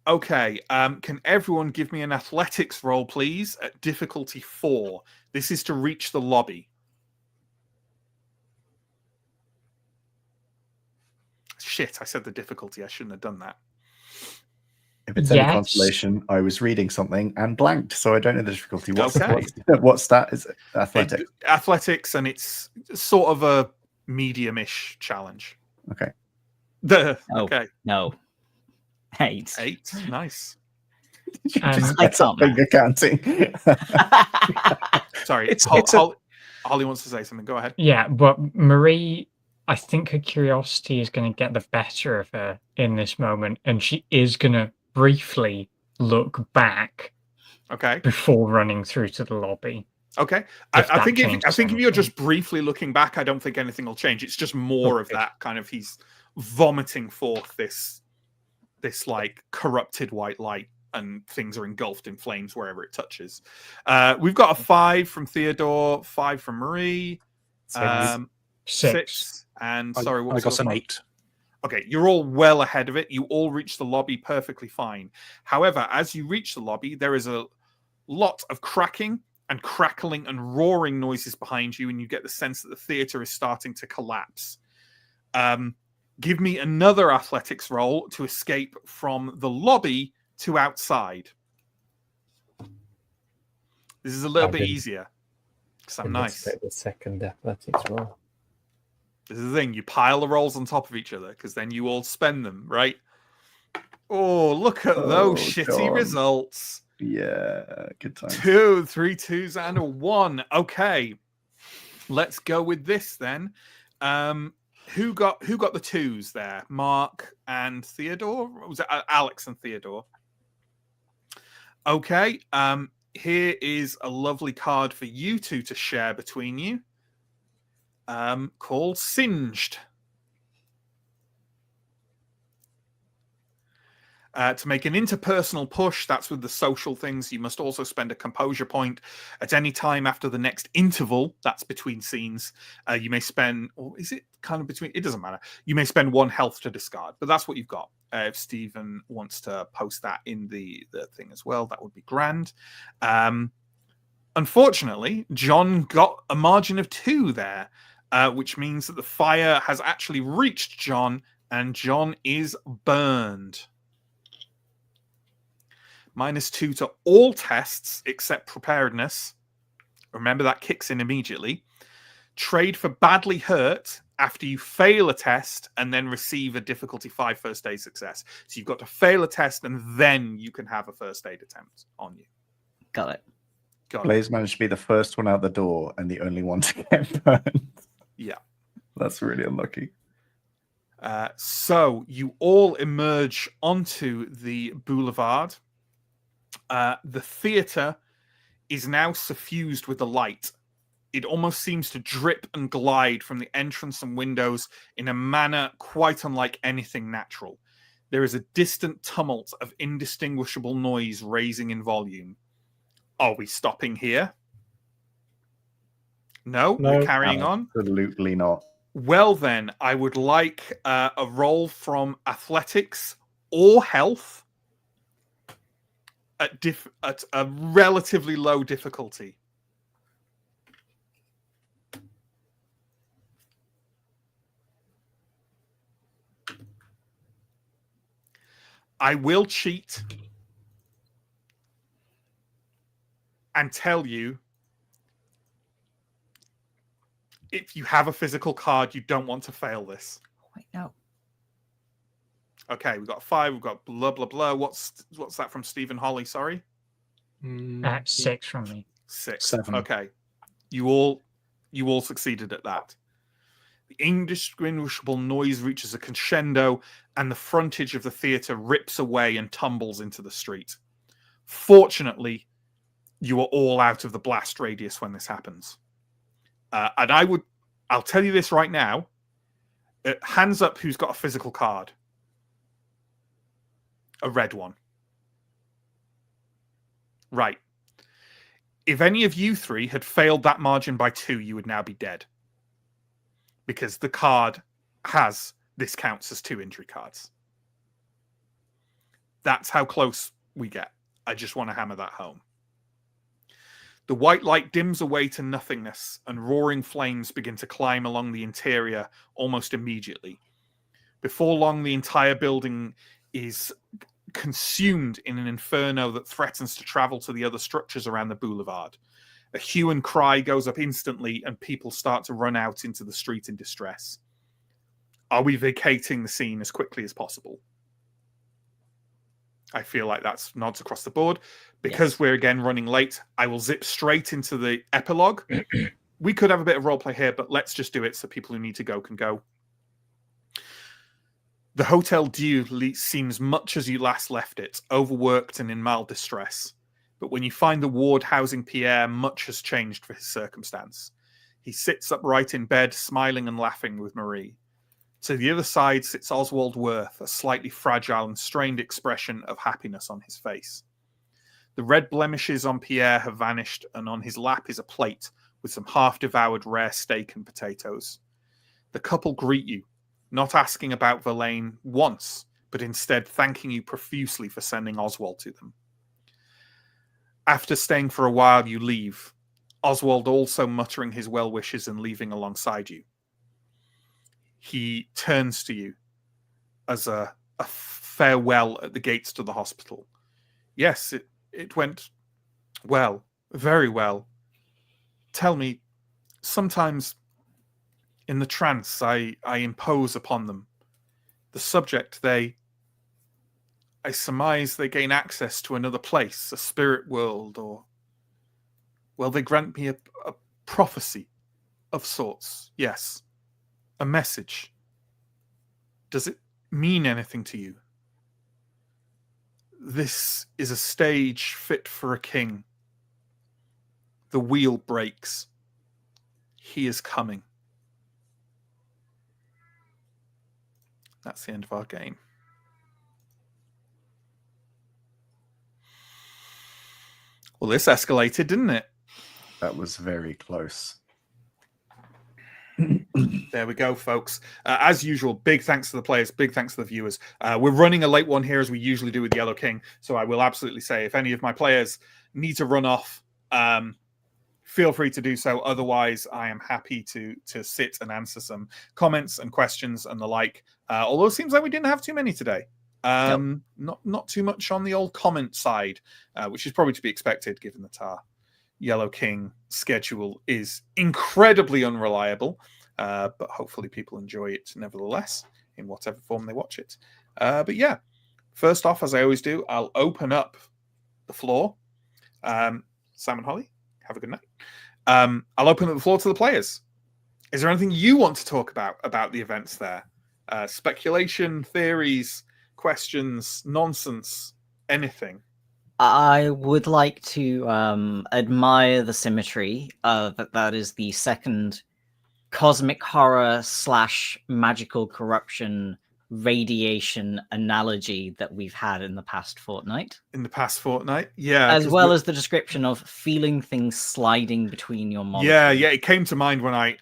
Okay. Can everyone give me an athletics roll, please, at difficulty 4? This is to reach the lobby. Shit, I said the difficulty. I shouldn't have done that. If it's any Yes. consolation, I was reading something and blanked, so I don't know the difficulty. Okay. What stat is it? Athletics. Athletics, and it's sort of a medium-ish challenge. Okay. Okay. No. 8. 8. Nice. You Um, just I mess up can't finger counting. Sorry. It's Holly wants to say something. Go ahead. Yeah, but Marie I think her curiosity is going to get the better of her in this moment, and she is going to briefly look back Okay. before running through to the lobby. Okay. If I that think if changes you're anything. just briefly looking back, I don't think anything will change. It's just more of Okay. that kind of he's vomiting forth this like corrupted white light, and things are engulfed in flames wherever it touches. We've got a 5 from Theodore, 5 from Marie, 6. 6, and sorry, what I was got an yours? 8. Okay, you're all well ahead of it. You all reach the lobby perfectly fine. However, as you reach the lobby, there is a lot of cracking and crackling and roaring noises behind you, and you get the sense that the theater is starting to collapse. Give me another athletics roll to escape from the lobby to outside. This is a little bit easier because I'm nice. The second athletics roll. This is the thing. You pile the rolls on top of each other because then you all spend them, right? Oh, look at those shitty John. results. Yeah, good time. 2, 3 2s and a 1. Okay, let's go with this then. Who got the 2s there? Mark and Theodore? Or was it Alex and Theodore? Okay. Here is a lovely card for you two to share between you. Called Singed. To make an interpersonal push, that's with the social things, you must also spend a composure point at any time after the next interval, that's between scenes. You may spend, or is it kind of between? It doesn't matter. You may spend 1 health to discard, but that's what you've got. If Stephen wants to post that in the thing as well, that would be grand. Unfortunately, John got a margin of 2 there, which means that the fire has actually reached John, and John is burned. -2 to all tests except preparedness. Remember, that kicks in immediately. Trade for badly hurt after you fail a test and then receive a difficulty 5 first aid success. So you've got to fail a test and then you can have a first aid attempt on you. Got it. Blaze managed to be the first one out the door and the only one to get burned. Yeah. That's really unlucky. So you all emerge onto the boulevard. The theater is now suffused with the light. It almost seems to drip and glide from the entrance and windows in a manner quite unlike anything natural. There is a distant tumult of indistinguishable noise raising in volume. Are we stopping here? No, we're carrying on? Absolutely not. Well then, I would like a roll from athletics or health at a relatively low difficulty. I will cheat and tell you, if you have a physical card, you don't want to fail this. Wait, no. Okay, we've got 5. We've got blah blah blah. What's that from Stephen Holly? Sorry, 6 from me. 6. 7. Okay, you all succeeded at that. The indistinguishable noise reaches a crescendo, and the frontage of the theater rips away and tumbles into the street. Fortunately, you are all out of the blast radius when this happens. And I'll tell you this right now. Hands up who's got a physical card. A red one. Right. If any of you 3 had failed that margin by 2, you would now be dead. Because the card has, this counts as 2 injury cards. That's how close we get. I just want to hammer that home. The white light dims away to nothingness, and roaring flames begin to climb along the interior almost immediately. Before long, the entire building is consumed in an inferno that threatens to travel to the other structures around the boulevard. A hue and cry goes up instantly, and people start to run out into the street in distress. Are we vacating the scene as quickly as possible? I feel like that's nods across the board. Because we're again running late, I will zip straight into the epilogue. We could have a bit of roleplay here, but let's just do it so people who need to go can go. The Hotel Dieu seems much as you last left it, overworked and in mild distress. But when you find the ward housing Pierre, much has changed for his circumstance. He sits upright in bed, smiling and laughing with Marie. To the other side sits Oswald Worth, a slightly fragile and strained expression of happiness on his face. The red blemishes on Pierre have vanished, and on his lap is a plate with some half-devoured rare steak and potatoes. The couple greet you, not asking about Verlaine once, but instead thanking you profusely for sending Oswald to them. After staying for a while, you leave, Oswald also muttering his well wishes and leaving alongside you. He turns to you as a farewell at the gates to the hospital. Yes, it went well, very well. Tell me, sometimes in the trance I impose upon them. The subject, I surmise they gain access to another place, a spirit world, or, well, they grant me a prophecy of sorts, yes. A message. Does it mean anything to you? This is a stage fit for a king. The wheel breaks. He is coming. That's the end of our game. Well, this escalated, didn't it? That was very close. There we go, folks. As usual, big thanks to the players, big thanks to the viewers. We're running a late one here, as we usually do with Yellow King, so I will absolutely say if any of my players need to run off, feel free to do so. Otherwise, I am happy to sit and answer some comments and questions and the like. Although it seems like we didn't have too many today. Not too much on the old comment side, which is probably to be expected given that our Yellow King schedule is incredibly unreliable, but hopefully people enjoy it nevertheless in whatever form they watch it. But yeah, first off, as I always do, I'll open up the floor. Sam and Holly, have a good night. I'll open up the floor to the players. Is there anything you want to talk about the events there? Speculation, theories, questions, nonsense, anything? I would like to admire the symmetry that is the second cosmic horror / magical corruption radiation analogy that we've had in the past fortnight. Yeah. As well as the description of feeling things sliding between your molecules. Yeah, it came to mind when I'd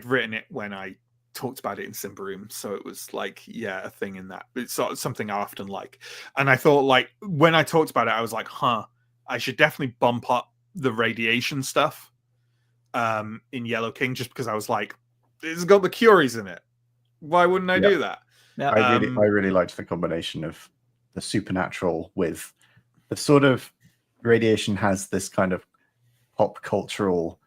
written it when I talked about it in Simbaroom, so it was like, yeah, a thing in that. It's sort of something I often like. And I thought, like, when I talked about it, I was like, I should definitely bump up the radiation stuff in Yellow King, just because I was like, it's got the Curies in it. Why wouldn't I do that? Yeah. I really liked the combination of the supernatural with the sort of radiation has this kind of pop cultural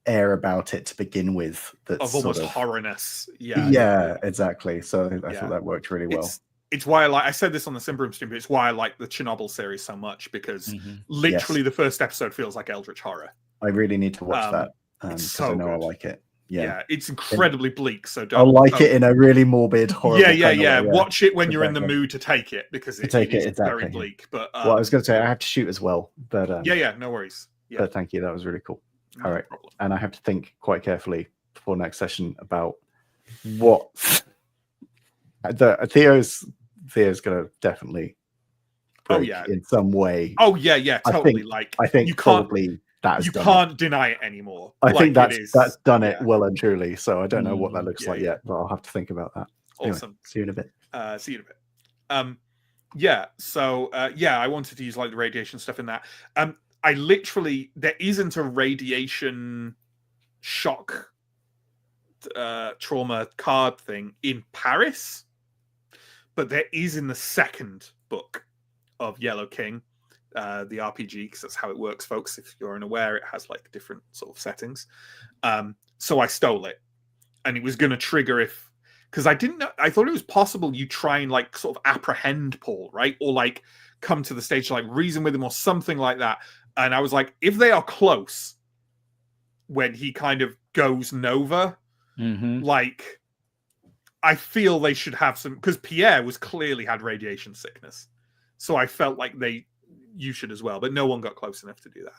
air about it to begin with. That's of almost sort of horrorness. Yeah, exactly. So I thought that worked really well. It's why I said this on the Simbaroom stream, but it's why I like the Chernobyl series so much, because literally the first episode feels like Eldritch Horror. I really need to watch that because so I know good. I like it. Yeah, it's incredibly bleak. So I like it in a really morbid horror. Yeah. Watch it when you're in the mood to take it, because it is very bleak. But well, I was going to say I have to shoot as well, but no worries. Yeah. But thank you, that was really cool. All right, problem. And I have to think quite carefully before next session about what Theo's going to definitely break in some way. Oh yeah, totally. I think you probably that you can't deny it anymore. I think that's done it well and truly. So I don't know what that looks like yet, but I'll have to think about that. Awesome. Anyway, see you in a bit. So I wanted to use like the radiation stuff in that. I literally, there isn't a radiation shock trauma card thing in Paris, but there is in the second book of Yellow King, the RPG, because that's how it works, folks. If you're unaware, it has like different sort of settings. So I stole it, and it was going to trigger because I didn't know. I thought it was possible you try and like sort of apprehend Paul, right, or like come to the stage to like reason with him or something like that. And I was like, if they are close when he kind of goes Nova, like I feel they should have some, because Pierre was clearly had radiation sickness, so I felt like you should as well, but no one got close enough to do that.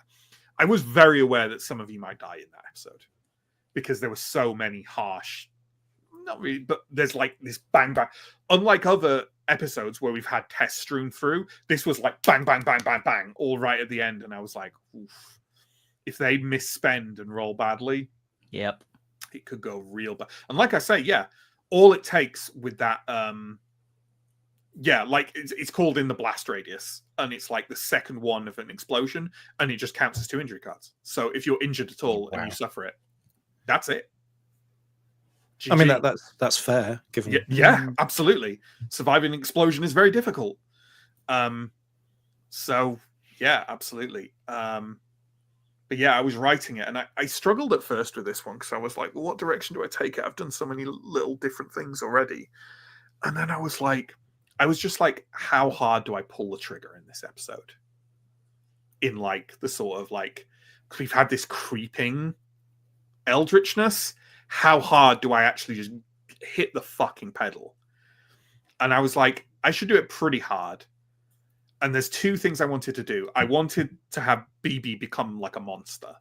I was very aware that some of you might die in that episode because there were so many harsh, not really, but there's like this bang bang. Unlike other episodes where we've had tests strewn through, this was like bang bang bang bang bang all right at the end, and I was like, oof. If they misspend and roll badly, Yep, it could go real bad. And like I say, yeah, all it takes with that, like it's called in the blast radius, and it's like the second one of an explosion, and it just counts as 2 injury cards. So if you're injured at all and you suffer it, that's it. GG. I mean that's fair. Given yeah, absolutely. Surviving an explosion is very difficult. So yeah, absolutely. But yeah, I was writing it, and I struggled at first with this one because I was like, well, what direction do I take it? I've done so many little different things already. And then I was just like, how hard do I pull the trigger in this episode? In like the sort of like, because we've had this creeping eldritchness. How hard do I actually just hit the fucking pedal? And I was like, I should do it pretty hard. And there's 2 things I wanted to do. I wanted to have BB become like a monster,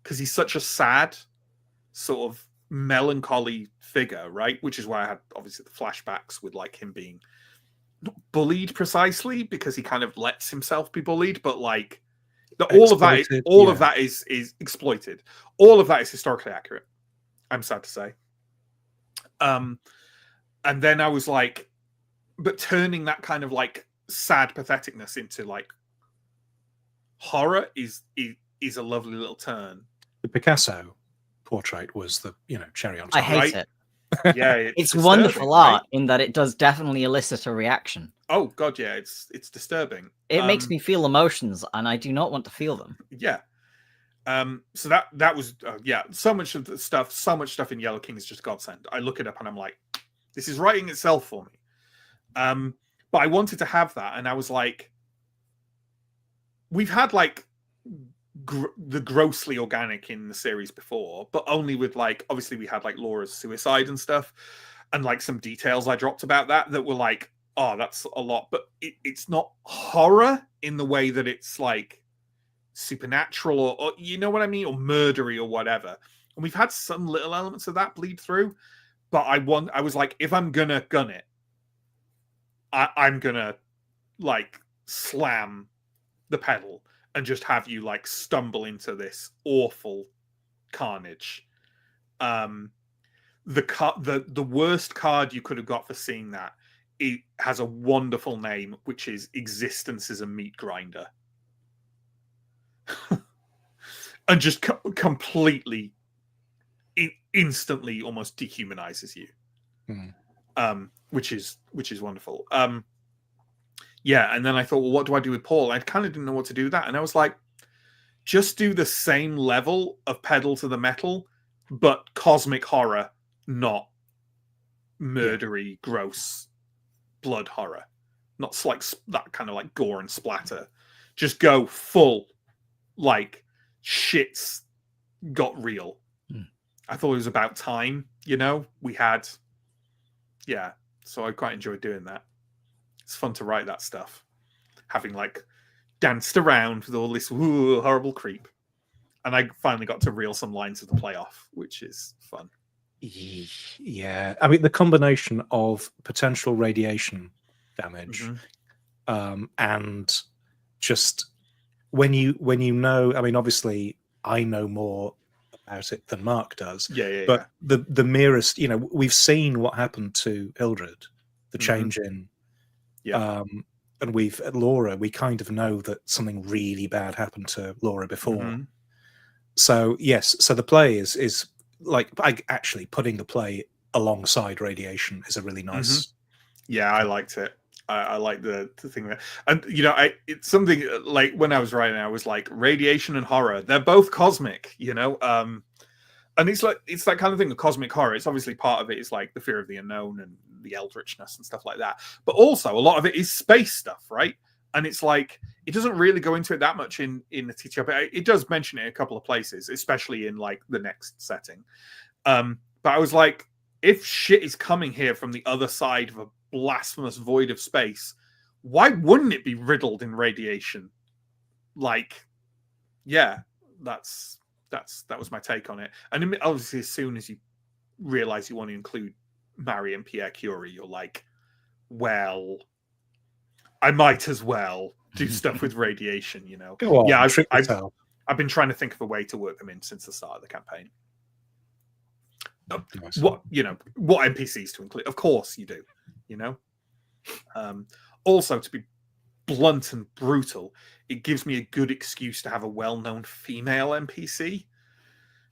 because he's such a sad, sort of melancholy figure, right? Which is why I had obviously the flashbacks with like him being not bullied precisely, because he kind of lets himself be bullied, but like all of that is exploited. All of that is historically accurate, I'm sad to say. And then I was like, but turning that kind of like sad patheticness into like horror is a lovely little turn. The Picasso portrait was the cherry on top. I hate it. Yeah, it's wonderful art in that it does definitely elicit a reaction. Oh god, yeah, it's disturbing. It makes me feel emotions, and I do not want to feel them. Yeah. So that was so much stuff in Yellow King is just godsend. I look it up and I'm like, this is writing itself for me. But I wanted to have that, and I was like, we've had like the grossly organic in the series before, but only with like, obviously we had like Laura's suicide and stuff, and like some details I dropped about that were like, oh, that's a lot, but it's not horror in the way that it's like supernatural or you know what I mean, or murdery or whatever. And we've had some little elements of that bleed through, but I was like, if I'm gonna gun it, I'm gonna like slam the pedal and just have you like stumble into this awful carnage. The worst card you could have got for seeing that, it has a wonderful name, which is Existence is a Meat Grinder. And just completely instantly almost dehumanizes you. Which is wonderful. Yeah, and then I thought, well, what do I do with Paul? I kind of didn't know what to do with that, and I was like, just do the same level of pedal to the metal, but cosmic horror, not murdery, gross blood horror, not like that kind of like gore and splatter. Just go full, like shit's got real. I thought it was about time, we had. Yeah, so I quite enjoyed doing that. It's fun to write that stuff, having like danced around with all this horrible creep, and I finally got to reel some lines of the playoff, which is fun. Yeah, I mean the combination of potential radiation damage, and just when you know, I mean, obviously I know more about it than Mark does. But the merest, we've seen what happened to Hildred, the change in, and at Laura, we kind of know that something really bad happened to Laura before. So yes, so the play is like actually putting the play alongside radiation is a really nice. Yeah, I liked it. I like the thing that, and it's something like when I was writing, I was like, radiation and horror, they're both cosmic, and it's that kind of thing, the cosmic horror. It's obviously part of it is like the fear of the unknown and the eldritchness and stuff like that, but also a lot of it is space stuff, right? And it's like it doesn't really go into it that much in the TTRPG. It does mention it in a couple of places, especially in like the next setting. But I was like, if shit is coming here from the other side of a blasphemous void of space, why wouldn't it be riddled in radiation? Like, yeah, that was my take on it. And obviously, as soon as you realize you want to include Mary and Pierre Curie, you're like, well, I might as well do stuff with radiation, you know? Go on, yeah, trip yourself. I've been trying to think of a way to work them in since the start of the campaign. Nice. What NPCs to include? Of course you do, you know. Also, to be blunt and brutal, it gives me a good excuse to have a well-known female NPC,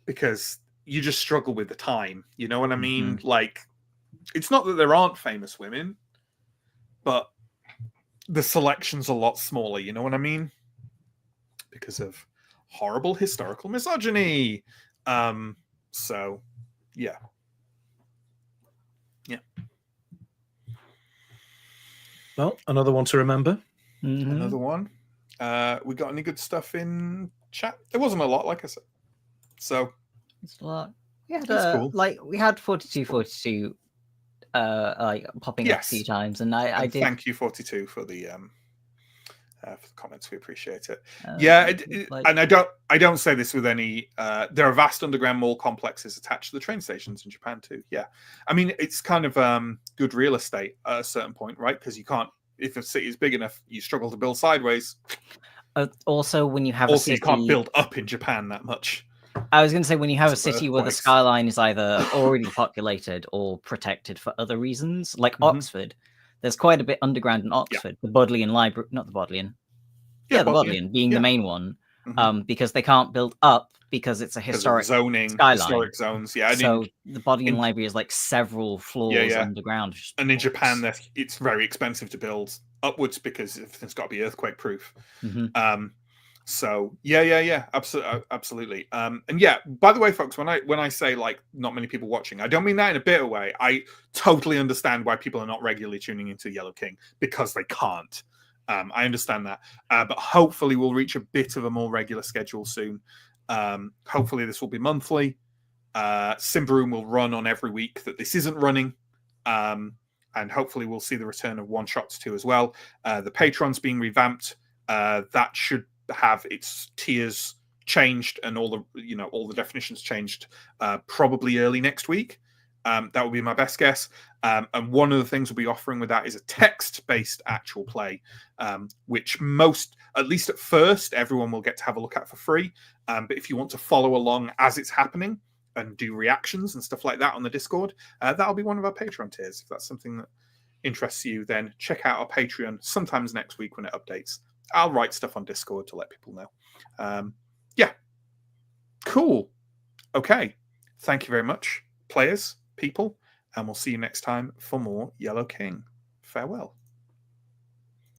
because you just struggle with the time. You know what I mean? Like, it's not that there aren't famous women, but the selection's a lot smaller. You know what I mean? Because of horrible historical misogyny. So, yeah. Well, another one to remember. Another one. We got any good stuff in chat? There wasn't a lot, like I said. So It's a lot. We had That's cool. we had 4242 like popping up a few Yes. times, and I did. Thank you, 42, for the comments. We appreciate it. And I don't say this with any. There are vast underground mall complexes attached to the train stations in Japan too. Yeah, I mean, it's kind of good real estate at a certain point, right? Because you can't. If a city is big enough, you struggle to build sideways. Also, when you have Also, a city, you can't build up in Japan that much. I was going to say, when you have a Lots of city where the earthquakes. skyline is either already populated or protected for other reasons, like Oxford, there's quite a bit underground in Oxford. The Bodleian Library, not the Bodleian. Yeah, the Bodleian being the main one, because they can't build up because it's a historic zoning, skyline. historic zones. Yeah, So the Bodleian Library is like several floors underground. And in Japan, it's very expensive to build upwards because everything's got to be earthquake proof. So yeah, absolutely. And yeah, by the way, folks, when I say like not many people watching, I don't mean that in a bitter way. I totally understand why people are not regularly tuning into Yellow King, because they can't. I understand that, but hopefully we'll reach a bit of a more regular schedule soon. Hopefully this will be monthly. Simbaroom will run on every week that this isn't running. And hopefully we'll see the return of one shots too as well. The Patreon's being revamped. That should have its tiers changed and all the definitions changed probably early next week. That would be my best guess. And one of the things we'll be offering with that is a text-based actual play, which at least at first, everyone will get to have a look at for free. But if you want to follow along as it's happening and do reactions and stuff like that on the Discord, that'll be one of our Patreon tiers. If that's something that interests you, then check out our Patreon sometimes next week when it updates. I'll write stuff on Discord to let people know. Yeah. Cool. Okay. Thank you very much, players, people, and we'll see you next time for more Yellow King. Farewell.